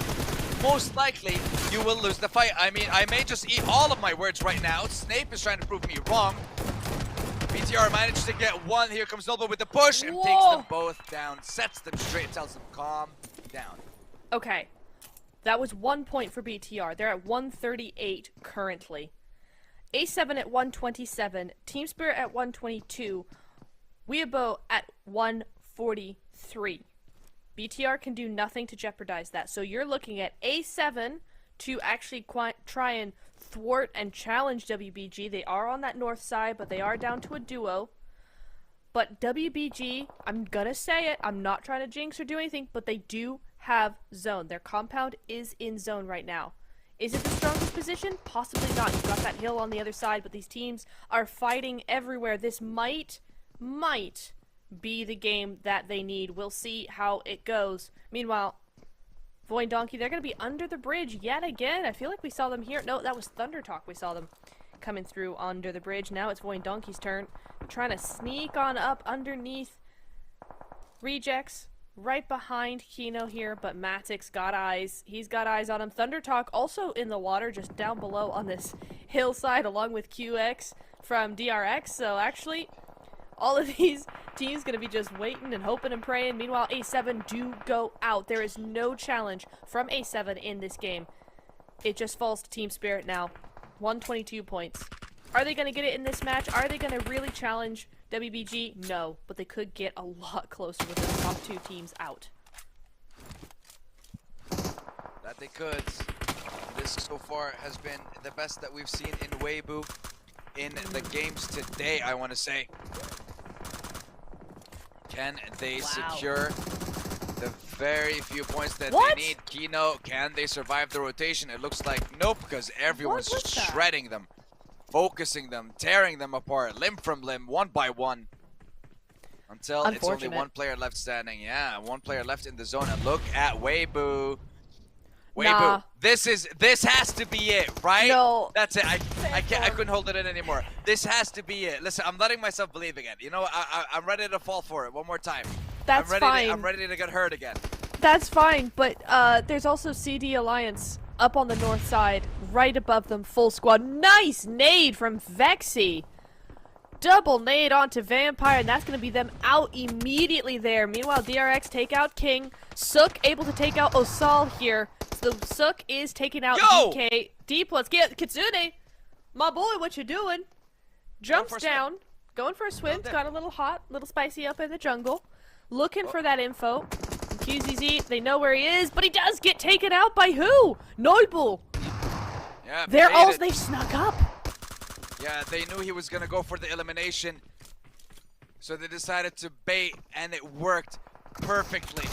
most likely you will lose the fight. I mean, I may just eat all of my words right now. Snape is trying to prove me wrong. BTR managed to get one. Here comes Nolbo with the push and takes them both down, sets them straight, tells them calm down. Okay. That was 1 point for BTR. They're at 138 currently. A7 at 127, Team Spirit at 122, Weibo at 143. BTR can do nothing to jeopardize that. So you're looking at A7 to actually try and thwart and challenge WBG. They are on that north side, but they are down to a duo. But WBG, I'm gonna say it, I'm not trying to jinx or do anything, but they do have zone. Their compound is in zone right now. Is it the strongest position? Possibly not. You've got that hill on the other side, but these teams are fighting everywhere. This might be the game that they need. We'll see how it goes. Meanwhile, Void Donkey, they're going to be under the bridge yet again. I feel like we saw them here. No, that was Thunder Talk. We saw them coming through under the bridge. Now it's Void Donkey's turn. Trying to sneak on up underneath Rejects. Right behind Kino here, but Matic's got eyes. He's got eyes on him. Thunder Talk also in the water just down below on this hillside along with QX from DRX. So actually, all of these teams going to be just waiting and hoping and praying. Meanwhile, A7 do go out. There is no challenge from A7 in this game. It just falls to Team Spirit now. 122 points. Are they going to get it in this match? Are they going to really challenge WBG? No, but they could get a lot closer with the top two teams out. That they could. This so far has been the best that we've seen in Weibo in the games today, I want to say. Can they secure the very few points that they need? Kino, can they survive the rotation? It looks like nope, because everyone's just shredding them. Focusing them, tearing them apart, limb from limb, one by one. Until it's only one player left standing. Yeah, one player left in the zone. And look at Weibo. Weibo. This has to be it, right? No. That's it. I couldn't hold it in anymore. This has to be it. Listen, I'm letting myself believe again. You know, I'm ready to fall for it one more time. That's fine. I'm ready to get hurt again. That's fine, but there's also CD Alliance up on the north side, right above them, full squad. Nice nade from Vexy. Double nade onto Vampire, and that's going to be them out immediately there. Meanwhile, DRX take out King. Sook able to take out Osal here. So Sook is taking out DK. Deep, let's get Kitsune. My boy, what you doing? Jumps down, going for a swim. It's got a little hot, little spicy up in the jungle. Looking for that info. QZZ, they know where he is, but he does get taken out by who? Noble. Yeah, they snuck up. Yeah, they knew he was gonna go for the elimination, so they decided to bait, and it worked perfectly.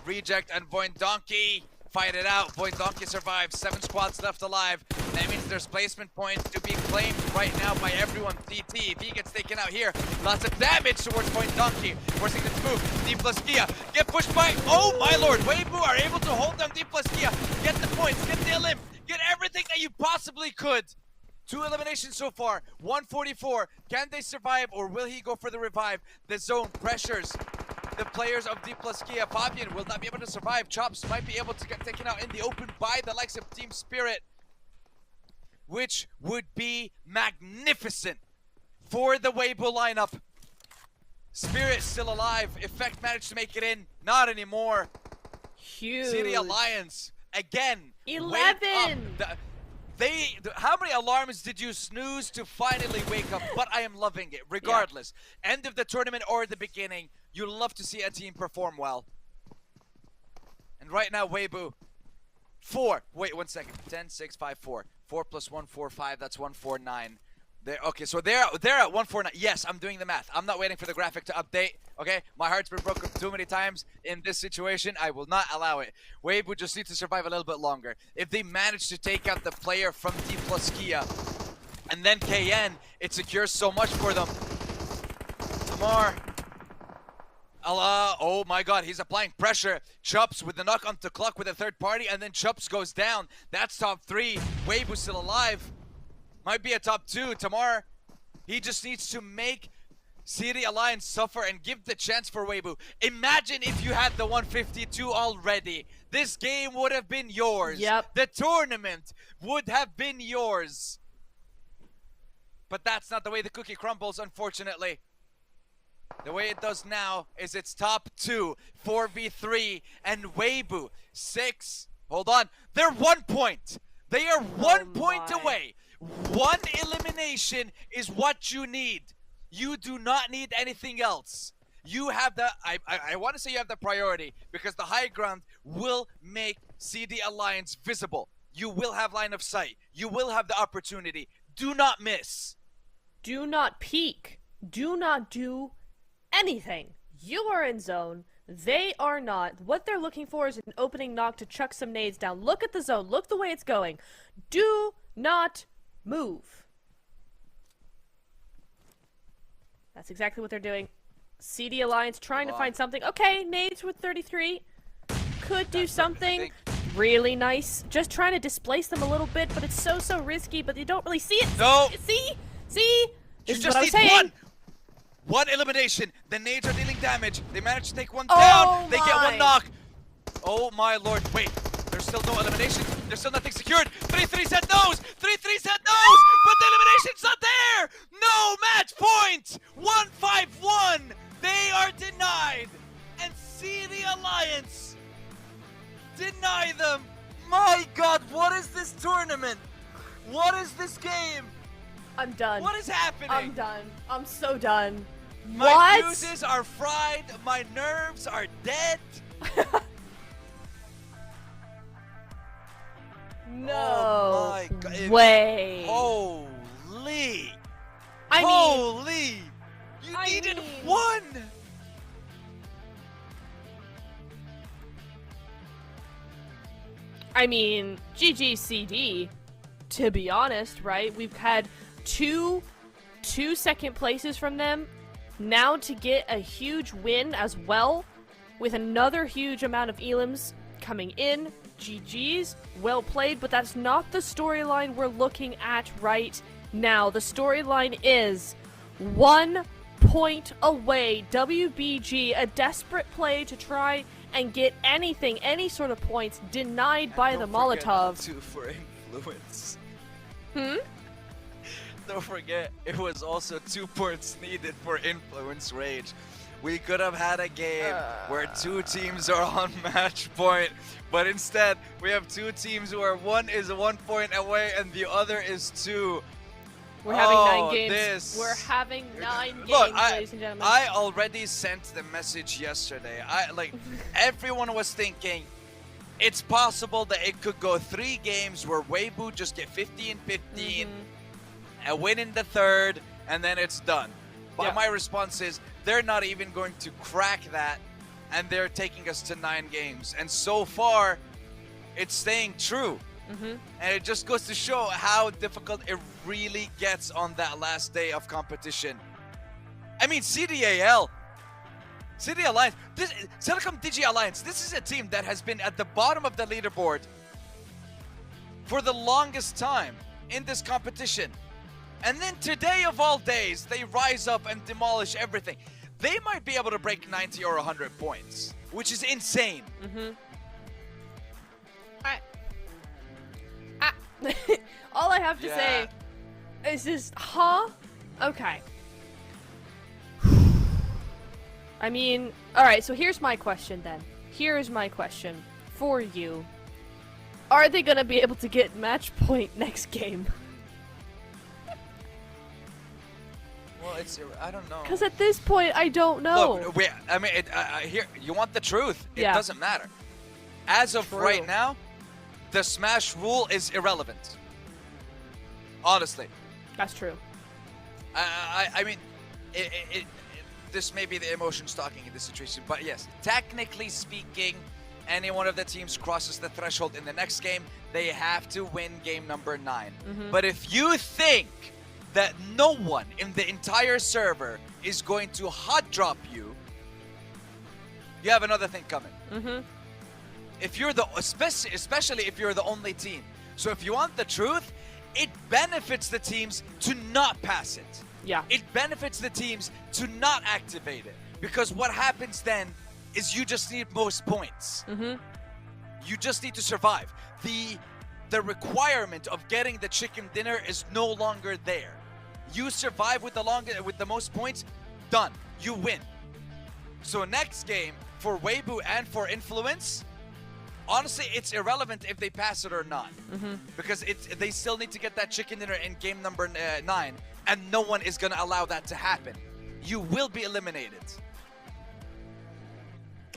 Reject and Void Donkey fight it out. Void Donkey survives. 7 squads left alive. That means there's placement points to be claimed right now by everyone. DT, if he gets taken out here, lots of damage towards Point Donkey. Forcing them to move. D plus Kia, get pushed by, oh my lord. Weibo are able to hold down D plus Kia. Get the points, get the elim, get everything that you possibly could. 2 eliminations so far, 144. Can they survive or will he go for the revive? The zone pressures the players of D plus Kia. Fabian will not be able to survive. Chops might be able to get taken out in the open by the likes of Team Spirit, which would be magnificent for the Weibo lineup. Spirit still alive. Effect managed to make it in. Not anymore. Huge. City Alliance again. 11. How many alarms did you snooze to finally wake up? But I am loving it. Regardless, end of the tournament or the beginning, you love to see a team perform well. And right now, Weibo, 4. Wait 1 second. 10, 6, 5, 4. 4 plus 1, 4, 5. That's 149. Okay, so they're at 149. Yes, I'm doing the math. I'm not waiting for the graphic to update. Okay, my heart's been broken too many times in this situation. I will not allow it. Weibo just need to survive a little bit longer. If they manage to take out the player from D plus Kia and then KN, it secures so much for them. Tamar. Allah, oh my god, he's applying pressure. Chups with the knock onto clock with a third party, and then Chups goes down. That's top 3. Weibo still alive. Might be a top 2. Tamar, he just needs to make CD Alliance suffer and give the chance for Weibo. Imagine if you had the 152 already. This game would have been yours. Yep. The tournament would have been yours. But that's not the way the cookie crumbles, unfortunately. The way it does now is it's top 2, 4v3, and Weibo 6. Hold on, they're 1 point. They are 1 point away. 1 elimination is what you need. You do not need anything else. You have the, I want to say you have the priority, because the high ground will make CD Alliance visible. You will have line of sight. You will have the opportunity. Do not miss. Do not peek. Do not do anything. You are in zone. They are not. What they're looking for is an opening knock to chuck some nades down. Look at the zone. Look the way it's going. Do not move. That's exactly what they're doing. CD Alliance trying to find something. Okay, nades with 33. Could do something really nice. Just trying to displace them a little bit, but it's so risky, but you don't really see it. No. See? This is just what I was need saying. One elimination. The nades are dealing damage. They managed to take one Oh down. They get my. one knock. Oh my lord. Wait. There's still no elimination. There's still nothing secured. 3-3 said no's. 3-3 said no's. But the elimination's not there. No match point. 1-5-1. They are denied. And CD Alliance deny them. My god, what is this tournament? What is this game? I'm done. What is happening? I'm done. I'm so done. My fuses are fried. My nerves are dead. No Oh my God. way. Holy. I mean, Holy. You needed mean- one. GGCD, to be honest, right? We've had two second places from them. Now to get a huge win as well, with another huge amount of elims coming in. GG's, well played, but that's not the storyline we're looking at right now. The storyline is 1 point away. WBG, a desperate play to try and get anything, any sort of points, denied by the Molotov. Two for influence. Hmm? Don't forget, it was also 2 points needed for influence rage. We could have had a game where 2 teams are on match point, but instead we have 2 teams where one is 1 point away and the other is 2. We're having 9 games. We're having 9 games, Look, ladies and gentlemen. I already sent the message yesterday. Everyone was thinking it's possible that it could go 3 games where Weibo just get 15-15, a win in the 3rd, and then it's done. But my response is they're not even going to crack that, and they're taking us to 9 games. And so far, it's staying true. And it just goes to show how difficult it really gets on that last day of competition. I mean, CDAL Alliance, Telecom Digi Alliance, this is a team that has been at the bottom of the leaderboard for the longest time in this competition. And then today of all days, they rise up and demolish everything. They might be able to break 90 or 100 points, which is insane. All I have to say is just, huh? Okay. I mean, alright, so here's my question then. Here's my question for you. Are they gonna be able to get match point next game? Well, I don't know. Because at this point, I don't know. Look, I mean, here, you want the truth? It Yeah. doesn't matter. As of True. right now, the Smash rule is irrelevant. Honestly. That's true. I mean, this may be the emotions talking in this situation, but yes, technically speaking, any one of the teams crosses the threshold in the next game, they have to win game number 9. But if you think that no one in the entire server is going to hot drop you, you have another thing coming. If you're especially if you're the only team. So if you want the truth, it benefits the teams to not pass it. Yeah. It benefits the teams to not activate it. Because what happens then is you just need most points. You just need to survive. The requirement of getting the chicken dinner is no longer there. You survive with the most points, done. You win. So next game, for Weibo and for Influence, honestly, it's irrelevant if they pass it or not. Because they still need to get that chicken dinner in game number 9, and no one is going to allow that to happen. You will be eliminated.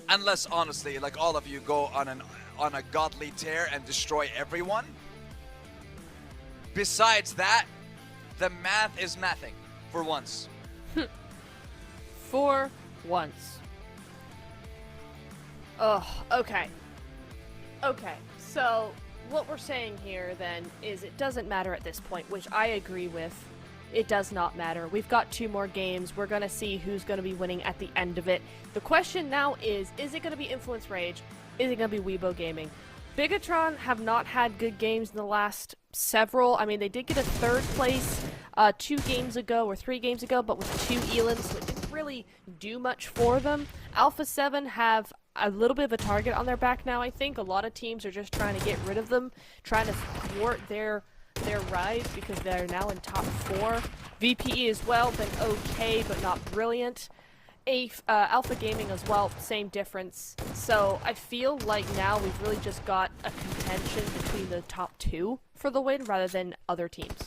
Unless, honestly, like all of you go on a godly tear and destroy everyone. Besides that, the math is mathing for once. For once. Oh, okay. Okay, so what we're saying here then is it doesn't matter at this point, which I agree with. It does not matter. We've got 2 more games. We're going to see who's going to be winning at the end of it. The question now is it going to be Influence Rage? Is it going to be Weibo Gaming? Bigatron have not had good games in the last several. I mean, they did get a 3rd place 2 games ago or 3 games ago, but with 2 elims, so it didn't really do much for them. Alpha 7 have a little bit of a target on their back now, I think. A lot of teams are just trying to get rid of them, trying to thwart their rise because they're now in top 4. VPE as well, been okay, but not brilliant. Alpha Gaming as well, same difference. So I feel like now we've really just got a contention between the top 2 for the win rather than other teams.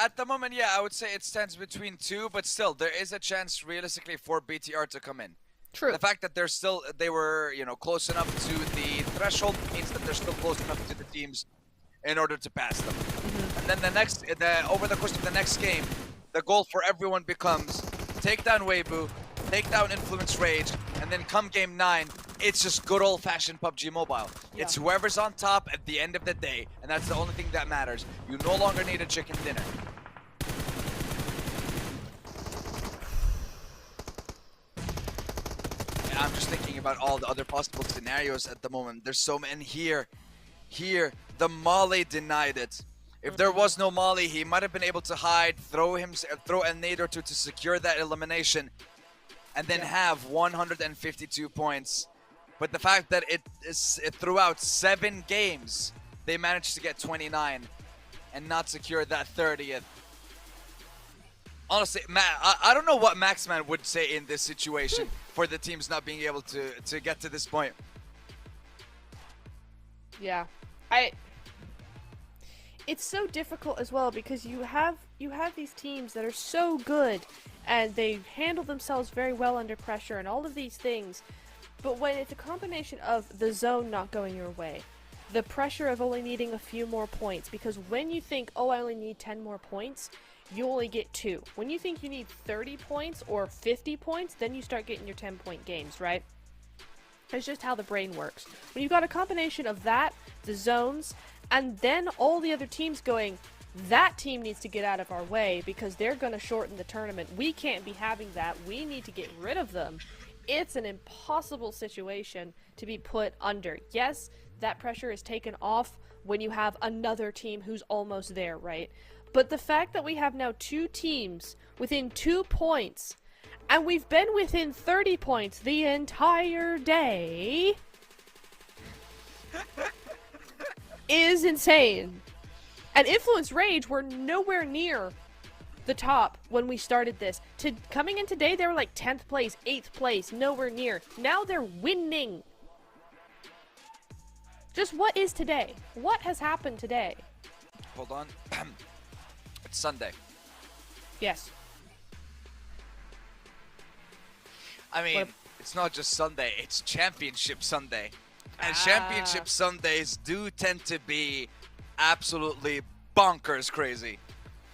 At the moment, yeah, I would say it stands between 2, but still, there is a chance realistically for BTR to come in. True. The fact that they were, close enough to the threshold means that they're still close enough to the teams in order to pass them. And then over the course of the next game, the goal for everyone becomes take down Weibo, take down Influence Rage, and then come game 9, it's just good old-fashioned PUBG Mobile. Yeah. It's whoever's on top at the end of the day, and that's the only thing that matters. You no longer need a chicken dinner. And I'm just thinking about all the other possible scenarios at the moment. There's so many here. The Molly denied it. If there was no Molly, he might have been able to hide, throw a nade or two to secure that elimination, and then have 152 points. But the fact that it throughout 7 games, they managed to get 29 and not secure that 30th. Honestly, I don't know what Maxman would say in this situation for the teams not being able to get to this point. Yeah. It's so difficult as well because you have these teams that are so good and they handle themselves very well under pressure and all of these things, but when it's a combination of the zone not going your way, the pressure of only needing a few more points, because when you think, oh, I only need 10 more points, you only get 2. When you think you need 30 points or 50 points, then you start getting your 10-point games, right? It's just how the brain works. When you've got a combination of that, the zones, and then all the other teams going, that team needs to get out of our way because they're going to shorten the tournament. We can't be having that. We need to get rid of them. It's an impossible situation to be put under. Yes, that pressure is taken off when you have another team who's almost there, right? But the fact that we have now 2 teams within 2 points, and we've been within 30 points the entire day, is insane. And Influence Rage were nowhere near the top when we started this. Coming in today, they were like 10th place, 8th place, nowhere near. Now they're winning. Just what is today? What has happened today? Hold on. It's Sunday. Yes. I mean, it's not just Sunday, it's Championship Sunday. And Championship Sundays do tend to be absolutely bonkers crazy.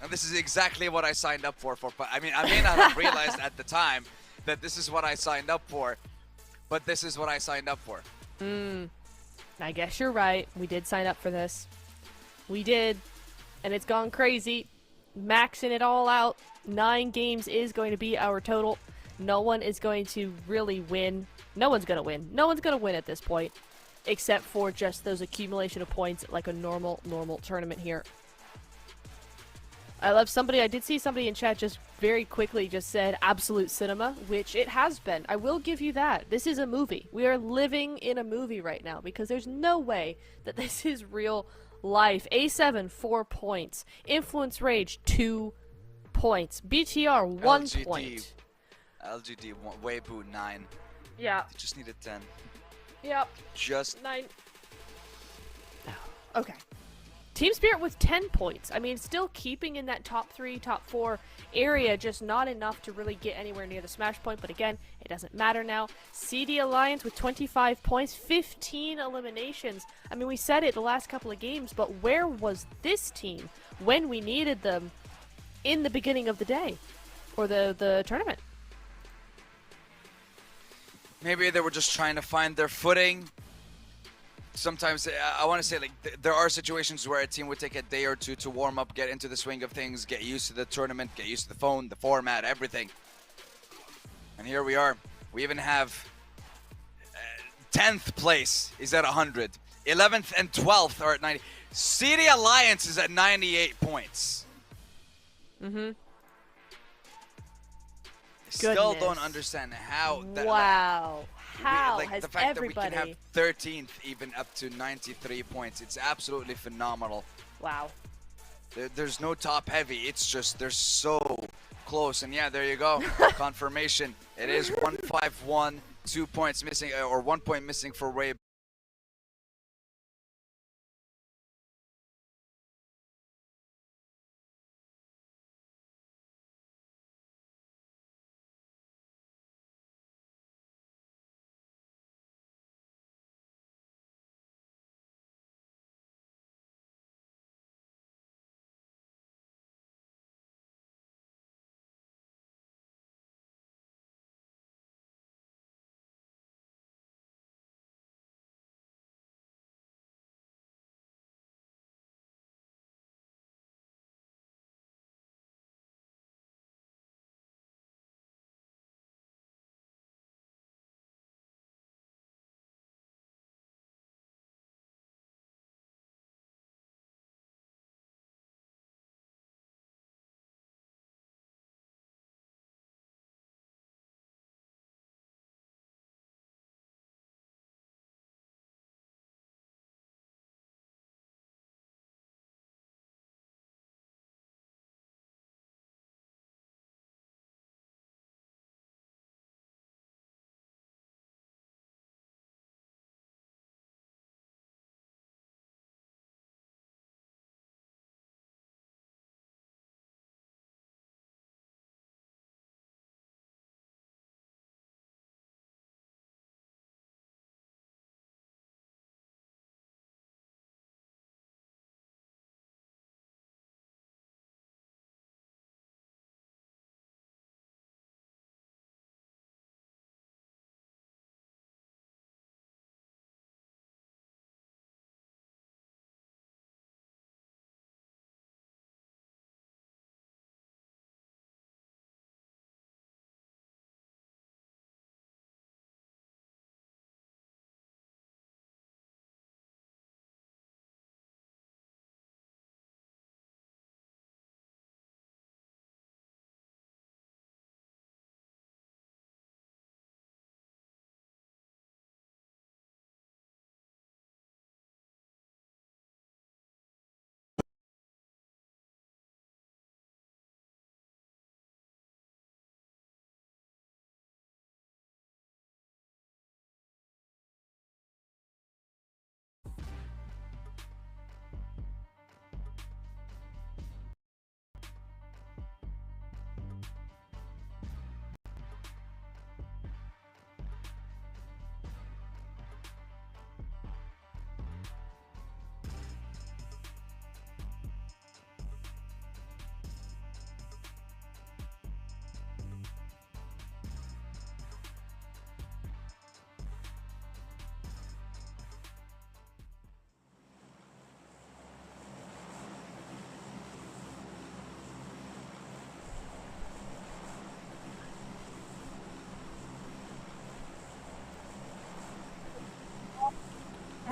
And this is exactly what I signed up for. But I mean, I may not have realized at the time that this is what I signed up for, but this is what I signed up for. I guess you're right. We did sign up for this. We did. And it's gone crazy. Maxing it all out. 9 games is going to be our total. No one is going to really win. No one's going to win. No one's going to win at this point. Except for just those accumulation of points like a normal tournament here. I did see somebody in chat just very quickly just said absolute cinema, which it has been. I will give you that. This is a movie. We are living in a movie right now because there's no way that this is real life. A7, 4 points. Influence Rage, 2 points. BTR, 1 LGD, point. LGD, Weibo, 9. Yeah. They just needed 10. Yep. Just 9. Okay. Team Spirit with 10 points. I mean, still keeping in that top 3, top 4 area, just not enough to really get anywhere near the smash point. But again, it doesn't matter now. CD Alliance with 25 points, 15 eliminations. I mean, we said it the last couple of games, but where was this team when we needed them in the beginning of the day? Or the tournament? maybe they were just trying to find their footing. Sometimes I want to say, like, there are situations where a team would take a day or two to warm up, get into the swing of things, get used to the tournament, get used to the phone, the format, everything. And here we are. We even have 10th place is at 100. 11th and 12th are at 90. CD Alliance is at 98 points. Mm-hmm. Still don't understand how that. Wow. How like has the fact everybody... that we can have 13th even up to 93 points. It's absolutely phenomenal. Wow. There's no top heavy. It's just they're so close. And yeah, there you go. Confirmation. It is 151. 2 points missing, or 1 point missing for Ray.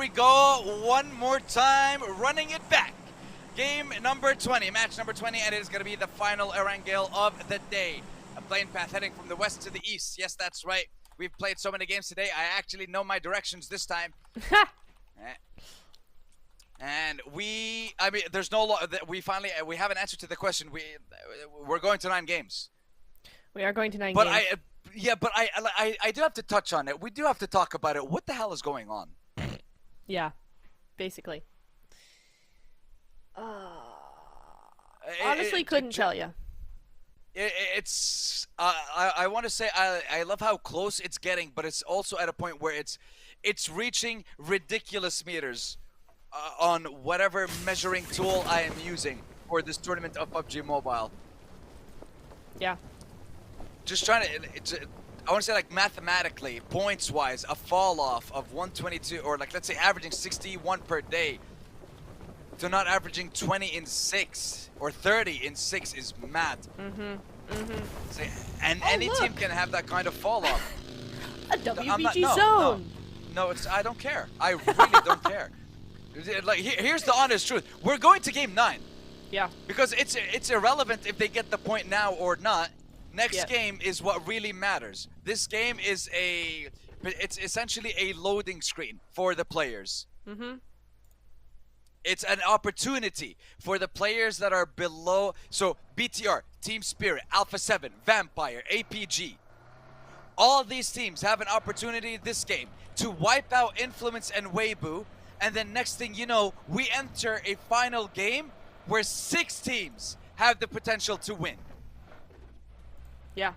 we go one more time, running it back. Game number 20, match number 20, and it is going to be the final Erangel of the day. A plane path heading from the west to the east. Yes, that's right. We've played so many games today, I actually know my directions this time. And I mean, there's no law. We have an answer to the question. We're going to 9 games. We are going to 9 games. But I do have to touch on it. We do have to talk about it. What the hell is going on? Yeah, basically. Honestly, couldn't tell you. It's I want to say I love how close it's getting, but it's also at a point where it's reaching ridiculous meters on whatever measuring tool I am using for this tournament of PUBG Mobile. Yeah. Just trying to, I want to say, like, mathematically, points-wise, a fall-off of 122, or like, let's say averaging 61 per day, to not averaging 20 in 6 or 30 in 6 is mad. And any team can have that kind of fall-off. A WBG zone. No, I don't care. I really don't care. Like, here's the honest truth. We're going to game 9. Yeah. Because it's irrelevant if they get the point now or not. Next game is what really matters. This game is it's essentially a loading screen for the players. It's an opportunity for the players that are below. So BTR, Team Spirit, Alpha 7, Vampire, APG. All of these teams have an opportunity this game to wipe out Influence and Weibo. And then next thing you know, we enter a final game where 6 teams have the potential to win. Yeah.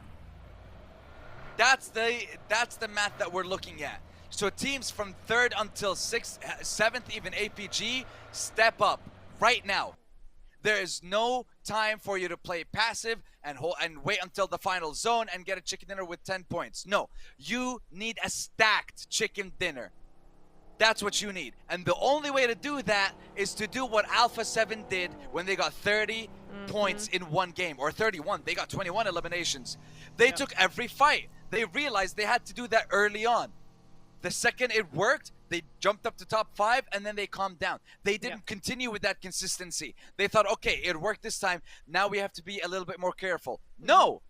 That's the math that we're looking at. So teams from 3rd until 6th, 7th, even APG, step up right now. There is no time for you to play passive and wait until the final zone and get a chicken dinner with 10 points. No, you need a stacked chicken dinner. That's what you need. And the only way to do that is to do what Alpha 7 did when they got 30 points in one game, or 31. They got 21 eliminations. They took every fight. They realized they had to do that early on. The second it worked, they jumped up to top 5, and then they calmed down. They didn't continue with that consistency. They thought, okay, it worked this time. Now we have to be a little bit more careful. No!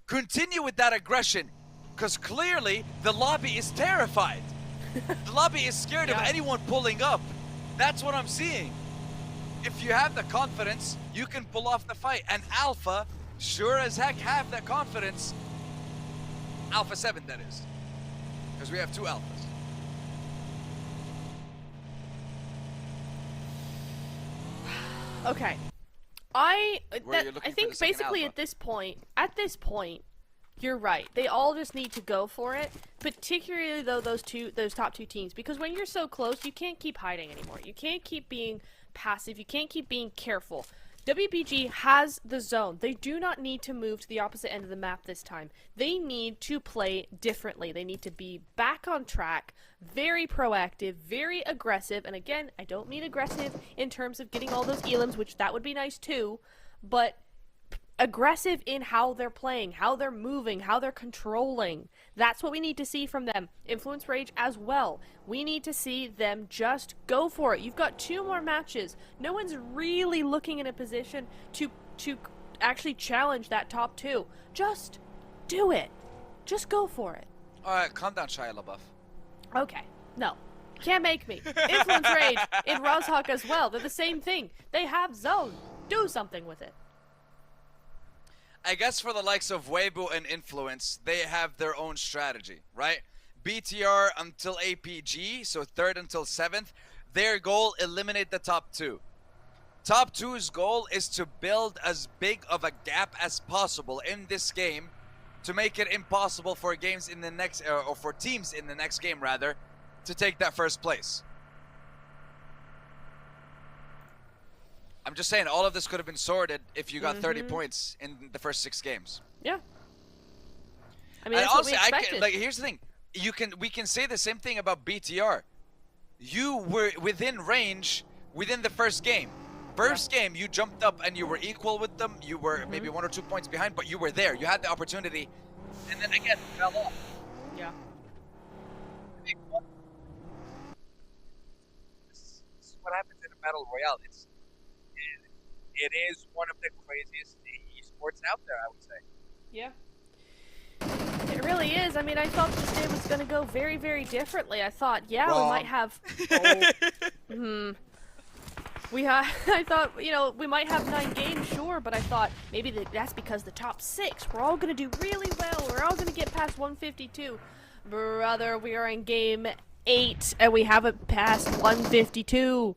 Continue with that aggression, because clearly the lobby is terrified. The lobby is scared of anyone pulling up. That's what I'm seeing. If you have the confidence, you can pull off the fight. And Alpha, sure as heck, have that confidence. Alpha 7, that is. Because we have 2 Alphas. Okay. I think basically alpha. at this point, you're right. They all just need to go for it. Particularly though those top 2 teams, because when you're so close, you can't keep hiding anymore. You can't keep being passive. You can't keep being careful. WBG has the zone. They do not need to move to the opposite end of the map this time. They need to play differently. They need to be back on track, very proactive, very aggressive. And again, I don't mean aggressive in terms of getting all those elims, which that would be nice too, but aggressive in how they're playing, how they're moving, how they're controlling. That's what we need to see from them. Influence Rage as well. We need to see them just go for it. You've got 2 more matches. No one's really looking in a position to actually challenge that top 2. Just do it. Just go for it. Alright, calm down, Shia LaBeouf. Okay. No. Can't make me. Influence Rage in Rozhawk as well. They're the same thing. They have zone. Do something with it. I guess for the likes of Weibo and Influence, they have their own strategy, right? BTR until APG, so 3rd until 7th, their goal, eliminate the top 2. Top 2's goal is to build as big of a gap as possible in this game to make it impossible for games in the next, or for teams in the next game rather, to take that first place. I'm just saying, all of this could have been sorted if you got 30 points in the first 6 games. Yeah. I mean, that's honestly, what we expected. Like, here's the thing. We can say the same thing about BTR. You were within range within the first game. First game, you jumped up and you were equal with them. You were maybe 1 or 2 points behind, but you were there. You had the opportunity. And then again, fell off. Yeah. Battle Royale. It is one of the craziest esports out there, I would say. Yeah. It really is. I mean, I thought this day was going to go very, very differently. I thought, yeah, Wrong. we might have... I thought, we might have 9 games, sure, but I thought maybe that's because the top 6, we're all going to do really well. We're all going to get past 152. Brother, we are in game 8, and we haven't passed 152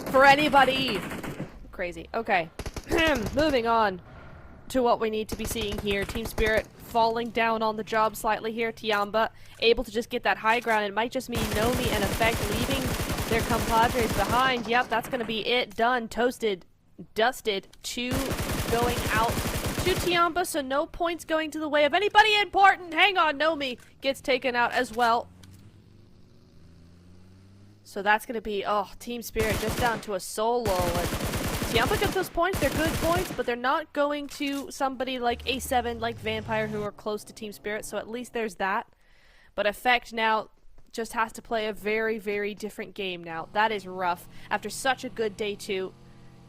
for anybody. Crazy. Okay. Moving on to what we need to be seeing here. Team Spirit falling down on the job slightly here. Tianba able to just get that high ground. It might just mean Nomi and Effect leaving their compadres behind. Yep, that's going to be it. Done. Toasted. Dusted. 2 going out to Tianba, so no points going to the way of anybody important. Hang on, Nomi gets taken out as well. So that's going to be, Team Spirit just down to a solo. And Tianba gets those points. They're good points, but they're not going to somebody like A7, like Vampire, who are close to Team Spirit, so at least there's that. But Effect now just has to play a very, very different game now. That is rough. After such a good day 2,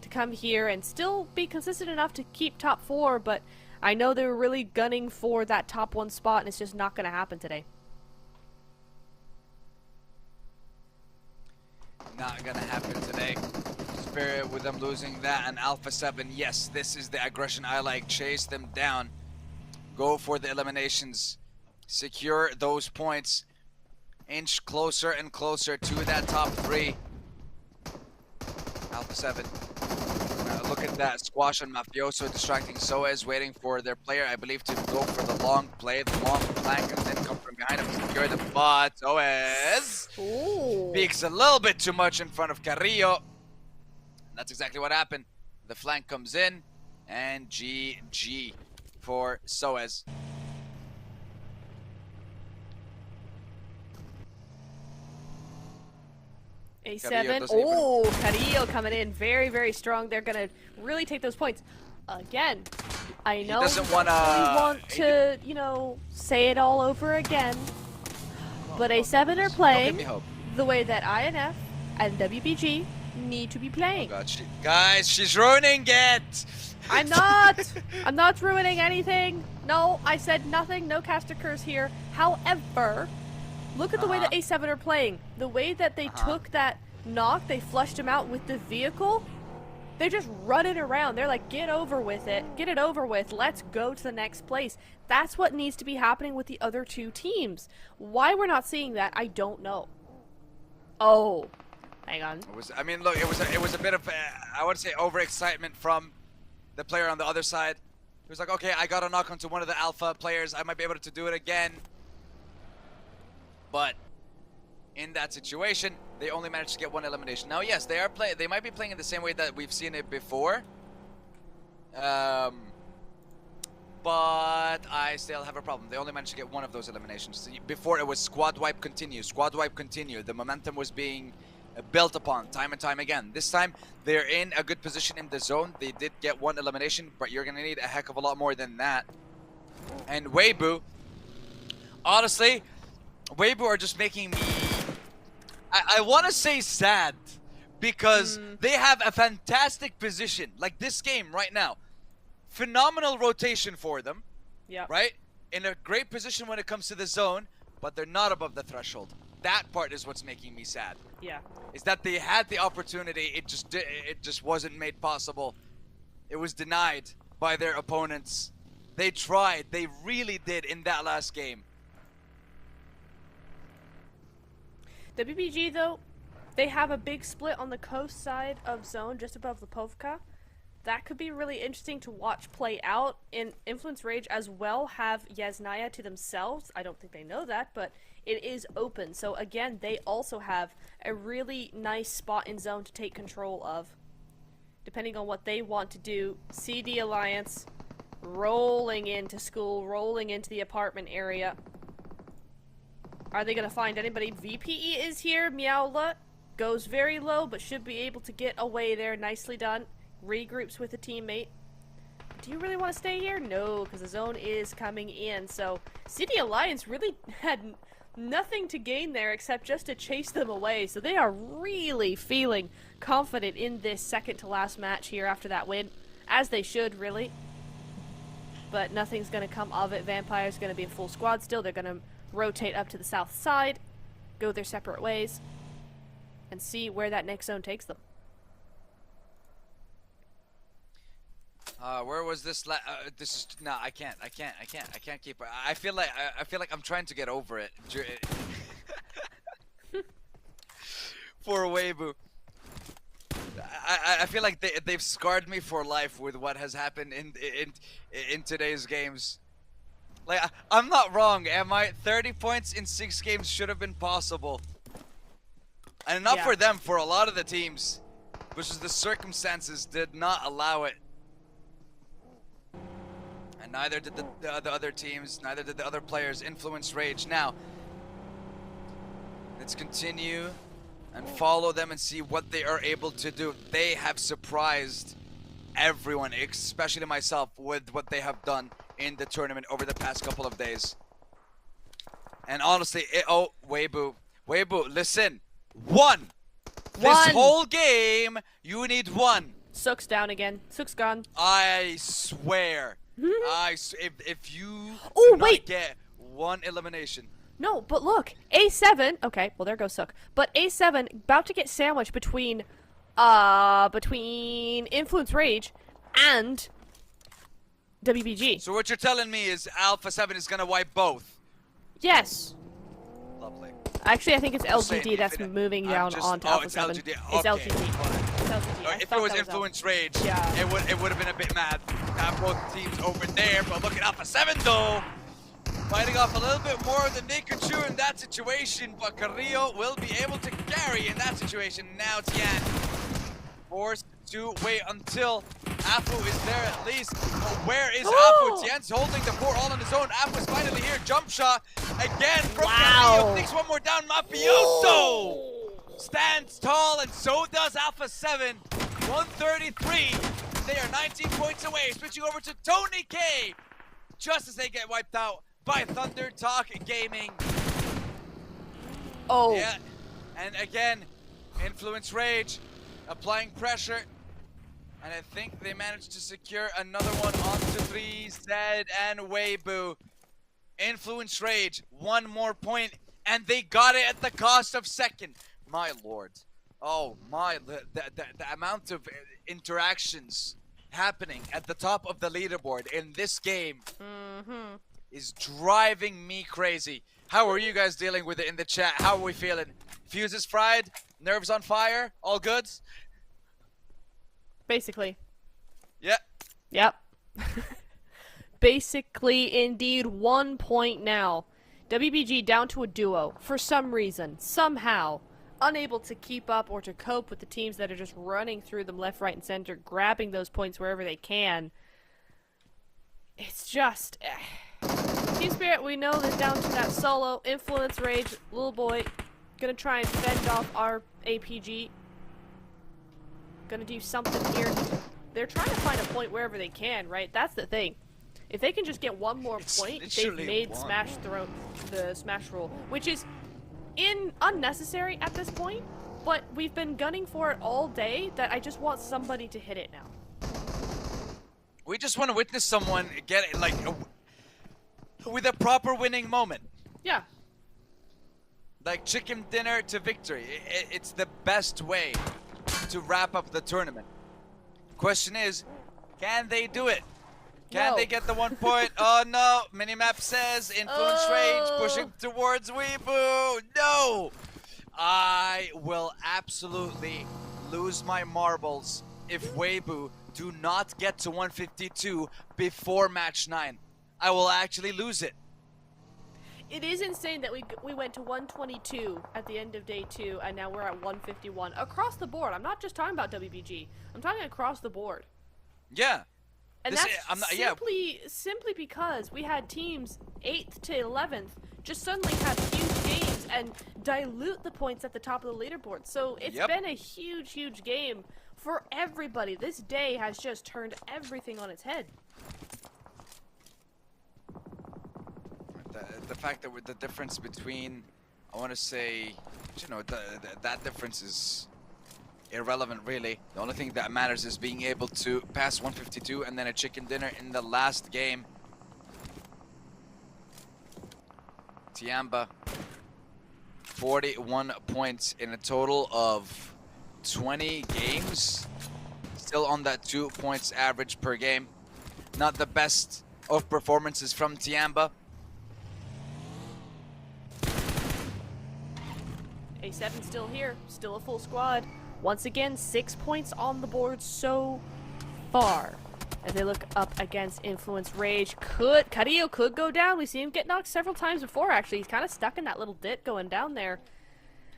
to come here and still be consistent enough to keep top 4, but I know they were really gunning for that top 1 spot, and it's just not going to happen today. Not gonna happen today. Spirit with them losing that, and Alpha 7, yes, this is the aggression I like. Chase them down. Go for the eliminations. Secure those points. Inch closer and closer to that top 3. Alpha 7. Look at that. Squash and Mafioso distracting Soez, waiting for their player, I believe, to go for the long play, the long flank, and then come from behind him, secure the bot. Soez peeks a little bit too much in front of Carrillo. And that's exactly what happened. The flank comes in, and GG for Soez. A7. Carrillo coming in very, very strong. They're going to really take those points. Again, I know doesn't we want to, say it all over again. But A7 are playing the way that INF and WBG need to be playing. Oh God, guys, she's ruining it! I'm not! I'm not ruining anything. No, I said nothing. No caster curse here. However, look at the way that A7 are playing. The way that they took that knock, they flushed him out with the vehicle. They're just running around. They're like, get over with it. Get it over with. Let's go to the next place. That's what needs to be happening with the other 2 teams. Why we're not seeing that, I don't know. Oh, hang on. Look, it was a bit of, I would say, overexcitement from the player on the other side. He was like, okay, I got a knock onto one of the Alpha players. I might be able to do it again. But in that situation, they only managed to get 1 elimination. Now, yes, they might be playing in the same way that we've seen it before. But I still have a problem. They only managed to get 1 of those eliminations. Before it was squad wipe continue, squad wipe continue. The momentum was being built upon time and time again. This time, they're in a good position in the zone. They did get 1 elimination, but you're going to need a heck of a lot more than that. And Weibo, honestly, Weibo are just making me, I want to say sad, because they have a fantastic position. Like this game right now, phenomenal rotation for them, right? In a great position when it comes to the zone, but they're not above the threshold. That part is what's making me sad. Yeah. Is that they had the opportunity, it just wasn't made possible. It was denied by their opponents. They tried, they really did in that last game. WBG, though, they have a big split on the coast side of zone just above the Povka. That could be really interesting to watch play out. In Influence Rage as well have Yasnaya to themselves. I don't think they know that, but it is open. So again, they also have a really nice spot in zone to take control of. Depending on what they want to do. CD Alliance rolling into school, rolling into the apartment area. Are they going to find anybody? VPE is here. Meowla goes very low, but should be able to get away there. Nicely done. Regroups with a teammate. Do you really want to stay here? No, because the zone is coming in. So, CD Alliance really had nothing to gain there except just to chase them away. So they are really feeling confident in this second to last match here after that win, as they should, really. But nothing's going to come of it. Vampire's going to be in full squad still. They're going to rotate up to the south side, go their separate ways, and see where that next zone takes them. Where was this? This is no. I can't keep. I feel like I'm trying to get over it. For Weibo. I feel like they've scarred me for life with what has happened in today's games. Like I'm not wrong, am I? 30 points in 6 games should have been possible, and not for them, for a lot of the teams, which is the circumstances did not allow it. And neither did the other teams, neither did the other players influence Rage. Now, let's continue and follow them and see what they are able to do. They have surprised everyone, especially myself, with what they have done in the tournament over the past couple of days. And honestly, oh, Weibo, listen, one. This whole game, you need 1. Sook's down again. Sook's gone. I swear. If you get 1 elimination. No, but look, A7. Okay, well there goes Sook. But A7 about to get sandwiched between Influence Rage and WBG. So what you're telling me is Alpha 7 is gonna wipe both. Yes. Lovely. Actually, I think it's LGD that's moving down onto Alpha 7. LGD. It's LGD. It's LGD. If it was Influence Rage, it would have been a bit mad to have both teams over there. But look at Alpha 7 though, fighting off a little bit more than they could chew in that situation. But Carrillo will be able to carry in that situation. Now Tian forced to wait until Afu is there at least. But where is Afu? Tian's holding the fort all on his own. Afu's finally here. Jump shot again from Carrillo. Takes one more down. Mafioso stands tall, and so does Alpha 7. 133. They are 19 points away. Switching over to Tony K. Just as they get wiped out by Thunder Talk Gaming. Oh. Yeah. And again, Influence Rage applying pressure. And I think they managed to secure another one onto 3 Zed and Weibo. Influence Rage, 1 more point, and they got it at the cost of 2nd. My lord. Oh my, the amount of interactions happening at the top of the leaderboard in this game is driving me crazy. How are you guys dealing with it in the chat? How are we feeling? Fuses fried? Nerves on fire? All good? Basically. Yeah. Yep. Basically, indeed, 1 point now. WBG down to a duo for some reason, somehow, unable to keep up or to cope with the teams that are just running through them left, right, and center, grabbing those points wherever they can. It's just... Team Spirit, we know that down to that solo. Influence Rage, little boy, gonna try and fend off our APG. Gonna do something here. They're trying to find a point wherever they can, right? That's the thing. If they can just get 1 more point, they've made the smash roll, which is unnecessary at this point, but we've been gunning for it all day that I just want somebody to hit it now. We just want to witness someone get it, like, with a proper winning moment. Yeah. Like chicken dinner to victory. It's the best way to wrap up the tournament. Question is, can they do it? Can they get the 1 point? Oh no, minimap says Influence Rage pushing towards Weibo. No! I will absolutely lose my marbles if Weibo do not get to 152 before match 9. I will actually lose it. It is insane that we went to 122 at the end of day 2, and now we're at 151 across the board. I'm not just talking about WBG. I'm talking across the board. Yeah. And that's simply because we had teams 8th to 11th just suddenly have huge games and dilute the points at the top of the leaderboard. So it's been a huge, huge game for everybody. This day has just turned everything on its head. the fact that with the difference between, I want to say, you know, that difference is irrelevant really. The only thing that matters is being able to pass 152 and then a chicken dinner in the last game. Tianba, 41 points in a total of 20 games. Still on that 2 points average per game. Not the best of performances from Tianba. A7 still here, still a full squad. Once again, 6 points on the board so far. As they look up against Influence Rage, Carrillo could go down. We see him get knocked several times before, actually. He's kind of stuck in that little dip going down there.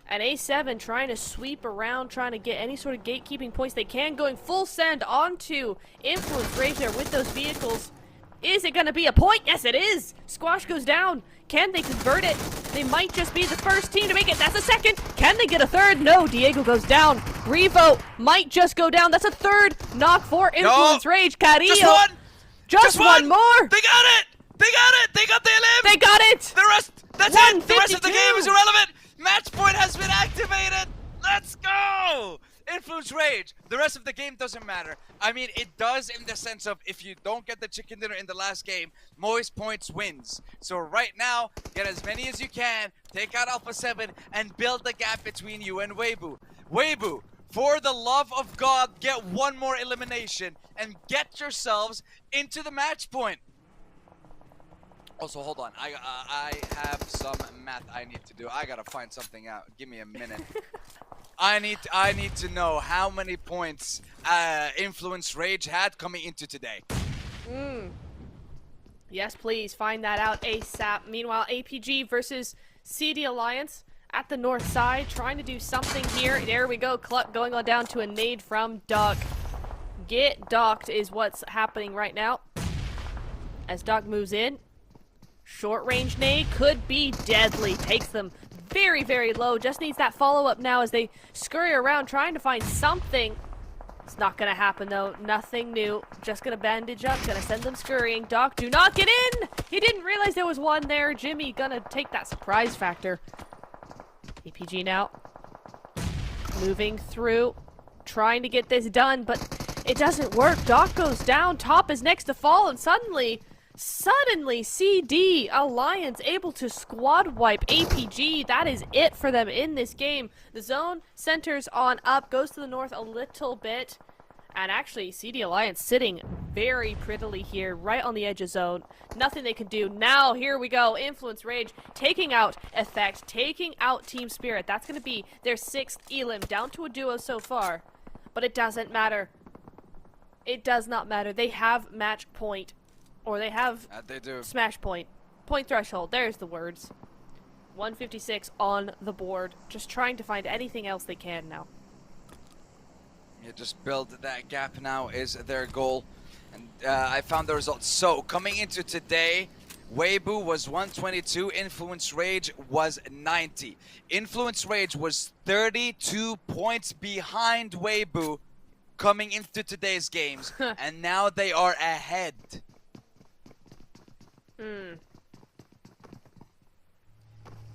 And A7 trying to sweep around, trying to get any sort of gatekeeping points they can, going full send onto Influence Rage there with those vehicles. Is it going to be a point? Yes, it is. Squash goes down. Can they convert it? They might just be the first team to make it. That's a second. Can they get a third? No, Diego goes down. Revo might just go down. That's a third knock for Influence Rage. Carrillo. Just one. Just one more. They got it. They got it. They got the elim. They got it. The rest. That's it. The rest of the 152. game is irrelevant. Match point has been activated. Let's go. Influence Rage. The rest of the game doesn't matter. I mean, it does in the sense of if you don't get the chicken dinner in the last game, most points wins. So right now, get as many as you can, take out Alpha 7, and build the gap between you and Weibo. Weibo, for the love of God, get one more elimination and get yourselves into the match point. Also, hold on. I have some math I need to do. I gotta find something out. Give me a minute. I need to know how many points Influence Rage had coming into today. Yes, please find that out ASAP. Meanwhile, APG versus CD Alliance at the north side, trying to do something here. There we go. Cluck going on down to a nade from Duck. Get docked is what's happening right now. As Duck moves in. Short range nade could be deadly. Takes them very, very low. Just needs that follow-up now as they scurry around trying to find something. It's not going to happen, though. Nothing new. Just going to bandage up. Going to send them scurrying. Doc, do not get in! He didn't realize there was one there. Jimmy going to take that surprise factor. APG now. Moving through. Trying to get this done, but it doesn't work. Doc goes down. Top is next to fall, and suddenly, CD Alliance able to squad wipe APG. That is it for them in this game. The zone centers on up, goes to the north a little bit. And actually, CD Alliance sitting very prettily here, right on the edge of zone. Nothing they can do. Now, here we go. Influence Rage taking out Effect, taking out Team Spirit. That's going to be their 6th elim, down to a duo so far. But it doesn't matter. It does not matter. They have match point. Or they have they do. Smash point. Point threshold. There's the words. 156 on the board. Just trying to find anything else they can now. Yeah, just build that gap now is their goal. And I found the results. So, coming into today, Weibo was 122, Influence Rage was 90. Influence Rage was 32 points behind Weibo coming into today's games. And now they are ahead. And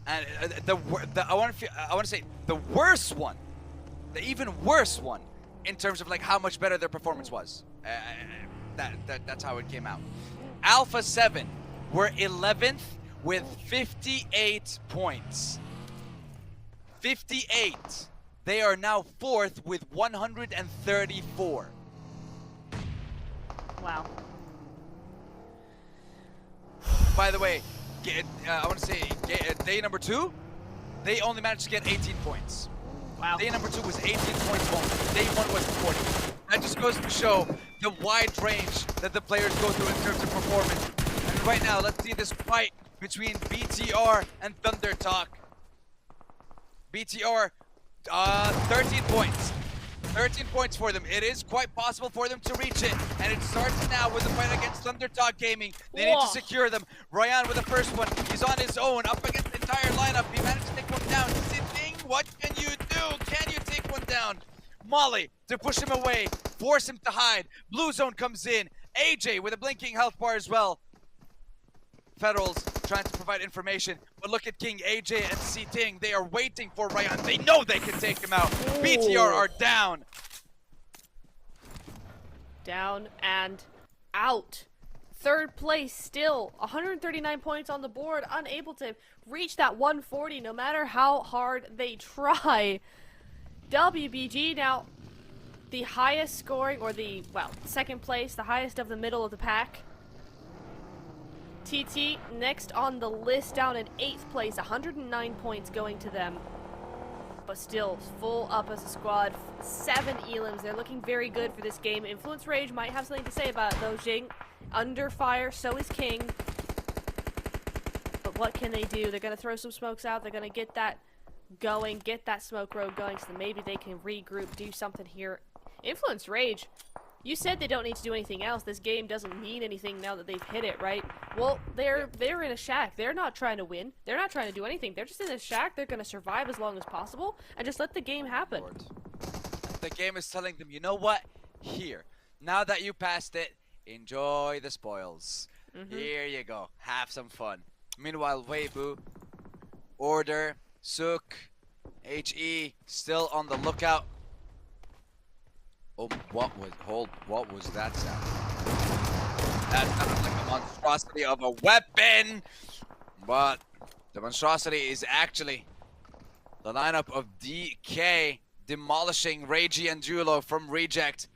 I want to say the worst one, the even worse one, in terms of like how much better their performance was. That's how it came out. Alpha 7 were 11th with 58 points. 58. They are now 4th with 134. Wow. By the way, I want to say day number 2, they only managed to get 18 points. Wow. Day number 2 was 18 points only. Day 1 was 40. That just goes to show the wide range that the players go through in terms of performance. And right now, let's see this fight between BTR and Thunder Talk. BTR, 13 points. 13 points for them. It is quite possible for them to reach it. And it starts now with the fight against Thunder Talk Gaming. They need to secure them. Ryan with the first one. He's on his own up against the entire lineup. He managed to take one down. Sitting, what can you do? Can you take one down? Molly to push him away. Force him to hide. Blue zone comes in. AJ with a blinking health bar as well. Federals trying to provide information. But look at King, AJ, and C Ting. They are waiting for Ryan. They know they can take him out. BTR are down. Down and out. Third place still, 139 points on the board, unable to reach that 140 no matter how hard they try. WBG now the highest scoring, or the, well, second place, the highest of the middle of the pack. TT next on the list, down in 8th place, 109 points going to them. But still, full up as a squad, 7 elims. They're looking very good for this game. Influence Rage might have something to say about it though, Jing. Under fire, so is King. But what can they do? They're going to throw some smokes out. They're going to get that going, get that smoke road going, so maybe they can regroup, do something here. Influence Rage, you said they don't need to do anything else. This game doesn't mean anything now that they've hit it, right? Well, they're in a shack. They're not trying to win. They're not trying to do anything. They're just in a shack. They're going to survive as long as possible and just let the game happen. The game is telling them, you know what? Here, now that you passed it, enjoy the spoils. Here you go. Have some fun. Meanwhile, Weibo, Order, Suk, HE, still on the lookout. Oh, what was that sound? That sounded like a monstrosity of a weapon! But the monstrosity is actually the lineup of DK demolishing Reiji and Julo from Reject.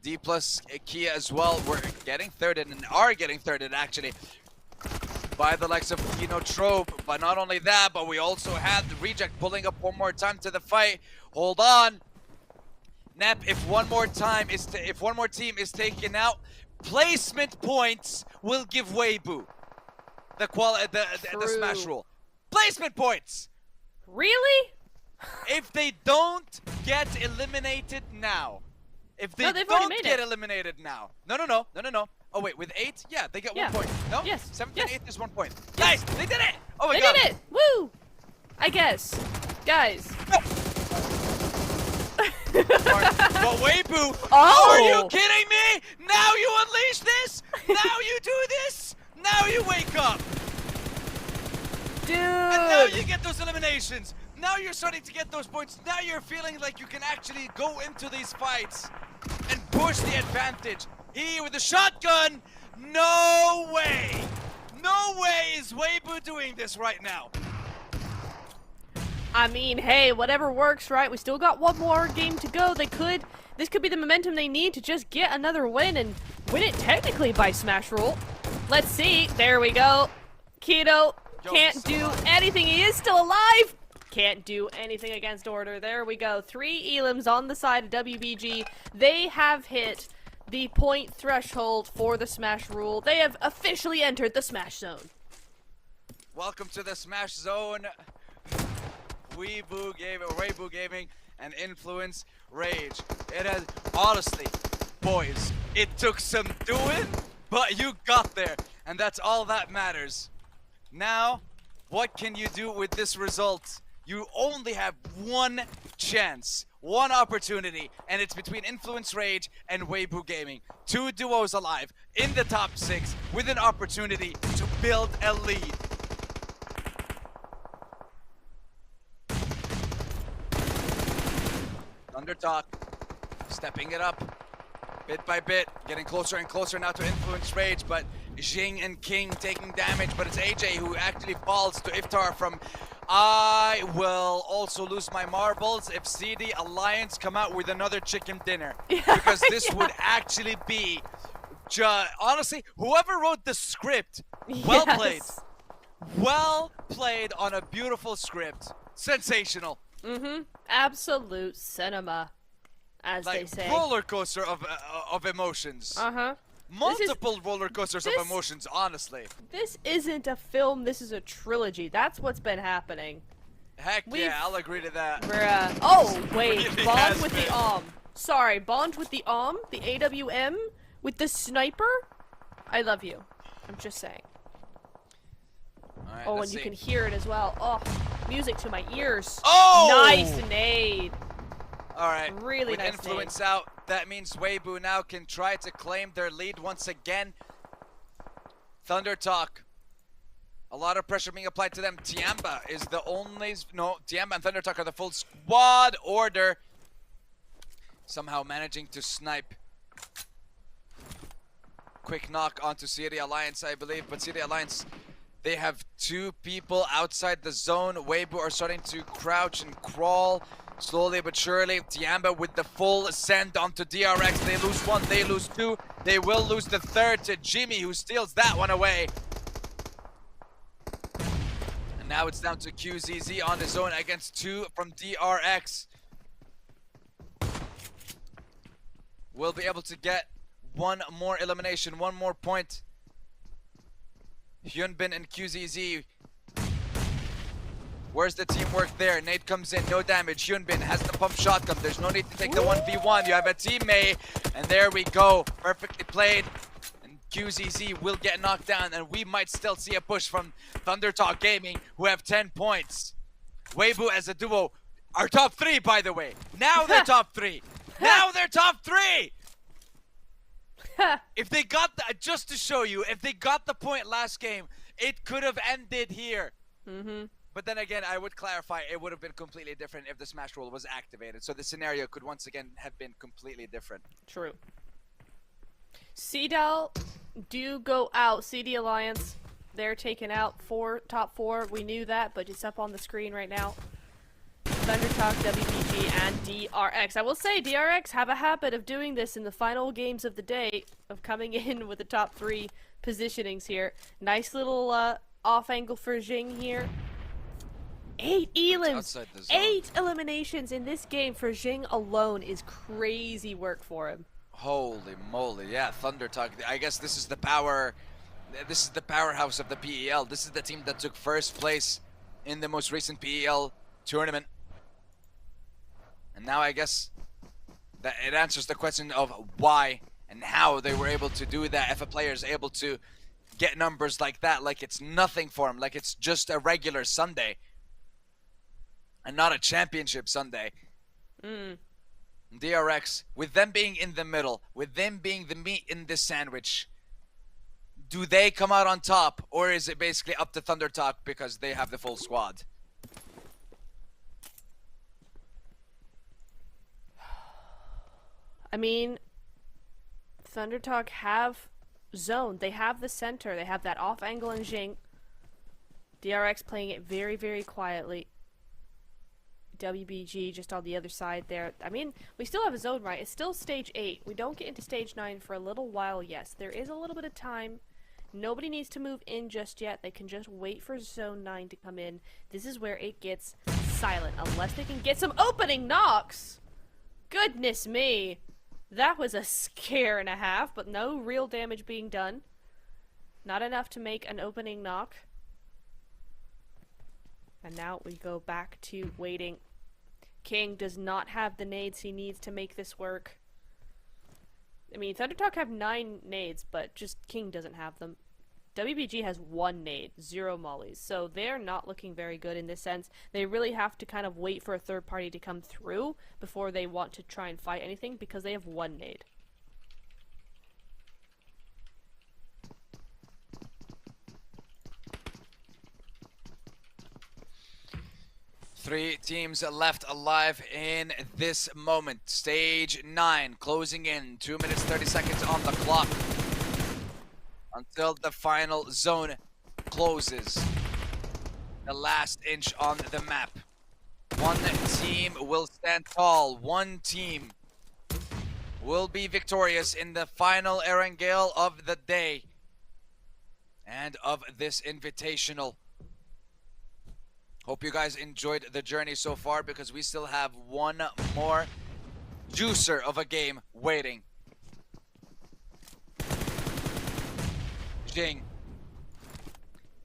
D plus Kia as well. We're getting thirded and are getting thirded actually by the likes of Kino Trope. But not only that, but we also have the Reject pulling up one more time to the fight. Hold on. Nep, if one more team is taken out, placement points will give Weibo the smash rule. Placement points. Really? If they don't get eliminated now. If they don't get eliminated now. No. Oh wait, with 8? Yeah, they get 1 point. No? Yes. 7th yes. and 8th is 1 point. Yes. Guys, they did it! Oh my god. They did it! Woo! I guess. Guys. No. But Weibo, oh! Are you kidding me? Now you unleash this? Now you do this? Now you wake up. Dude. And now you get those eliminations. Now you're starting to get those points. Now you're feeling like you can actually go into these fights and push the advantage. He with the shotgun. No way. No way is Weibo doing this right now. I mean, hey, whatever works, right? We still got one more game to go. This could be the momentum they need to just get another win and win it technically by smash rule. Let's see. There we go. Keto can't do anything. He is still alive. Can't do anything against Order. There we go. 3 elims on the side of WBG. They have hit the point threshold for the smash rule. They have officially entered the smash zone. Welcome to the smash zone. Weibo Gaming and Influence Rage. It has, honestly, boys, it took some doing, but you got there, and that's all that matters. Now, what can you do with this result? You only have one chance, one opportunity, and it's between Influence Rage and Weibo Gaming. 2 duos alive in the top 6 with an opportunity to build a lead. Undertalk, stepping it up bit by bit, getting closer and closer now to Influence Rage, but Jing and King taking damage, but it's AJ who actually falls to Iftar from I will also lose my marbles if CD Alliance come out with another chicken dinner. Because this would actually be, honestly, whoever wrote the script, well played. Well played on a beautiful script. Sensational. Absolute cinema, as like they say. Roller coaster of emotions. Multiple roller coasters of emotions, honestly. This isn't a film, this is a trilogy. That's what's been happening. Heck yeah, I'll agree to that. Bruh. Oh, wait, Really Bond with the Sorry, Bond with the the AWM, with the sniper? I love you. I'm just saying. Alright, oh, and you can hear it as well. Oh, music to my ears. Oh! Nice nade. Alright, really with nice Influence nade. out, that means Weibo now can try to claim their lead once again. Thunder Talk A lot of pressure being applied to them. Tianba is the only... No, Tianba and Thunder Talk are the full squad order. Somehow managing to snipe. Quick knock onto CDAL Alliance, I believe. But CDAL Alliance, they have 2 people outside the zone. Weibo are starting to crouch and crawl. Slowly but surely. Tianba with the full send onto DRX. They lose 1, they lose 2. They will lose the 3rd to Jimmy, who steals that one away. Now it's down to QZZ on his own against 2 from DRX. Will be able to get 1 more elimination, 1 more point. Hyunbin and QZZ. Where's the teamwork there? Nate comes in, no damage. Hyunbin has the pump shotgun. There's no need to take the 1v1. You have a teammate. And there we go. Perfectly played. QZZ will get knocked down, and we might still see a push from Thunder Talk Gaming, who have 10 points. Weibo as a duo are top 3, by the way. Now they're top 3. Now they're top 3. If they got the, just to show you, if they got the point last game, it could have ended here. But then again, I would clarify, it would have been completely different if the smash rule was activated. So the scenario could once again have been completely different. True. CDAL do go out. CD Alliance, they're taken out. Top 4. We knew that, but it's up on the screen right now. Thunder Talk, WBG, and DRX. I will say, DRX have a habit of doing this in the final games of the day, of coming in with the top 3 positionings here. Nice little off angle for Jing here. 8 elims, 8 eliminations in this game for Jing alone is crazy work for him. Holy moly, yeah, Thunder Talk. I guess this is the power, this is the powerhouse of the PEL. This is the team that took 1st place in the most recent PEL tournament. And now I guess that it answers the question of why and how they were able to do that. If a player is able to get numbers like that, like it's nothing for him, like it's just a regular Sunday and not a championship Sunday. DRX, with them being in the middle, with them being the meat in this sandwich, do they come out on top, or is it basically up to Thunder Talk because they have the full squad? I mean, Thunder Talk have zone. They have the center. They have that off angle in Jing. DRX playing it very, very quietly. WBG just on the other side there. I mean, we still have a zone, right? It's still stage 8. We don't get into stage 9 for a little while, yes. There is a little bit of time. Nobody needs to move in just yet. They can just wait for zone 9 to come in. This is where it gets silent, unless they can get some opening knocks. Goodness me. That was a scare and a half, but no real damage being done. Not enough to make an opening knock. And now we go back to waiting. King does not have the nades he needs to make this work. I mean, Thunder Talk have 9 nades, but just King doesn't have them. WBG has 1 nade, 0 mollies, so they're not looking very good in this sense. They really have to kind of wait for a third party to come through before they want to try and fight anything, because they have 1 nade. Three teams left alive in this moment. Stage 9 closing in. 2 minutes 30 seconds on the clock until the final zone closes. The last inch on the map. 1 team will stand tall. 1 team will be victorious in the final Erangel of the day and of this invitational. Hope you guys enjoyed the journey so far, because we still have 1 more juicer of a game waiting. Jing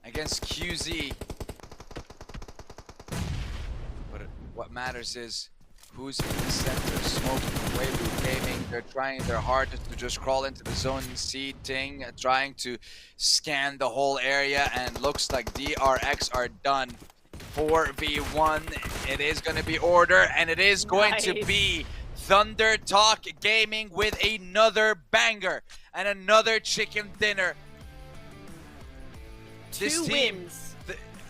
against QZ. But what matters is who's in the center. Smoke, Weibo Gaming, they're trying their hardest to just crawl into the zone. Ting trying to scan the whole area, and looks like DRX are done. 4v1, it is going to be order, and it is going to be Thunder Talk Gaming with another banger and another chicken dinner. this Two team, wins.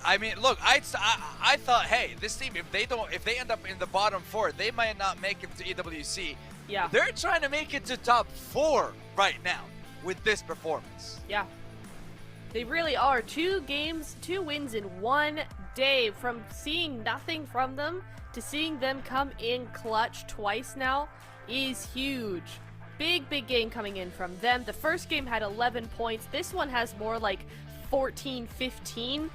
I mean, look, I thought, hey, this team, if they end up in the bottom 4, they might not make it to EWC. Yeah. They're trying to make it to top 4 right now with this performance. Yeah. They really are. 2 wins in one day. From seeing nothing from them to seeing them come in clutch twice now is huge. Big game coming in from them. The first game had 11 points. This one has more like 14, 15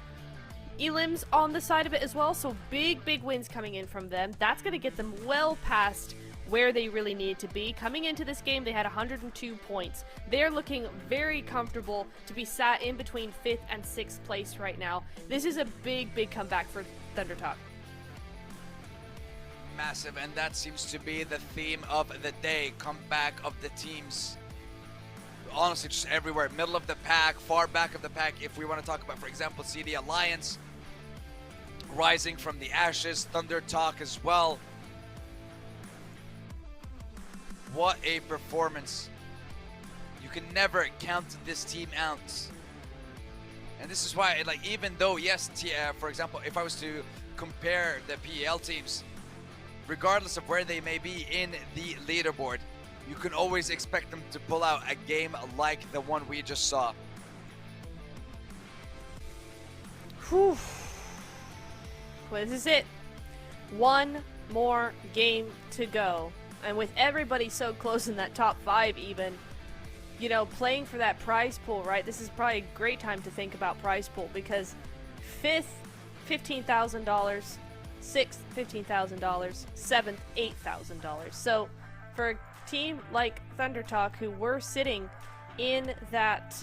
elims on the side of it as well. So big wins coming in from them. That's going to get them well past where they really needed to be. Coming into this game, they had 102 points. They're looking very comfortable to be sat in between 5th and 6th place right now. This is a big comeback for ThunderTalk. Massive, and that seems to be the theme of the day. Comeback of the teams. Honestly, just everywhere. Middle of the pack, far back of the pack. If we want to talk about, for example, CD Alliance rising from the ashes, ThunderTalk as well. What a performance. You can never count this team out. And this is why, like, even though, yes, for example, if I was to compare the PEL teams, regardless of where they may be in the leaderboard, you can always expect them to pull out a game like the one we just saw. Whew. Well, this is it. One more game to go. And with everybody so close in that top 5 even, you know, playing for that prize pool, right? This is probably a great time to think about prize pool, because 5th, $15,000, 6th, $15,000, 7th, $8,000. So for a team like ThunderTalk, who were sitting in that,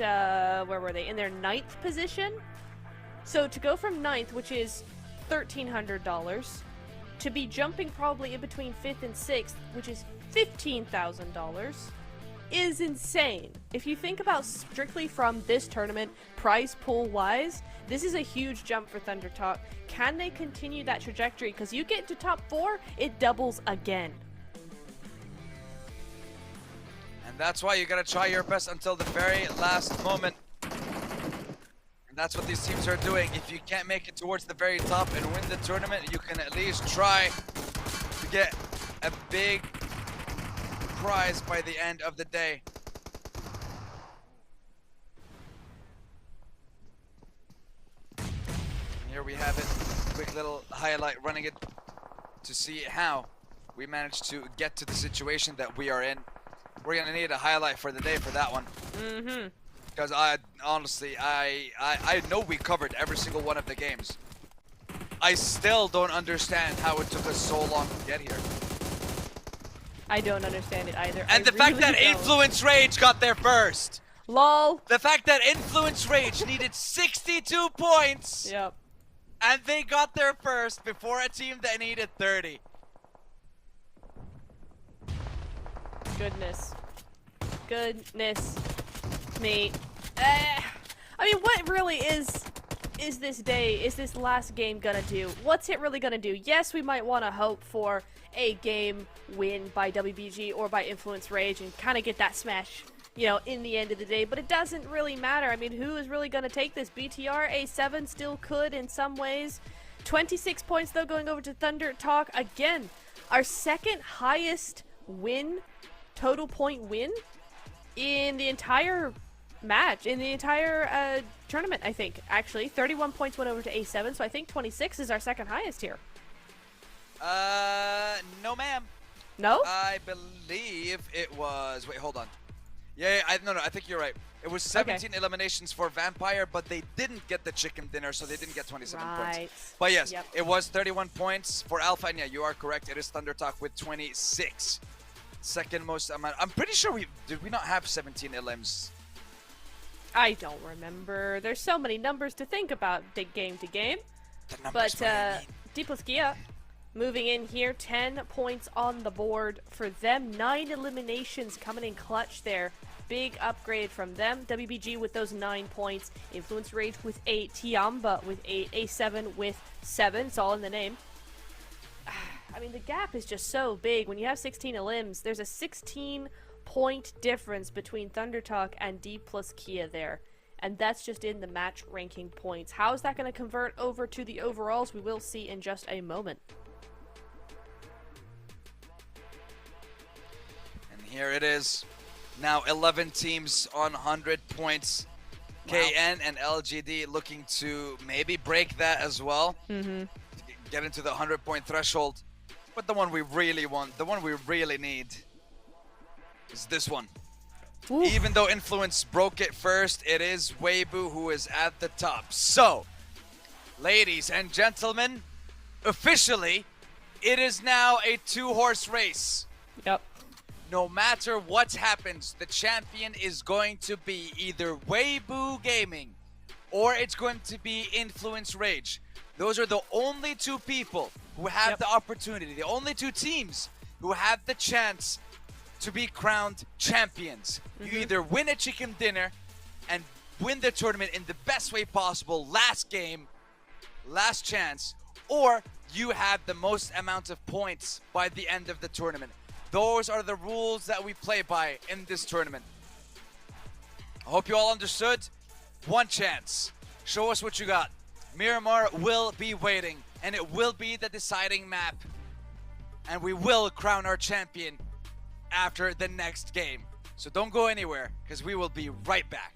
where were they? In their 9th position. So to go from 9th, which is $1,300, to be jumping probably in between 5th and 6th, which is $15,000, is insane. If you think about strictly from this tournament, prize pool wise, this is a huge jump for ThunderTalk. Can they continue that trajectory? Because you get to top 4, it doubles again. And that's why you gotta try your best until the very last moment. And that's what these teams are doing. If you can't make it towards the very top and win the tournament, you can at least try to get a big prize by the end of the day. And here we have it. Quick little highlight running it to see how we managed to get to the situation that we are in. We're gonna need a highlight for the day for that one. Because I honestly, I know we covered every single one of the games. I still don't understand how it took us so long to get here. I don't understand it either. And the fact that Influence Rage got there first. LOL. The fact that Influence Rage needed 62 points. Yep. And they got there first before a team that needed 30. Goodness me. I mean, what really is this last game gonna do? What's it really gonna do? Yes, we might want to hope for a game win by WBG or by Influence Rage and kind of get that smash, you know, in the end of the day, but it doesn't really matter. I mean, who is really gonna take this? BTR, A7 still could in some ways. 26 points though, going over to ThunderTalk. Again, our second highest win, total point win in the entire match, in the entire tournament, I think. Actually, 31 points went over to A7, so I think 26 is our second highest here. No ma'am. No? I believe it was, wait, hold on. Yeah, no, I think you're right. It was 17 eliminations for Vampire, but they didn't get the chicken dinner, so they didn't get 27 points. But yes, it was 31 points for Alpha, and yeah, you are correct. It is ThunderTalk with 26. Second most amount. I'm pretty sure did we not have 17 elims? I don't remember. There's so many numbers to think about game to game. But Dipolskia moving in here, 10 points on the board for them. 9 eliminations coming in clutch there. Big upgrade from them. WBG with those 9 points. Influence Rage with 8. Tianba with 8. A7 with 7. It's all in the name. I mean, the gap is just so big. When you have 16 elims, there's a 16-point difference between ThunderTalk and D plus Kia there. and that's just in the match ranking points. How is that going to convert over to the overalls? We will see in just a moment. And here it is. Now 11 teams on 100 points. Wow. KN and LGD looking to maybe break that as well. Mm-hmm. Get into the 100-point threshold. But the one we really want, the one we really need, is this one. Ooh. Even though Influence broke it first, it is Weibo who is at the top. So, ladies and gentlemen, officially, it is now a 2-horse race. Yep. No matter what happens, the champion is going to be either Weibo Gaming or it's going to be Influence Rage. Those are the only 2 people who have the opportunity, the only 2 teams who have the chance to be crowned champions. Mm-hmm. You either win a chicken dinner and win the tournament in the best way possible, last game, last chance, or you have the most amount of points by the end of the tournament. Those are the rules that we play by in this tournament. I hope you all understood. One chance. Show us what you got. Miramar will be waiting, and it will be the deciding map. And we will crown our champion after the next game. So don't go anywhere, because we will be right back.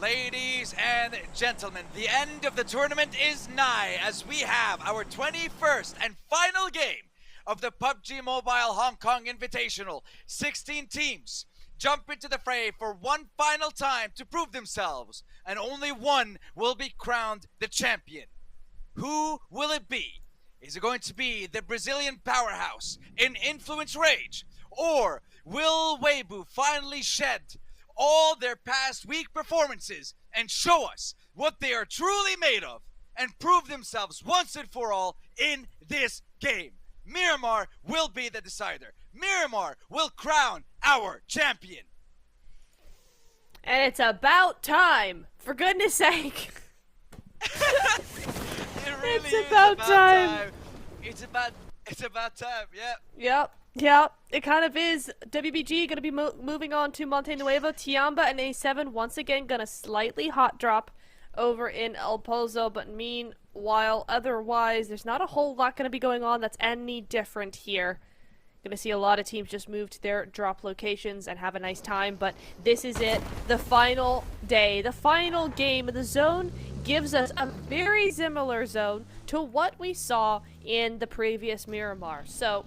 Ladies and gentlemen, the end of the tournament is nigh as we have our 21st and final game of the PUBG Mobile Hong Kong Invitational. 16 teams jump into the fray for one final time to prove themselves, and only one will be crowned the champion. Who will it be? Is it going to be the Brazilian powerhouse in Influence Rage? Or will Weibo finally shed all their past weak performances and show us what they are truly made of and prove themselves once and for all in this game? Miramar will be the decider. Miramar will crown our champion. And it's about time, for goodness sake. It really It's is about time. It's about time, yeah. Yep, it kind of is. WBG gonna be moving on to Monte Nuevo. Tianba and A7 once again gonna slightly hot drop over in El Pozo, but meanwhile, otherwise, there's not a whole lot gonna be going on that's any different here. Gonna see a lot of teams just move to their drop locations and have a nice time, but this is it. The final day, the final game of the zone gives us a very similar zone to what we saw in the previous Miramar. So,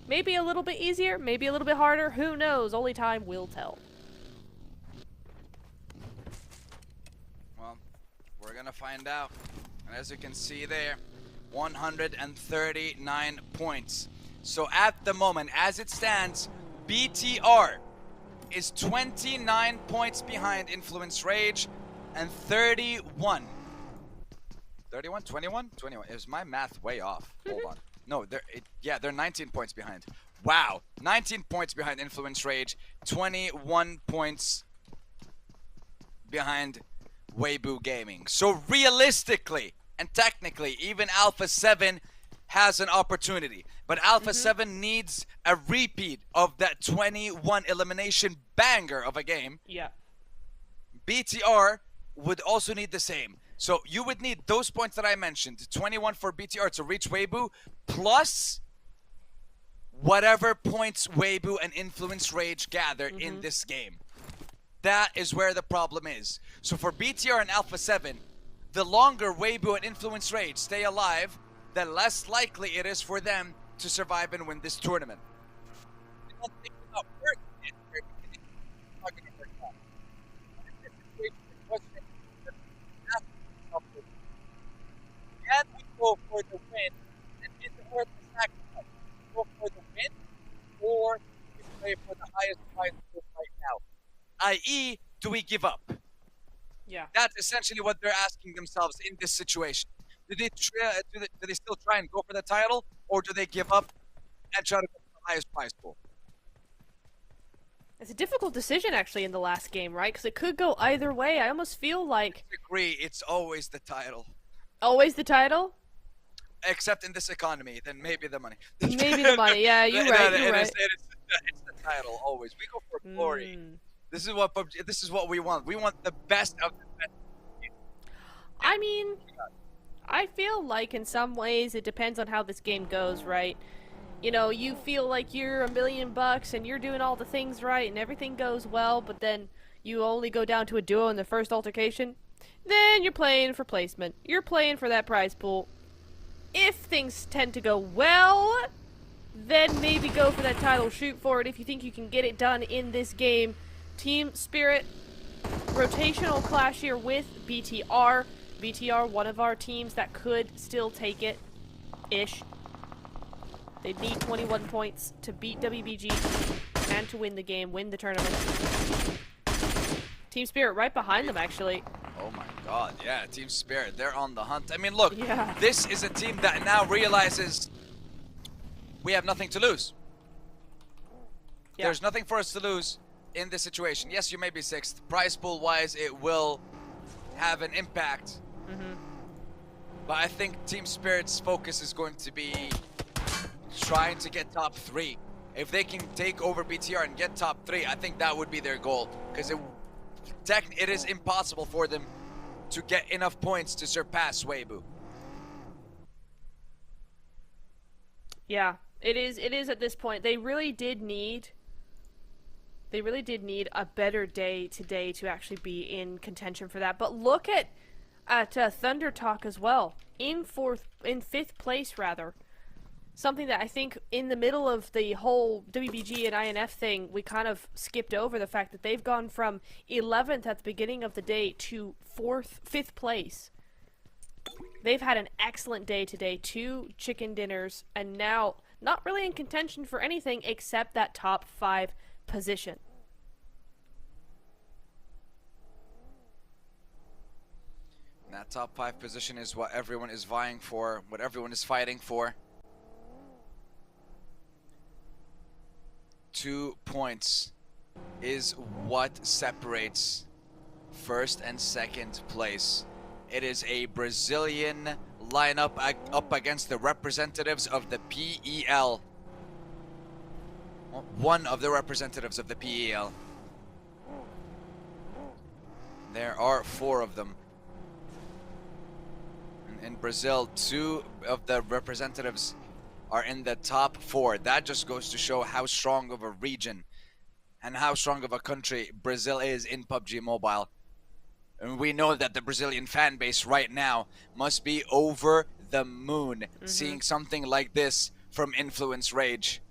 maybe a little bit easier, maybe a little bit harder, who knows? Only time will tell. Well, we're gonna find out. And as you can see there, 139 points. So at the moment, as it stands, BTR is 29 points behind Influence Rage and 31. 31? 21? 21. Is my math way off? Hold on. No, they're 19 points behind. Wow. 19 points behind Influence Rage, 21 points behind Weibo Gaming. So realistically and technically, even Alpha 7 has an opportunity. But Alpha 7 needs a repeat of that 21 elimination banger of a game. Yeah. BTR would also need the same. So you would need those points that I mentioned, 21 for BTR to reach Weibo, plus whatever points Weibo and Influence Rage gather in this game. That is where the problem is. So for BTR and Alpha 7, the longer Weibo and Influence Rage stay alive, the less likely it is for them to survive and win this tournament. Can we go for the win and is it worth the sacrifice? Go for the win or we play for the highest prize pool right now? I.e., do we give up? Yeah. That's essentially what they're asking themselves in this situation. Do they still try and go for the title, or do they give up and try to go for the highest prize pool? It's a difficult decision, actually, in the last game, right? Because it could go either way. I almost feel like... I agree, it's always the title. Always the title? Except in this economy, then maybe the money. Maybe the money, yeah, you're right, you're right. It's the title, always. We go for glory. This is what PUBG, this is what we want. We want the best of the best. I mean, I feel like in some ways it depends on how this game goes, right? You know, you feel like you're $1 million and you're doing all the things right and everything goes well, but then you only go down to a duo in the first altercation. Then you're playing for placement. You're playing for that prize pool. If things tend to go well, then maybe go for that title, shoot for it if you think you can get it done in this game. Team Spirit, rotational clash here with BTR. BTR, one of our teams that could still take it-ish. They'd need 21 points to beat WBG and to win the game, win the tournament. Team Spirit right behind them, actually. Oh my god, yeah, Team Spirit, they're on the hunt. I mean, look, Yeah. This is a team that now realizes we have nothing to lose. Yeah. There's nothing for us to lose in this situation. Yes, you may be 6th. Prize pool-wise, it will have an impact. But I think Team Spirit's focus is going to be trying to get top 3. If they can take over BTR and get top 3, I think that would be their goal. Because it is impossible for them to get enough points to surpass Weibo. Yeah, it is at this point. They really did need They really did need a better day today to actually be in contention for that. But look at Thunder Talk as well, in fifth place rather. Something that I think in the middle of the whole WBG and INF thing, we kind of skipped over the fact that they've gone from 11th at the beginning of the day to 5th place. They've had an excellent day today, 2 chicken dinners, and now not really in contention for anything except that top 5 position. That top 5 position is what everyone is vying for, what everyone is fighting for. 2 points is what separates first and second place. It is a Brazilian lineup up against the representatives of the PEL. One of the representatives of the PEL. There are 4 of them. In Brazil, 2 of the representatives are in the top 4. That just goes to show how strong of a region and how strong of a country Brazil is in PUBG Mobile. And we know that the Brazilian fan base right now must be over the moon seeing something like this from Influence Rage.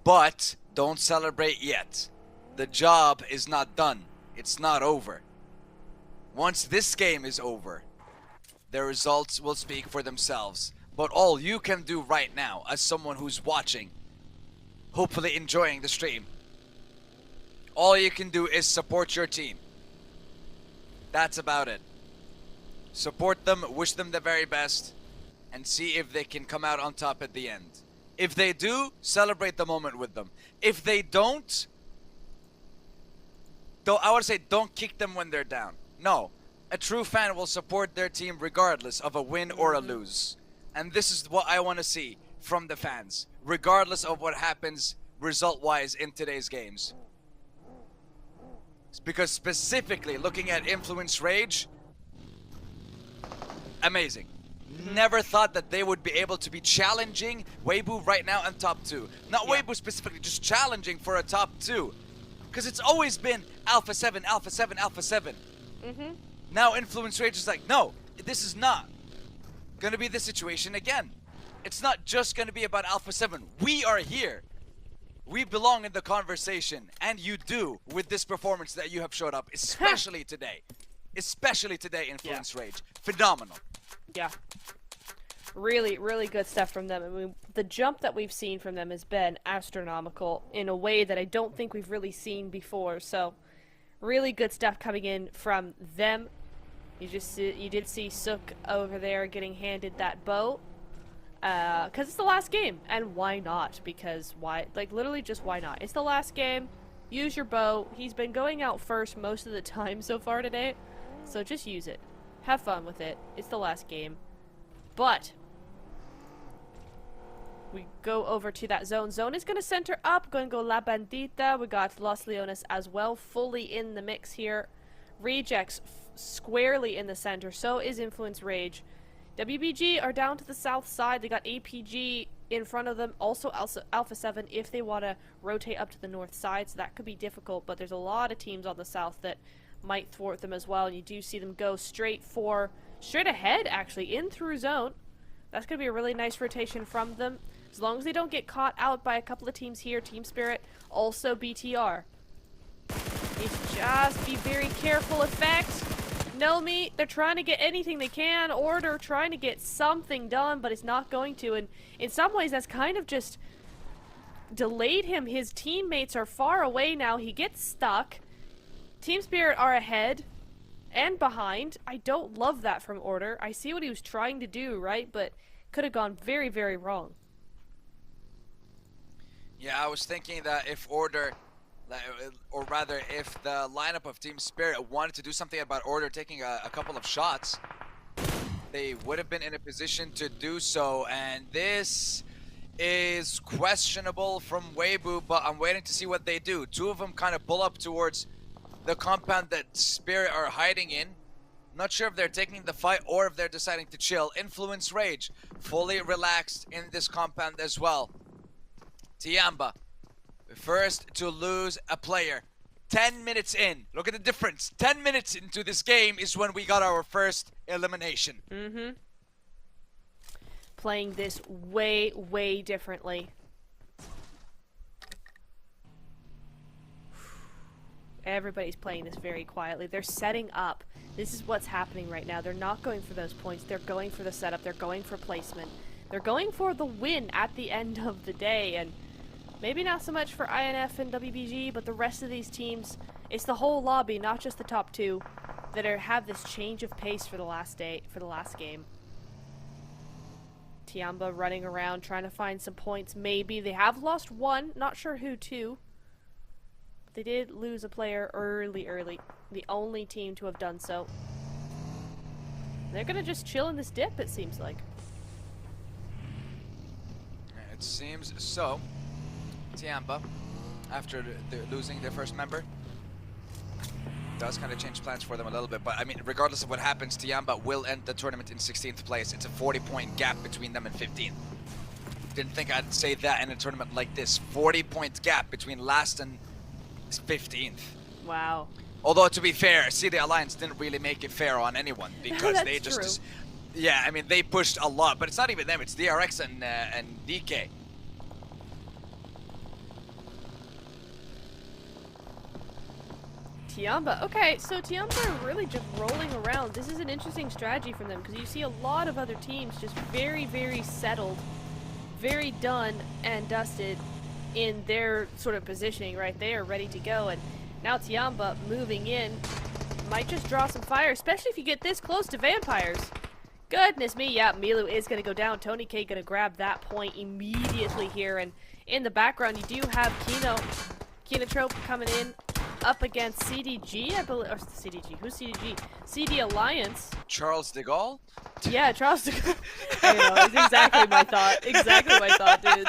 But don't celebrate yet. The job is not done. It's not over. Once this game is over, the results will speak for themselves. But all you can do right now, as someone who's watching, hopefully enjoying the stream, all you can do is support your team. That's about it. Support them, wish them the very best, and see if they can come out on top at the end. If they do, celebrate the moment with them. If they don't, I would say don't kick them when they're down. No, a true fan will support their team regardless of a win or a lose. And this is what I want to see from the fans, regardless of what happens result-wise in today's games. Because specifically, looking at Influence Rage, amazing. Never thought that they would be able to be challenging Weibo right now in top 2. Not Weibo specifically, just challenging for a top 2. Because it's always been Alpha 7, Alpha 7, Alpha 7. Now Influence Rage is like, no, this is not gonna be the situation again. It's not just gonna be about Alpha 7. We are here. We belong in the conversation, and you do with this performance that you have showed up, especially today. Especially today, Influence Rage. Phenomenal. Yeah. Really, really good stuff from them. I mean, the jump that we've seen from them has been astronomical in a way that I don't think we've really seen before. So, really good stuff coming in from them. You did see Sook over there getting handed that bow. Because it's the last game. And why not? Because why? Like, literally just why not? It's the last game. Use your bow. He's been going out first most of the time so far today. So just use it. Have fun with it. It's the last game. But we go over to that zone. Zone is going to center up. Going to go La Bandita. We got Los Leones as well. Fully in the mix here. Rejects squarely in the center. So is Influence Rage. WBG are down to the south side. They got APG in front of them. Also Alpha 7 if they want to rotate up to the north side. So that could be difficult. But there's a lot of teams on the south that might thwart them as well. And you do see them go straight ahead, actually, in through zone. That's going to be a really nice rotation from them. As long as they don't get caught out by a couple of teams here. Team Spirit, also BTR. Need to just be very careful. Effect. Know me, they're trying to get anything they can. Order trying to get something done, but it's not going to. And in some ways, that's kind of just delayed him. His teammates are far away now. He gets stuck. Team Spirit are ahead and behind. I don't love that from Order. I see what he was trying to do, right? But could have gone very, very wrong. Yeah, I was thinking that if Order, or rather if the lineup of Team Spirit wanted to do something about Order taking a couple of shots, they would have been in a position to do so. And this is questionable from Weibo, but I'm waiting to see what they do. 2 of them kind of pull up towards the compound that Spirit are hiding in. Not sure if they're taking the fight or if they're deciding to chill. Influence Rage fully relaxed in this compound as well. Tianba First to lose a player. 10 minutes in. Look at the difference. 10 minutes into this game is when we got our first elimination. Mm-hmm. Playing this way, way differently. Everybody's playing this very quietly. They're setting up. This is what's happening right now. They're not going for those points. They're going for the setup. They're going for placement. They're going for the win at the end of the day. And maybe not so much for INF and WBG, but the rest of these teams, it's the whole lobby, not just the top two, that have this change of pace for the last game. Tianba running around trying to find some points. Maybe they have lost one, not sure who to. They did lose a player early. The only team to have done so. They're gonna just chill in this dip, it seems like. It seems so. Tianba, after losing their first member, does kind of change plans for them a little bit. But I mean, regardless of what happens, Tianba will end the tournament in 16th place. It's a 40-point gap between them and 15th. Didn't think I'd say that in a tournament like this. 40-point gap between last and 15th. Wow. Although, to be fair, CDAL Alliance didn't really make it fair on anyone because they just... True. Yeah, I mean, they pushed a lot, but it's not even them. It's DRX and DK. Tianba. Okay, so Tianba are really just rolling around. This is an interesting strategy from them because you see a lot of other teams just very, very settled, very done and dusted in their sort of positioning, right? They are ready to go, and now Tianba moving in might just draw some fire, especially if you get this close to Vampires. Goodness me, yeah, Milu is going to go down. Tony K going to grab that point immediately here, and in the background you do have Kenotrope coming in up against CDG, I believe, or CDG, who's CDG? CD Alliance. Charles de Gaulle? Yeah, Charles de Gaulle. I know, it's exactly my thought. Exactly my thought, dude.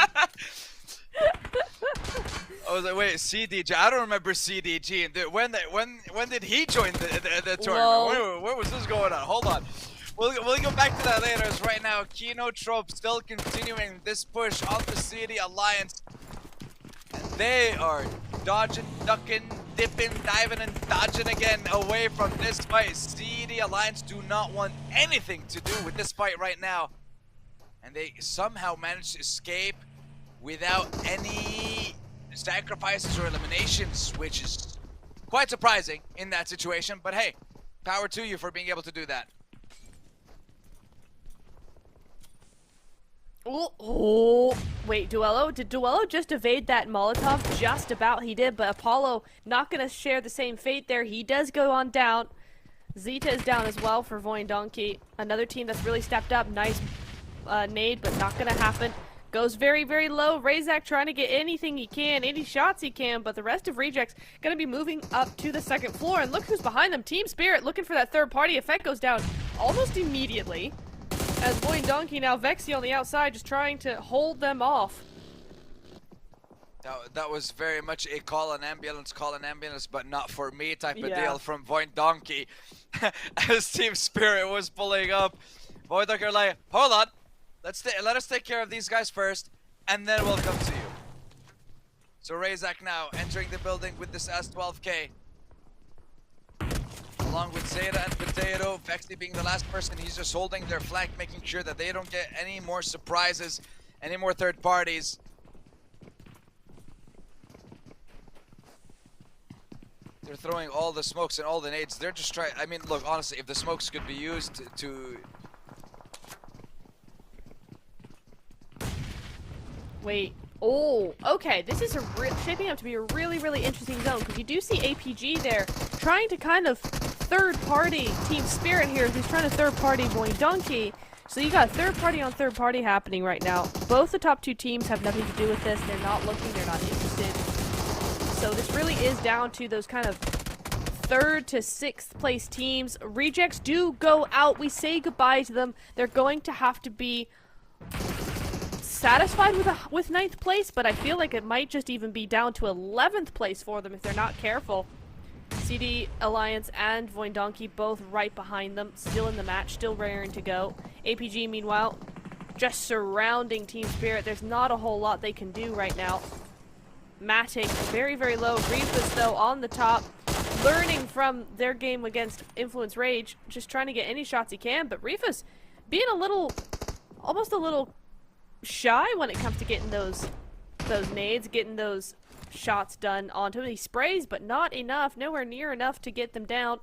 I was like, wait, CDG? I don't remember CDG. When did he join the tournament? Where was this going on? Hold on. We'll go back to that later, as right now, Kenotrope still continuing this push on the CD Alliance. And they are dodging, ducking, dipping, diving, and dodging again away from this fight. CD Alliance do not want anything to do with this fight right now. And they somehow managed to escape without any sacrifices or eliminations, which is quite surprising in that situation. But hey, power to you for being able to do that. Oh, wait, Duello? Did Duello just evade that Molotov? Just about he did, but Apollo not going to share the same fate there. He does go on down. Zeta is down as well for Voin Donkey. Another team that's really stepped up. Nice nade, but not going to happen. Goes very, very low. Razak trying to get anything he can, any shots he can, but the rest of Rejects going to be moving up to the second floor. And look who's behind them. Team Spirit looking for that third party. Effect goes down almost immediately. As Voin Donkey, now Vexy on the outside, just trying to hold them off. That was very much a call an ambulance, but not for me type of deal from Voin Donkey. As Team Spirit was pulling up, Voin Donkey are like, hold on, let us take care of these guys first, and then we'll come to you. So Razak now entering the building with this S12K. Along with Zeta and Potato, Vexy being the last person, he's just holding their flank, making sure that they don't get any more surprises, any more third parties. They're throwing all the smokes and all the nades. They're just trying, I mean, look, honestly, if the smokes could be used to... Wait. Oh, okay. This is shaping up to be a really, really interesting zone, because you do see APG there trying to kind of third-party Team Spirit here, who's trying to third-party Voin Donkey. So you got third-party on third-party happening right now. Both the top two teams have nothing to do with this. They're not looking. They're not interested. So this really is down to those kind of third to sixth place teams. Rejects do go out. We say goodbye to them. They're going to have to be satisfied with 9th place, but I feel like it might just even be down to 11th place for them if they're not careful. CD Alliance and Voin Donkey both right behind them, still in the match, still raring to go. APG, meanwhile, just surrounding Team Spirit. There's not a whole lot they can do right now. Matic very, very low. Rufus, though, on the top, learning from their game against Influence Rage, just trying to get any shots he can. But Rufus being a little, almost a little shy when it comes to getting those nades, getting those shots done onto him. He sprays, but not enough, nowhere near enough to get them down.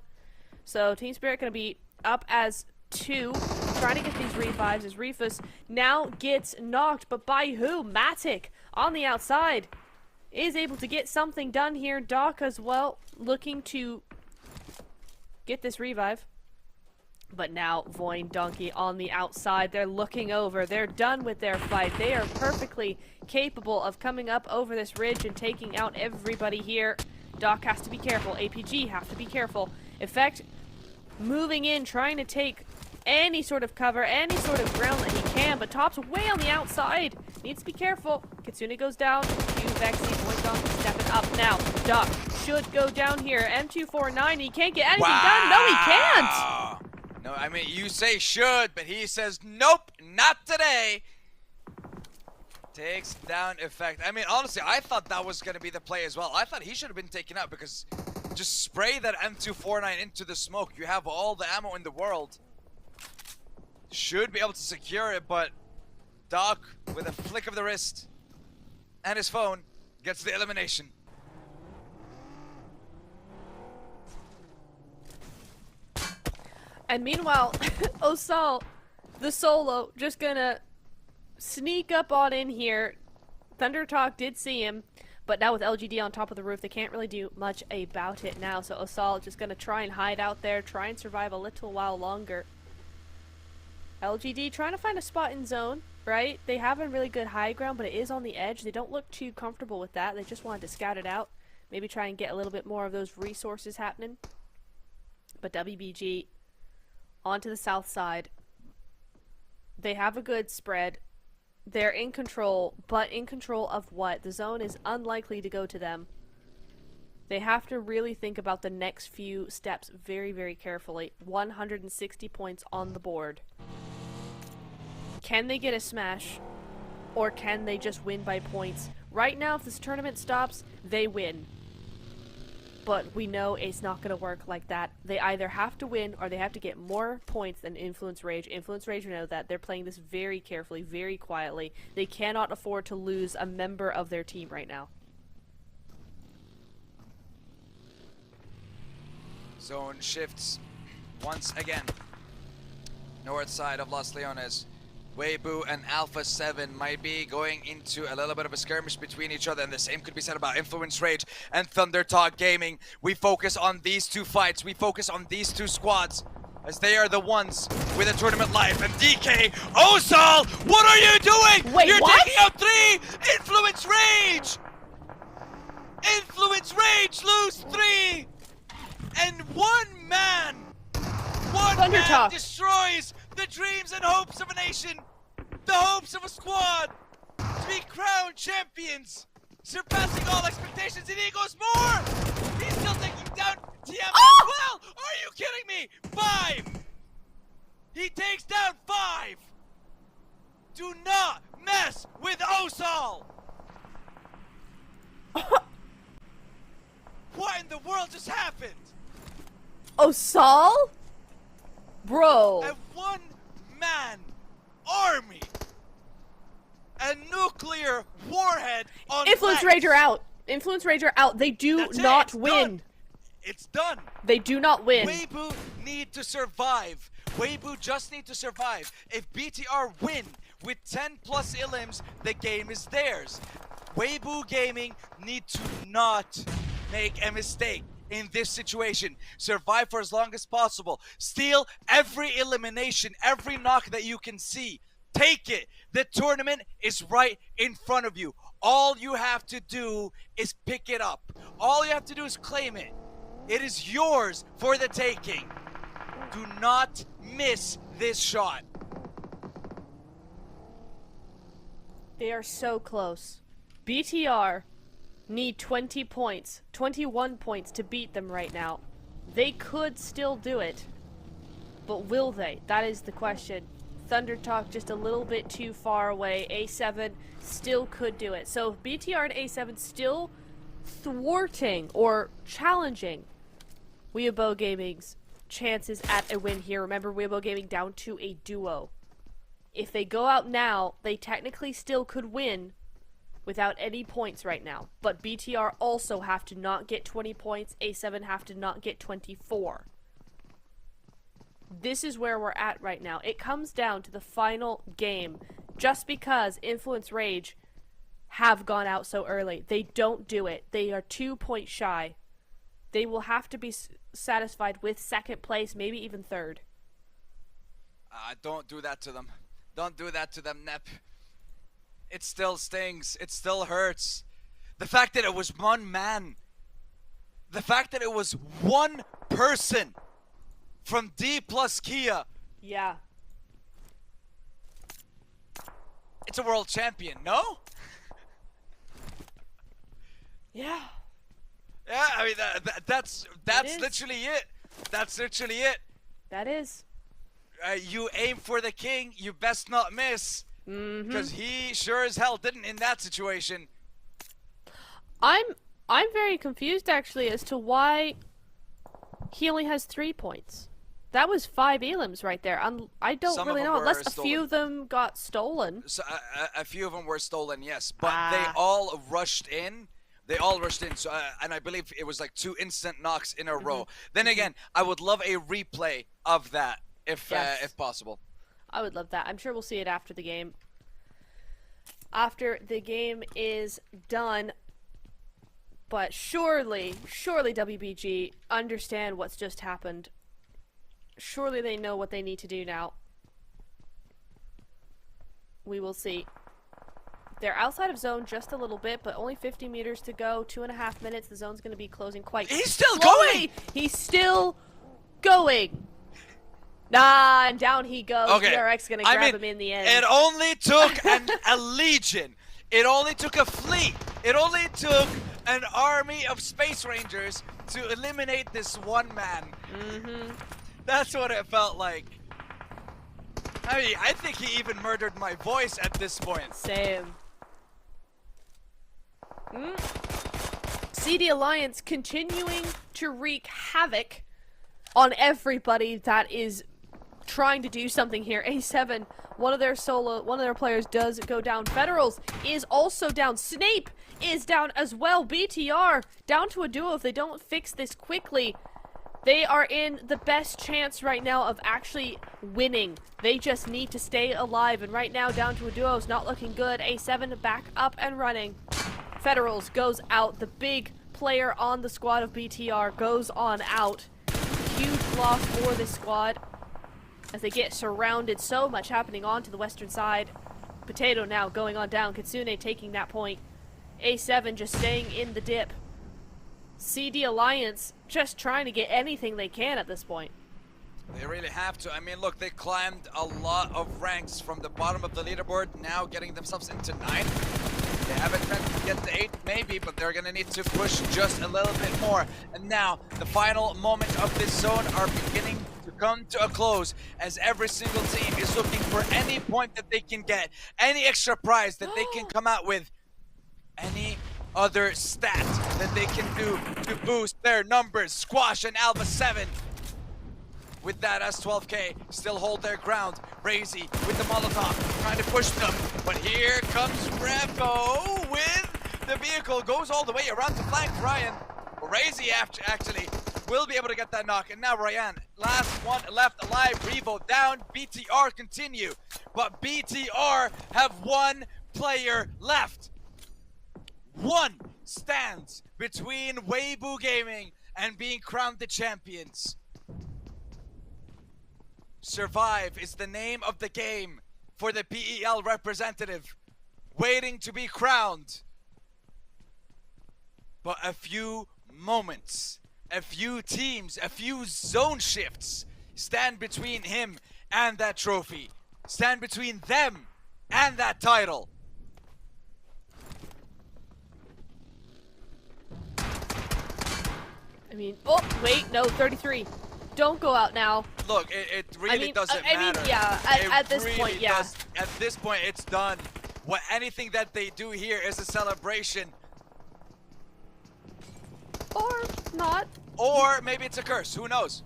So Team Spirit going to be up as 2, trying to get these revives as Rufus now gets knocked, but by who? Matic on the outside is able to get something done here. Doc as well, looking to get this revive. But now Voin, Donkey on the outside. They're looking over. They're done with their fight. They are perfectly capable of coming up over this ridge and taking out everybody here. Doc has to be careful. APG have to be careful. Effect moving in, trying to take any sort of cover, any sort of ground that he can, but Top's way on the outside. Needs to be careful. Kitsune goes down. Vexy, Voin, Donkey stepping up now. Doc should go down here. M249, he can't get anything done. No, he can't. No, I mean, you say should, but he says, nope, not today. Takes down Effect. I mean, honestly, I thought that was going to be the play as well. I thought he should have been taken out because just spray that M249 into the smoke. You have all the ammo in the world. Should be able to secure it, but Doc, with a flick of the wrist and his phone, gets the elimination. And meanwhile, Osal, the solo, just gonna sneak up on in here. Thunder Talk did see him, but now with LGD on top of the roof, they can't really do much about it now. So Osal just gonna try and hide out there, try and survive a little while longer. LGD trying to find a spot in zone, right? They have a really good high ground, but it is on the edge. They don't look too comfortable with that. They just wanted to scout it out. Maybe try and get a little bit more of those resources happening. But WBG onto the south side. They have a good spread. They're in control, but in control of what? The zone is unlikely to go to them. They have to really think about the next few steps very, very carefully. 160 points on the board. Can they get a smash? Or can they just win by points? Right now, if this tournament stops, they win. But we know it's not going to work like that. They either have to win or they have to get more points than Influence Rage. Influence Rage know that. They're playing this very carefully, very quietly. They cannot afford to lose a member of their team right now. Zone shifts once again. North side of Los Leones. Weibo and Alpha 7 might be going into a little bit of a skirmish between each other, and the same could be said about Influence Rage and Thunder Talk Gaming. We focus on these two fights. We focus on these two squads, as they are the ones with a tournament life. And DK, Osal, what are you doing? Wait, You're what? taking out 3! Influence Rage! Influence Rage lose 3! And one man Thunder Talk destroys the dreams and hopes of a nation, the hopes of a squad to be crowned champions, surpassing all expectations, and he goes more! He's still taking down Tianba as well! Are you kidding me? 5! He takes down 5! Do not mess with Osal! What in the world just happened? Osal? Bro. A one-man army! A nuclear warhead on Influence legs. Rager out. Influence Rager out. They do That's it, not it's win. done. It's done. They do not win. Weibo need to survive. Weibo just need to survive. If BTR win with 10 plus illims, the game is theirs. Weibo Gaming need to not make a mistake in this situation. Survive for as long as possible. Steal every elimination, every knock that you can see. Take it. The tournament is right in front of you. All you have to do is pick it up. All you have to do is claim it. It is yours for the taking. Do not miss this shot. They are so close. BTR need 20 points, 21 points to beat them right now. They could still do it, but will they? That is the question. Thunder Talk just a little bit too far away. A7 still could do it. So BTR and A7 still thwarting or challenging Weibo Gaming's chances at a win here. Remember, Weibo Gaming down to a duo. If they go out now, they technically still could win without any points right now. But BTR also have to not get 20 points. A7 have to not get 24. This is where we're at right now. It comes down to the final game. Just because Influence Rage have gone out so early, they don't do it. They are 2 points shy. They will have to be satisfied with second place, maybe even third. Don't do that to them. Don't do that to them, Nep. It still stings. It still hurts. The fact that it was one man. The fact that it was one person from D plus Kia. Yeah. It's a world champion, no? Yeah. Yeah, I mean, that's literally it. That's literally it. That is. You aim for the king, you best not miss. Because he sure as hell didn't in that situation. I'm very confused actually as to why he only has 3 points. That was 5 elims right there. I don't really know, unless a few of them got stolen. So, a few of them were stolen, yes. But they all rushed in. They all rushed in. So, and I believe it was like 2 instant knocks in a row. Then again, I would love a replay of that if possible. I would love that. I'm sure we'll see it after the game. After the game is done. But surely WBG understand what's just happened. Surely they know what they need to do now. We will see. They're outside of zone just a little bit, but only 50 meters to go. 2.5 minutes. The zone's going to be closing quite He's still slowly. going! He's still going! Nah, and down he goes. Okay. DRX going to grab him in the end. It only took a legion. It only took a fleet. It only took an army of Space Rangers to eliminate this one man. That's what it felt like. I mean, I think he even murdered my voice at this point. Same. CD Alliance continuing to wreak havoc on everybody that is trying to do something here. A7, one of their players does go down. Federals is also down. Snape is down as well. BTR down to a duo. If they don't fix this quickly, they are in the best chance right now of actually winning. They just need to stay alive, and right now down to a duo is not looking good. A7 back up and running. Federals goes out. The big player on the squad of BTR goes on out. Huge loss for this squad as they get surrounded. So much happening on to the western side. Potato now going on down. Kitsune taking that point. A7 just staying in the dip. CD Alliance just trying to get anything they can at this point. They really have to. I mean, look, they climbed a lot of ranks from the bottom of the leaderboard, now getting themselves into 9th. They have a chance to get to 8th, maybe, but they're going to need to push just a little bit more. And now, the final moment of this zone are beginning to come to a close, as every single team is looking for any point that they can get, any extra prize that they can come out with, any other stat that they can do to boost their numbers. Squash and Alpha 7 with that S12K still hold their ground. Brazy with the Molotov trying to push them, but here comes Revo with the vehicle, goes all the way around to flank Ryan. Brazy actually will be able to get that knock, and now Ryan, last one left alive. Revo down, BTR continue, but BTR have one player left. One stands between Weibo Gaming and being crowned the champions. Survive is the name of the game for the PEL representative, waiting to be crowned. But a few moments, a few teams, a few zone shifts stand between him and that trophy, stand between them and that title. I mean, oh, wait, no, 33. Don't go out now. Look, it really doesn't matter. Yeah, at this really point, yeah. At this point, it's done. Anything that they do here is a celebration. Or not. Or maybe it's a curse. Who knows?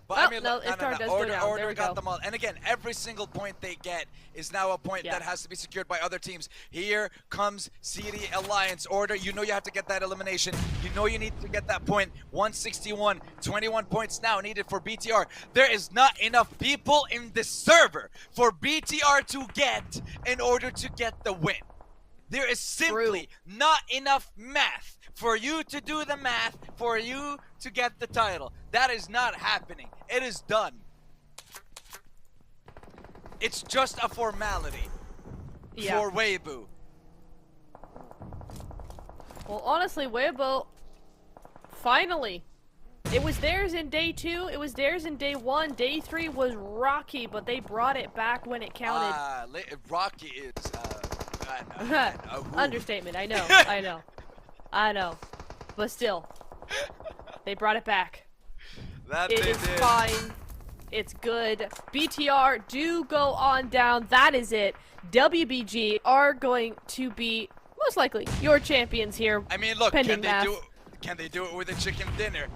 But Oh, I mean, no, look, Iftar does go Order, down. There Order we got go. them all. And again, every single point they get is now a point that has to be secured by other teams. Here comes CD Alliance. Order, you know you have to get that elimination. You know you need to get that point. 161, 21 points now needed for BTR. There is not enough people in this server for BTR to get in order to get the win. There is simply not enough math for you to do the math for you to get the title. That is not happening. It is done. It's just a formality for Weibo. Well, honestly, Weibo, finally. It was theirs in day 2, it was theirs in day 1. Day 3 was rocky, but they brought it back when it counted. Rocky is... Understatement, I know, I know. But still, they brought it back. It is fine. It's good. BTR do go on down. That is it. WBG are going to be, most likely, your champions here. I mean, look, can can they do it with a chicken dinner?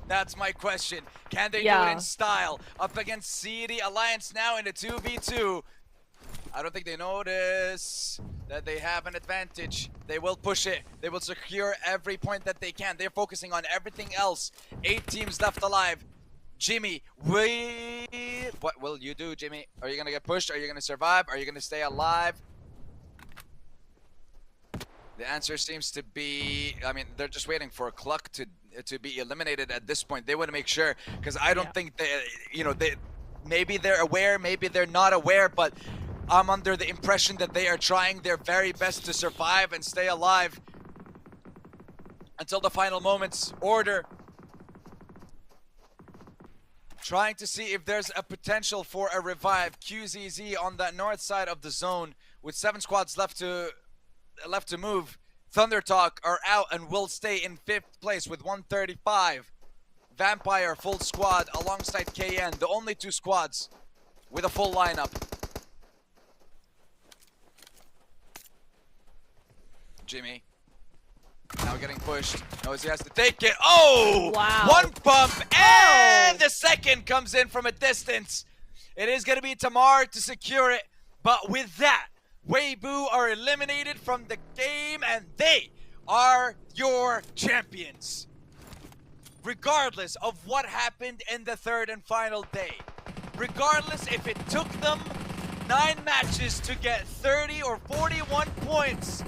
That's my question. Can they do it in style? Up against CD Alliance now in a 2v2. I don't think they notice that they have an advantage. They will push it. They will secure every point that they can. They're focusing on everything else. 8 teams left alive. Jimmy, what will you do, Jimmy? Are you going to get pushed? Are you going to survive? Are you going to stay alive? The answer seems to be, I mean, they're just waiting for Cluck to be eliminated at this point. They want to make sure, because I don't think they, maybe they're aware, maybe they're not aware, but I'm under the impression that they are trying their very best to survive and stay alive until the final moments. Order trying to see if there's a potential for a revive. QZZ on the north side of the zone with 7 squads left to move. Thunder Talk are out and will stay in 5th place with 135. Vampire full squad alongside KN, the only 2 squads with a full lineup. Jimmy now getting pushed. Knows he has to take it. Oh! Wow. 1 bump and the second comes in from a distance. It is going to be Tamar to secure it. But with that, Weibo are eliminated from the game and they are your champions. Regardless of what happened in the 3rd and final day. Regardless if it took them 9 matches to get 30 or 41 points.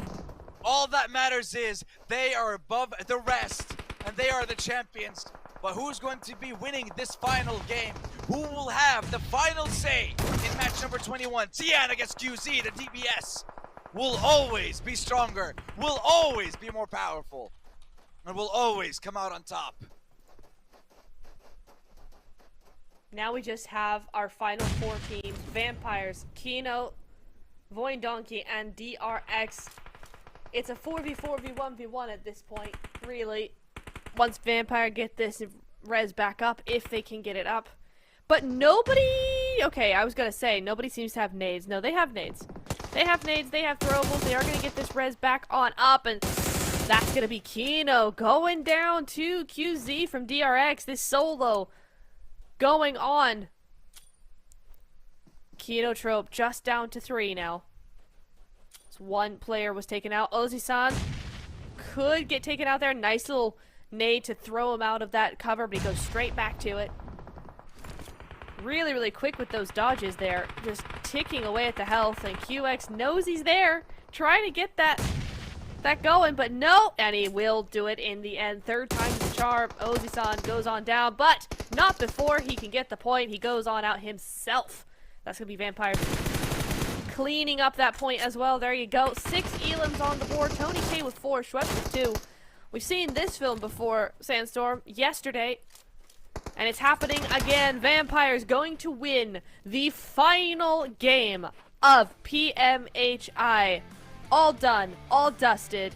All that matters is they are above the rest and they are the champions. But who's going to be winning this final game? Who will have the final say in match number 21? Tian against QZ, the DBS will always be stronger, will always be more powerful, and will always come out on top. Now we just have our final 4 teams. Vampires, Kino, Void Donkey, and DRX. It's a 4v4v1v1 at this point, really. Once Vampire get this res back up, if they can get it up. But nobody... Okay, I was gonna say, nobody seems to have nades. No, they have nades. They have nades, they have throwables. They are gonna get this res back on up, and that's gonna be Kino going down to QZ from DRX. This solo going on. Kino Trope just down to 3 now. 1 player was taken out. Ozzy-san could get taken out there. Nice little nade to throw him out of that cover, but he goes straight back to it. Really, really quick with those dodges there. Just ticking away at the health, and QX knows he's there, trying to get that going, but no, and he will do it in the end. 3rd time's the charm. Ozzy-san goes on down, but not before he can get the point. He goes on out himself. That's going to be Vampires cleaning up that point as well. There you go. 6 elims on the board. Tony K with 4, Schweppes with 2. We've seen this film before, Sandstorm, yesterday. And it's happening again. Vampires going to win the final game of PMHI. All done, all dusted.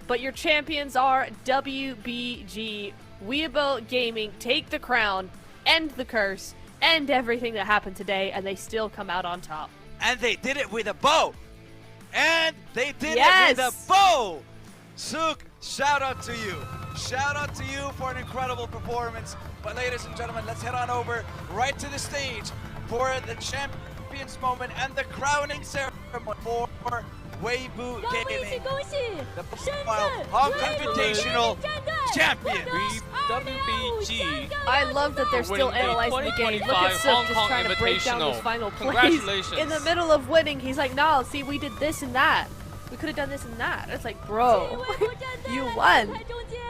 But your champions are WBG. Weibo Gaming take the crown end the curse, end everything that happened today, and they still come out on top. And they did it with a bow. And they did Yes! it with a bow. Suk, shout out to you. Shout out to you for an incredible performance. But ladies and gentlemen, let's head on over right to the stage for the champions moment and the crowning ceremony for Weibo Gaming, the profile Hong Kong Invitational champion. WWCD. I love that they're still winning the analyzing the game. Look at 2025 Suk Hong just Kong trying to break down those Invitational. final plays. Congratulations. In the middle of winning, he's like, "No, see, we did this and that. We could have done this and that." It's like, bro, you won.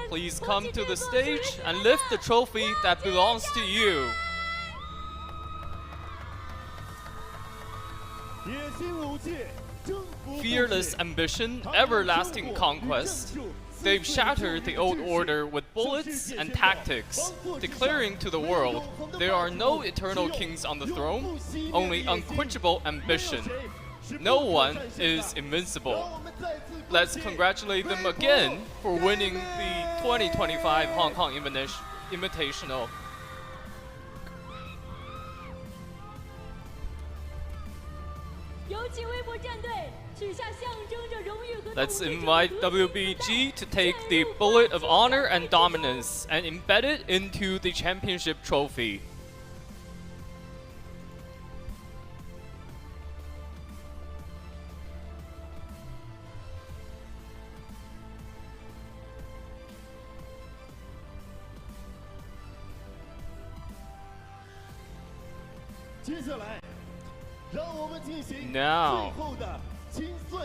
Please come to the stage and lift the trophy that belongs to you. Fearless ambition, everlasting conquest. They've shattered the old order with bullets and tactics, declaring to the world there are no eternal kings on the throne, only unquenchable ambition. No one is invincible. Let's congratulate them again for winning the 2025 Hong Kong Invitational. Let's invite WBG to take the bullet of honor and dominance and embed it into the championship trophy. Now,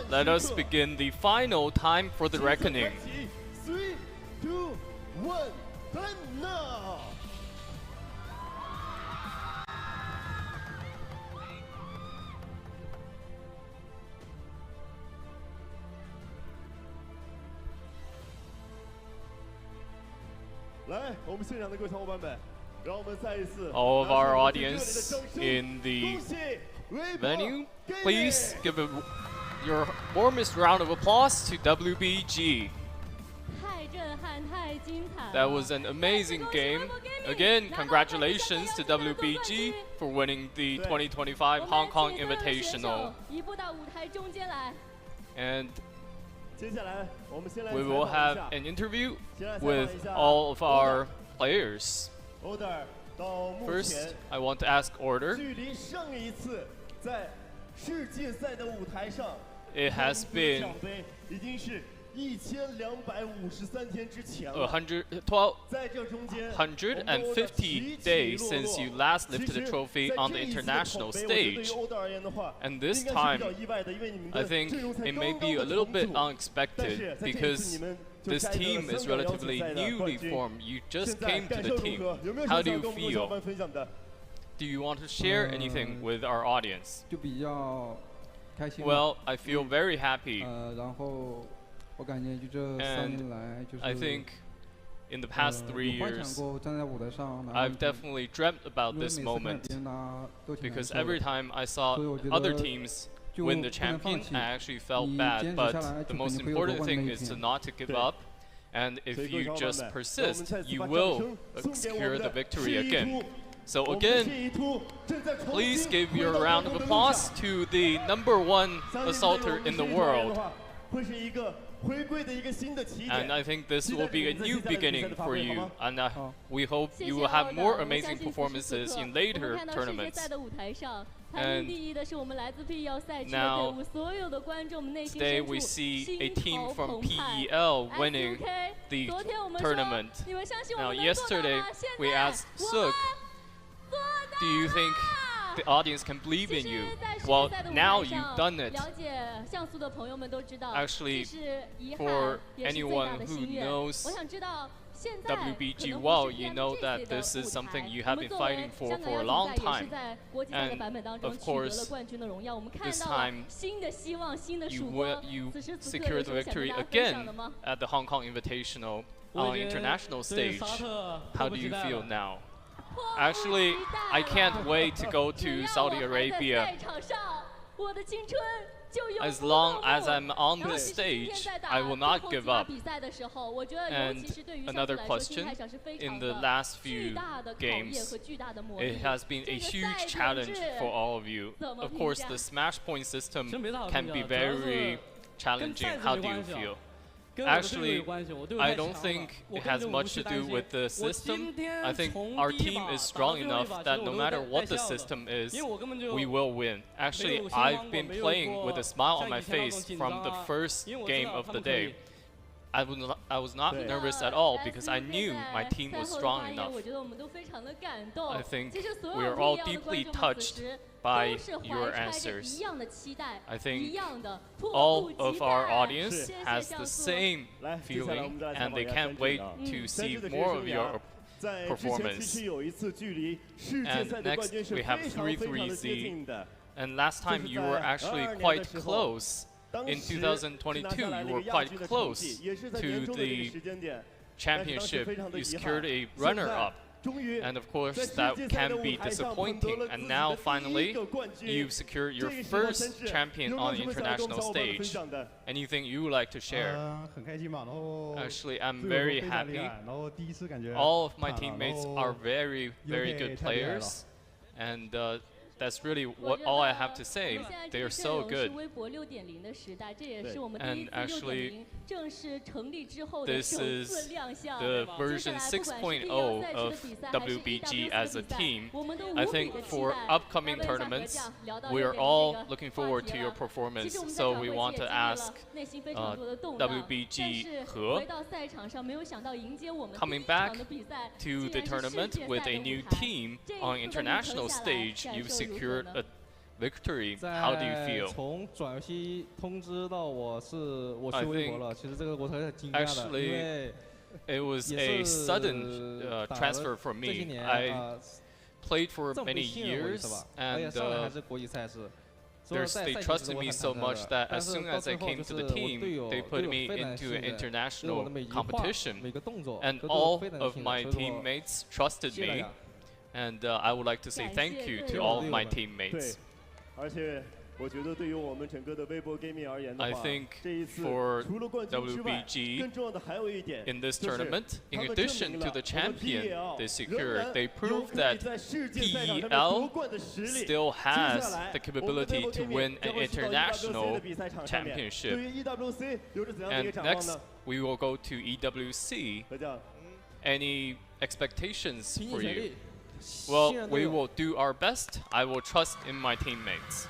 let us begin the final time for the reckoning. 3, 2, 1, time now! All of our audience in the venue, please give your warmest round of applause to WBG. That was an amazing game. Again, congratulations to WBG for winning the 2025 Hong Kong Invitational. And we will have an interview with all of our players. First, I want to ask Order. It has been 150 days since you last lifted the trophy on the international stage. And this time, I think it may be a little bit unexpected because this team is relatively newly formed. You just came to the team. How do you feel? Do you want to share anything with our audience? Well, I feel very happy. And I think in the past 3 years, I've definitely dreamt about this moment because every time I saw other teams win the champion, I actually felt bad. But the most important thing is to not to give up. And if you just persist, you will secure the victory again. So again, please give your round of applause to the #1 assaulter in the world. And I think this will be a new beginning for you, and we hope you will have more amazing performances in later tournaments. And now, today we see a team from PEL winning the tournament. Now, yesterday we asked Suk, do you think the audience can believe in you? Well, now you've done it. Actually, for anyone who knows WBG well, you know that this is something you have been fighting for a long time. And of course, this time you secured the victory again at the Hong Kong Invitational on the international stage. How do you feel now? Actually, I can't wait to go to Saudi Arabia. as long as I'm on the stage, I will not give up. And another question, in the last few games, it has been a huge challenge for all of you. Of course, the smash point system can be very challenging. How do you feel? Actually, I don't think it has much to do with the system. I think our team is strong enough that no matter what the system is, we will win. Actually, I've been playing with a smile on my face from the first game of the day. I was not nervous at all because I knew my team was strong enough. I think we are all deeply touched by your answers. I think all of our audience has the same feeling and they can't wait to see more of your performance. And next we have 33Z. And last time you were actually quite close. In 2022, you were quite close to the championship. You secured a runner-up. And of course, that can be disappointing. And now, finally, you've secured your first champion on the international stage. Anything you would like to share? Actually, I'm very happy. All of my teammates are very, very good players. And that's really all I have to say. They are so good. And actually, this is the version 6.0 of WBG as a team. I think for upcoming tournaments, we are all looking forward to your performance. So we want to ask WBG He coming back to the tournament with a new team on international stage. You've secured a victory. How do you feel? I think actually it was a sudden transfer for me. I played for many years and they trusted me so much that as soon as I came to the team, they put me into an international competition. And all of my teammates trusted me. And I would like to say thank you to all of my teammates. I think for WBG in this tournament, in addition to the champion they secured, they proved that PEL still has the capability to win an international championship. And next, we will go to EWC. Any expectations for you? Well, we will do our best. I will trust in my teammates.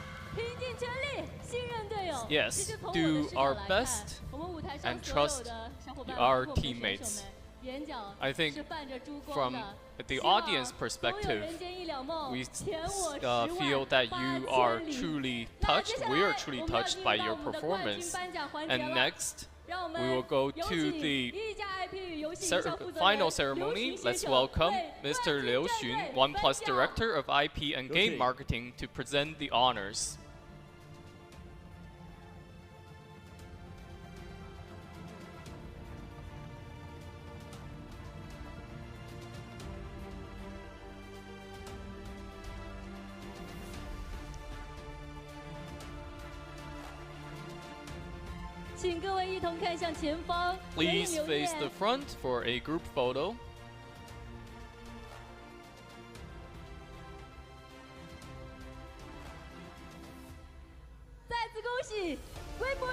Yes, do our best and trust our teammates. I think from the audience perspective, we feel that you are truly touched. We are truly touched by your performance. And next, we will go to the final ceremony. Let's welcome Mr. Liu Xun, OnePlus Director of IP and Game Marketing, to present the honors. Please face the front for a group photo.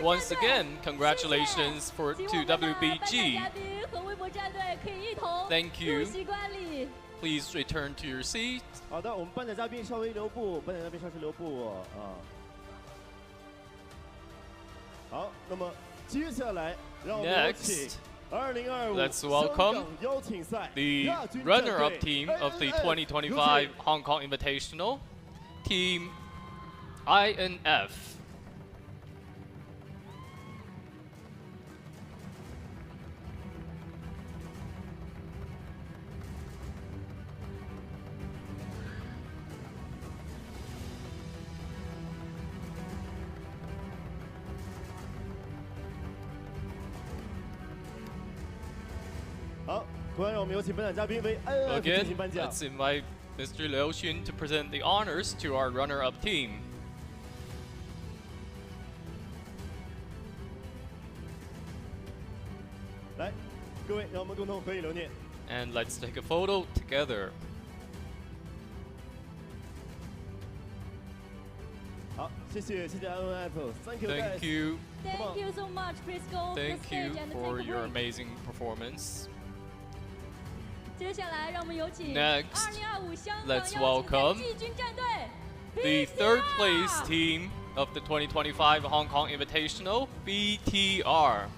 Once again, congratulations to WBG. Thank you. Please return to your seat. Next, let's welcome the runner-up team of the 2025 Hong Kong Invitational, Team INF. Again, let's invite Mr. Liu Xun to present the honors to our runner-up team. 各位，让我们共同合影留念。And let's take a photo together. 好，谢谢INF，Thank you guys。 Thank you. Thank you so much. Please go to the Thank stage you and for take a your break. amazing performance. 接下来，让我们有请 Next, 2025香港 let's 邀请赛 welcome 季军战队 The third BTR place team of the 2025 Hong Kong Invitational, BTR.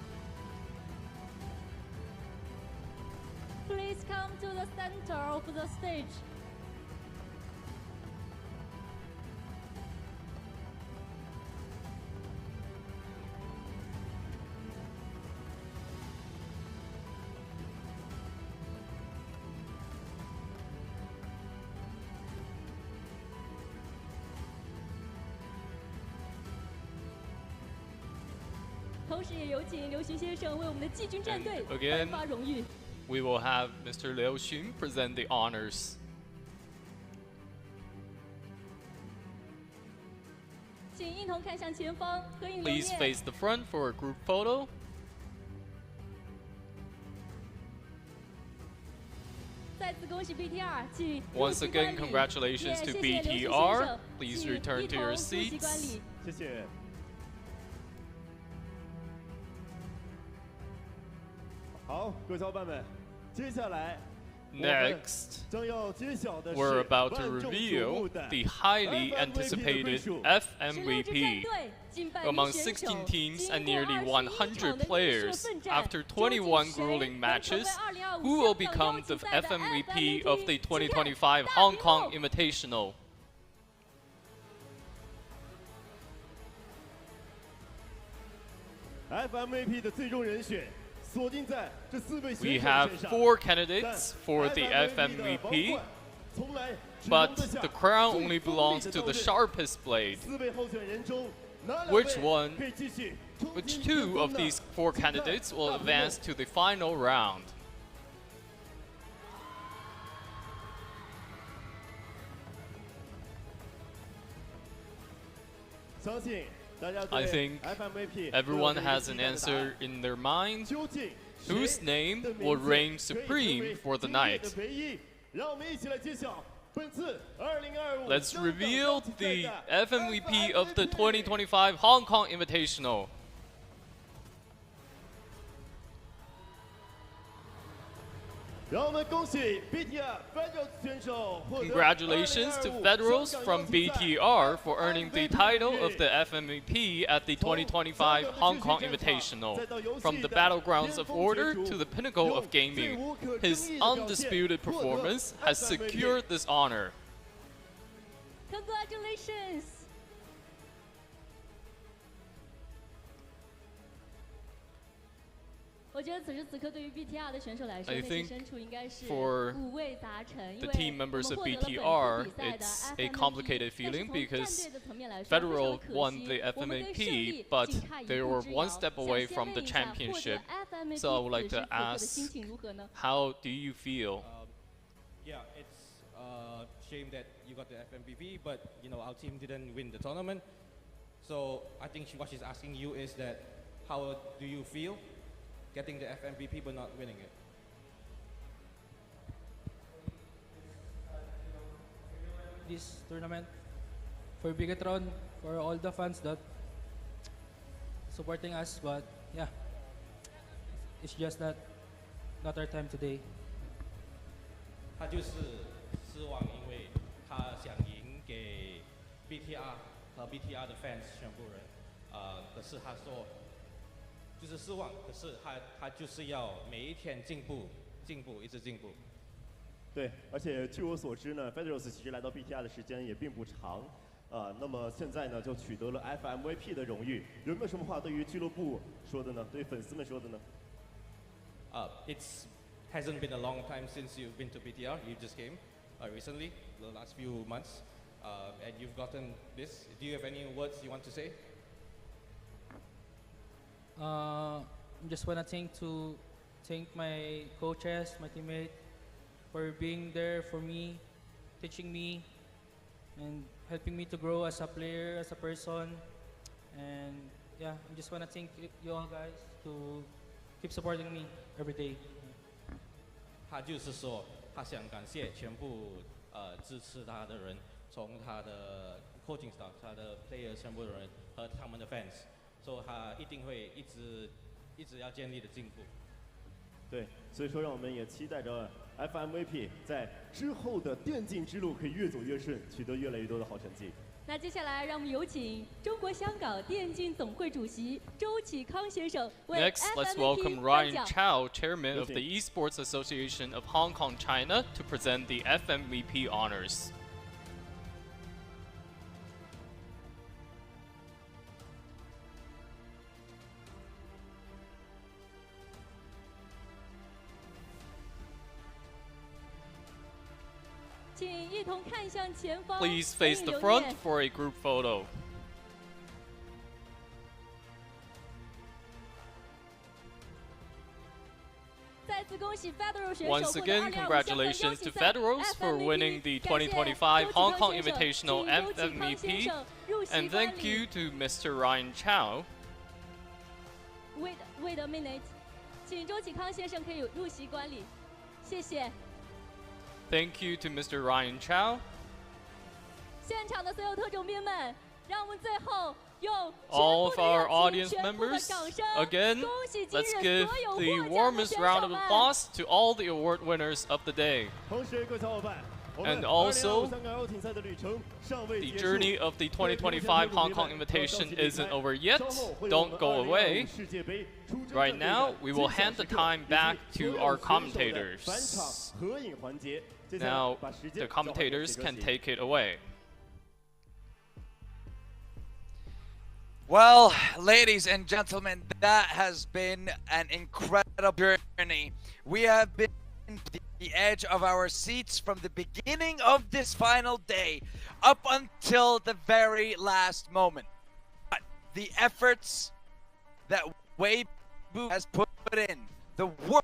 Please come to the center of the stage. 同时也有请刘巡先生为我们的季军战队 And again, 颁发荣誉。 We will have Mr. Liu Xun present the honors. 请一同看向前方，合影留 Please 念。 face the front for a group photo. 再次恭喜 BTR，请 Once 入席观 again, 礼 congratulations 也 to 谢谢刘巡先 BTR. 生 Please 请 return 一 to 同 your 入席观 seats. 礼。谢谢。好，各位小伙伴们，接下来 Next, 将要揭晓的是 we're about to 万众瞩 reveal 目的 the highly FMVP 的 anticipated 归属。 16支战 FMVP 队近百 among 名选手 16 teams 经 and 过 nearly 21 100 场的浴血 players. 奋战 After 究竟21 谁 grueling 会 matches, 成为2025 who will 香港 become 邀 the 请赛的 FMVP of the 请看2025 大 Hong 屏 Kong 幕 Invitational? FMVP 的最终人选锁定在这4位 We 选手 have 身上。 4 但 candidates for the FMVP 的王 FMVP, 冠从来只 but 容得下 the crown 最 only 锋利 belongs 的 to 刀 the 刃。 sharpest blade. 4位候选人中，哪2 Which 位 one- 可以继续冲 Which 进 2 巅 of 峰呢？ these 4 请看 candidates will 大屏幕 advance to the final round? 相信大家 I 对 think FMVP Everyone 都有一个 has 期 an 待的答案 answer in their mind. 究竟 Whose 谁 name 的 will 名字 reign 可以成 supreme 为 for the 今天 night? 的唯一？让我们一起来揭晓本次2025 Let's 香港 reveal 邀请赛 the 的 FMVP of the 2025 Hong Kong Invitational. 让我们恭喜 BTR Federals 选手获得 Congratulations to 2025 Federals 香港 from 邀请赛 BTR for earning the FMVP title of the FMVP at the 2025 Hong Kong Invitational. From the battlegrounds of order to the pinnacle of gaming, his undisputed performance has secured this honor. Congratulations！我觉得此时此刻对于 BTR 的选手来说， I 内 think 心深处应该是 for 五味杂陈，因 The 为 team members 我 of 们获得了 BTR, 本次比赛的 it's a FMVP complicated 但是 feeling 从 because 战队的层面来说 Federal 非常的可 won 惜 the 我们对胜 FMVP, 利 but 仅差一 they 步 were 之 one 遥 step 想 away 先 from 问 the 一下获得 championship. FMVP So I would like 此 to 时此刻的 ask, 心情如何呢？ how do you feel? Yeah, it's a shame that you got the FMVP, but you know our team didn't win the tournament. So I think what she's asking you is that how do you feel getting the FMVP but not winning it? This tournament for Bigatron, for all the fans that supporting us, but yeah, it's just that not our time today. 他就是失望，因为他想赢给 BTR 和 BTR 的 fans 全部人，可是他说就是失望，可是他就是要每一天进步，进步，一直进步。对，而且据我所知呢，Federals 其实来到 BTR 的时间也并不长，那么现在呢就取得了 FMVP 的荣誉，有没有什么话对于俱乐部说的呢？对于粉丝们说的呢？ It's hasn't been a long time since you've been to BTR. You just came recently, the last few months, and you've gotten this. Do you have any words you want to say? Just wanna thank my coaches, my teammate, for being there for me, teaching me, and helping me to grow as a player, as a person. And yeah, I just wanna thank you all guys to keep supporting me every day. 他就是说，他想感谢全部支持他的人，从他的 coaching staff、他的 players 全部的人和他们的 fans， 所以他一定会一直要建立的进步。对，所以说让我们也期待着 FMVP 在之后的电竞之路可以越走越顺，取得越来越多的好成绩。那接下来，让我们有请中国香港电竞总会主席周启康先生为 Next, let's welcome FMVP Ryan 颁奖。 Chow, Chairman of the Esports Association of Hong Kong, China, to present the FMVP honors. 请一同看向前方。 Please face the 留 front 念 for a group photo. 再次恭喜 Federal 选手 Once 获得 again, 2025 congratulations to 香港 Federals for FMVP winning the 感谢 2025 Hong Kong 周启康先生 Invitational 请周启康先 FMVP, 生入席 and 观 thank 礼 you to Mr. Ryan Chow. Wait a minute， 请周启康先生可以入席观礼，谢谢。 Thank you to Mr. Ryan Chow. 现场的所有特种兵们，让我们最后用 All of our audience 全部的 members, 掌声 again, 恭喜今 let's 日 give 所有 the 获奖的 warmest 选 round 手 of 们。 applause to all the award winners of the day. 同时，各位小伙伴，我们 And also, 2025香港邀请赛的旅程尚未 The 结束。 journey of the 2025 Hong Kong Invitation isn't over yet. Don't go away. Right now, we will hand the time back to our commentators. Now, the commentators can take it away. Well, ladies and gentlemen, that has been an incredible journey. We have been at the edge of our seats from the beginning of this final day up until the very last moment. But the efforts that Weibo has put in, the work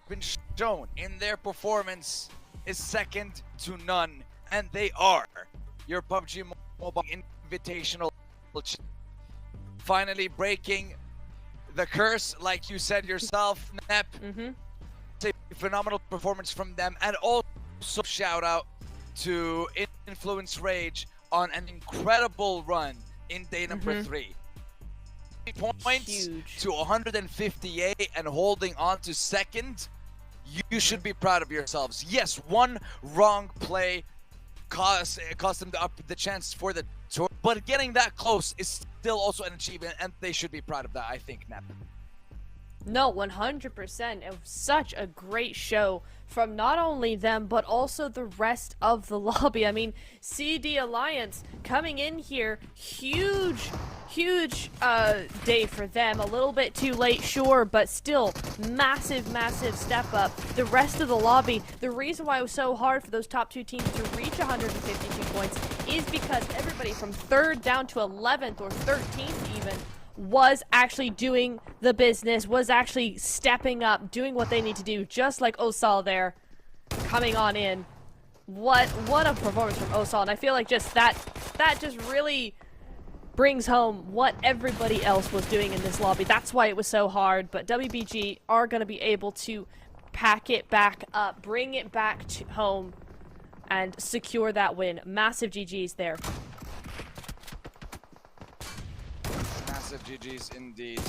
been shown in their performance is second to none, and they are your PUBG Mobile Invitational, finally breaking the curse, like you said yourself, Nep. A phenomenal performance from them, and also shout out to Influence Rage on an incredible run in day number 3. Points to 158 and holding on to second. You should be proud of yourselves. Yes, one wrong play cost them the chance for the tour, but getting that close is still also an achievement, and they should be proud of that, I think, Nep. No, 100%. It was such a great show from not only them, but also the rest of the lobby. I mean, CD Alliance coming in here, huge day for them. A little bit too late, sure, but still massive step up. The rest of the lobby, the reason why it was so hard for those top two teams to reach 152 points is because everybody from 3rd down to 11th or 13th even was actually doing the business, was actually stepping up, doing what they need to do, just like Osal there, coming on in. What a performance from Osal, and I feel like just that just really brings home what everybody else was doing in this lobby. That's why it was so hard, but WBG are going to be able to pack it back up, bring it back to home, and secure that win. Massive GGs there. Massive GGs indeed.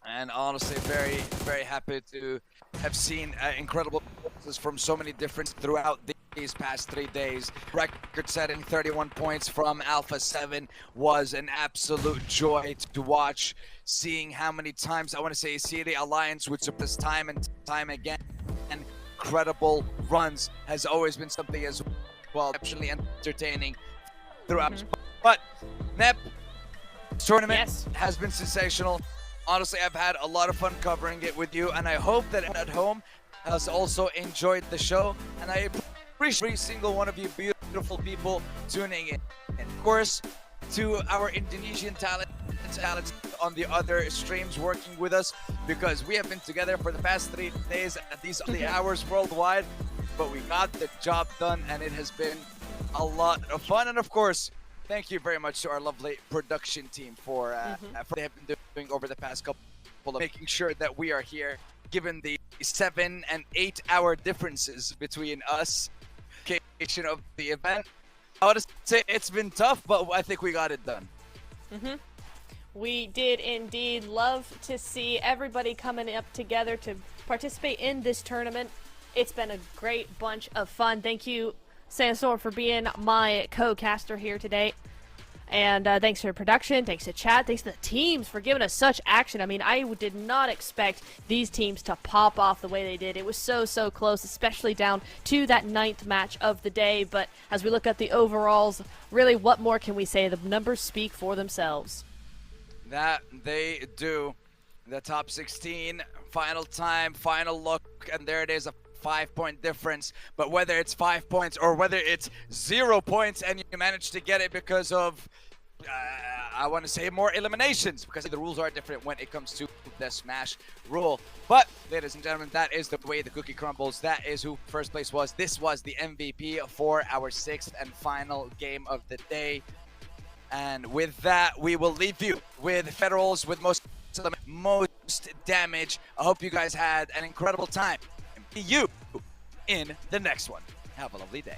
And honestly, very happy to have seen incredible performances from so many different throughout these past 3 days. Record-setting 31 points from Alpha 7 was an absolute joy to watch. Seeing how many times, I want to say, CDAL Alliance would surpass time and time again. And incredible runs has always been something as well, exceptionally entertaining throughout. But, Nep, this tournament has been sensational. Honestly, I've had a lot of fun covering it with you, and I hope that at home has also enjoyed the show, and I appreciate every single one of you beautiful people tuning in. And of course, to our Indonesian talents on the other streams working with us, because we have been together for the past 3 days at these early hours worldwide, but we got the job done, and it has been a lot of fun. And of course, thank you very much to our lovely production team for they have been doing over the past couple of making sure that we are here, given the 7 and 8 hour differences between us. Occasion of the event. I would say it's been tough, but I think we got it done. We did indeed. Love to see everybody coming up together to participate in this tournament. It's been a great bunch of fun. Thank you, Sandstorm, for being my co-caster here today. And thanks for production, thanks to chat, thanks to the teams for giving us such action. I mean, I did not expect these teams to pop off the way they did. It was so, so close, especially down to that 9th match of the day. But as we look at the overalls, really, what more can we say? The numbers speak for themselves. That they do. The top 16, final time, final look, and there it is, a 5-point difference. But whether it's 5 points or whether it's 0 points and you manage to get it because of, I want to say, more eliminations, because the rules are different when it comes to the Smash rule. But, ladies and gentlemen, that is the way the cookie crumbles. That is who first place was. This was the MVP for our 6th and final game of the day. And with that, we will leave you with Federals with most damage. I hope you guys had an incredible time. And see you in the next one. Have a lovely day.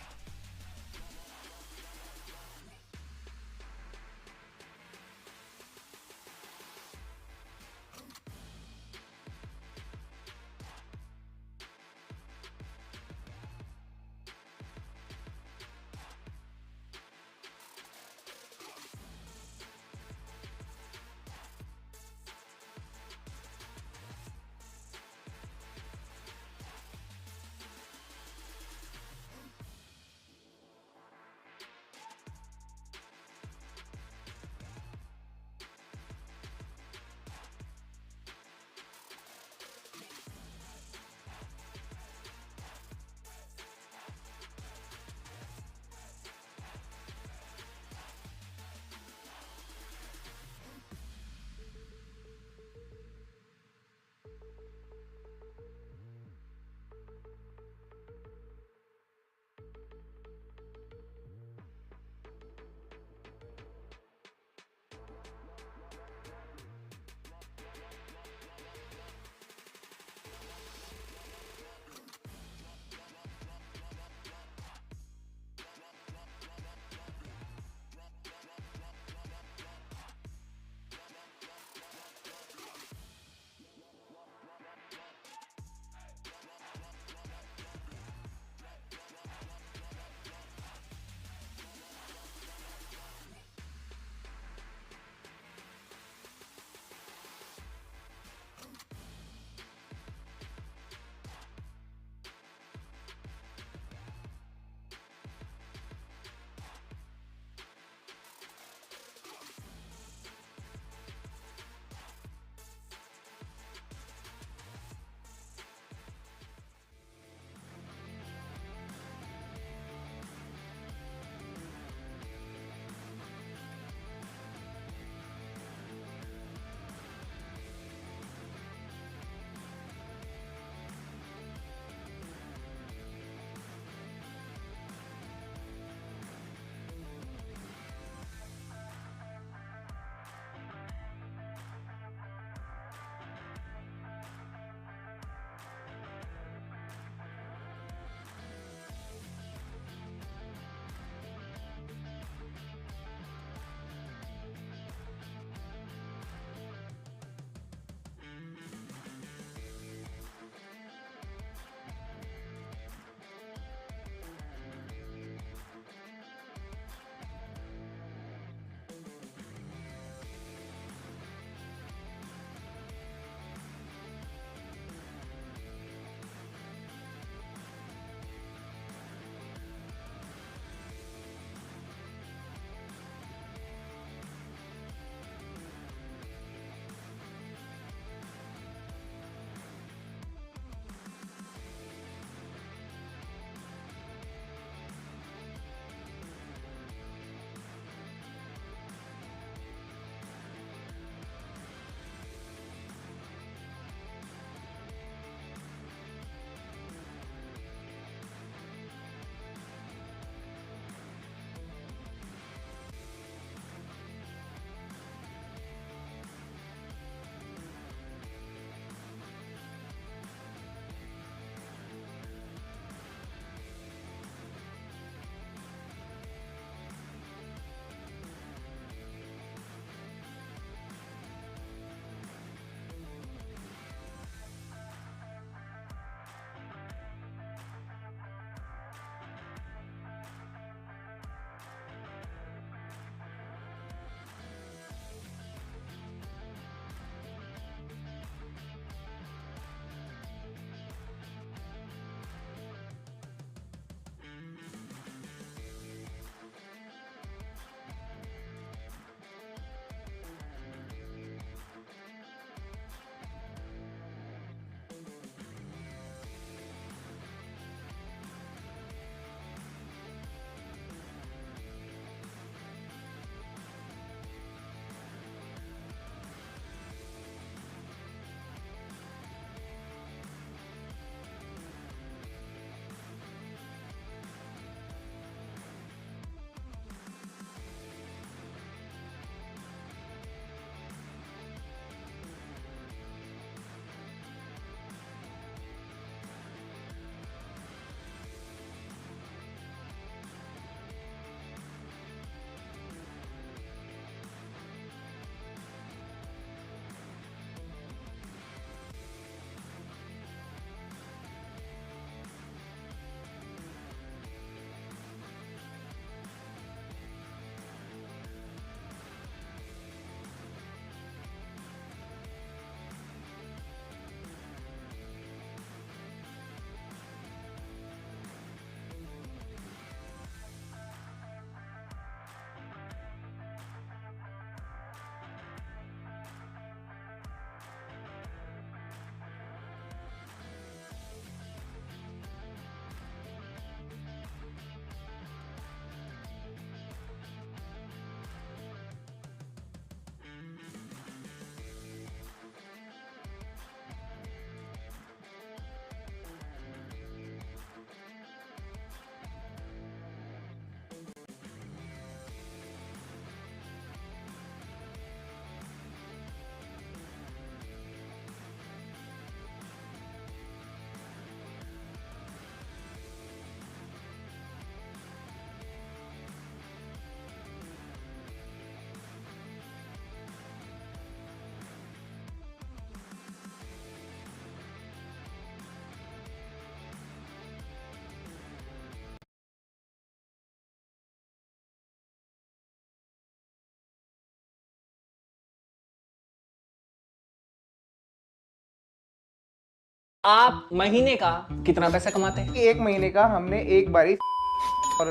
आप महीने का कितना पैसा कमाते हैं? एक महीने का हमने एक बारी $1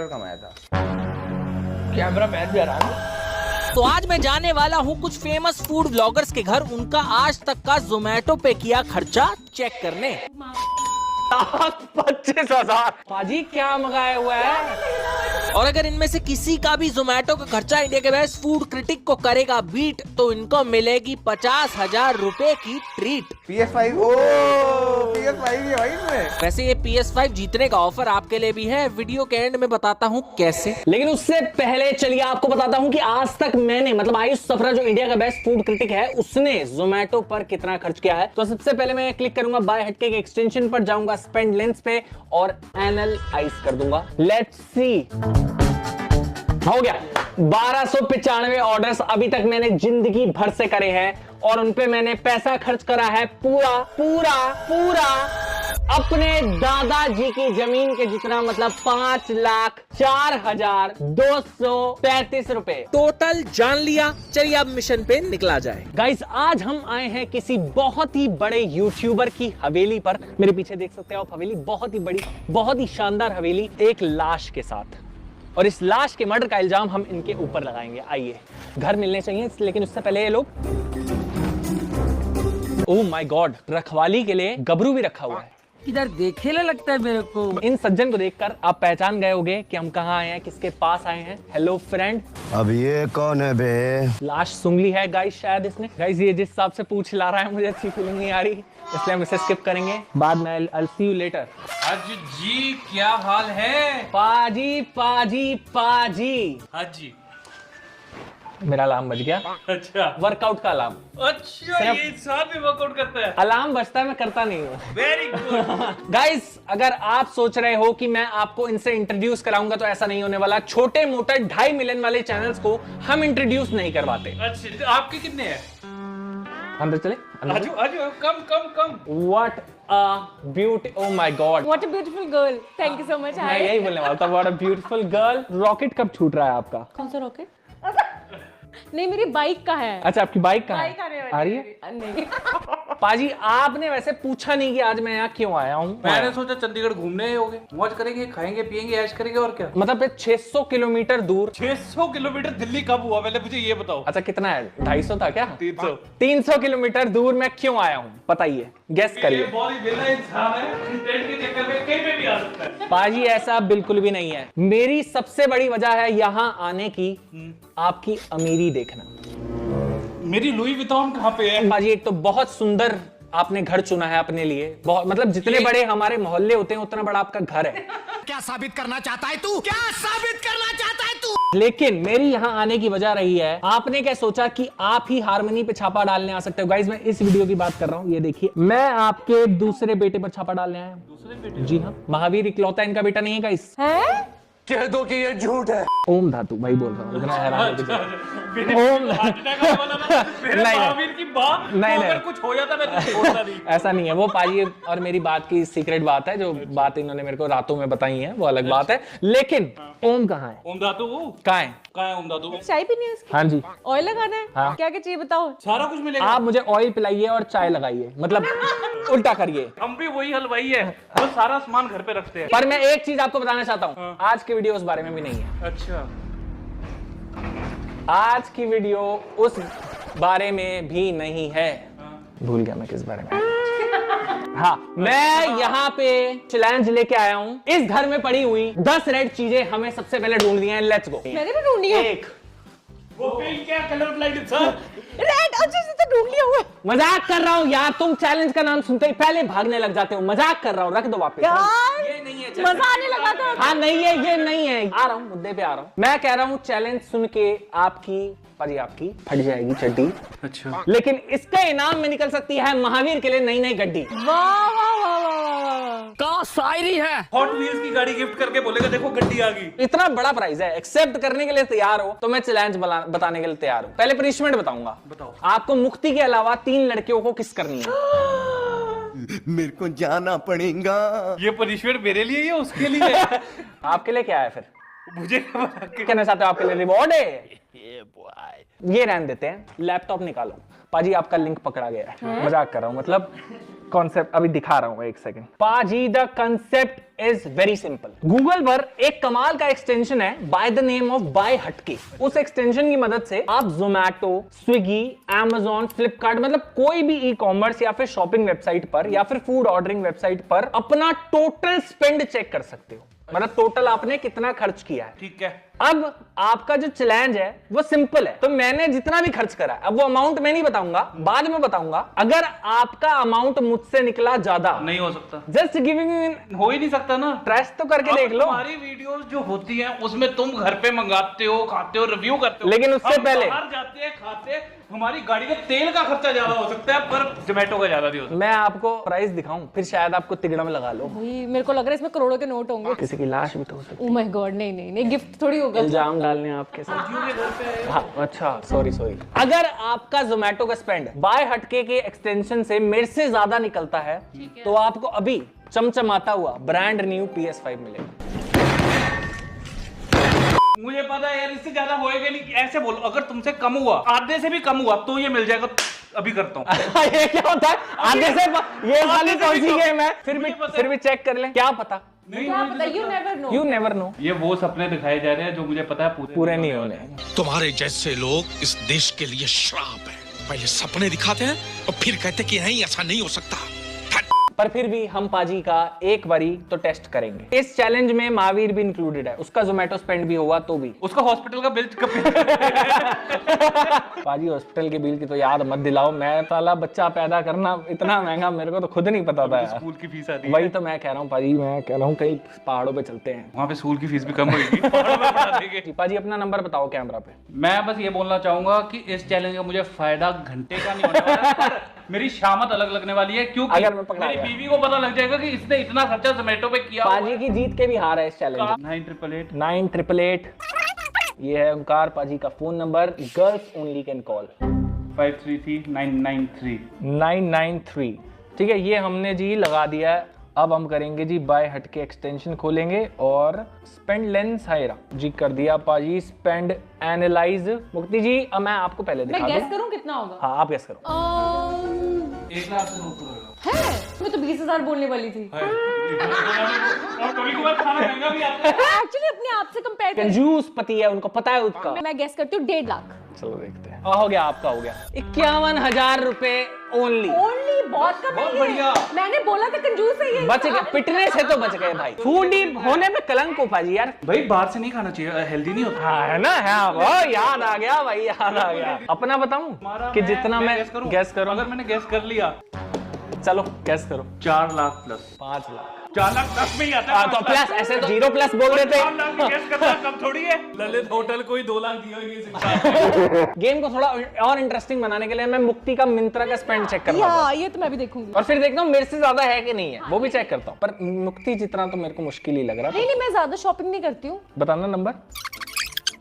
कमाया था। कैमरा मैन भी आराम। तो आज मैं जाने वाला हूँ कुछ फेमस फूड ब्लॉगर्स के घर, उनका आज तक का जोमेटो पे किया खर्चा चेक करने। 25,000 पाजी क्या मंगाया हुआ है? और अगर इनमें से किसी का भी जोमेटो का खर्चा इंडिया के बेस्ट फूड क्रिटिक को करेगा बीट, तो इनको मिलेगी 50,000 रुपए की ट्रीट। PS5 PS5 भी है भाई इसमें। वैसे ये PS5 जीतने का ऑफर आपके लिए भी है, वीडियो के एंड में बताता हूँ कैसे। लेकिन उससे पहले चलिए आपको बताता हूँ कि आज तक मैंने मतलब आयुष सफरा जो इंडिया का बेस्ट फूड क्रिटिक है, उसने जोमेटो पर कितना खर्च किया है। तो सबसे पहले मैं क्लिक करूंगा बाय हटके के एक्सटेंशन पर, जाऊंगा स्पेंड लेंस पे और एनालाइज कर दूंगा। लेट्स सी, हो गया 1295 ऑर्डर्स अभी तक मैंने जिंदगी भर से करे हैं और उनपे मैंने पैसा खर्च करा है पूरा अपने दादाजी की जमीन के जितना, मतलब 5,04,235 रुपए टोटल जान लिया। चलिए अब मिशन पे निकला जाए। गाइस, आज हम आए हैं किसी बहुत ही बड़े यूट्यूबर की हवेली पर। मेरे पीछे देख सकते हो आप हवेली, बहुत ही बड़ी, बहुत ही शानदार हवेली, एक लाश के साथ। और इस लाश के मर्डर का इल्जाम हम इनके ऊपर लगाएंगे। आइए, घर मिलने चाहिए, लेकिन उससे पहले ये लोग, ओह माय गॉड, रखवाली के लिए गबरू भी रखा हुआ है। इधर देखे लगता है मेरे को। इन सज्जन को देखकर आप पहचान गए होंगे कि हम कहाँ आए हैं, किसके पास आए हैं। Hello friend. अब ये कौन है बे? लाश सुंघ ली है गाइस शायद इसने। गाइस, ये जिस हिसाब से पूछ ला रहा है मुझे अच्छी फीलिंग नहीं आ रही, इसलिए हम इसे स्किप करेंगे। बाद में I'll see you later। हाजी जी क्या हाल है? पाजी। हाजी मेरा अलार्म बज गया। अच्छा, वर्कआउट का अलार्म। अच्छा, ये इंसान भी वर्कआउट करता है। अलार्म बजता है, मैं करता नहीं हूँ। Very good. गाइस, अगर आप सोच रहे हो कि मैं आपको इनसे इंट्रोड्यूस कराऊंगा, तो ऐसा नहीं होने वाला। छोटे मोटे 2.5 मिलियन वाले चैनल्स को हम इंट्रोड्यूस नहीं करवाते। अच्छा, आपके कितने हैं? अंदर चले, आजो, कम। What a beauty, oh my God, What a beautiful girl. Thank you so much. मैं यही बोलने वाला था, what a beautiful girl। Rocket कब छूट रहा है आपका? कौन सा रॉकेट? नहीं, मेरी बाइक का है। अच्छा, आपकी बाइक कहाँ है? आ रही है? नहीं। पाजी, आपने वैसे पूछा नहीं कि आज मैं यहाँ क्यों आया हूँ। मैंने सोचा चंडीगढ़ घूमने आए होगे, मौज करेंगे, खाएंगे पिएंगे, ऐश करेंगे, और क्या। मतलब 600 किलोमीटर दूर। 600 किलोमीटर दिल्ली कब हुआ, पहले मुझे ये बताओ। अच्छा, कितना है? 250 था क्या? 300। 300 किलोमीटर दूर मैं क्यों आया हूँ, बताइए, गेस करिए। बहुत बेला इंसान है, ट्रेन के चक्कर में कहीं पे भी आ सकता है। पाजी, ऐसा बिल्कुल भी नहीं है। मेरी सबसे बड़ी वजह है यहाँ आने की आपकी अमीरी देखना। मेरी लुई विटॉन कहाँ पे है? पाजी, एक तो बहुत सुंदर आपने घर चुना है अपने लिए, बहुत, मतलब जितने बड़े हमारे मोहल्ले होते हैं उतना बड़ा आपका घर है। क्या साबित करना चाहता है तू? क्या साबित करना चाहता है तू? लेकिन मेरी यहाँ आने की वजह रही है, आपने क्या सोचा कि आप ही हारमोनी पे छापा डालने आ सकते हो। गाइस, मैं इस वीडियो की बात कर रहा हूँ, ये देखिए, मैं आपके दूसरे बेटे पर छापा डालने आया हूँ। दूसरे बेटे? जी हाँ, महावीर इकलौता इनका बेटा नहीं है गाइस। कह दो कि ये झूठ है। ओम धातु, भाई बोल रहा हूँ, इतना हैरान अच्छा, ओम महावीर की बात, नहीं, अगर कुछ हो जाता मैं तो छोड़ता नहीं। ऐसा नहीं है, वो पाजी और मेरी बात की सीक्रेट बात है, जो बात इन्होंने मेरे को रातों में बताई है, वो अलग बात है। लेकिन ओम कहाँ है? ओम धातु कहाँ है? ओम धातु? चाय पीनी है उसकी? हाँ जी। ऑयल लगाना है? हाँ। क्या चाहिए बताओ? सारा कुछ मिलेगा। आप मुझे ऑयल पिलाइए और चाय लगाइए, मतलब उल्टा करिए। हम भी वही हलवाई है, वो सारा सामान घर पे रखते हैं। पर मैं एक चीज आपको बताना चाहता हूँ, आज की वीडियो उस बारे में भी नहीं है। अच्छा, आज की वीडियो उस बारे में भी नहीं है। भूल गया मैं किस बारे में। हाँ, मैं यहाँ पे चैलेंज लेके आया हूँ। इस घर में पड़ी हुई 10 रेड चीजें हमें सबसे पहले ढूंढनी है। Let's go. मैंने भी ढूंढनी है। एक, वो पिंक क्या कलर ब्लाइंड सर? रेड, अच्छे से तो ढूंढ लिया हुआ है। मजाक कर रहा हूँ यार, तुम चैलेंज का नाम सुनते ही पहले भागने लग जाते हो। मजाक कर रहा हूँ, रख दो वापस। यार, ये नहीं है, मजा आने लगा था। हाँ, नहीं है, ये नहीं है। आ रहा हूँ, मुद्दे पे आ रहा हूँ। मैं कह रहा हूँ, चैलेंज सुन के आपकी फट जाएगी चड्डी। अच्छा, लेकिन इसका इनाम में निकल सकती है महावीर के लिए नई गड्डी। वाह वाह वाह वाह, का शायरी है। हॉट व्हील्स की गाड़ी गिफ्ट करके बोलेगा देखो गड्डी आ गई। इतना बड़ा प्राइस है, एक्सेप्ट करने के लिए तैयार हो तो मैं चैलेंज बताने के लिए तैयार हूँ। पहले पनिशमेंट बताऊंगा। बताओ। आपको मुक्ति के अलावा 3 लड़कियों को किस करनी है। मेरे को जाना पड़ेगा। ये पनिशमेंट मेरे लिए या उसके लिए? आपके लिए क्या है फिर? मुझे क्या पता। कहना चाहते हो आपके लिए रिवॉर्ड है? ये रहने देते हैं, लैपटॉप निकालो। पाजी, आपका लिंक पकड़ा गया है। मजाक कर रहा हूँ, मतलब कॉन्सेप्ट अभी दिखा रहा हूं, एक सेकंड। पाजी the concept is very simple. Google पर एक कमाल का एक्सटेंशन है by the name of Buyhatke. उस एक्सटेंशन की मदद से आप जोमैटो, स्विगी, Amazon, फ्लिपकार्ट मतलब कोई भी ई कॉमर्स या फिर शॉपिंग वेबसाइट पर या फिर फूड ऑर्डरिंग वेबसाइट पर अपना टोटल स्पेंड चेक कर सकते हो, मतलब टोटल आपने कितना खर्च किया है। ठीक है। अब आपका जो चैलेंज है वो सिंपल है। तो मैंने जितना भी खर्च करा है, अब वो अमाउंट मैं नहीं बताऊंगा, बाद में बताऊंगा। अगर आपका अमाउंट मुझसे निकला ज्यादा, नहीं हो सकता, जस्ट गिविंग, हो ही नहीं सकता ना। ट्रेस तो करके देख लो। हमारी वीडियोस जो होती हैं उसमें तुम घर पे मंगाते हो, खाते हो, रिव्यू करते हो, लेकिन उससे पहले बाहर जाते हैं, खाते हैं, हमारी गाड़ी का तेल का खर्चा ज्यादा हो सकता है पर जोमेटो का ज्यादा नहीं हो सकता। मैं आपको प्राइस दिखाऊं, फिर शायद आपको तिगड़ा में लगा लो। मेरे को लग रहा है इसमें करोड़ों के नोट होंगे। किसी की लाश भी तो हो सकती है। ओह माय गॉड, नहीं, गिफ्ट थोड़ी होगा। इल्जाम डालने आपके साथ। हाँ, अच्छा, सॉरी। अगर आपका जोमेटो का स्पेंड बाय हटके के एक्सटेंशन से मेरे से ज्यादा निकलता है तो आपको अभी चमचमाता हुआ ब्रांड न्यू PS5 मिलेगा। मुझे पता है यार, इससे ज्यादा होएगा नहीं। ऐसे बोलो, अगर तुमसे कम हुआ, आधे से भी कम हुआ तो ये मिल जाएगा। अभी करता हूँ। ये क्या होता है? आधे से ये वाली कौन सी गेम है? फिर भी चेक कर लें, क्या पता। क्या पता, you never know। ये वो सपने दिखाए जा रहे हैं जो मुझे पता है पूरे नहीं होने। तुम्हारे जैसे लोग इस देश के लिए श्राप है। पहले सपने दिखाते हैं और फिर कहते कि नहीं, ऐसा नहीं हो सकता। पर फिर भी हम पाजी का एक बारी तो टेस्ट करेंगे। इस चैलेंज में महावीर भी इंक्लूडेड है, उसका जोमेटो स्पेंड भी होगा तो भी उसका हॉस्पिटल का बिल पाजी हॉस्पिटल के बिल की तो याद मत दिलाओ। मैं साला बच्चा पैदा करना इतना महंगा, मेरे को तो खुद नहीं पता था। स्कूल की फीस आती है। वही तो मैं कह रहा हूँ पाजी, मैं कह रहा हूँ कहीं पहाड़ों पे चलते हैं, वहाँ पे स्कूल की फीस भी कम होगी। पाजी अपना नंबर बताओ कैमरा पे। मैं बस ये बोलना चाहूंगा कि इस चैलेंज का मुझे फायदा घंटे का नहीं होने वाला, मेरी शामत अलग लगने वाली है, क्योंकि अगर मैं पकड़ा मेरी बीवी को पता लग जाएगा कि इसने इतना खर्चा जोमेटो पे किया। पाजी की जीत के भी हार है इस चैलेंज। 9888 ये है ओंकार पाजी का phone number. Girls only can call 533993। ठीक है, ये हमने जी लगा दिया है। अब हम करेंगे जी बाय हटके एक्सटेंशन खोलेंगे और स्पेंड लेंस हायरा जी कर दिया पाजी। स्पेंड एनालाइज मुक्ति जी, अब मैं आपको पहले दिखा दूं। मैं गेस करूं कितना होगा? हाँ, आप गेस करो। 1 लाख से ऊपर है? मैं तो 20,000 बोलने वाली थी। और कभी-कभार खाना महंगा भी आता है। एक्चुअली अपने आप से कंपेयर कंजूस पति है, उनको पता है उसका। मैं गेस करती हूँ 1.5 लाख। चलो देखते हैं। हो गया, आपका हो गया 51,000 रुपए ओनली। बहुत कम है। बढ़िया। मैंने बोला था कंजूस है ये। बच गए, पिटने से तो बच गए भाई। फूडी होने में कलंक हो पाजी यार। भाई बाहर से नहीं खाना चाहिए, हेल्दी नहीं होता। हाँ, है ना, है वो याद आ गया भाई, याद आ गया। अपना बताऊं कि जितना मैं गैस करूं, अगर मैंने गैस कर लिया, चलो गैस करो। 4 लाख प्लस 5 लाख 4 लाख प्लस में ही आता है। तो प्लस ऐसे तो 0 प्लस बोल रहे थे। 4 लाख की गैस करना कम थोड़ी है। ललित होटल को ही 2 लाख दिया ही नहीं सकता। गेम को थोड़ा और इंटरेस्टिंग बनाने के लिए मैं मुक्ति का मिंत्रा का स्पेंड चेक कर रहा हूं। ये तो मैं भी देखूंगी और फिर देखता हूँ मेरे से ज्यादा है कि नहीं है, वो भी चेक करता हूँ। पर मुक्ति जितना तो मेरे को मुश्किल ही लग रहा है। नहीं, मैं ज्यादा शॉपिंग नहीं करती हूँ। बताना नंबर।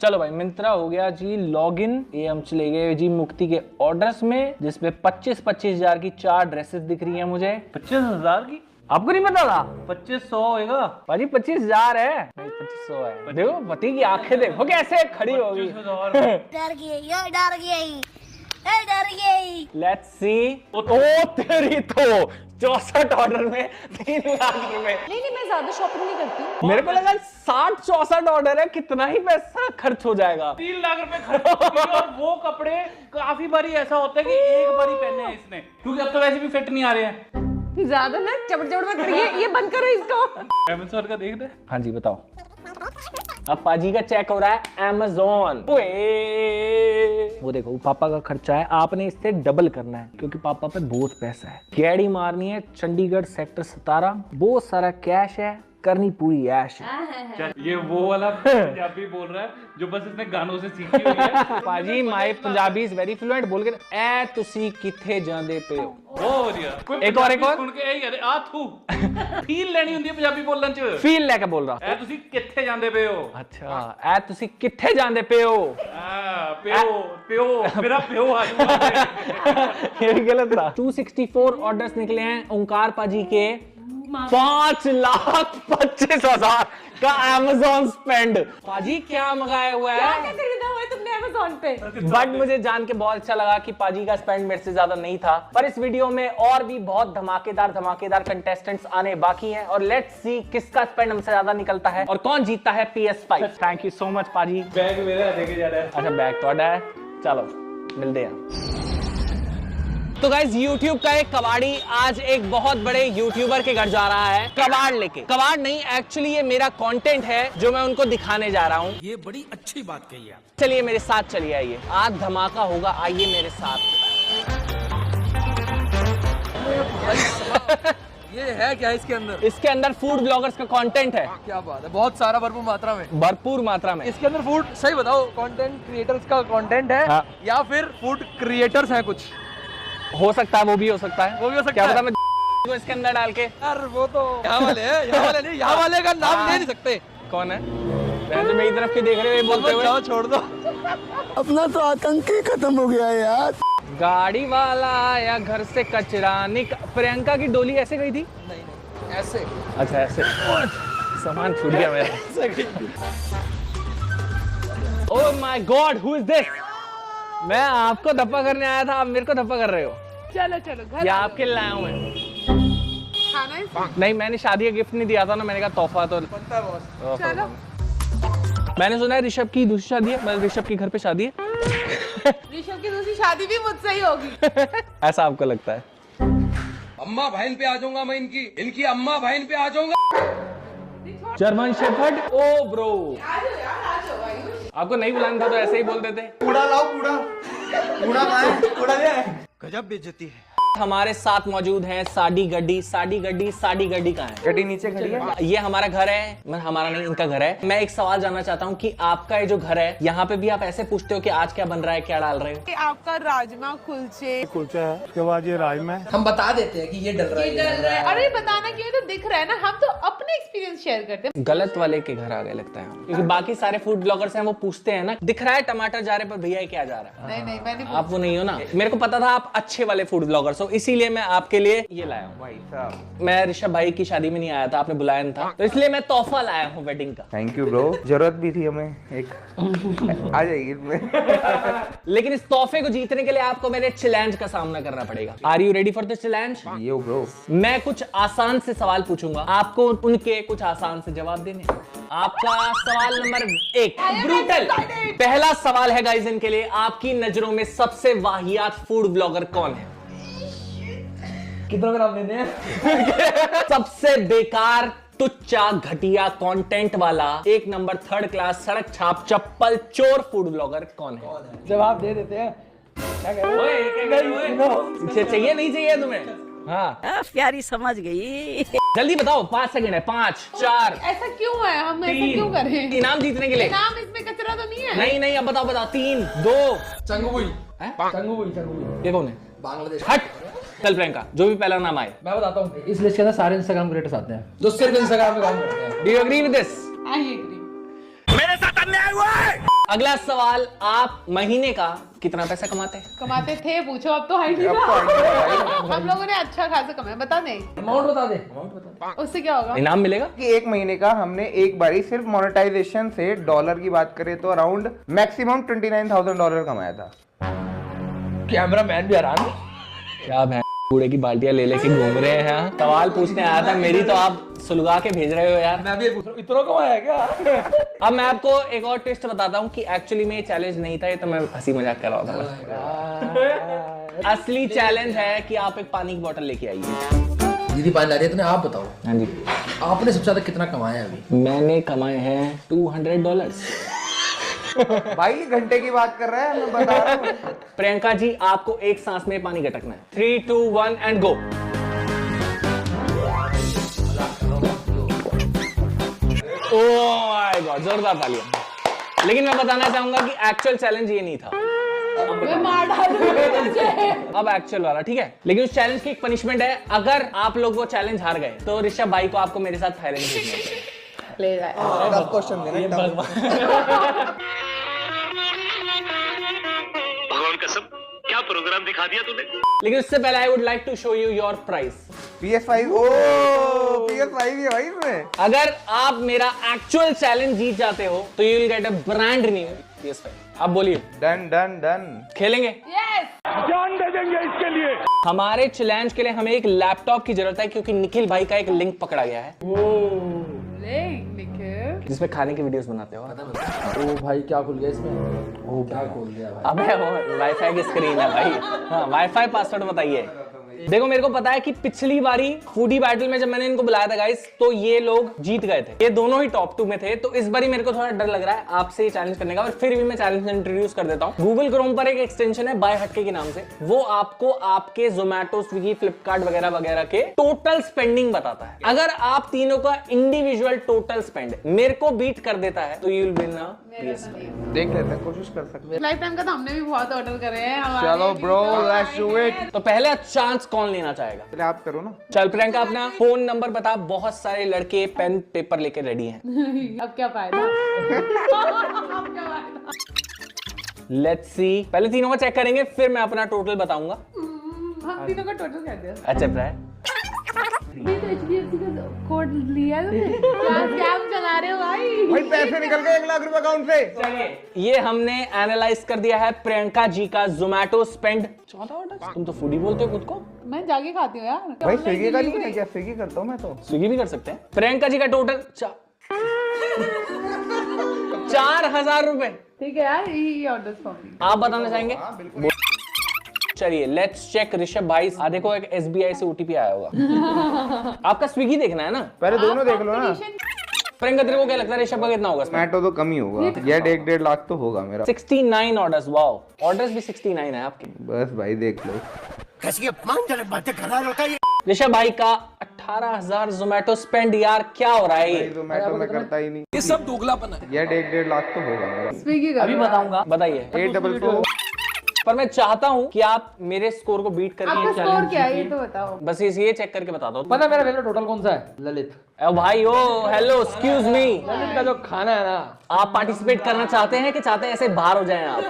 चलो भाई, मिंत्रा हो गया जी लॉगिन। ये हम चले गए जी मुक्ति के ऑर्डर्स में, जिसपे 25,000 की 4 ड्रेसेस दिख रही है मुझे। 25,000 की? आपको नहीं पता था? 2500 होगा भाजी, 25,000 है, 2500 है। देखो पति की आंखें देखो कैसे खड़ी होगी। डर गई। Let's see. ओ तेरी तो 64 ऑर्डर में 3 लाख रुपए। नहीं, मैं ज्यादा शॉपिंग नहीं करती। मेरे को लगा 60-64 ऑर्डर है, कितना ही पैसा खर्च हो जाएगा। 3 लाख रुपए खर्च हो गए। और वो कपड़े काफी बारी ऐसा होता है कि एक बारी पहने हैं इसने, क्योंकि अब तो वैसे भी फिट नहीं आ रहे हैं। ज्यादा ना चबड़ मत करिए, ये बंद करो इसको। Amazon का देख दे। हाँ जी बताओ। अब पाजी का चेक हो रहा है Amazon। वो देखो पापा का खर्चा है, आपने इससे डबल करना है क्योंकि पापा पे बहुत पैसा है। गेड़ी मारनी है चंडीगढ़ सेक्टर 17, बहुत सारा कैश है, करनी पूरी ऐश है। ये वो वाला पंजाबी बोल रहा है जो बस इसने गानों से सीखी हुई है। पाजी my Punjabi is very fluent. बोल के ए तुसी किथे जांदे पे हो। एक और सुन के यही कहते आ तू फील लेनी हुंदी है पंजाबी बोलण च। फील लेके बोल रहा। ए तुसी किथे जांदे पे हो। अच्छा, ए तुसी किथे जांदे पे हो। प्यो मेरा प्यो आ जाएगा। ये गलत था। 264 ऑर्डर्स निकले हैं ओंकार पाजी के। 5,25,000 का Amazon स्पेंड। पाजी क्या मंगाया हुआ है? क्या खरीदा हुआ है तुमने Amazon अमेज़न पे। बट मुझे जान के बहुत अच्छा लगा कि पाजी का स्पेंड मेरे से ज्यादा नहीं था, पर इस वीडियो में और भी बहुत धमाकेदार कंटेस्टेंट्स आने बाकी हैं और लेट्स सी किसका स्पेंड हमसे ज्यादा निकलता है और कौन जीतता है PS5। Thank you so much पाजी। बैग मेरा लेके जा रहा है। अच्छा बैग तो है, चलो मिलते हैं। तो गाइस YouTube का एक कबाड़ी आज एक बहुत बड़े यूट्यूबर के घर जा रहा है कबाड़ लेके। कबाड़ नहीं, एक्चुअली ये मेरा कंटेंट है जो मैं उनको दिखाने जा रहा हूँ। ये बड़ी अच्छी बात कही आप। चलिए मेरे साथ चलिए, आइए आज धमाका होगा, आइए मेरे साथ। ये है क्या इसके अंदर? इसके अंदर फूड ब्लॉगर्स का कंटेंट है। क्या बात है, बहुत सारा भरपूर मात्रा में। भरपूर मात्रा में इसके अंदर फूड, सही बताओ, कंटेंट क्रिएटर्स का कंटेंट है। हाँ। या फिर फूड क्रिएटर्स हैं कुछ? हो सकता है, वो भी हो सकता है, वो भी हो सकता क्या है। पता मैं को इसके अंदर डाल के। यार वो तो यहाँ वाले हैं, यहाँ वाले नहीं, यहाँ वाले का नाम ले नहीं सकते। कौन है? मैं तो मेरी तरफ की देख रहे हो बोलते हुए। जाओ छोड़ दो, अपना तो आतंक ही खत्म हो गया है यार। गाड़ी वाला आया घर से कचरा प्रियंका की डोली ऐसे गई थी? नहीं ऐसे। अच्छा ऐसे, सामान छूट गया मेरा। Oh my God, who is this? मैं आपको धप्पा करने आया था, आप मेरे को धप्पा कर रहे हो। चलो चलो घर ये आपके लाया हूँ मैं। खाना है? नहीं, मैंने शादी का गिफ्ट नहीं दिया था ना, मैंने कहा तोहफा तो। चलो। मैंने सुना है ऋषभ की दूसरी शादी है, मतलब ऋषभ के घर पे शादी है। ऋषभ की दूसरी शादी भी मुझसे ही होगी। ऐसा आपको लगता है? अम्मा बहन पे आ जाऊंगा मैं, इनकी अम्मा बहन पे आ जाऊंगा। German shepherd. ओ ब्रो, आपको नहीं बुलाना था तो ऐसे ही बोल देते। कूड़ा लाओ, कूड़ा कहाँ है? कूड़ा ले आए। गजब बेइज्जती है। हमारे साथ मौजूद है साडी गड्डी कहाँ है? गड्डी नीचे खड़ी है। ये हमारा घर है, मतलब हमारा नहीं, इनका घर है। मैं एक सवाल जानना चाहता हूँ कि आपका ये जो घर है, यहाँ पे भी आप ऐसे पूछते हो कि आज क्या बन रहा है, क्या डाल रहे हो? आपका राजमा कुलचे है, उसके बाद ये राजमा। हम बता देते हैं कि ये डल रहा है। अरे बताना क्यों, तो दिख रहा है ना, हम तो अपने एक्सपीरियंस शेयर करते हैं। गलत वाले के घर आ गए लगता है, क्योंकि बाकी सारे फूड ब्लॉगर्स हैं वो पूछते हैं ना, दिख रहा है टमाटर जा रहे पर भैया ये क्या जा रहा है? नहीं मैंने आप वो नहीं हो ना। मेरे को पता था आप अच्छे वाले फूड ब्लॉगर्स हो, इसीलिए मैं आपके लिए ये लाया हूँ। भाई साहब, मैं ऋषभ भाई की शादी में नहीं आया था, आपने बुलाया नहीं था, तो इसलिए मैं तोहफा लाया हूँ वेडिंग का। थैंक यू ब्रो, जरूरत भी थी हमें एक। आ जाइए इसमें। लेकिन इस तोहफे को जीतने के लिए आपको मेरे चैलेंज का सामना करना पड़ेगा। Are you ready for this challenge? Yo bro. मैं कुछ आसान से सवाल पूछूंगा, आपको उनके कुछ आसान से जवाब देने। आपका सवाल नंबर 1, ब्रूटल। पहला सवाल है गाइस इनके लिए, आपकी नजरों में सबसे वाहियात फूड ब्लॉगर कौन है? कितना ग्राम लेने हैं? सबसे बेकार, तुच्चा, घटिया कंटेंट वाला, एक नंबर, थर्ड क्लास, सड़क छाप, चप्पल चोर फूड ब्लॉगर कौन है? जवाब दे देते हैं। क्या कह रहे हो? चाहिए नहीं चाहिए तुम्हें? हाँ प्यारी समझ गई। जल्दी बताओ, 5 सेकंड है। 5, 4। ऐसा क्यों है, हम ऐसा क्यों करें? इनाम जीतने के लिए। इनाम इसमें कचरा तो नहीं है? नहीं, अब बताओ। 3, 2। चंगुबुई। ये कौन है? बांग्लादेश। हट। चल प्रियंका, जो भी पहला नाम आए। मैं बताता हूँ, इस लिस्ट के अंदर सारे इंस्टाग्राम क्रिएटर्स आते हैं जो सिर्फ इंस्टाग्राम पे काम करते हैं। Do you agree with this? I agree. मेरे साथ अन्याय हुआ है। अगला सवाल, आप महीने का कितना पैसा कमाते हैं? कमाते थे, पूछो अब तो हाई हम लोगों ने अच्छा खासा कमाया, बता नहीं। अमाउंट बता दे। उससे क्या होगा? इनाम मिलेगा कि एक महीने का हमने एक बारी सिर्फ मोनेटाइजेशन से डॉलर की बात करें तो अराउंड मैक्सिमम $29,000 कमाया था। कैमरा मैन भी आराम। क्या भैं कूड़े की बाल्टियां ले लेके घूम रहे हैं? यहाँ सवाल पूछने आया था, मेरी तो आप सुलगा के भेज रहे हो यार। मैं भी पूछ रहा हूँ, इतना कमाया क्या? अब मैं आपको एक और ट्विस्ट बताता हूँ कि एक्चुअली में ये चैलेंज नहीं था, ये तो मैं हंसी मजाक कर रहा था। असली चैलेंज है कि आप एक पानी की बोतल लेके आइए। दीदी पानी ला रही है, तो आप बताओ। हाँ जी। आपने सबसे ज्यादा कितना कमाया है अभी? मैंने कमाए हैं $200। भाई घंटे की बात कर रहा है, मैं बता रहा हूँ। प्रियंका जी, आपको एक सांस में पानी गटकना है। 3, 2, 1 and go. Oh my God, जोरदार तालियां। लेकिन मैं बताना चाहूंगा कि एक्चुअल चैलेंज ये नहीं था। मैं मार डालूंगा। अब एक्चुअल वाला, ठीक है। लेकिन उस चैलेंज की एक पनिशमेंट है, अगर आप लोग वो चैलेंज हार गए तो ऋषभ भाई को आपको मेरे साथ थाईलैंड भेजना है। ले जाए। टफ क्वेश्चन देना। भगवान कसम, क्या प्रोग्राम दिखा दिया तूने। लेकिन उससे पहले I would like to show you your price. PS5। ओ PS5 ही है भाई इसमें। अगर आप मेरा एक्चुअल चैलेंज जीत जाते हो तो you will get a brand new PS5। अब बोलिए। Done done done. खेलेंगे? जान दे देंगे इसके लिए। हमारे चैलेंज के लिए हमें एक लैपटॉप की जरूरत है क्योंकि निखिल भाई का एक लिंक पकड़ा गया है जिसमें खाने की वीडियोस बनाते हो। ओ भाई क्या खुल गया इसमें? ओ क्या खुल गया भाई? अबे वो वाईफाई की स्क्रीन है भाई। हाँ, वाईफाई पासवर्ड बताइए। देखो मेरे को पता है कि पिछली बारी फूडी बैटल में जब मैंने इनको बुलाया था गाइस, तो ये लोग जीत गए थे, ये दोनों ही टॉप 2 में थे। तो इस बारी मेरे को थोड़ा डर लग रहा है आपसे चैलेंज करने का, और फिर भी मैं चैलेंज इंट्रोड्यूस कर देता हूँ। गूगल क्रोम पर एक एक्सटेंशन है बाय हटके के नाम से, वो आपको आपके जोमेटो, स्विगी, फ्लिपकार्ट वगैरह वगैरह के टोटल स्पेंडिंग बताता है। अगर आप तीनों का इंडिविजुअल टोटल स्पेंड मेरे को बीट कर देता है तो यू विल विन ना। देख लेते हैं, कोशिश कर सकते हैं। लाइफ टाइम का तो हमने भी बहुत ऑर्डर करे हैं। चलो ब्रो, लेट्स डू इट। तो पहले चांस कौन लेना चाहेगा? पहले आप करो ना। चल प्रियंका, अपना फोन नंबर बता। बहुत सारे लड़के पेन पेपर लेके रेडी हैं। अब क्या फायदा? अब क्या फायदा? लेट्स सी, पहले तीनों का चेक करेंगे फिर मैं अपना टोटल बताऊंगा। हम तीनों का टोटल कर दिया। अच्छा प्राय, HDFC का कोड लिया है तुमने? क्या स्कैम चला रहे हो भाई? भाई पैसे निकल गए 1 लाख रुपए अकाउंट से। ये हमने एनालाइज कर दिया है प्रियंका जी का जोमेटो स्पेंड। 14 ऑर्डर। तुम तो फूडी बोलते हो खुद को। मैं जाके खाती हूँ यार। भाई स्विगी का नहीं है क्या? स्विगी करता हूँ मैं तो। स्विगी भी कर सकते हैं। प्रियंका जी का टोटल 4000 रुपए। ठीक है यार, ये ऑर्डर फॉर मी। आप बताना चाहेंगे? चलिए लेट्स चेक। ऋषभ भाई, देखो एक SBI से OTP आया होगा। आपका स्विगी देखना है ना? पहले दोनों देख लो ना। प्रियंका तेरे को क्या लगता है ऋषभ का कितना होगा? जोमेटो तो कम ही होगा, ये 1.5 लाख तो होगा मेरा। 69 ऑर्डर्स। वाओ, ऑर्डर्स भी 69 है आपके। बस भाई देख लो। कैसी अपमानजनक बातें कर रहा होता है। ऋषभ भाई का 18,000 जोमेटो स्पेंड। यार क्या हो रहा है? जोमेटो में करता ही नहीं, ये सब दोगलापन है। ये 1.5 लाख तो होगा मेरा। स्विगी का अभी बताऊंगा, बताइए। 844। पर मैं चाहता हूँ कि आप मेरे स्कोर को बीट करके आपका स्कोर क्या है ये तो बताओ। बस ये चेक करके बता दो। पता है मेरा फेवरेट होटल कौन सा है? ललित। भाई ओ हेलो, एक्सक्यूज मी। ललित का जो खाना है ना, आप पार्टिसिपेट करना चाहते हैं कि चाहते हैं ऐसे बाहर हो जाएं आप?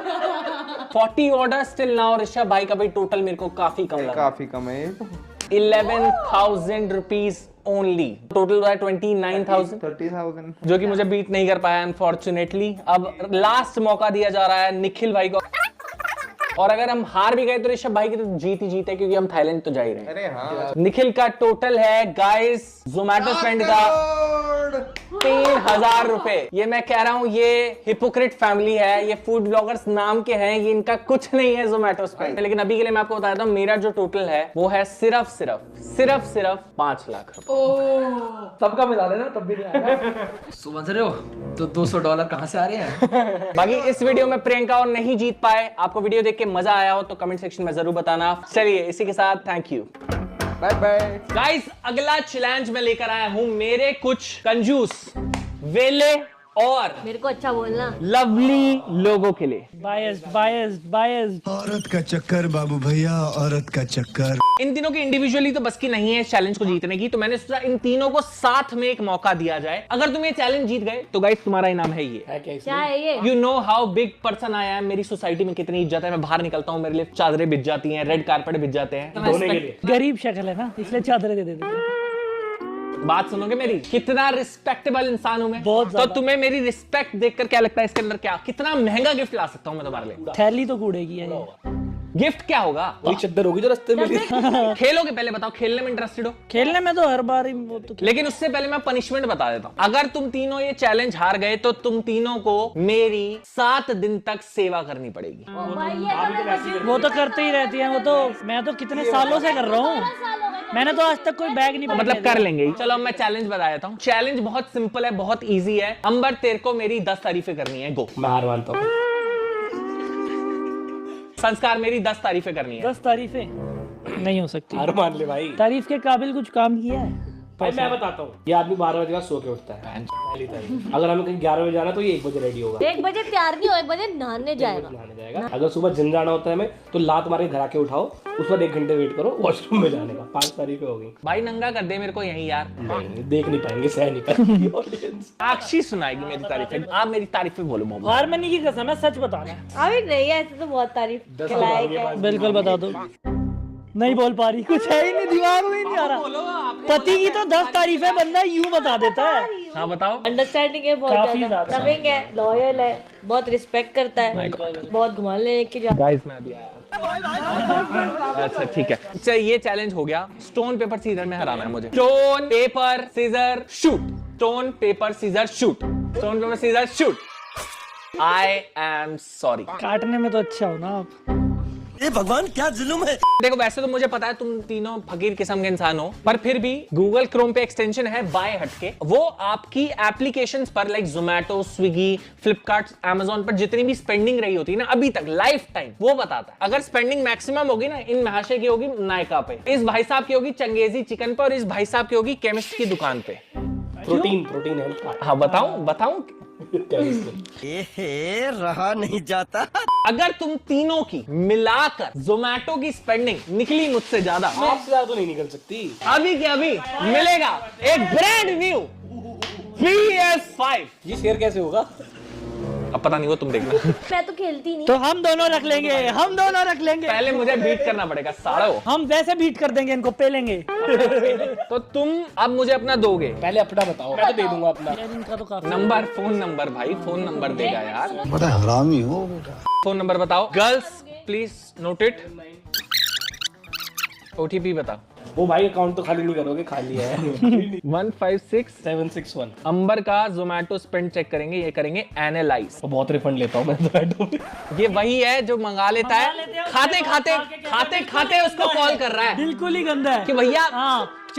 40 ऑर्डर स्टिल नाउ। ऋषभ भाई का भी टोटल मेरे को काफी कम लगा। काफी कम है। 11,000 रुपीज ओनली। टोटल है 29,000, 30,000, जो कि मुझे बीट नहीं कर पाया अनफॉर्चुनेटली। अब लास्ट मौका दिया जा रहा है निखिल भाई को, और अगर हम हार भी गए तो ऋषभ भाई की तो जीत ही जीत है क्योंकि हम थाईलैंड तो जा ही रहे हैं। अरे हाँ। निखिल का टोटल है गाइस जोमेटो स्पेंड का 3,000 रुपए। ये मैं कह रहा हूँ, ये हिपोक्रेट फैमिली है, ये फूड ब्लॉगर्स नाम के हैं, ये इनका कुछ नहीं है जोमेटो स्पेंड। लेकिन अभी के लिए मैं आपको बताता हूँ, मेरा जो टोटल है वो है सिर्फ 5 लाख रुपए। सबका मिला लेना तब भी नहीं आएगा। समझ रहे हो? तो $200 कहाँ से आ रहे हैं? बाकी इस वीडियो में प्रियंका और नहीं जीत पाए। आपको वीडियो देख के मजा आया हो तो कमेंट सेक्शन में जरूर बताना। चलिए इसी के साथ thank you, bye bye guys. अगला चैलेंज मैं लेकर आया हूं मेरे कुछ कंजूस, वेले और मेरे को अच्छा बोलना, लवली लोगों के लिए। बायस्ड। औरत का चक्कर बाबू भैया, औरत का चक्कर। इन तीनों की इंडिविजुअली तो बस की नहीं है इस चैलेंज को जीतने की, तो मैंने सोचा इन तीनों को साथ में एक मौका दिया जाए। अगर तुम ये चैलेंज जीत गए तो गाइस तुम्हारा इनाम है ये। क्या है ये? You know how big person I am. मेरी सोसाइटी में कितनी इज्जत है। मैं बाहर निकलता हूँ, मेरे लिए चादरें बिछ जाती हैं, रेड कारपेट बिछ जाते हैं। गरीब शक्ल है ना, इसलिए चादरें दे देते हैं। बात सुनोगे मेरी? कितना रिस्पेक्टेबल इंसान हूं मैं। तो तुम्हें मेरी रिस्पेक्ट देखकर क्या लगता है इसके अंदर क्या कितना महंगा गिफ्ट ला सकता हूं मैं तुम्हारे लिए? थैली तो कूड़ेगी है। गिफ्ट क्या होगा? वही चद्दर होगी जो रास्ते में। खेलोगे? पहले बताओ, खेलने में इंटरेस्टेड हो? खेलने में तो हर बार ही वो तो। लेकिन उससे पहले मैं पनिशमेंट बता देता हूं। अगर तुम तीनों ये चैलेंज हार गए तो तुम तीनों को मेरी 7 दिन तक सेवा करनी पड़ेगी। वो तो करते ही रहती है। वो तो मैं तो कितने सालों से कर रहा हूँ। मैंने तो आज तक कोई बैग नहीं मतलब कर लेंगे। चलो मैं चैलेंज बता देता हूँ। चैलेंज बहुत सिंपल है, बहुत इजी है। अंबर तेरे को मेरी 10 तारीफें करनी है। गो। मैं हार मानता हूँ। संस्कार मेरी 10 तारीफें करनी है। 10 तारीफें नहीं हो सकती। हार मान ले भाई। तारीफ के काबिल कुछ काम किया है भाई। मैं बताता हूँ, ये आदमी 12 बजे का सो के उठता है। अगर हमें कहीं 11 बजे जाना तो ये 1 बजे रेडी होगा। 1 बजे तैयार नहीं हो, 1 बजे नहाने जाएगा। अगर सुबह जिम जाना होता है हमें तो लात मार के घर आके उठाओ, उस पर 1 घंटे वेट करो वॉशरूम में जाने का। 5 तारीखें हो गई। भाई नंगा कर दे मेरे को यहीं यार। नहीं देख नहीं पाएंगे, सह नहीं पाएंगे ऑडियंस। साक्षी सुनाएगी मेरी तारीफें। आप मेरी तारीफें बोलो मोहम्मद। हारमनी की कसम है, सच बताना। अभी नहीं है, ऐसे तो बहुत तारीफ खिलाएगा। बिल्कुल बता दो। नहीं बोल पा रही, कुछ है ही नहीं, दिमाग में ही नहीं आ रहा। पति की तो 10 तारीफें बंदा यूं बता देता है। हाँ बताओ। अंडरस्टैंडिंग है, बहुत ज्यादा लविंग है, लॉयल है, बहुत रिस्पेक्ट करता है, बहुत घुमाने लेके जा। गाइस मैं अभी आया। अच्छा ठीक है, अच्छा ये चैलेंज हो गया। स्टोन पेपर सीजर में हराना है मुझे। Stone paper scissor shoot, stone paper scissor shoot, stone paper scissor shoot. I am sorry. काटने में तो अच्छा हो ना आप। ये भगवान क्या जुल्म है। देखो वैसे तो मुझे पता है तुम तीनों फकीर किस्म के इंसान हो, पर फिर भी गूगल क्रोम पे एक्सटेंशन है बाय हटके, वो आपकी एप्लीकेशंस पर like Zomato, Swiggy, Flipkart, Amazon पर जितनी भी स्पेंडिंग रही होती है ना अभी तक लाइफ टाइम, वो बताता है। अगर स्पेंडिंग मैक्सिमम होगी ना इन महाशय की होगी नायका पे, इस भाई साहब की होगी चंगेजी चिकन पे, और इस भाई साहब की होगी केमिस्ट की दुकान पे। प्रोटीन है। हाँ बताऊं रहा नहीं जाता। अगर तुम तीनों की मिलाकर जोमेटो की स्पेंडिंग निकली मुझसे ज्यादा, आपसे ज्यादा तो नहीं निकल सकती। अभी के अभी मिलेगा एक ब्रांड न्यू PS5। ये शेयर कैसे होगा अब पता नहीं, वो तुम देखना। मैं तो खेलती नहीं। तो हम दोनों रख लेंगे, हम दोनों रख लेंगे। पहले मुझे बीट करना पड़ेगा साड़ो। हम वैसे बीट कर देंगे, इनको पेलेंगे। तो तुम अब मुझे अपना दोगे? पहले अपना बताओ। मैं तो दे दूंगा अपना। इनका तो काफी नंबर, फोन नंबर भाई, फोन नंबर देगा यार। बड़ा हरामी हो बेटा। फोन नंबर बताओ। Girls please note it. OTP बताओ। वो भाई अकाउंट तो खाली नहीं करोगे, खाली है। 156761। अंबर का जोमेटो स्पेंड चेक करेंगे, ये करेंगे एनालाइज। बहुत रिफंड लेता हूँ मैं जोमेटो में। ये वही है जो मंगा लेता है, खाते खाते उसको कॉल कर रहा है। बिल्कुल ही गंदा है कि भैया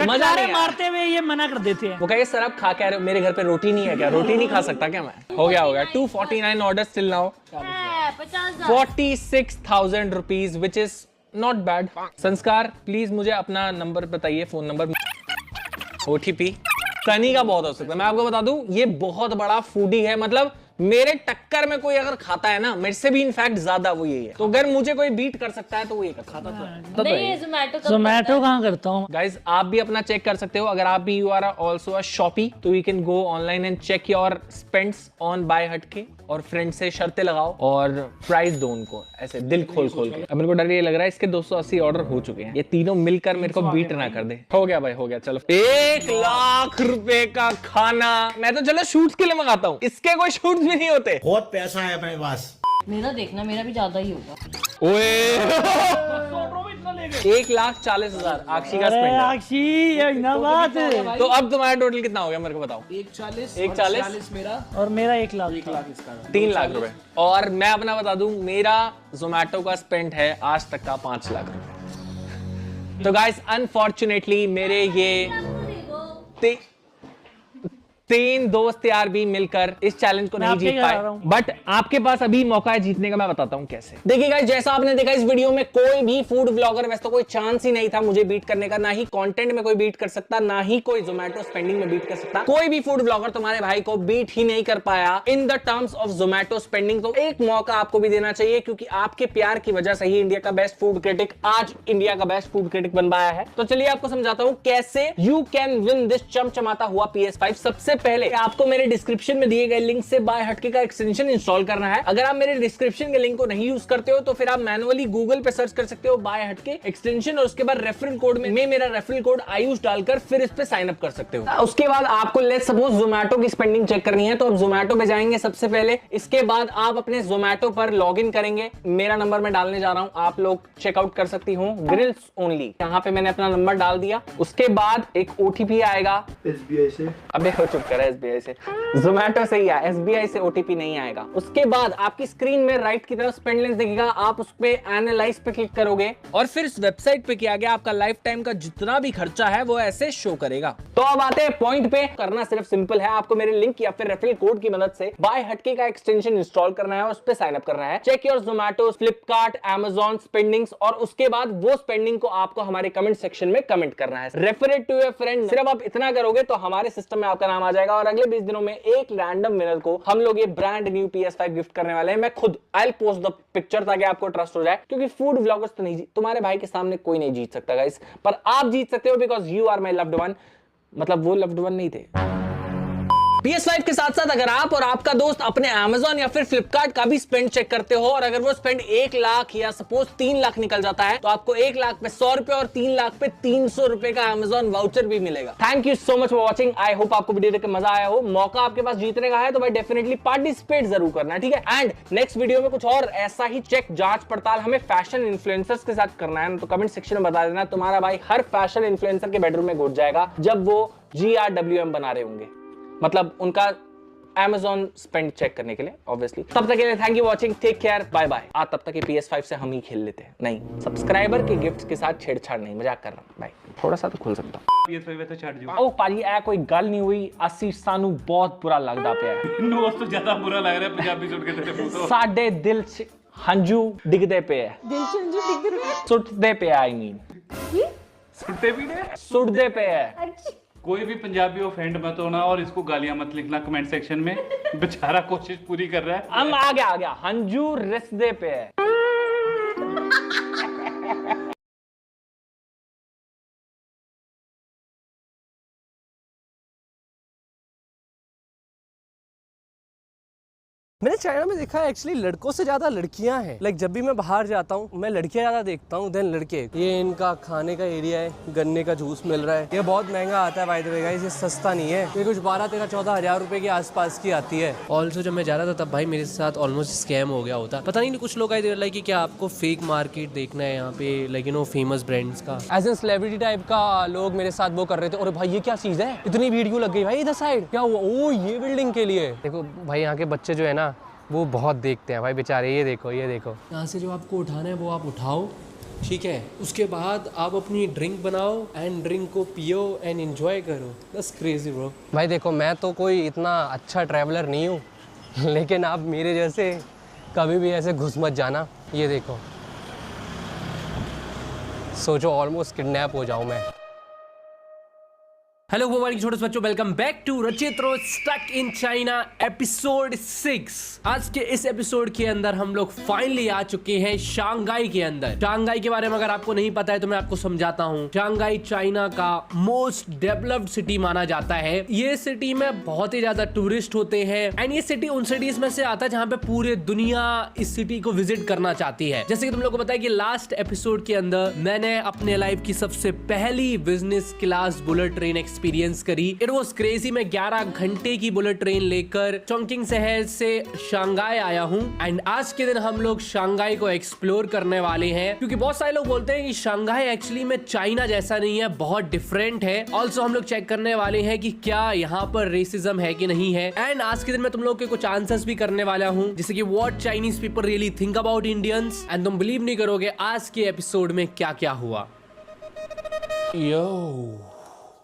मजा नहीं, मारते हुए ये मना कर देते हैं। वो कहे सर आप खा क्या रहे हो, मेरे घर पे रोटी नहीं है क्या, रोटी नहीं खा सकता क्या मैं? हो गया 249 order still now 46,000 rupees which is not bad. संस्कार प्लीज मुझे अपना नंबर बताइए, फोन नंबर। OTP सनी का बहुत हो सकता है, मैं आपको बता दूं ये बहुत बड़ा फूडी है, मतलब मेरे टक्कर में कोई अगर खाता है ना, मेरे से भी इनफैक्ट ज्यादा वो यही है। तो अगर मुझे कोई बीट कर सकता है तो वो ये खाता तो नहीं, जोमेटो कहाँ करता हूँ। गाइज आप भी अपना चेक कर सकते हो, अगर आप भी you are also a shoppy, तो you can go online and check your spends on Buyhatke, और फ्रेंड से शर्तें लगाओ और प्राइस दो उनको ऐसे दिल खोल खोल के। अब मेरे को डर ये लग रहा है इसके 280 ऑर्डर हो चुके हैं, ये तीनों मिलकर मेरे को बीट ना कर दे। हो गया भाई, हो गया। चलो 1 लाख रुपए का खाना, मैं तो चलो शूट्स के लिए मंगाता हूँ, इसके कोई शूट्स भी नहीं होते। बहुत पैसा है मेरे पास। मेरा देखना, मेरा भी ज्यादा ही होगा। ओए 1,40,000 आक्षी का स्पेंड। आक्षी ये ना बात है। तो अब तुम्हारा टोटल कितना हो गया मेरे को बताओ? 140 मेरा, और मेरा 1 लाख। 1 लाख इसका, 3 लाख रुपए। और मैं अपना बता दूं, मेरा जोमेटो का स्पेंड है आज तक का 5 लाख रुपए। तो गाइस अनफॉर्चुनेटली मेरे ये 3 दोस्त यार भी मिलकर इस चैलेंज को नहीं जीत पाए, बट आपके पास अभी मौका है जीतने का। मैं बताता हूं कैसे। देखिए गाइस, जैसा आपने देखा इस वीडियो में कोई भी फूड ब्लॉगर, वैसे तो कोई चांस ही नहीं था मुझे बीट करने का, ना ही कंटेंट में कोई बीट कर सकता, ना ही कोई जोमेटो स्पेंडिंग में बीट कर सकता। कोई भी फूड ब्लॉगर तुम्हारे भाई को बीट ही नहीं कर पाया in the terms of Zomato spending. तो एक मौका आपको भी देना चाहिए, क्योंकि आपके प्यार की वजह से ही इंडिया का बेस्ट फूड क्रिटिक आज इंडिया का बेस्ट फूड क्रिटिक बन पाया है। तो चलिए आपको समझाता हूं कैसे यू कैन विन दिस चमचमाता हुआ PS5। सबसे पहले आपको मेरे डिस्क्रिप्शन में दिए गए लिंक से बाय हटके का एक्सटेंशन इंस्टॉल करना है। अगर आप मेरे डिस्क्रिप्शन के लिंक को नहीं यूज करते हो तो फिर आप मैनुअली गूगल पे सर्च कर सकते हो बाय हटके एक्सटेंशन, और उसके बाद रेफरल कोड में मेरा रेफरल कोड आयुष डालकर फिर इस पे साइन अप कर सकते हो। उसके बाद आपको लेट्स सपोज जोमेटो की स्पेंडिंग चेक करनी है, तो आप जोमेटो पे जाएंगे सबसे पहले। इसके बाद आप अपने जोमेटो पर लॉग इन करेंगे, मेरा नंबर मैं डालने जा रहा हूं, आप लोग चेकआउट कर सकती हूँ, ग्रिल्स ओनली। यहाँ पे मैंने अपना नंबर डाल दिया। उसके बाद एक OTP आएगा SBI से। अबे हो चुप कर, SBI से, जोमेटो से ही है, SBI से OTP नहीं आएगा। उसके बाद आपकी स्क्रीन में राइट की तरफ स्पेंड लेंस दिखेगा, आप उस पे एनालाइज पे क्लिक करोगे और फिर इस वेबसाइट पे किया गया आपका लाइफ टाइम का जितना भी खर्चा है वो ऐसे शो करेगा। तो अब आते हैं पॉइंट पे। करना सिर्फ सिंपल है, आपको मेरे लिंक या फिर रेफरल कोड की मदद से बाय हटके का एक्सटेंशन इंस्टॉल करना है और उस पे साइन अप करना है। Check your Zomato, Flipkart, Amazon spendings, और उसके बाद वो स्पेंडिंग को आपको हमारे कमेंट सेक्शन में कमेंट करना है। Refer it to your friend. सिर्फ आप इतना करोगे तो हमारे सिस्टम में आपका नाम आ जाएगा और अगले 20 दिनों में एक रैंडम विनर को हम लोग ये ब्रांड न्यू PS5 गिफ्ट करने वाले हैं। मैं खुद आई पोस्ट द पिक्चर ताकि आपको ट्रस्ट हो जाए, क्योंकि फूड व्लॉगर्स तो नहीं, तुम्हारे भाई के सामने कोई नहीं जीत सकता गाइस, पर आप जीत सकते हो because you are my loved one. मतलब वो लव्ड वन नहीं थे। PS5 के साथ साथ अगर आप और आपका दोस्त अपने Amazon या फिर Flipkart का भी स्पेंड चेक करते हो और अगर वो स्पेंड 1 लाख या सपोज 3 लाख निकल जाता है तो आपको 1 लाख पे 100 रुपए और 3 लाख पे 300 रुपए का Amazon वाउचर भी मिलेगा। Thank you so much for watching. I hope आपको वीडियो देख के मजा आया हो। मौका आपके पास जीतने का है तो भाई डेफिनेटली पार्टिसिपेट जरूर करना है, ठीक है। एंड नेक्स्ट वीडियो में कुछ और ऐसा ही चेक जांच पड़ताल हमें फैशन इन्फ्लुएंसर्स के साथ करना है तो कमेंट सेक्शन में बता देना। तुम्हारा भाई हर फैशन इन्फ्लुएंसर के बेडरूम में घुस जाएगा जब वो GRWM बना रहे होंगे, मतलब उनका Amazon स्पेंड चेक करने के लिए ऑब्वियसली। तब तक के लिए thank you watching, take care, bye bye. आज तब तक ये PS5 से हम ही खेल लेते हैं, नहीं सब्सक्राइबर के गिफ्ट्स के साथ छेड़छाड़ नहीं, मजाक कर रहा हूं भाई, थोड़ा सा तो खुल सकता हूं। PS5 वे तो छाड़ दियो। ओ पाजी ऐ कोई गल नहीं हुई, असि सानू बहुत बुरा लगदा पिया। नो तो ज्यादा बुरा लग रहा है पंजाबी सुन के तेरे मुंह तो। साडे दिल च हंजू डिगदे पे है, दिल च हंजू डिगदे पे, सुटदे पे आई मीन सुनते भी ने सुटदे पे है। कोई भी पंजाबी ऑफेंड मत होना और इसको गालियां मत लिखना कमेंट सेक्शन में, बेचारा कोशिश पूरी कर रहा है। हम आ गया हंजू रिश्ते पे है। मैंने चाइना में देखा है एक्चुअली लड़कों से ज्यादा लड़कियां हैं। लाइक जब भी मैं बाहर जाता हूँ मैं लड़कियां ज्यादा देखता हूँ देन लड़के। ये इनका खाने का एरिया है, गन्ने का जूस मिल रहा है, ये बहुत महंगा आता है बाय द वे गाइस, ये सस्ता नहीं है, ये कुछ 12-13-14 हज़ार रुपए के आसपास की आती है। ऑल्सो जब मैं जा रहा था तब भाई मेरे साथ ऑलमोस्ट स्कैम हो गया होता, पता नहीं कुछ लोग आए थे लाइक कि क्या आपको फेक मार्केट देखना है यहाँ पे, like you know famous brands का एज ए सेलिब्रिटी टाइप का लोग मेरे साथ वो कर रहे थे। और भाई ये क्या चीज है, इतनी भीड़ क्यों लग गई भाई इधर साइड, क्या हुआ? ओ ये बिल्डिंग के लिए देखो भाई, यहाँ के बच्चे जो है ना वो बहुत देखते हैं भाई बेचारे, ये देखो यहाँ से जो आपको उठाना है वो आप उठाओ, ठीक है, उसके बाद आप अपनी ड्रिंक बनाओ एंड ड्रिंक को पियो एंड एंजॉय करो। That's crazy bro. भाई देखो मैं तो कोई इतना अच्छा ट्रैवलर नहीं हूँ लेकिन आप मेरे जैसे कभी भी ऐसे घुस मत जाना। ये देखो सोचो ऑलमोस्ट किडनैप हो जाऊँ मैं। हेलो गुड मॉर्निंग छोटे बच्चों, welcome back to Rachitroo stuck in China episode 6। आज के इस एपिसोड के अंदर हम लोग फाइनली आ चुके हैं शंघाई के अंदर। शंघाई के बारे में अगर आपको नहीं पता है तो मैं आपको समझाता हूँ। शंघाई चाइना का मोस्ट डेवलप्ड सिटी माना जाता है। ये सिटी में बहुत ही ज्यादा टूरिस्ट होते हैं एंड ये सिटी उन सिटीज में से आता है जहाँ पे पूरे दुनिया इस सिटी को विजिट करना चाहती है। जैसे कि तुम लोग को पता है कि लास्ट एपिसोड के अंदर मैंने अपने लाइफ की सबसे पहली business class bullet train experience करी। It was crazy. मैं 11 घंटे की बुलेट ट्रेन लेकर चोंगकिंग शहर से शंघाई आया हूँ एंड आज के दिन हम लोग शंघाई को एक्सप्लोर करने वाले हैं, क्योंकि बहुत सारे लोग बोलते हैं कि शंघाई एक्चुअली में चाइना जैसा नहीं है, बहुत डिफरेंट है। ऑल्सो हम लोग चेक करने वाले हैं कि क्या यहाँ पर रेसिज्म है कि नहीं है एंड आज के दिन मैं तुम लोग के कुछ आंसर्स भी करने वाला हूँ, जैसे कि what Chinese people really think about Indians. And तुम बिलीव नहीं करोगे आज के एपिसोड में क्या क्या हुआ। यो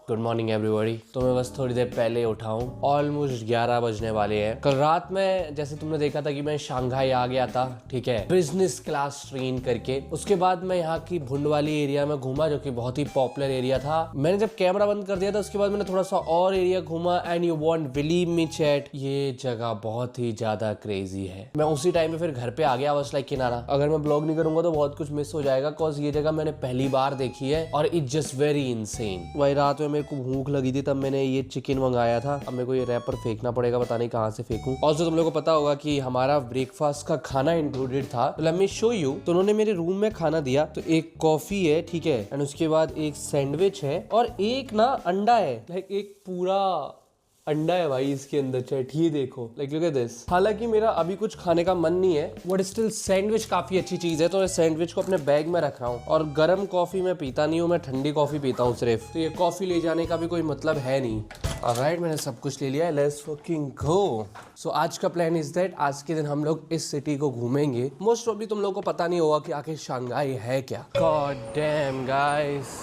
गुड मॉर्निंग एवरीबॉडी। तो मैं बस थोड़ी देर पहले उठा हूँ, ऑलमोस्ट 11 बजने वाले हैं। कल रात में जैसे तुमने देखा था कि मैं शंघाई आ गया था, ठीक है, बिजनेस क्लास ट्रेन करके। उसके बाद मैं यहाँ की भुंड वाली एरिया में घूमा जो कि बहुत ही पॉपुलर एरिया था। मैंने जब कैमरा बंद कर दिया था उसके बाद मैंने थोड़ा सा और एरिया घूमा and you won't believe me chat, ये जगह बहुत ही ज्यादा क्रेजी है। मैं उसी टाइम में फिर घर पे आ गया बस लाइक किनारा। अगर मैं ब्लॉग नहीं करूंगा तो बहुत कुछ मिस हो जाएगा, बिकॉज ये जगह मैंने पहली बार देखी है और इट जस्ट वेरी इनसेन। वही रात में मेरे को भूख लगी थी तब मैंने ये चिकन मंगाया था। अब मेरे को ये रैपर फेंकना पड़ेगा, पता नहीं कहाँ से फेंकूं। और तुम लोगों को पता होगा कि हमारा ब्रेकफास्ट का खाना इंक्लूडेड था। तो लेट मी शो यू। तो उन्होंने मेरे रूम में खाना दिया, तो एक कॉफी है, ठीक है, एंड उसके बाद एक सैंडविच है और एक ना अंडा है, लाइक एक पूरा अंडा है भाई इसके अंदर। चैट ये देखो, लाइक लुक एट दिस। हालांकि मेरा अभी कुछ खाने का मन नहीं है बट स्टिल सैंडविच काफी अच्छी चीज है, तो मैं सैंडविच को अपने बैग में रख रहा हूँ। और गर्म कॉफी मैं पीता नहीं हूँ, मैं ठंडी कॉफी पीता हूँ सिर्फ, तो ये कॉफी ले जाने का भी कोई मतलब है नहीं। ऑलराइट, मैंने सब कुछ ले लिया है, लेट्स फकिंग गो। सो आज का प्लान इज दैट आज के दिन हम लोग इस सिटी को घूमेंगे। मोस्ट प्रॉब्ली तुम लोगों को पता नहीं होगा कि आखिर शंघाई है क्या। गॉड डैम गाइस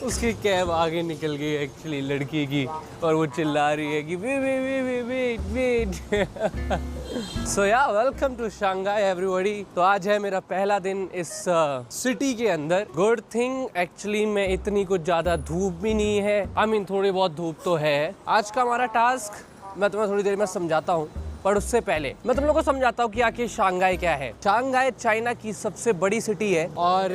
उसकी कैब आगे निकल गई एक्चुअली लड़की की, और वो चिल्ला रही है कि वेट। सो या वेलकम टू शंघाई एवरीबॉडी। तो आज है मेरा पहला दिन इस सिटी के अंदर। गुड थिंग एक्चुअली में इतनी कुछ ज्यादा धूप भी नहीं है, आई मीन थोड़ी बहुत धूप तो है। आज का हमारा टास्क मैं तुम्हें थोड़ी देर में समझाता हूँ, पर उससे पहले मैं तुम लोगों को समझाता हूँ कि आखिर शंघाई क्या है। शंघाई चाइना की सबसे बड़ी सिटी है और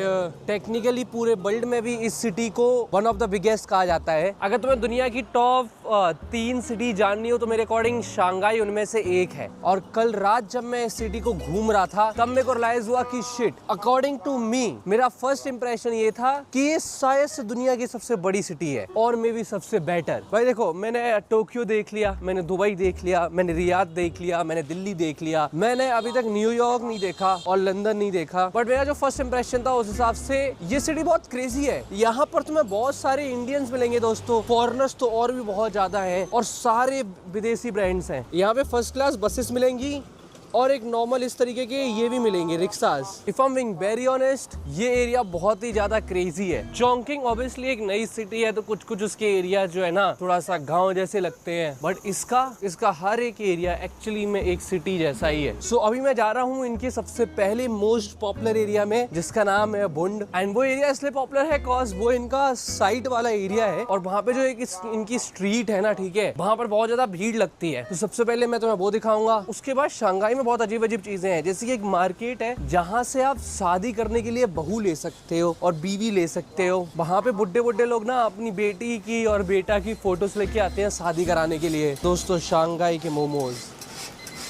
टेक्निकली पूरे वर्ल्ड में भी इस सिटी को वन ऑफ द बिगेस्ट कहा जाता है। अगर तुम्हें दुनिया की टॉप 3 सिटी जाननी हो तो मेरे अकॉर्डिंग शंघाई उनमें से एक है। और कल रात जब मैं इस सिटी को घूम रहा था तब मेरे को रियलाइज हुआ कि शिट, अकॉर्डिंग टू मी मेरा फर्स्ट इंप्रेशन ये था कि ये शायद से दुनिया की सबसे बड़ी सिटी है और मे भी सबसे बेटर। भाई देखो, मैंने टोक्यो देख लिया, मैंने दुबई देख लिया, मैंने रियाद देख लिया, मैंने दिल्ली देख लिया, मैंने अभी तक न्यूयॉर्क नहीं देखा और लंदन नहीं देखा, बट मेरा जो फर्स्ट इंप्रेशन था उस हिसाब से ये सिटी बहुत क्रेजी है। यहाँ पर तुम्हें बहुत सारे इंडियंस मिलेंगे दोस्तों, फॉरेनर्स तो और भी बहुत ज्यादा हैं और सारे विदेशी ब्रांड्स हैं। यहाँ पे फर्स्ट क्लास बसेस मिलेंगी और एक नॉर्मल इस तरीके के ये भी मिलेंगे rickshaws. If I am being very honest, ये एरिया बहुत ही ज्यादा क्रेजी है। चोंकिंग ऑब्वियसली एक नई सिटी है तो कुछ कुछ उसके एरिया जो है ना थोड़ा सा गांव जैसे लगते हैं, बट इसका हर एक एरिया एक्चुअली में एक सिटी जैसा ही है। सो अभी मैं जा रहा हूँ इनके सबसे पहले मोस्ट पॉपुलर एरिया में जिसका नाम है बुंड। एंड वो एरिया इसलिए पॉपुलर है कॉज वो इनका साइट वाला एरिया है और वहाँ पे जो एक इनकी स्ट्रीट है ना, ठीक है, वहाँ पर बहुत ज्यादा भीड़ लगती है। तो सबसे पहले मैं तुम्हें वो दिखाऊंगा। उसके बाद शंघाई में बहुत अजीब अजीब चीजें हैं, जैसे कि एक मार्केट है जहाँ से आप शादी करने के लिए बहू ले सकते हो और बीवी ले सकते हो। वहाँ पे बुड्ढे लोग ना अपनी बेटी की और बेटा की फोटोज लेके आते हैं शादी कराने के लिए। दोस्तों, शंघाई के मोमोज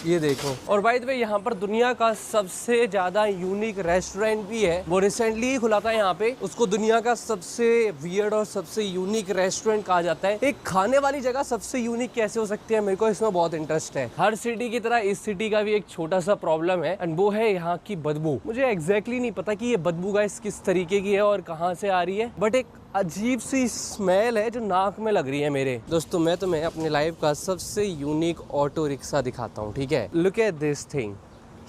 ये देखो। और बाय द वे यहाँ पर दुनिया का सबसे ज्यादा यूनिक रेस्टोरेंट भी है, वो रिसेंटली ही खुला था यहाँ पे। उसको दुनिया का सबसे वियर्ड और सबसे यूनिक रेस्टोरेंट कहा जाता है। एक खाने वाली जगह सबसे यूनिक कैसे हो सकती है, मेरे को इसमें बहुत इंटरेस्ट है। हर सिटी की तरह इस सिटी का भी एक छोटा सा प्रॉब्लम है एंड वो है यहाँ की बदबू। मुझे एग्जैक्टली नहीं पता कि ये बदबू गाइस किस तरीके की है और कहाँ से आ रही है, बट एक अजीब सी स्मेल है जो नाक में लग रही है मेरे। दोस्तों, मैं तुम्हें अपने लाइफ का सबसे यूनिक ऑटो रिक्शा दिखाता हूँ, ठीक है। Look at this thing.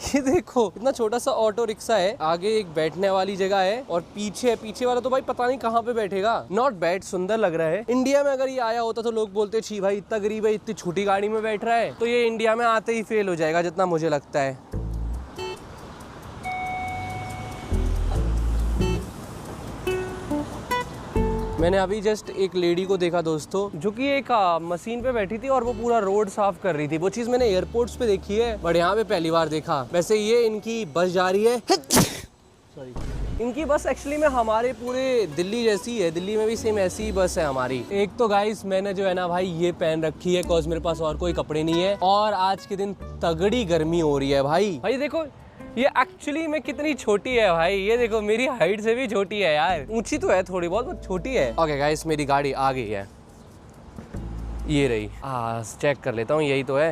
ये देखो, इतना छोटा सा ऑटो रिक्शा है, आगे एक बैठने वाली जगह है और पीछे वाला तो भाई पता नहीं कहाँ पे बैठेगा। नॉट बैड, सुंदर लग रहा है। इंडिया में अगर ये आया होता तो लोग बोलते छी भाई इतना गरीब है, इतनी छोटी गाड़ी में बैठ रहा है। तो ये इंडिया में आते ही फेल हो जाएगा जितना मुझे लगता है। मैंने अभी जस्ट एक लेडी को देखा दोस्तों, जो कि एक मशीन पे बैठी थी और वो पूरा रोड साफ कर रही थी। वो चीज मैंने एयरपोर्ट्स पे देखी है बट यहाँ पे पहली बार देखा। वैसे ये इनकी बस जा रही है, सॉरी, इनकी बस एक्चुअली में हमारे पूरे दिल्ली जैसी है। दिल्ली में भी सेम ऐसी ही बस है हमारी। एक तो गाइस मैंने जो है ना भाई ये पहन रखी है कॉज मेरे पास और कोई कपड़े नहीं है और आज के दिन तगड़ी गर्मी हो रही है। भाई देखो ये एक्चुअली में कितनी छोटी है भाई, ये देखो मेरी हाइट से भी छोटी है यार। ऊंची तो है थोड़ी बहुत बट छोटी है। ओके गाइस, मेरी गाड़ी आ गई है, ये रही। चेक कर लेता हूँ, यही तो है।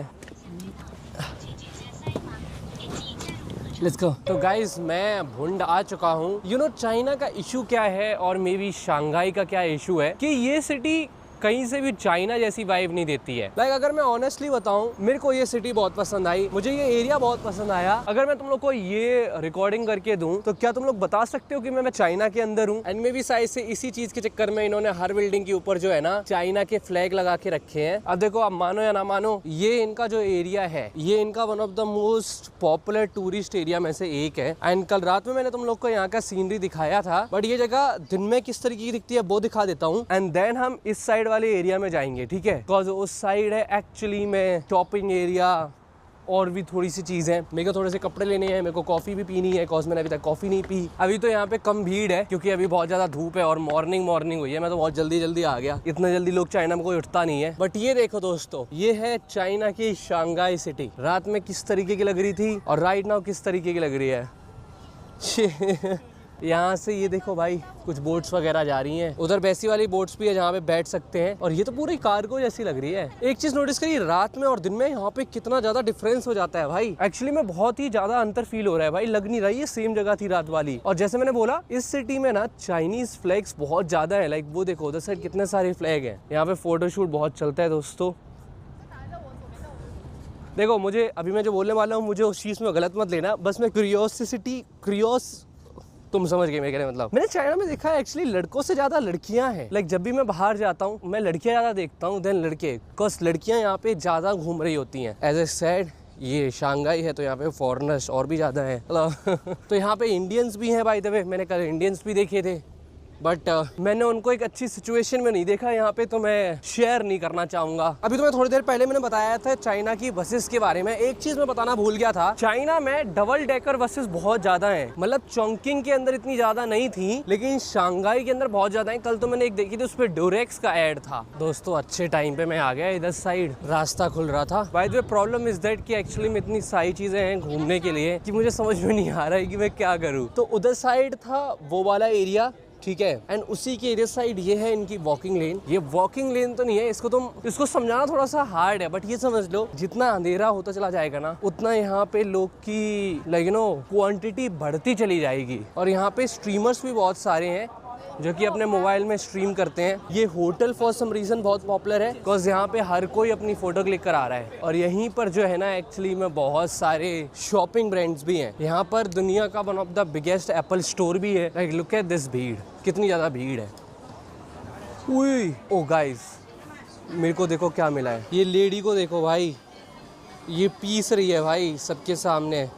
Let's go. तो गाइस मैं भुंड आ चुका हूँ। यू नो चाइना का इशू क्या है और मे बी शंघाई का क्या इशू है कि ये सिटी कहीं से भी चाइना जैसी वाइब नहीं देती है। लाइक अगर मैं ऑनेस्टली बताऊं, मेरे को ये सिटी बहुत पसंद आई, मुझे ये एरिया बहुत पसंद आया। अगर मैं तुम लोग को ये रिकॉर्डिंग करके दूं तो क्या तुम लोग बता सकते हो कि मैं चाइना के अंदर हूँ? एंड मे बी शायद से इसी चीज के चक्कर में इन्होंने हर बिल्डिंग के ऊपर जो है ना चाइना के फ्लैग लगा के रखे हैं। अब देखो, आप मानो या ना मानो, ये इनका जो एरिया है ये इनका one of the most popular tourist area में से एक है। एंड कल रात में मैंने तुम लोग को यहाँ का सीनरी दिखाया था, बट ये जगह दिन में किस तरीके की दिखती है वो दिखा देता हूँ। एंड देन हम इस साइड वाले एरिया में जाएंगे, ठीक है, बिकॉज उस साइड है एक्चुअली में शॉपिंग एरिया और भी थोड़ी सी चीजें। मेरे को थोड़े से कपड़े लेने हैं, मेरे को कॉफी भी पीनी है बिकॉज मैंने अभी तक कॉफी नहीं पी। अभी तो यहाँ पे कम भीड़ है क्योंकि अभी बहुत ज्यादा धूप है और मॉर्निंग हुई है। मैं तो बहुत जल्दी आ गया, इतना जल्दी लोग चाइना में कोई उठता नहीं है। बट ये देखो दोस्तों, ये है चाइना की शंघाई सिटी। रात में किस तरीके की लग रही थी और राइट नाउ किस तरीके की लग रही है। यहाँ से ये देखो भाई, कुछ बोट्स वगैरह जा रही हैं। उधर वैसी वाली बोट्स भी है जहाँ पे बैठ सकते हैं और ये तो पूरी कार्गो जैसी लग रही है। एक चीज नोटिस करिए, रात में और दिन में यहाँ पे कितना ज्यादा डिफरेंस हो जाता है भाई। एक्चुअली में बहुत ही ज्यादा अंतर फील हो रहा है भाई, लग नहीं रही है सेम जगह थी रात वाली। और जैसे मैंने बोला, इस सिटी में ना चाइनीज फ्लैग्स बहुत ज्यादा है। लाइक वो देखो उधर साइड कितने सारे फ्लैग है। यहाँ पे फोटोशूट बहुत चलता है दोस्तों। देखो मुझे अभी मैं जो बोलने वाला हूँ, मुझे उस चीज में गलत मत लेना, बस मैं तुम समझ गए मेरे कहने मतलब। मैंने चाइना में देखा है एक्चुअली लड़कों से ज्यादा लड़कियां हैं। लाइक जब भी मैं बाहर जाता हूँ मैं लड़कियां ज्यादा देखता हूँ देन लड़के, बिकॉज लड़कियां यहाँ पे ज्यादा घूम रही होती हैं। एज ए सेड, ये शंघाई है तो यहाँ पे फॉरेनर्स और भी ज्यादा है। तो यहाँ पे इंडियंस भी हैं बाय द वे, मैंने कल इंडियंस भी देखे थे। बट मैंने उनको एक अच्छी सिचुएशन में नहीं देखा यहाँ पे, तो मैं शेयर नहीं करना चाहूंगा। अभी तो मैं थोड़ी देर पहले मैंने बताया था चाइना की बसेस के बारे में, एक चीज मैं बताना भूल गया था। चाइना में डबल डेकर बसेस बहुत ज्यादा हैं, मतलब चोंकिंग के अंदर इतनी ज्यादा नहीं थी, लेकिन शंघाई के अंदर बहुत ज्यादा है। कल तो मैंने एक देखी थी, उस पर ड्यूरेक्स का एड था। दोस्तों अच्छे टाइम पे मैं आ गया, इधर साइड रास्ता खुल रहा था। By the way problem is that कि एक्चुअली में इतनी सारी चीजें हैं घूमने के लिए कि मुझे समझ में नहीं आ रहा है कि मैं क्या करूँ। तो उधर साइड था वो वाला एरिया, ठीक है, एंड उसी के एरिया साइड ये है इनकी वॉकिंग लेन। ये वॉकिंग लेन तो नहीं है, इसको समझाना थोड़ा सा हार्ड है, बट ये समझ लो जितना अंधेरा होता चला जाएगा ना, उतना यहाँ पे लोग की लाइक क्वांटिटी बढ़ती चली जाएगी। और यहाँ पे स्ट्रीमर्स भी बहुत सारे हैं जो कि अपने मोबाइल में स्ट्रीम करते हैं। ये होटल फॉर सम रीजन बहुत पॉपुलर है, बिकॉज यहाँ पे हर कोई अपनी फोटो क्लिक करा रहा है। और यहीं पर जो है ना एक्चुअली में बहुत सारे शॉपिंग ब्रांड्स भी हैं। यहाँ पर दुनिया का one of the biggest Apple store भी है। लाइक लुक एट दिस भीड़, कितनी ज़्यादा भीड़ है। उई ओ गाइस, मेरे को देखो क्या मिला है। ये लेडी को देखो भाई, ये पीस रही है भाई सबके सामने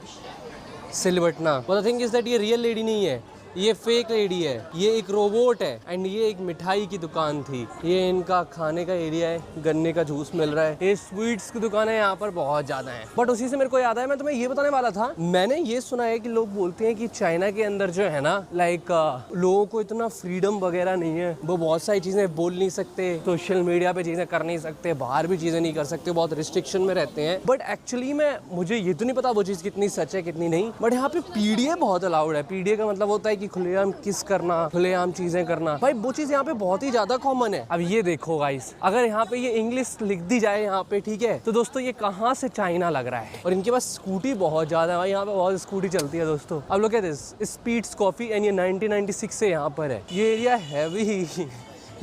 सिलबटना। But the thing is that ये रियल लेडी नहीं है, ये फेक लेडी है, ये एक रोबोट है। एंड ये एक मिठाई की दुकान थी। ये इनका खाने का एरिया है, गन्ने का जूस मिल रहा है। ये स्वीट्स की दुकानें यहाँ पर बहुत ज्यादा हैं। बट उसी से मेरे को याद आया, मैं तुम्हें ये बताने वाला था, मैंने ये सुना है कि लोग बोलते हैं कि चाइना के अंदर जो है ना लाइक लोगों को इतना फ्रीडम वगैरह नहीं है, वो बहुत सारी चीजें बोल नहीं सकते, सोशल मीडिया पे चीजें कर नहीं सकते, बाहर भी चीजें नहीं कर सकते, बहुत रिस्ट्रिक्शन में रहते हैं। बट एक्चुअली में मुझे ये तो नहीं पता वो चीज कितनी सच है कितनी नहीं। बट यहाँ पे पीडीए बहुत अलाउड है। पीडीए का मतलब होता है कि खुलेआम किस करना, खुलेआम चीजें करना। भाई वो चीज यहाँ पे बहुत ही ज्यादा कॉमन है। अब ये देखो गाइस, अगर यहाँ पे ये इंग्लिश लिख दी जाए यहाँ पे, ठीक है, तो दोस्तों ये कहाँ से चाइना लग रहा है। और इनके पास स्कूटी बहुत ज्यादा है भाई, यहाँ पे बहुत स्कूटी चलती है दोस्तों। अब लोग कहते हैं स्पीड्स कॉफी, एंड ये 1996 से यहाँ पर है। ये एरिया हैवी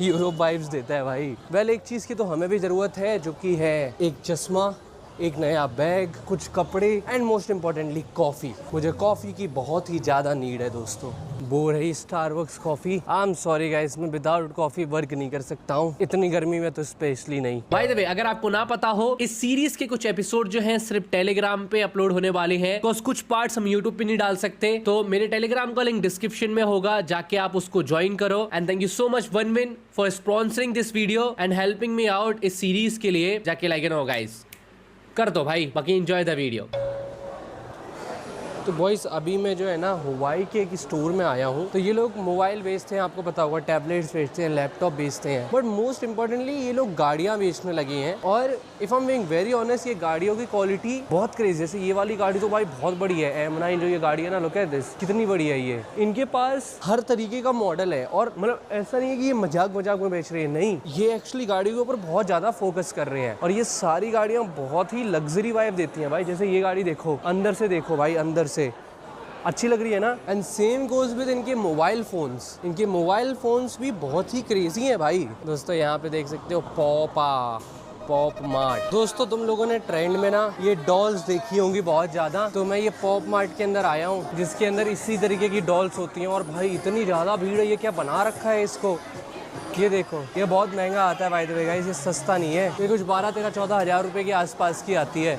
यूरोप वाइब्स देता है भाई। वेल एक चीज की तो हमें भी जरूरत है, जो कि है एक चश्मा, एक नया बैग, कुछ कपड़े, एंड मोस्ट इम्पोर्टेंटली कॉफी। मुझे कॉफी की बहुत ही ज्यादा नीड है दोस्तों। वो रही Starbucks coffee. I am sorry guys, मैं विदाउट कॉफी वर्क नहीं कर सकता हूँ, इतनी गर्मी में तो स्पेशली नहीं। बाय द वे, अगर आपको ना पता हो, इस सीरीज के कुछ एपिसोड जो हैं सिर्फ टेलीग्राम पे अपलोड होने वाले हैं, बिकॉज कुछ पार्ट्स हम यूट्यूब पे नहीं डाल सकते। तो मेरे टेलीग्राम का लिंक डिस्क्रिप्शन में होगा, जाके आप उसको ज्वाइन करो। And thank you so much OneWin for sponsoring this video and helping me out इस सीरीज के लिए। जाके लाइक नो गाइस कर दो भाई, बाकी एंजॉय द वीडियो। तो बॉयज अभी मैं जो है ना हुआई के एक स्टोर में आया हूँ। तो ये लोग मोबाइल बेचते हैं, आपको पता होगा, टैबलेट्स बेचते हैं, लैपटॉप बेचते हैं, बट मोस्ट इम्पोर्टेंटली ये लोग गाड़ियाँ बेचने लगे हैं। और if I am being very honest, ये गाड़ियों की क्वालिटी बहुत क्रेजी। जैसे ये वाली गाड़ी तो भाई बहुत बड़ी है, M9 जो ये गाड़ी है ना, लोग कहते हैं कितनी बड़ी है ये। इनके पास हर तरीके का मॉडल है, और मतलब ऐसा नहीं है कि ये मजाक में बेच रहे हैं, नहीं, ये एक्चुअली गाड़ियों के ऊपर बहुत ज्यादा फोकस कर रहे हैं। और ये सारी गाड़ियाँ बहुत ही लग्जरी वाइब देती हैं भाई। जैसे ये गाड़ी देखो, अंदर से देखो भाई, अंदर से अच्छी लग रही है ना। एंड सेम गोज विद इनके मोबाइल फोन्स। इनके मोबाइल फोन्स भी बहुत ही क्रेजी हैं भाई। दोस्तों यहाँ पे देख सकते हो पॉप मार्ट। दोस्तों तुम लोगों ने ट्रेंड में ना ये डॉल्स देखी होंगी बहुत ज्यादा, तो मैं ये पॉप मार्ट के अंदर आया हूँ, जिसके अंदर इसी तरीके की डॉल्स होती हैं। और भाई इतनी ज्यादा भीड़ है, ये क्या बना रखा है इसको, ये देखो, ये बहुत महंगा आता है बाय द वे गाइस, ये सस्ता नहीं है। ये कुछ 12-13-14 हज़ार रुपए के आसपास की आती है।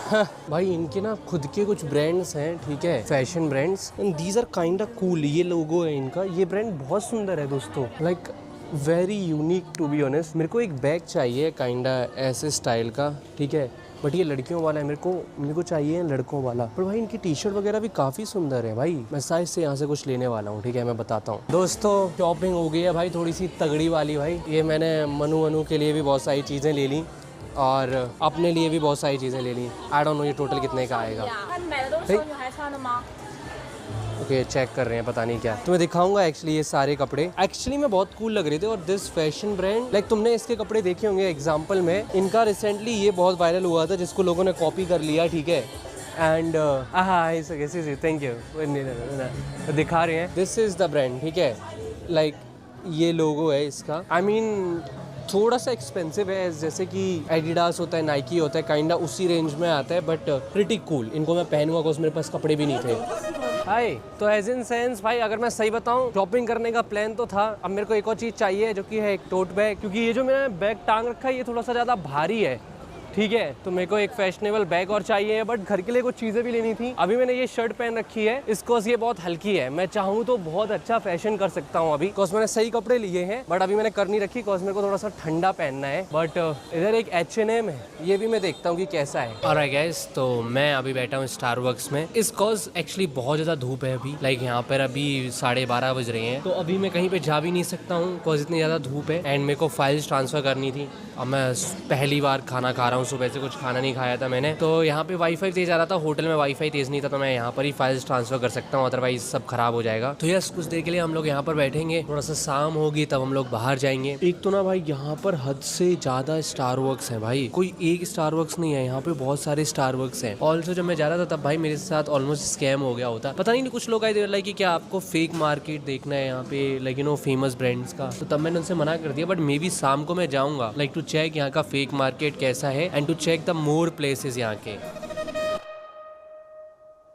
हाँ, भाई इनके ना खुद के कुछ ब्रांड्स हैं, ठीक है, fashion brands, and these are kind of cool. ये लोगो है इनका, ये ब्रांड बहुत सुंदर है दोस्तों, like very unique to be honest. मेरे को एक बैग चाहिए काइंड ऐसे स्टाइल का, ठीक है, बट ये लड़कियों वाला है, मेरे को चाहिए लड़कों वाला। पर भाई इनकी टी शर्ट वगैरह भी काफ़ी सुंदर है भाई। मैं साइज से यहाँ से कुछ लेने वाला हूँ, ठीक है, मैं बताता हूँ। दोस्तों शॉपिंग हो गई है भाई, थोड़ी सी तगड़ी वाली भाई। ये मैंने मनु के लिए भी बहुत सारी चीज़ें ले ली, और अपने लिए भी बहुत सारी चीज़ें ले ली। आई डोंट नो ये टोटल कितने का आएगा। ओके चेक कर रहे हैं, पता नहीं क्या। तुम्हें दिखाऊंगा एक्चुअली ये सारे कपड़े एक्चुअली में बहुत कूल लग रहे थे। और दिस फैशन ब्रांड, लाइक तुमने इसके कपड़े देखे होंगे एग्जांपल में, इनका रिसेंटली ये बहुत वायरल हुआ था, जिसको लोगों ने कॉपी कर लिया, ठीक है। एंड थैंक यू, दिखा रहे हैं, दिस इज़ द ब्रांड, ठीक है, लाइक ये लोगो है इसका। आई मीन थोड़ा सा एक्सपेंसिव है, जैसे कि एडिडास होता है, नाइकी होता है, काइंडा उसी रेंज में आता है, बट प्रिटी कूल। इनको मैं पहनूंगा बिकॉज मेरे पास कपड़े भी नहीं थे। हाय, तो एज इन सेंस भाई अगर मैं सही बताऊं, शॉपिंग करने का प्लान तो था। अब मेरे को एक और चीज़ चाहिए, जो कि है एक टोट बैग, क्योंकि ये जो मैंने बैग टांग रखा है ये थोड़ा सा ज़्यादा भारी है। ठीक है। तो मेरे को एक फैशनेबल बैग और चाहिए, बट घर के लिए कुछ चीज़ें भी लेनी थी। अभी मैंने ये शर्ट पहन रखी है, इसकोस ये बहुत हल्की है, मैं चाहूँ तो बहुत अच्छा फैशन कर सकता हूँ अभी, बिकॉज मैंने सही कपड़े लिए हैं, बट अभी मैंने कर नहीं रखी बिकॉज मेरे को थोड़ा सा ठंडा पहनना है। बट इधर एक H&M है, ये भी मैं देखता हूँ कि कैसा है। ऑलराइट गाइस, तो मैं अभी बैठा हूँ स्टारबक्स में। इस कॉज एक्चुअली बहुत ज़्यादा धूप है अभी, लाइक यहाँ पर अभी 12:30 बज रहे हैं, तो अभी मैं कहीं पे जा भी नहीं सकता हूँ बिकॉज इतनी ज़्यादा धूप है। एंड मेरे को फाइल्स ट्रांसफ़र करनी थी। अब मैं पहली बार खाना खा रहा हूँ, सुबह से कुछ खाना नहीं खाया था मैंने, तो यहाँ पे वाईफाई तेज़ आ रहा था, होटल में वाईफाई तेज़ नहीं था, तो मैं यहाँ पर ही फाइल्स ट्रांसफ़र कर सकता हूँ, अदरवाइज सब खराब हो जाएगा। तो यस, कुछ देर के लिए हम लोग यहाँ पर बैठेंगे, थोड़ा सा शाम होगी तब हम लोग बाहर जाएंगे। एक तो ना भाई यहाँ पर हद से ज़्यादा स्टारबक्स है भाई, कोई एक स्टारबक्स नहीं है, यहाँ पे बहुत सारे स्टारबक्स हैं। ऑल्सो जब मैं जा रहा था तब भाई मेरे साथ ऑलमोस्ट स्कैम हो गया होता, पता नहीं कुछ लोग आए थे लाइक कि क्या आपको फेक मार्केट देखना है यहाँ पे, like you know famous brands का, तो तब मैंने उनसे मना कर दिया। बट मे बी शाम को मैं जाऊँगा लाइक टू चेक यहाँ का फेक मार्केट कैसा है and to check the more places यहाँ के।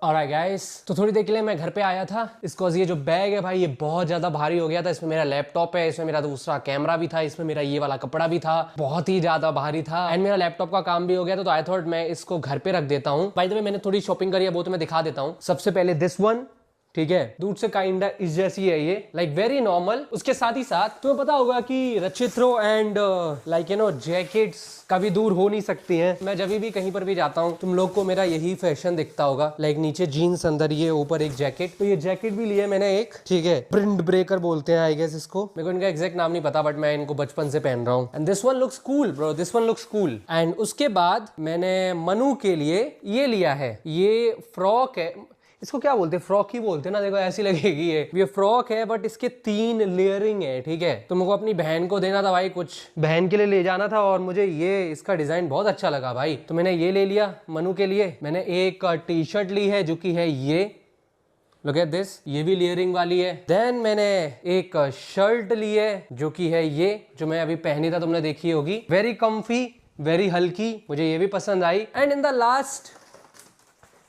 ऑलराइट गाइस, तो थोड़ी देर के लिए मैं घर पे आया था, इसको ये जो बैग है भाई ये बहुत ज़्यादा भारी हो गया था। इसमें मेरा लैपटॉप है, इसमें मेरा दूसरा कैमरा भी था, इसमें मेरा ये वाला कपड़ा भी था, बहुत ही ज़्यादा भारी था। एंड मेरा लैपटॉप का काम भी हो गया था, तो आई थॉट मैं इसको घर पे रख देता हूँ। बाय द वे मैंने थोड़ी शॉपिंग करी है, वो तो मैं दिखा देता हूँ। सबसे पहले दिस वन, ठीक है, दूर से काइंडा इस जैसी है ये, लाइक वेरी नॉर्मल। उसके साथ ही साथ तुम्हें पता होगा कि Rachitroo and like you know jackets कभी दूर हो नहीं सकती हैं। मैं जब भी कहीं पर भी जाता हूँ तुम लोग को मेरा यही फैशन दिखता होगा, लाइक नीचे जीन्स, अंदर ये, ऊपर एक जैकेट। तो ये जैकेट भी लिए मैंने एक, ठीक है, प्रिंट ब्रेकर बोलते हैं आई गेस इसको, मेरे को इनका एग्जैक्ट नाम नहीं पता, बट मैं इनको बचपन से पहन रहा हूँ। And this one looks cool bro, this one looks cool. And उसके बाद मैंने मनु के लिए ये लिया है, ये फ्रॉक है, इसको क्या बोलते हैं, फ्रॉक ही बोलते हैं ना, देखो ऐसी लगेगी ये फ्रॉक है, बट इसके 3 लेयरिंग है, ठीक है। तो मेरे को अपनी बहन को देना था भाई, कुछ बहन के लिए ले जाना था, और मुझे ये इसका डिजाइन बहुत अच्छा लगा भाई, तो मैंने ये ले लिया मनु के लिए। मैंने एक टी शर्ट ली है जो कि है ये, लुक एट दिस, ये भी लेयरिंग वाली है। देन मैंने एक शर्ट ली है जो कि है ये, जो मैं अभी पहनी था, तुमने देखी होगी, वेरी कम्फी, वेरी हल्की, मुझे ये भी पसंद आई। एंड इन द लास्ट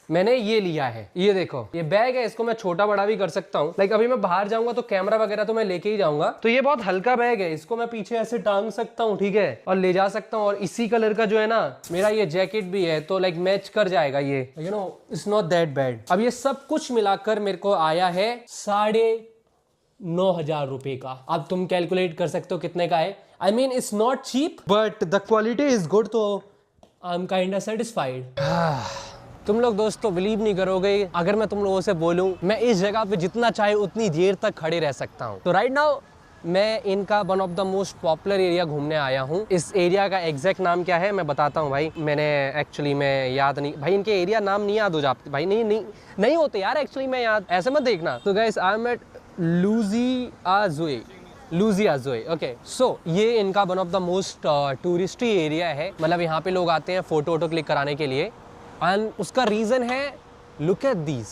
मैंने ये लिया है, ये देखो, ये बैग है, इसको मैं छोटा बड़ा भी कर सकता हूँ। लाइक अभी मैं बाहर जाऊंगा तो कैमरा वगैरह तो मैं लेके ही जाऊंगा, तो ये बहुत हल्का बैग है, इसको मैं पीछे ऐसे टांग सकता हूँ, ठीक है, और ले जा सकता हूँ। और इसी कलर का जो है ना मेरा ये जैकेट भी है, तो लाइक मैच कर जाएगा ये, you know, it's not that bad. अब ये सब कुछ मिलाकर मेरे को आया है 9,500 रुपए का। अब तुम कैलकुलेट कर सकते हो कितने का है। I mean it's not cheap but the quality is good, तो I am kind of satisfied. तुम लोग दोस्तों बिलीव नहीं करोगे अगर मैं तुम लोगों से बोलूं मैं इस जगह पे जितना चाहे उतनी देर तक खड़े रह सकता हूं। तो राइट नाउ मैं इनका one of the most popular area घूमने आया हूं। इस एरिया का एग्जैक्ट नाम क्या है मैं बताता हूं भाई, मैंने एक्चुअली मैं याद नहीं भाई, इनके एरिया नाम नहीं याद हो जाते भाई, नहीं होते यार एक्चुअली, मैं याद, ऐसे मत देखना। तो guys I am at Lujiazui, okay. So ये इनका one of the most touristy area है, मतलब यहाँ पे लोग आते हैं फोटो वोटो क्लिक कराने के लिए। एंड उसका रीज़न है, लुक एट दीज,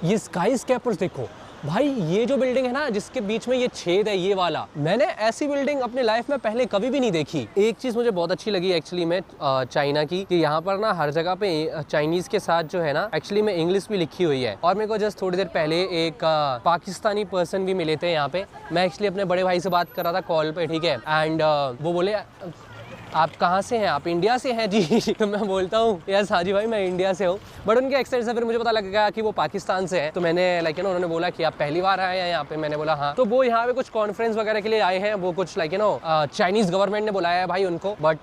ये स्काई स्कैपर्स देखो भाई, ये जो बिल्डिंग है ना जिसके बीच में ये छेद है, ये वाला, मैंने ऐसी बिल्डिंग अपने लाइफ में पहले कभी भी नहीं देखी। एक चीज़ मुझे बहुत अच्छी लगी एक्चुअली में चाइना की, कि यहाँ पर ना हर जगह पे चाइनीज़ के साथ जो है ना एक्चुअली में इंग्लिश भी लिखी हुई है। और मेरे को जस्ट थोड़ी देर पहले एक पाकिस्तानी पर्सन भी मिले थे यहाँ पे, मैं एक्चुअली अपने बड़े भाई से बात कर रहा था कॉल पे, ठीक है, एंड वो बोले आप कहाँ से हैं, आप इंडिया से हैं जी। तो मैं बोलता हूँ यस हाँ जी भाई मैं इंडिया से हूँ, बट उनके एक्सेंट से फिर मुझे पता लग गया कि वो पाकिस्तान से हैं। तो मैंने लाइक यू नो, उन्होंने बोला कि आप पहली बार आए हैं यहाँ पे, मैंने बोला हाँ। तो वो यहाँ पे कुछ कॉन्फ्रेंस वगैरह के लिए आए हैं, वो कुछ like you no Chinese government ने बुलाया है भाई उनको, but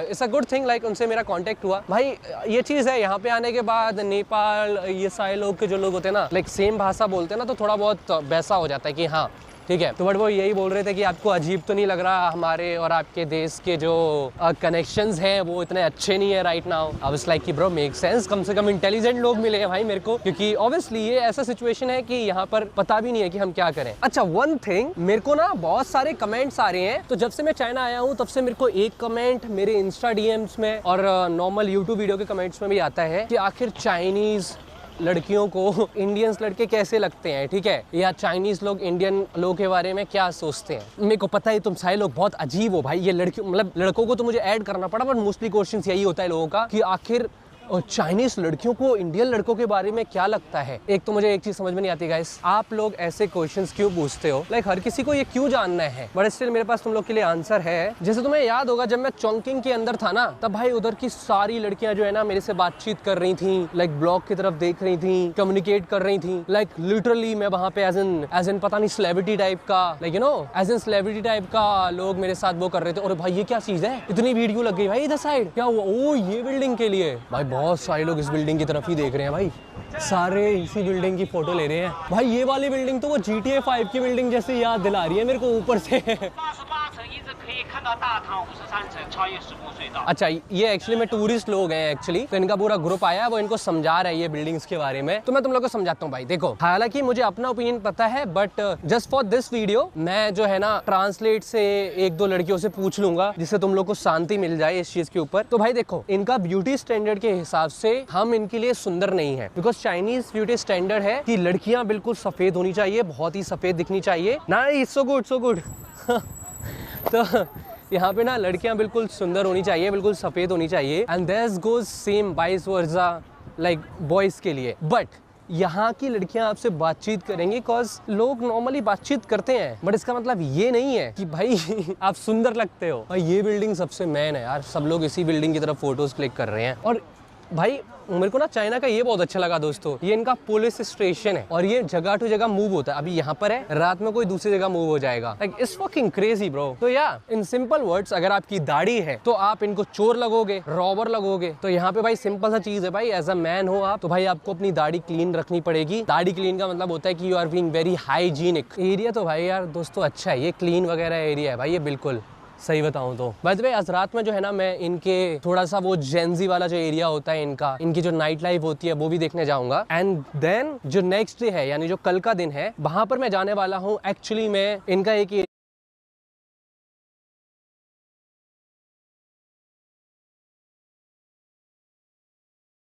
it's a good thing, like उनसे मेरा कॉन्टेक्ट हुआ भाई। ये चीज़ है, यहाँ पे आने के बाद नेपाल ये सारे लोग के जो लोग होते हैं ना लाइक सेम भाषा बोलते हैं ना, तो थोड़ा बहुत वैसा हो जाता है कि हाँ ठीक है। तो बट वो यही बोल रहे थे कि आपको अजीब तो नहीं लग रहा हमारे और आपके देश के जो कनेक्शंस हैं वो इतने अच्छे नहीं है right now. I was like कि ब्रो मेक सेंस, कम से कम इंटेलिजेंट लोग मिले हैं भाई मेरे को, क्योंकि ऑब्वियसली ये ऐसा सिचुएशन है कि यहाँ पर पता भी नहीं है कि हम क्या करें। अच्छा वन थिंग, मेरे को ना बहुत सारे कमेंट्स आ रहे हैं, तो जब से मैं चाइना आया हूँ तब से मेरे को एक कमेंट मेरे इंस्टा डीएम्स में और नॉर्मल यूट्यूब वीडियो के कमेंट्स में भी आता है कि आखिर चाइनीज लड़कियों को इंडियंस लड़के कैसे लगते हैं, ठीक है, या चाइनीज लोग इंडियन लोगों के बारे में क्या सोचते हैं। मेरे को पता है तुम सारे लोग बहुत अजीब हो भाई, ये लड़कियों मतलब लड़कों को तो मुझे ऐड करना पड़ा, बट मोस्टली क्वेश्चंस यही होता है लोगों का कि आखिर और चाइनीज लड़कियों को इंडियन लड़कों के बारे में क्या लगता है? एक तो मुझे एक चीज समझ में नहीं आती गाइस, आप लोग ऐसे क्वेश्चंस क्यों पूछते हो? लाइक हर किसी को ये क्यों जानना है? बट स्टिल मेरे पास तुम लोग के लिए आंसर है। जैसे तुम्हें याद होगा जब मैं चोंगकिंग के अंदर था ना, तब भाई उधर की सारी लड़कियां जो है ना मेरे से बातचीत कर रही थी, लाइक ब्लॉग की तरफ देख रही थी, कम्युनिकेट कर रही थी। लाइक लिटरली मैं वहां पे एज एन पता नहीं सेलिब्रिटी टाइप का, like you know as an celebrity type का लोग मेरे साथ वो कर रहे थे। और भाई ये क्या चीज है, इतनी वीडियो लग गई भाई इधर साइड, क्या हुआ? ओ ये बिल्डिंग के लिए भाई बहुत सारे लोग इस बिल्डिंग की तरफ ही देख रहे हैं भाई, सारे इसी बिल्डिंग की फोटो ले रहे हैं भाई। ये वाली बिल्डिंग तो वो GTA 5 की बिल्डिंग जैसे याद दिला रही है मेरे को ऊपर से। अच्छा ये एक्चुअली में टूरिस्ट लोग हैं एक्चुअली, तो इनका पूरा ग्रुप आया है, वो इनको समझा रहा है ये बिल्डिंग्स के बारे में। तो मैं तुम लोग को समझाता हूँ भाई। देखो हालांकि मुझे अपना ओपिनियन पता है, but just for this video मैं जो है ना ट्रांसलेट से एक दो लड़कियों से पूछ लूंगा, जिससे तुम लोग को शांति मिल जाए इस चीज के ऊपर। तो भाई देखो इनका ब्यूटी स्टैंडर्ड के हिसाब से हम इनके लिए सुंदर नहीं है, बिकॉज चाइनीज ब्यूटी स्टैंडर्ड है कि लड़कियां बिल्कुल सफेद होनी चाहिए, बहुत ही सफेद दिखनी चाहिए। Nice, so good so good. तो यहाँ पे ना लड़कियां बिल्कुल सुंदर होनी चाहिए, बिल्कुल सफेद होनी चाहिए, and this goes same vice versa like boys के लिए। बट यहाँ की लड़कियां आपसे बातचीत करेंगी, बिकॉज लोग नॉर्मली बातचीत करते हैं, बट इसका मतलब ये नहीं है कि भाई आप सुंदर लगते हो। भाई ये बिल्डिंग सबसे मेन है यार, सब लोग इसी बिल्डिंग की तरफ फोटोज क्लिक कर रहे हैं। और भाई मेरे को ना चाइना का ये बहुत अच्छा लगा दोस्तों, ये इनका पुलिस स्टेशन है और ये जगह टू जगह मूव होता है। अभी यहाँ पर है, रात में कोई दूसरी जगह मूव हो जाएगा। Like it's fucking crazy bro. तो या इन सिंपल वर्ड्स, अगर आपकी दाढ़ी है तो आप इनको चोर लगोगे, रॉबर लगोगे। तो यहाँ पे भाई सिंपल सा चीज है भाई, एज अ मैन हो आप तो भाई आपको अपनी दाढ़ी क्लीन रखनी पड़ेगी। दाढ़ी क्लीन का मतलब होता है कि you are being very hygienic. Area तो भाई यार दोस्तों अच्छा है, ये क्लीन वगैरह एरिया है भाई, ये बिल्कुल सही बताऊं तो। बाय द वे आज रात में जो है ना मैं इनके थोड़ा सा वो जेंजी वाला जो एरिया होता है इनका, इनकी जो नाइट लाइफ होती है वो भी देखने जाऊंगा। एंड देन जो नेक्स्ट डे है यानी जो कल का दिन है, वहां पर मैं जाने वाला हूँ। एक्चुअली मैं इनका एक